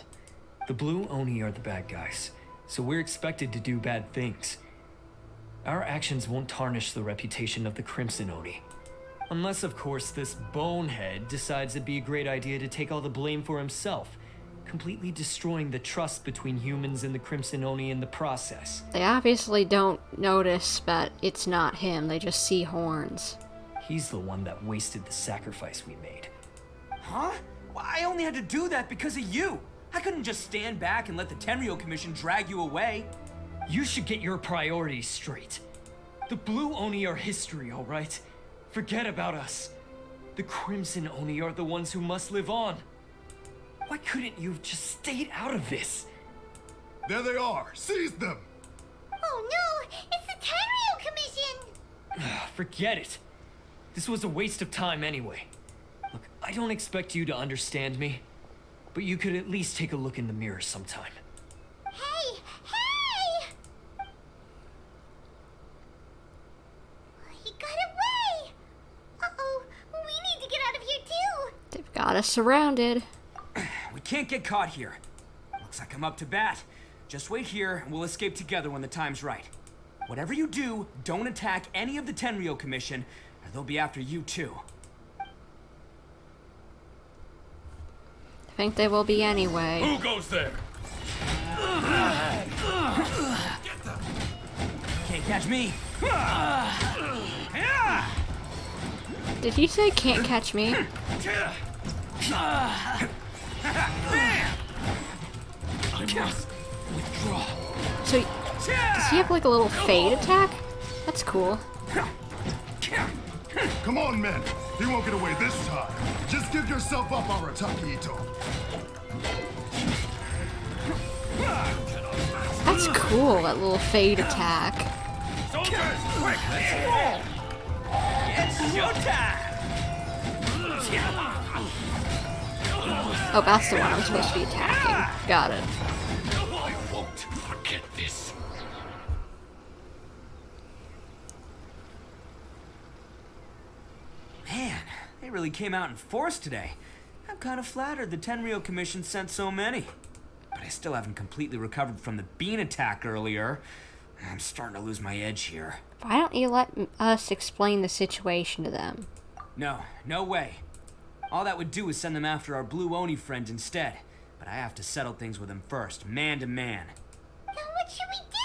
The Blue Oni are the bad guys, so we're expected to do bad things. Our actions won't tarnish the reputation of the Crimson Oni. Unless, of course, this bonehead decides it'd be a great idea to take all the blame for himself, completely destroying the trust between humans and the Crimson Oni in the process. They obviously don't notice that it's not him, they just see horns. He's the one that wasted the sacrifice we made. Huh? Well, I only had to do that because of you. I couldn't just stand back and let the Tenryou Commission drag you away. You should get your priorities straight. The Blue Oni are history, all right? Forget about us. The Crimson Oni are the ones who must live on. Why couldn't you have just stayed out of this? There they are! Seize them! Oh no! It's the Tenryou Commission! Forget it. This was a waste of time anyway. Look, I don't expect you to understand me, but you could at least take a look in the mirror sometime. Hey! Hey! He got away! Uh-oh, we need to get out of here too! They've got us surrounded. We can't get caught here. Looks like I'm up to bat. Just wait here and we'll escape together when the time's right. Whatever you do, don't attack any of the Tenryou Commission, or they'll be after you too. I think they will be anyway. Who goes there? Can't catch me. Did he say can't catch me? I must withdraw. So, does he have like a little fade attack? That's cool. Come on, men. He won't get away this time. Just give yourself up, Arataki Itto. That's cool, that little fade attack. Soldiers, quick, let's roll! It's showtime! Oh, that's the one I'm supposed to be attacking. Got it. I won't forget this. Man, they really came out in force today. I'm kind of flattered the Tenryou Commission sent so many. But I still haven't completely recovered from the bean attack earlier. I'm starting to lose my edge here. Why don't you let us explain the situation to them? No way. All that would do is send them after our Blue Oni friend instead. But I have to settle things with them first, man to man. Then what should we do?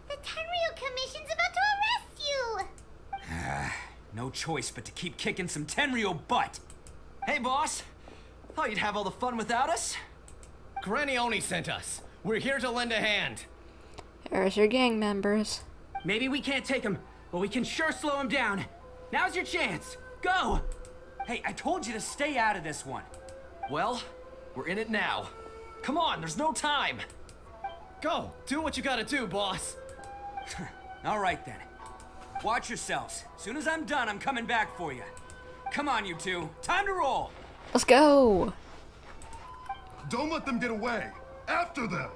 The Tenryou Commission's about to arrest you! No choice but to keep kicking some Tenryou butt. Hey, boss. Thought you'd have all the fun without us. Granny Oni sent us. We're here to lend a hand. There's your gang members. Maybe we can't take him, but we can sure slow him down. Now's your chance. Go! Hey, I told you to stay out of this one. Well, we're in it now. Come on, there's no time. Go, do what you gotta do, boss. All right then. Watch yourselves. Soon as I'm done, I'm coming back for you. Come on, you two. Time to roll. Let's go. Don't let them get away. After them.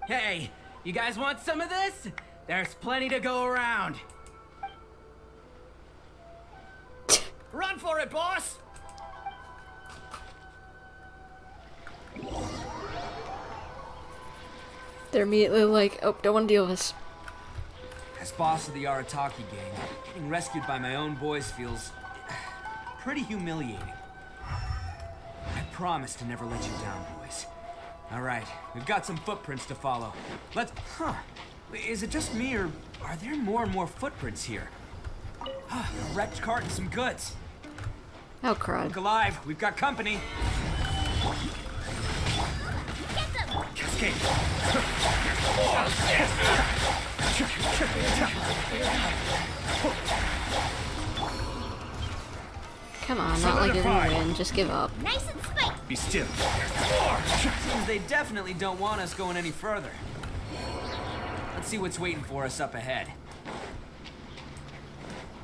Hey, you guys want some of this? There's plenty to go around. Run for it, boss! They're immediately like, oh, don't want to deal with this. As boss of the Arataki gang, getting rescued by my own boys feels pretty humiliating. I promise to never let you down, boys. All right, we've got some footprints to follow. Let's... Is it just me, or are there more and more footprints here? A wrecked cart and some goods. Oh, crud. Look alive, we've got company. Cascade. Come on, not like you're gonna win. Just give up. Nice and spiked. Be still. Seems they definitely don't want us going any further. Let's see what's waiting for us up ahead.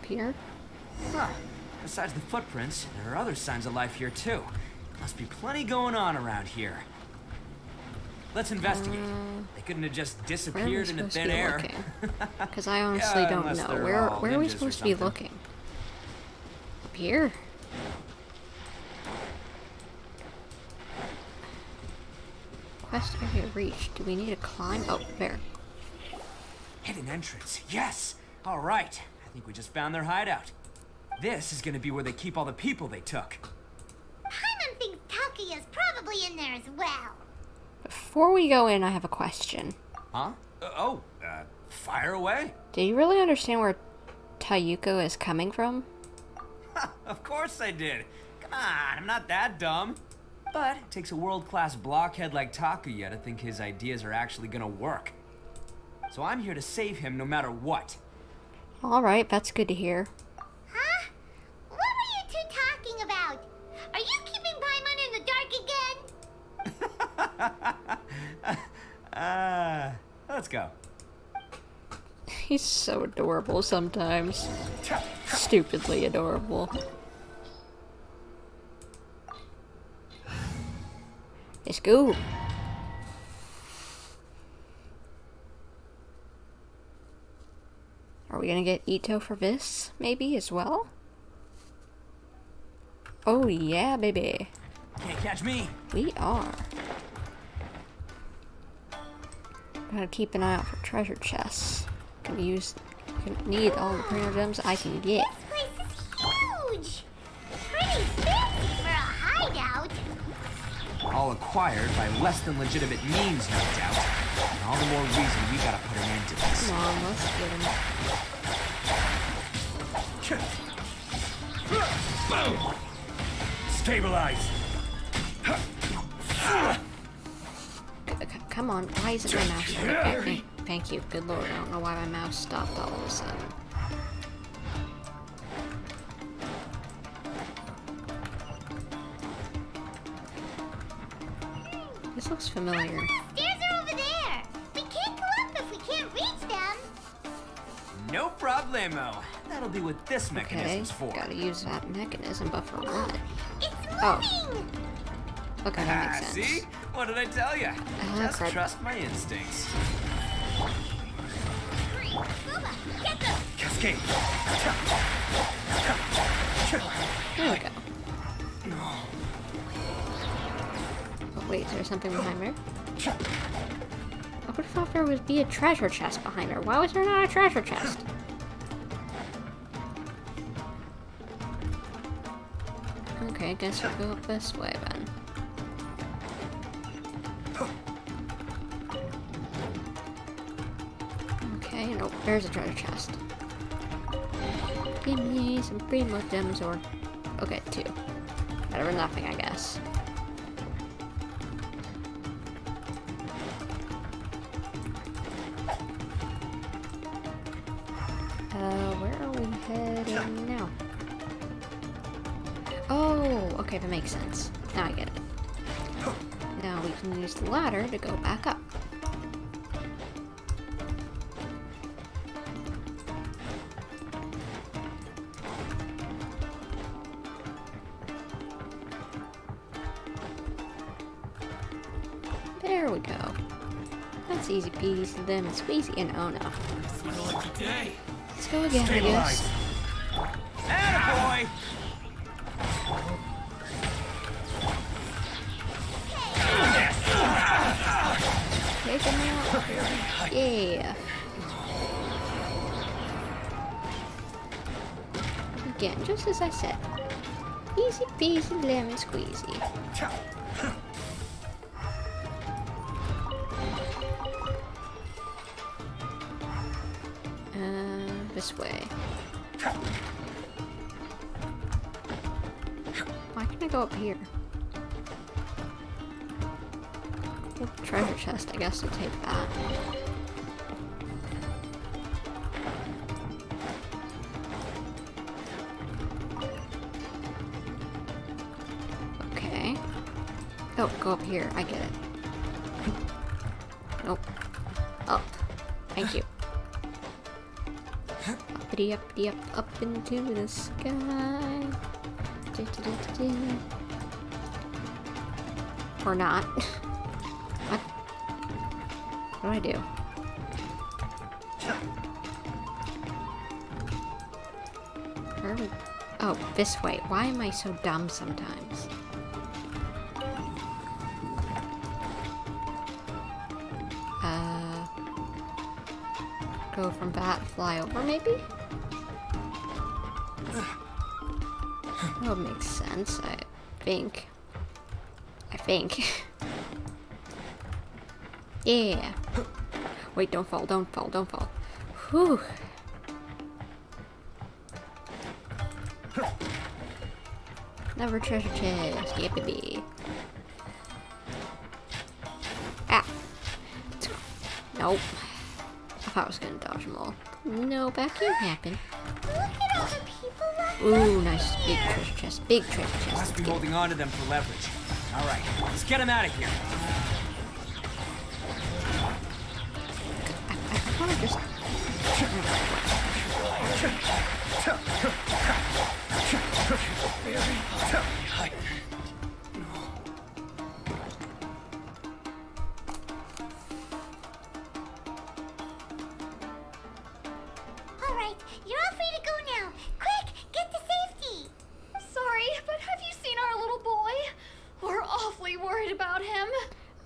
Here? Huh. Besides the footprints, there are other signs of life here too. Must be plenty going on around here. Let's investigate. They couldn't have just disappeared into thin air. Because I honestly don't know. Where are we supposed to be looking? Up here? Quest area reached. Do we need to climb? Oh, there. Hidden entrance. Yes. All right. I think we just found their hideout. This is going to be where they keep all the people they took. Paimon thinks Takuya's probably in there as well. Before we go in, I have a question. Huh? Fire away. Do you really understand where Tayuko is coming from? Of course I did. Come on, I'm not that dumb. But it takes a world-class blockhead like Takuya to think his ideas are actually gonna work. So I'm here to save him no matter what. Alright, that's good to hear. Huh? What were you two talking about? Are you keeping Paimon in the dark again? Let's go. He's so adorable sometimes. Stupidly adorable. Let's go. Are we gonna get Itto for this, maybe, as well? Oh yeah, baby. Can't catch me. We are. Gotta keep an eye out for treasure chests. Can need all the prayer gems I can get. This place is huge! Pretty fancy for a hideout. All acquired by less than legitimate means, no doubt. And all the more reason we gotta put an end to this. Come on, let's get him. Boom! Stabilize! Come on, why isn't my mouse working? Thank you, good lord, I don't know why my mouse stopped all of a sudden. This looks familiar. The stairs are over there. We can't go up if we can't reach them. No problemo. That'll be what this mechanism's for. Gotta use that mechanism, but for what? It's moving! Oh. Okay, that makes sense. See? What did I tell you? Just crap. trust my instincts. Get them! Cascade! There we go. Oh, wait, is there something behind there? I would have thought there would be a treasure chest behind her. Why was there not a treasure chest? Okay, I guess we'll go up this way then. Okay, nope, there's a treasure chest. Give me some primo gems or... Okay, 2. Better than nothing, I guess. head in now. Oh, okay, that makes sense. Now I get it. Now we can use the ladder to go back up. There we go. That's easy peasy, lemon squeezy, and oh no. Let's go again, I guess. Attaboy! Take him out. Yeah. Again, just as I said. Easy peasy, lemon squeezy. This way. Why can't I go up here? Well, treasure chest, I guess I'll take that. Okay. Oh, go up here. I get it. Nope. Up. Thank you. Uppity, uppity, up into the sky. Or not. What? What do I do? Where are we? Oh, this way. Why am I so dumb sometimes? Go from that, fly over maybe? That would make sense, I think. Yeah. Wait, don't fall, don't fall, don't fall. Whew. Never treasure chest, yeah baby. Ah. Nope. I thought I was gonna dodge them all. No, that can't happen. Look at all the people left. Ooh, nice big treasure chest. Big treasure chest. Must be holding on to them for leverage. All right, let's get them out of here. I wanna just. Alright, you're all free to go now. Quick, get to safety. Sorry, but have you seen our little boy? We're awfully worried about him.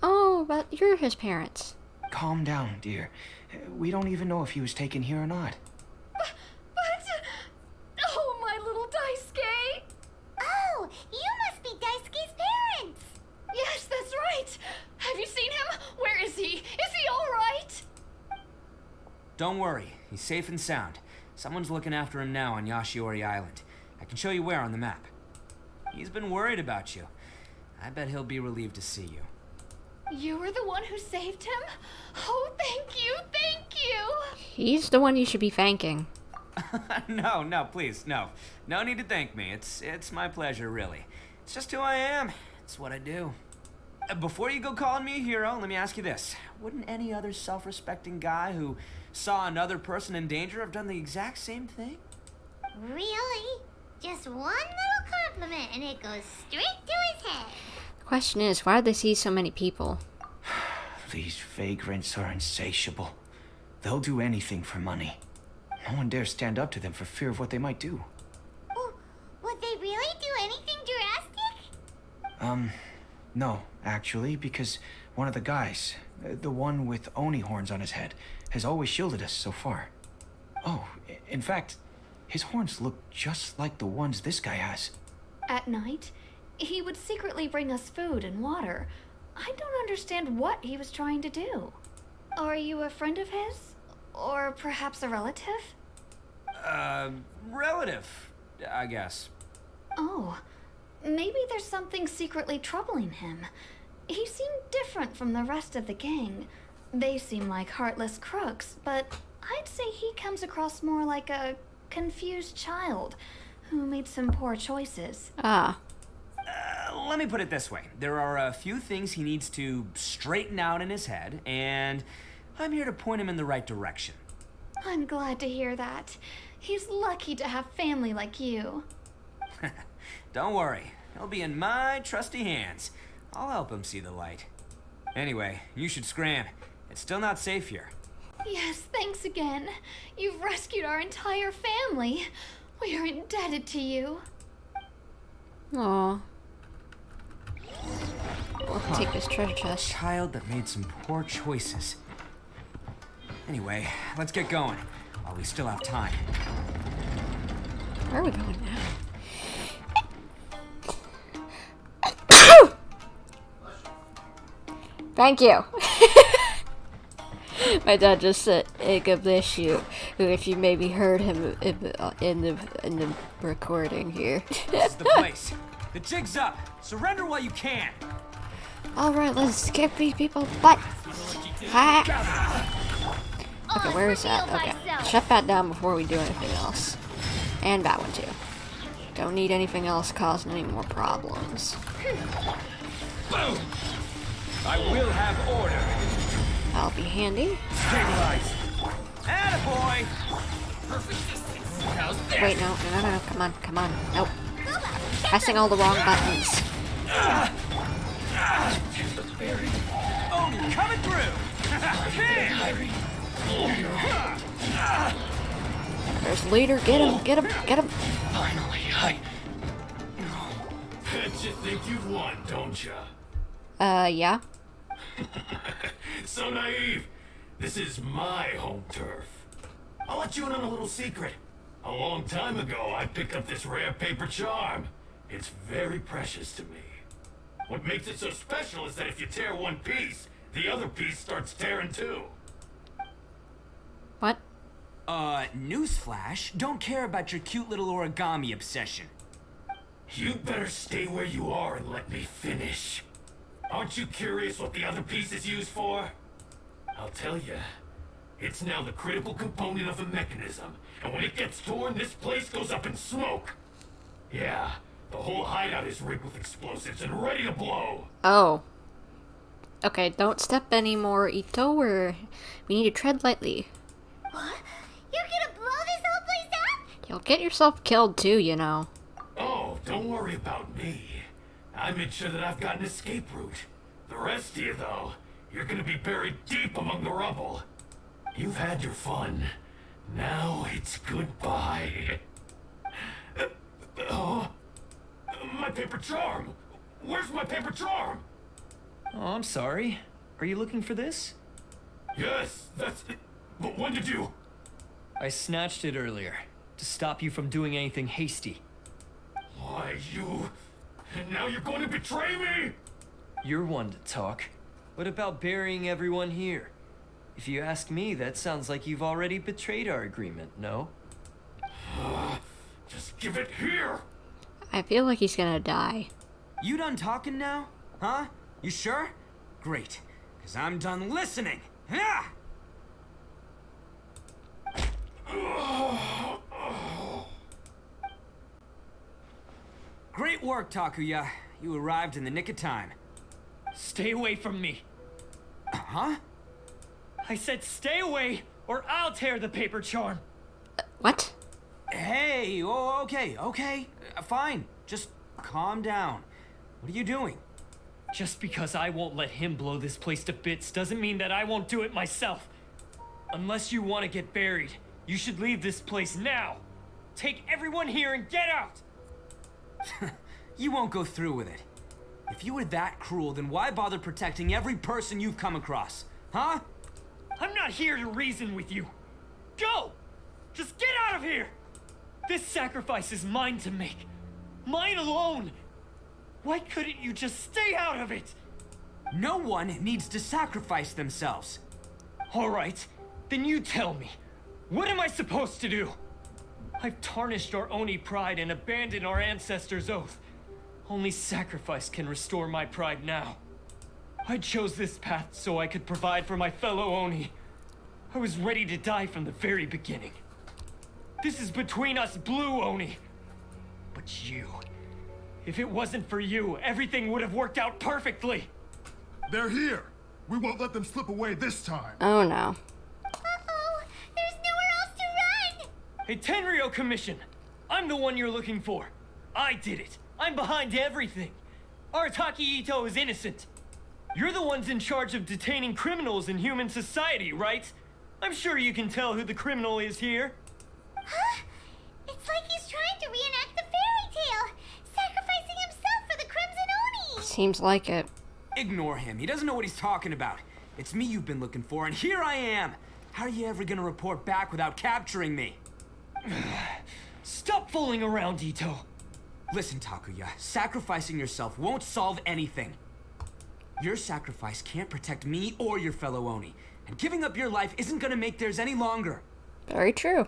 Oh, but you're his parents. Calm down, dear. We don't even know if he was taken here or not. But... Oh, my little Daisuke! Oh, you must be Daisuke's parents. Yes, that's right. Have you seen him? Where is he? Is he all right? Don't worry, he's safe and sound. Someone's looking after him now on Yashiori Island. I can show you where on the map. He's been worried about you. I bet he'll be relieved to see you. You were the one who saved him? Oh, thank you, thank you! He's the one you should be thanking. No, please, no. No need to thank me. It's my pleasure, really. It's just who I am. It's what I do. Before you go calling me a hero, let me ask you this. Wouldn't any other self-respecting guy who saw another person in danger have done the exact same thing? Really? Just one little compliment and it goes straight to his head. The question is, why do they see so many people? These vagrants are insatiable. They'll do anything for money. No one dares stand up to them for fear of what they might do. Oh, would they really do anything drastic? No, actually, because one of the guys, the one with Oni horns on his head, has always shielded us so far. Oh, in fact, his horns look just like the ones this guy has. At night, he would secretly bring us food and water. I don't understand what he was trying to do. Are you a friend of his? Or perhaps a relative? Relative, I guess. Oh, maybe there's something secretly troubling him. He seemed different from the rest of the gang. They seem like heartless crooks, but I'd say he comes across more like a confused child who made some poor choices. Ah. Let me put it this way. There are a few things he needs to straighten out in his head, and I'm here to point him in the right direction. I'm glad to hear that. He's lucky to have family like you. Don't worry. He'll be in my trusty hands. I'll help him see the light. Anyway, you should scram. It's still not safe here. Yes, thanks again. You've rescued our entire family. We are indebted to you. Aww. We'll take this treasure chest. A child that made some poor choices. Anyway, let's get going, while we still have time. Where are we going now? Thank you. My dad just said, "God bless you." If you maybe heard him in the recording here. This is the place. The jig's up. Surrender while you can. All right, let's kick these people's butt. Ha. Okay, where is that? Okay, shut that down before we do anything else. And that one too. Don't need anything else causing any more problems. Boom! I will have order. That'll be handy. Stabilize. Attaboy! Perfect distance. How's that? Wait, no, come on. Nope. Pressing all the wrong buttons. Oh, coming through! There's leader. Get him. Finally, Bet you think you've won, don't ya? Yeah. So naive. This is my home turf. I'll let you in on a little secret. A long time ago, I picked up this rare paper charm. It's very precious to me. What makes it so special is that if you tear one piece, the other piece starts tearing too. What? Newsflash, don't care about your cute little origami obsession. You'd better stay where you are and let me finish. Aren't you curious what the other piece is used for? I'll tell you. It's now the critical component of the mechanism, and when it gets torn, this place goes up in smoke. Yeah, the whole hideout is rigged with explosives and ready to blow. Oh. Okay, don't step anymore, Itto. We need to tread lightly. What? You're gonna blow this whole place up? You'll get yourself killed too, you know. Oh, don't worry about me. I made sure that I've got an escape route. The rest of you, though, you're gonna be buried deep among the rubble. You've had your fun. Now it's goodbye. Oh, my paper charm. Where's my paper charm? Oh, I'm sorry. Are you looking for this? Yes, that's it. But when did you? I snatched it earlier, to stop you from doing anything hasty. Why, you... And now you're going to betray me? You're one to talk. What about burying everyone here? If you ask me, that sounds like you've already betrayed our agreement, no? Just give it here! I feel like he's gonna die. You done talking now? Huh? You sure? Great, because I'm done listening. Ah! Great work, Takuya. You arrived in the nick of time. Stay away from me. Huh? I said stay away, or I'll tear the paper charm. What? Hey, oh, okay. Fine. Just calm down. What are you doing? Just because I won't let him blow this place to bits doesn't mean that I won't do it myself. Unless you want to get buried, you should leave this place now. Take everyone here and get out! You won't go through with it. If you were that cruel, then why bother protecting every person you've come across? Huh? I'm not here to reason with you. Go! Just get out of here! This sacrifice is mine to make. Mine alone! Why couldn't you just stay out of it? No one needs to sacrifice themselves. All right, then you tell me. What am I supposed to do? I've tarnished our Oni pride and abandoned our ancestors' oath. Only sacrifice can restore my pride now. I chose this path so I could provide for my fellow Oni. I was ready to die from the very beginning. This is between us Blue Oni. But you... If it wasn't for you, everything would have worked out perfectly. They're here. We won't let them slip away this time. Oh no. Uh-oh, there's nowhere else to run! Hey, Tenryo Commission! I'm the one you're looking for. I did it. I'm behind everything. Arataki Itto is innocent. You're the ones in charge of detaining criminals in human society, right? I'm sure you can tell who the criminal is here. Huh? It's like he's trying to reenact the fairy tale, sacrificing himself for the Crimson Oni! Seems like it. Ignore him. He doesn't know what he's talking about. It's me you've been looking for, and here I am. How are you ever gonna report back without capturing me? Stop fooling around, Itto. Listen, Takuya, sacrificing yourself won't solve anything. Your sacrifice can't protect me or your fellow Oni, and giving up your life isn't gonna make theirs any longer. Very true.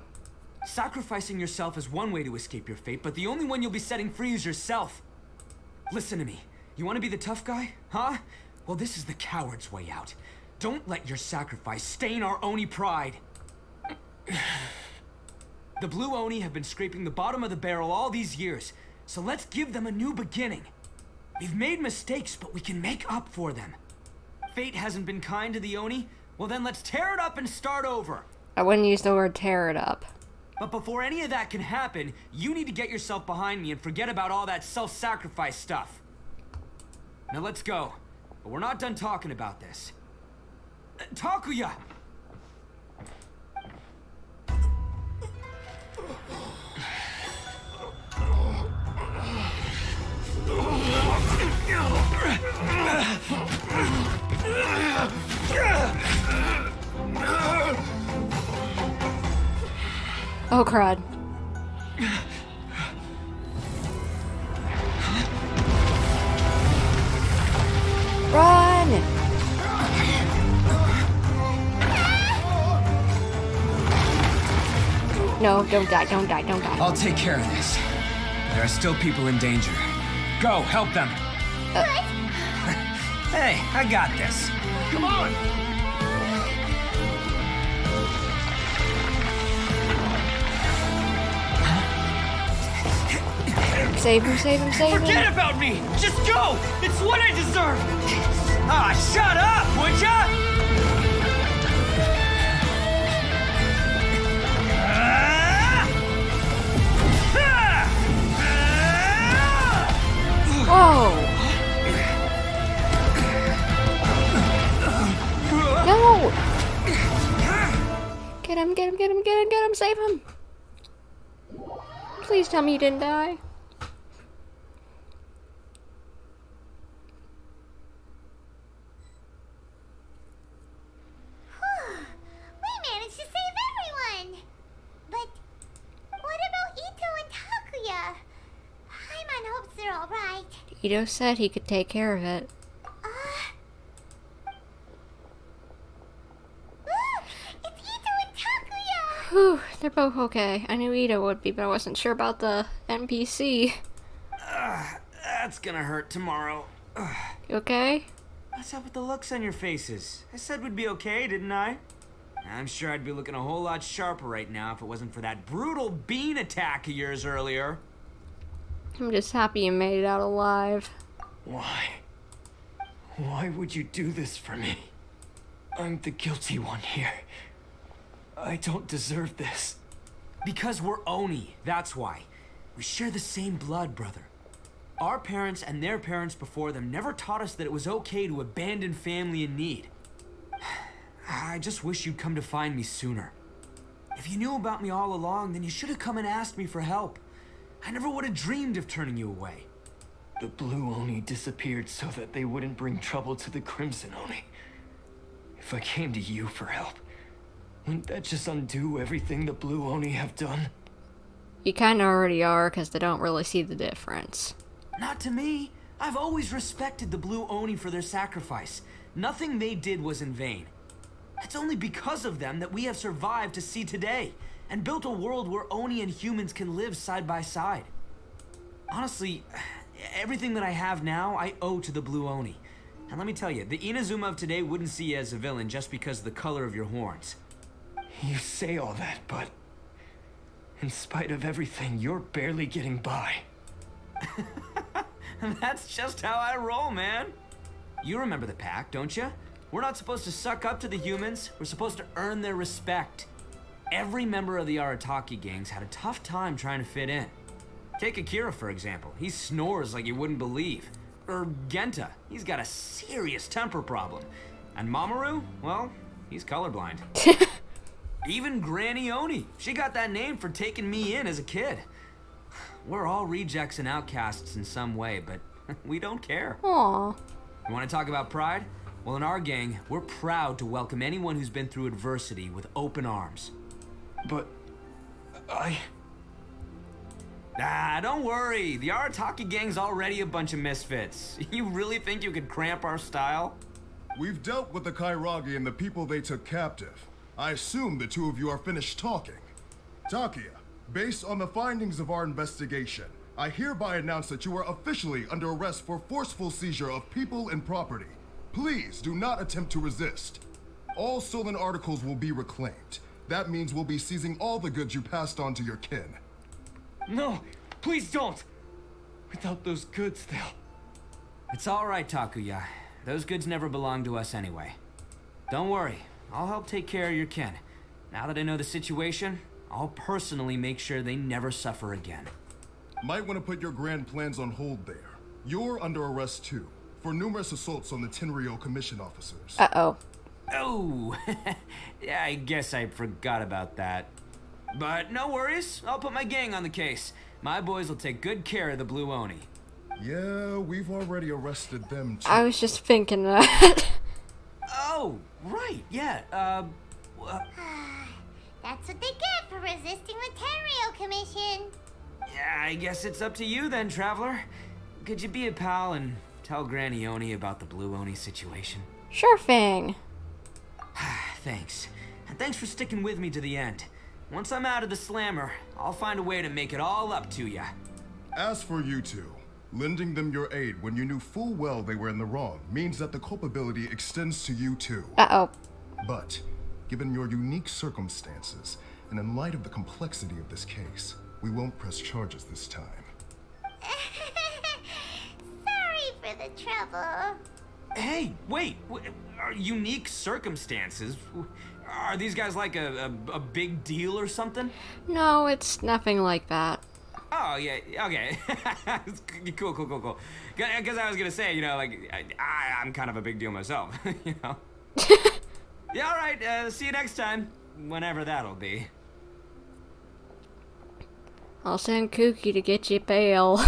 Sacrificing yourself is one way to escape your fate, but the only one you'll be setting free is yourself. Listen to me. You want to be the tough guy, huh? Well, this is the coward's way out. Don't let your sacrifice stain our Oni pride. The Blue Oni have been scraping the bottom of the barrel all these years, so let's give them a new beginning. We've made mistakes, but we can make up for them. Fate hasn't been kind to the Oni? Well then let's tear it up and start over. I wouldn't use the word tear it up. But before any of that can happen, you need to get yourself behind me and forget about all that self-sacrifice stuff. Now let's go. But we're not done talking about this. Takuya! Oh, crud. Run! No, don't die, don't die, don't die. I'll take care of this. There are still people in danger. Go, help them. Hey, I got this. Come on! Save him, save him, save him. Forget about me! Just go! It's what I deserve! Ah, shut up, would ya? Whoa! No! Get him, get him, get him, get him, get him, save him! Please tell me you didn't die. We managed to save everyone! But what about Itto and Takuya? Paimon hopes they're alright. Itto said he could take care of it. It's Itto and Takuya! Whew, they're both okay. I knew Itto would be, but I wasn't sure about the NPC. That's gonna hurt tomorrow. You okay? What's up with the looks on your faces? I said we'd be okay, didn't I? I'm sure I'd be looking a whole lot sharper right now if it wasn't for that brutal bean attack of yours earlier. I'm just happy you made it out alive. Why? Why would you do this for me? I'm the guilty one here. I don't deserve this. Because we're Oni, that's why. We share the same blood, brother. Our parents and their parents before them never taught us that it was okay to abandon family in need. I just wish you'd come to find me sooner. If you knew about me all along, then you should have come and asked me for help. I never would have dreamed of turning you away. The Blue Oni disappeared so that they wouldn't bring trouble to the Crimson Oni. If I came to you for help, wouldn't that just undo everything the Blue Oni have done? You kinda already are, because they don't really see the difference. Not to me. I've always respected the Blue Oni for their sacrifice. Nothing they did was in vain. It's only because of them that we have survived to see today, and built a world where Oni and humans can live side by side. Honestly, everything that I have now, I owe to the Blue Oni. And let me tell you, the Inazuma of today wouldn't see you as a villain just because of the color of your horns. You say all that, but In spite of everything, you're barely getting by. That's just how I roll, man. You remember the pact, don't you? We're not supposed to suck up to the humans. We're supposed to earn their respect. Every member of the Arataki gangs had a tough time trying to fit in. Take Akira, for example. He snores like you wouldn't believe. Or Genta. He's got a serious temper problem. And Mamoru, well, he's colorblind. Even Granny Oni. She got that name for taking me in as a kid. We're all rejects and outcasts in some way, but we don't care. Aww. You want to talk about pride? Well, in our gang, we're proud to welcome anyone who's been through adversity with open arms. But... don't worry. The Arataki gang's already a bunch of misfits. You really think you could cramp our style? We've dealt with the Kairagi and the people they took captive. I assume the two of you are finished talking. Takia, based on the findings of our investigation, I hereby announce that you are officially under arrest for forceful seizure of people and property. Please do not attempt to resist. All stolen articles will be reclaimed. That means we'll be seizing all the goods you passed on to your kin. No, please don't! Without those goods, they'll... It's all right, Takuya. Those goods never belonged to us anyway. Don't worry, I'll help take care of your kin. Now that I know the situation, I'll personally make sure they never suffer again. Might want to put your grand plans on hold there. You're under arrest too, for numerous assaults on the Tenryou Commission officers. Uh-oh. Oh, yeah, I guess I forgot about that. But no worries, I'll put my gang on the case. My boys will take good care of the Blue Oni. Yeah, we've already arrested them too. I was just thinking that. Oh, right, yeah, That's what they get for resisting the Tenryou Commission. Yeah, I guess it's up to you then, Traveler. Could you be a pal and tell Granny Oni about the Blue Oni situation? Sure thing. Thanks. And thanks for sticking with me to the end. Once I'm out of the slammer, I'll find a way to make it all up to ya. As for you two, lending them your aid when you knew full well they were in the wrong means that the culpability extends to you too. Uh-oh. But, given your unique circumstances, and in light of the complexity of this case, we won't press charges this time. Sorry for the trouble. Hey, wait, are unique circumstances? Are these guys like a big deal or something? No, it's nothing like that. Oh, yeah, okay. Cool. Because I was gonna say, you know, like, I'm kind of a big deal myself, you know? Yeah, alright, see you next time. Whenever that'll be. I'll send Kooky to get you bail.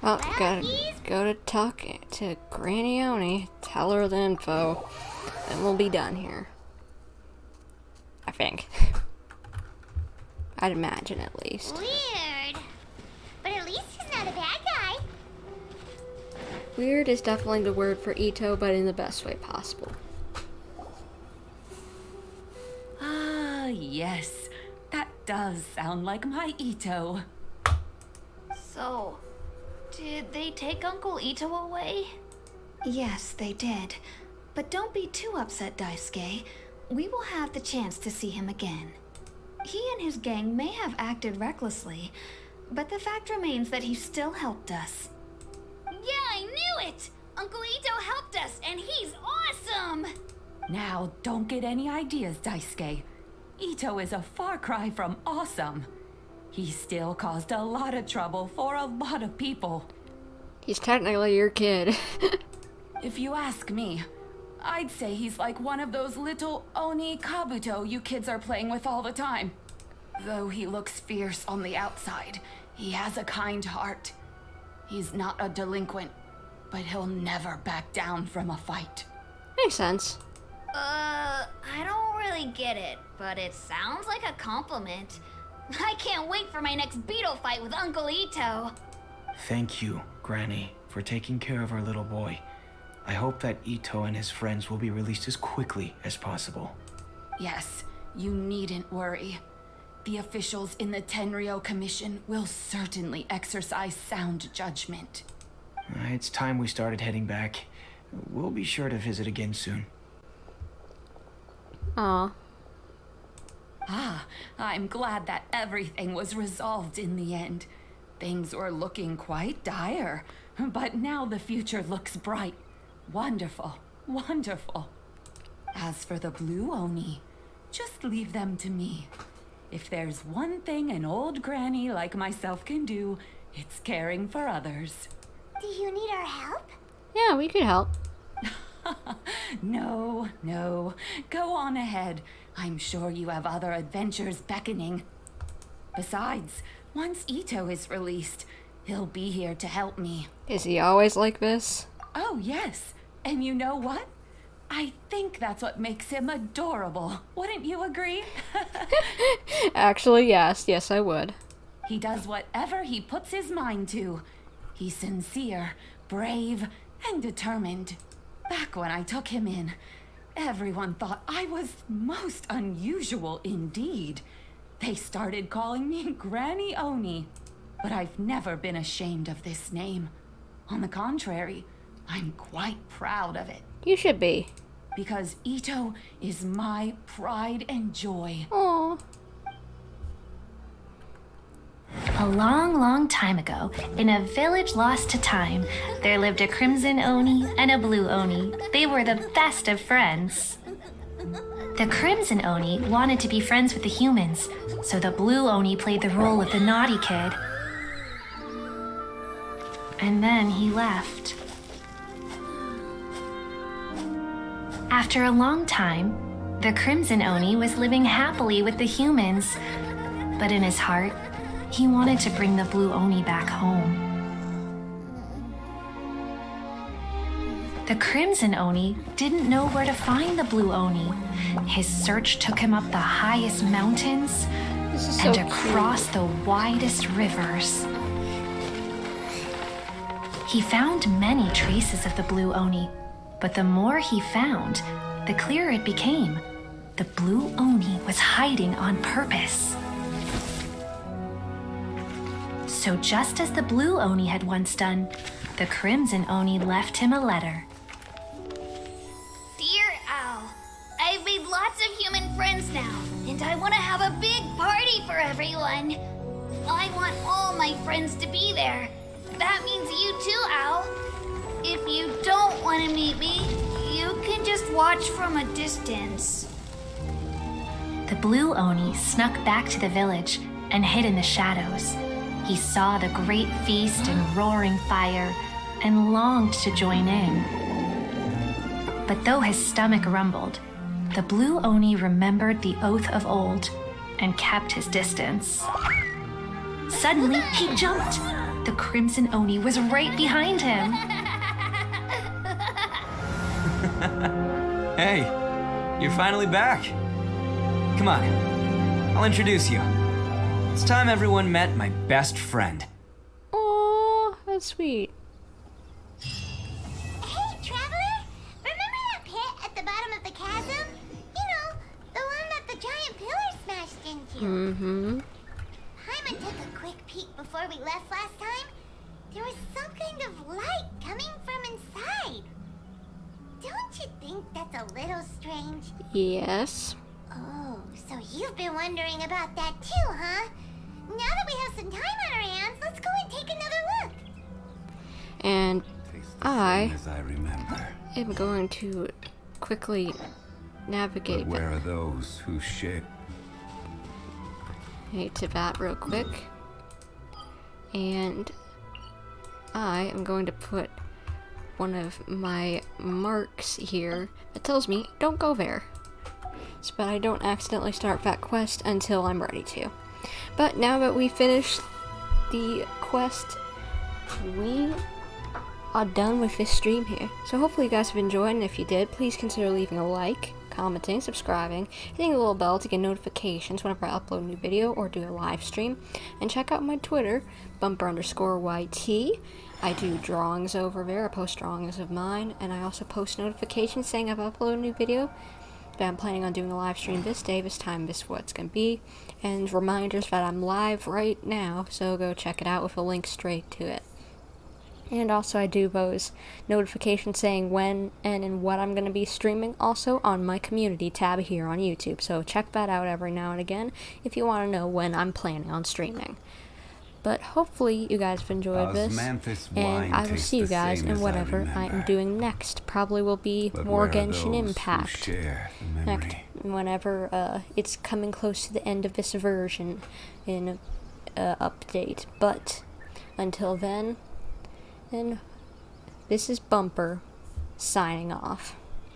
Well, gotta go to talk to Granny Oni, tell her the info, and we'll be done here. I think. I'd imagine, at least. Weird. But at least he's not a bad guy. Weird is definitely the word for Itto, but in the best way possible. Ah, yes. That does sound like my Itto. So, did they take Uncle Itto away? Yes, they did. But don't be too upset, Daisuke. We will have the chance to see him again. He and his gang may have acted recklessly, but the fact remains that he still helped us. Yeah, I knew it! Uncle Itto helped us, and he's awesome! Now, don't get any ideas, Daisuke. Itto is a far cry from awesome. He still caused a lot of trouble for a lot of people. He's technically your kid. If you ask me, I'd say he's like one of those little Oni Kabuto you kids are playing with all the time. Though he looks fierce on the outside, he has a kind heart. He's not a delinquent, but he'll never back down from a fight. Makes sense. I don't really get it, but it sounds like a compliment. I can't wait for my next beetle fight with Uncle Itto. Thank you, Granny, for taking care of our little boy. I hope that Itto and his friends will be released as quickly as possible. Yes, you needn't worry. The officials in the Tenryou Commission will certainly exercise sound judgment. It's time we started heading back. We'll be sure to visit again soon. Aw. Ah, I'm glad that everything was resolved in the end. Things were looking quite dire, but now the future looks bright. Wonderful, wonderful. As for the blue Oni, just leave them to me. If there's one thing an old granny like myself can do, it's caring for others. Do you need our help? Yeah, we could help. No, no. Go on ahead. I'm sure you have other adventures beckoning. Besides, once Itto is released, he'll be here to help me. Is he always like this? Oh, yes. And you know what? I think that's what makes him adorable. Wouldn't you agree? Actually, yes. Yes, I would. He does whatever he puts his mind to. He's sincere, brave, and determined. Back when I took him in, everyone thought I was most unusual indeed. They started calling me Granny Oni, but I've never been ashamed of this name. On the contrary, I'm quite proud of it. You should be. Because Itto is my pride and joy. Aww. A long, long time ago, in a village lost to time, there lived a crimson Oni and a blue Oni. They were the best of friends. The crimson Oni wanted to be friends with the humans, so the blue Oni played the role of the naughty kid. And then he left. After a long time, the crimson Oni was living happily with the humans, but in his heart, he wanted to bring the blue Oni back home. The crimson Oni didn't know where to find the blue Oni. His search took him up the highest mountains and across the widest rivers. He found many traces of the blue Oni, but the more he found, the clearer it became. The blue Oni was hiding on purpose. So just as the blue Oni had once done, the crimson Oni left him a letter. Dear Owl, I've made lots of human friends now, and I want to have a big party for everyone. I want all my friends to be there. That means you too, Owl. If you don't want to meet me, you can just watch from a distance. The blue Oni snuck back to the village and hid in the shadows. He saw the great feast and roaring fire and longed to join in. But though his stomach rumbled, the blue Oni remembered the oath of old and kept his distance. Suddenly, he jumped. The crimson Oni was right behind him. Hey, you're finally back. Come on, I'll introduce you. It's time everyone met my best friend. Aww, that's sweet. Hey, Traveler! Remember that pit at the bottom of the chasm? You know, the one that the giant pillar smashed into. Mm-hmm. Paimon took a quick peek before we left last time. There was some kind of light coming from inside. Don't you think that's a little strange? Yes. Oh, so you've been wondering about that too, huh? Now that we have some time on our hands, let's go and take another look. And I As I remember. am going to quickly navigate But where are those who shape? to that real quick. And I am going to put one of my marks here that tells me don't go there, so that I don't accidentally start that quest until I'm ready to. But now that we finished the quest, we are done with this stream here. So hopefully you guys have enjoyed, and if you did, please consider leaving a like, commenting, subscribing, hitting the little bell to get notifications whenever I upload a new video or do a live stream. And check out my Twitter, bumper_YT. I do drawings over there. I post drawings of mine, and I also post notifications saying I've uploaded a new video. But I'm planning on doing a live stream this day, this time, this what it's gonna be, and reminders that I'm live right now, so go check it out with a link straight to it. And also I do those notifications saying when and what I'm going to be streaming also on my community tab here on YouTube. So check that out every now and again if you want to know when I'm planning on streaming. But hopefully you guys have enjoyed this, and I will see you guys in whatever I am doing next. Probably will be more Genshin Impact next, whenever it's coming close to the end of this version in update. But until then, this is Bumper signing off.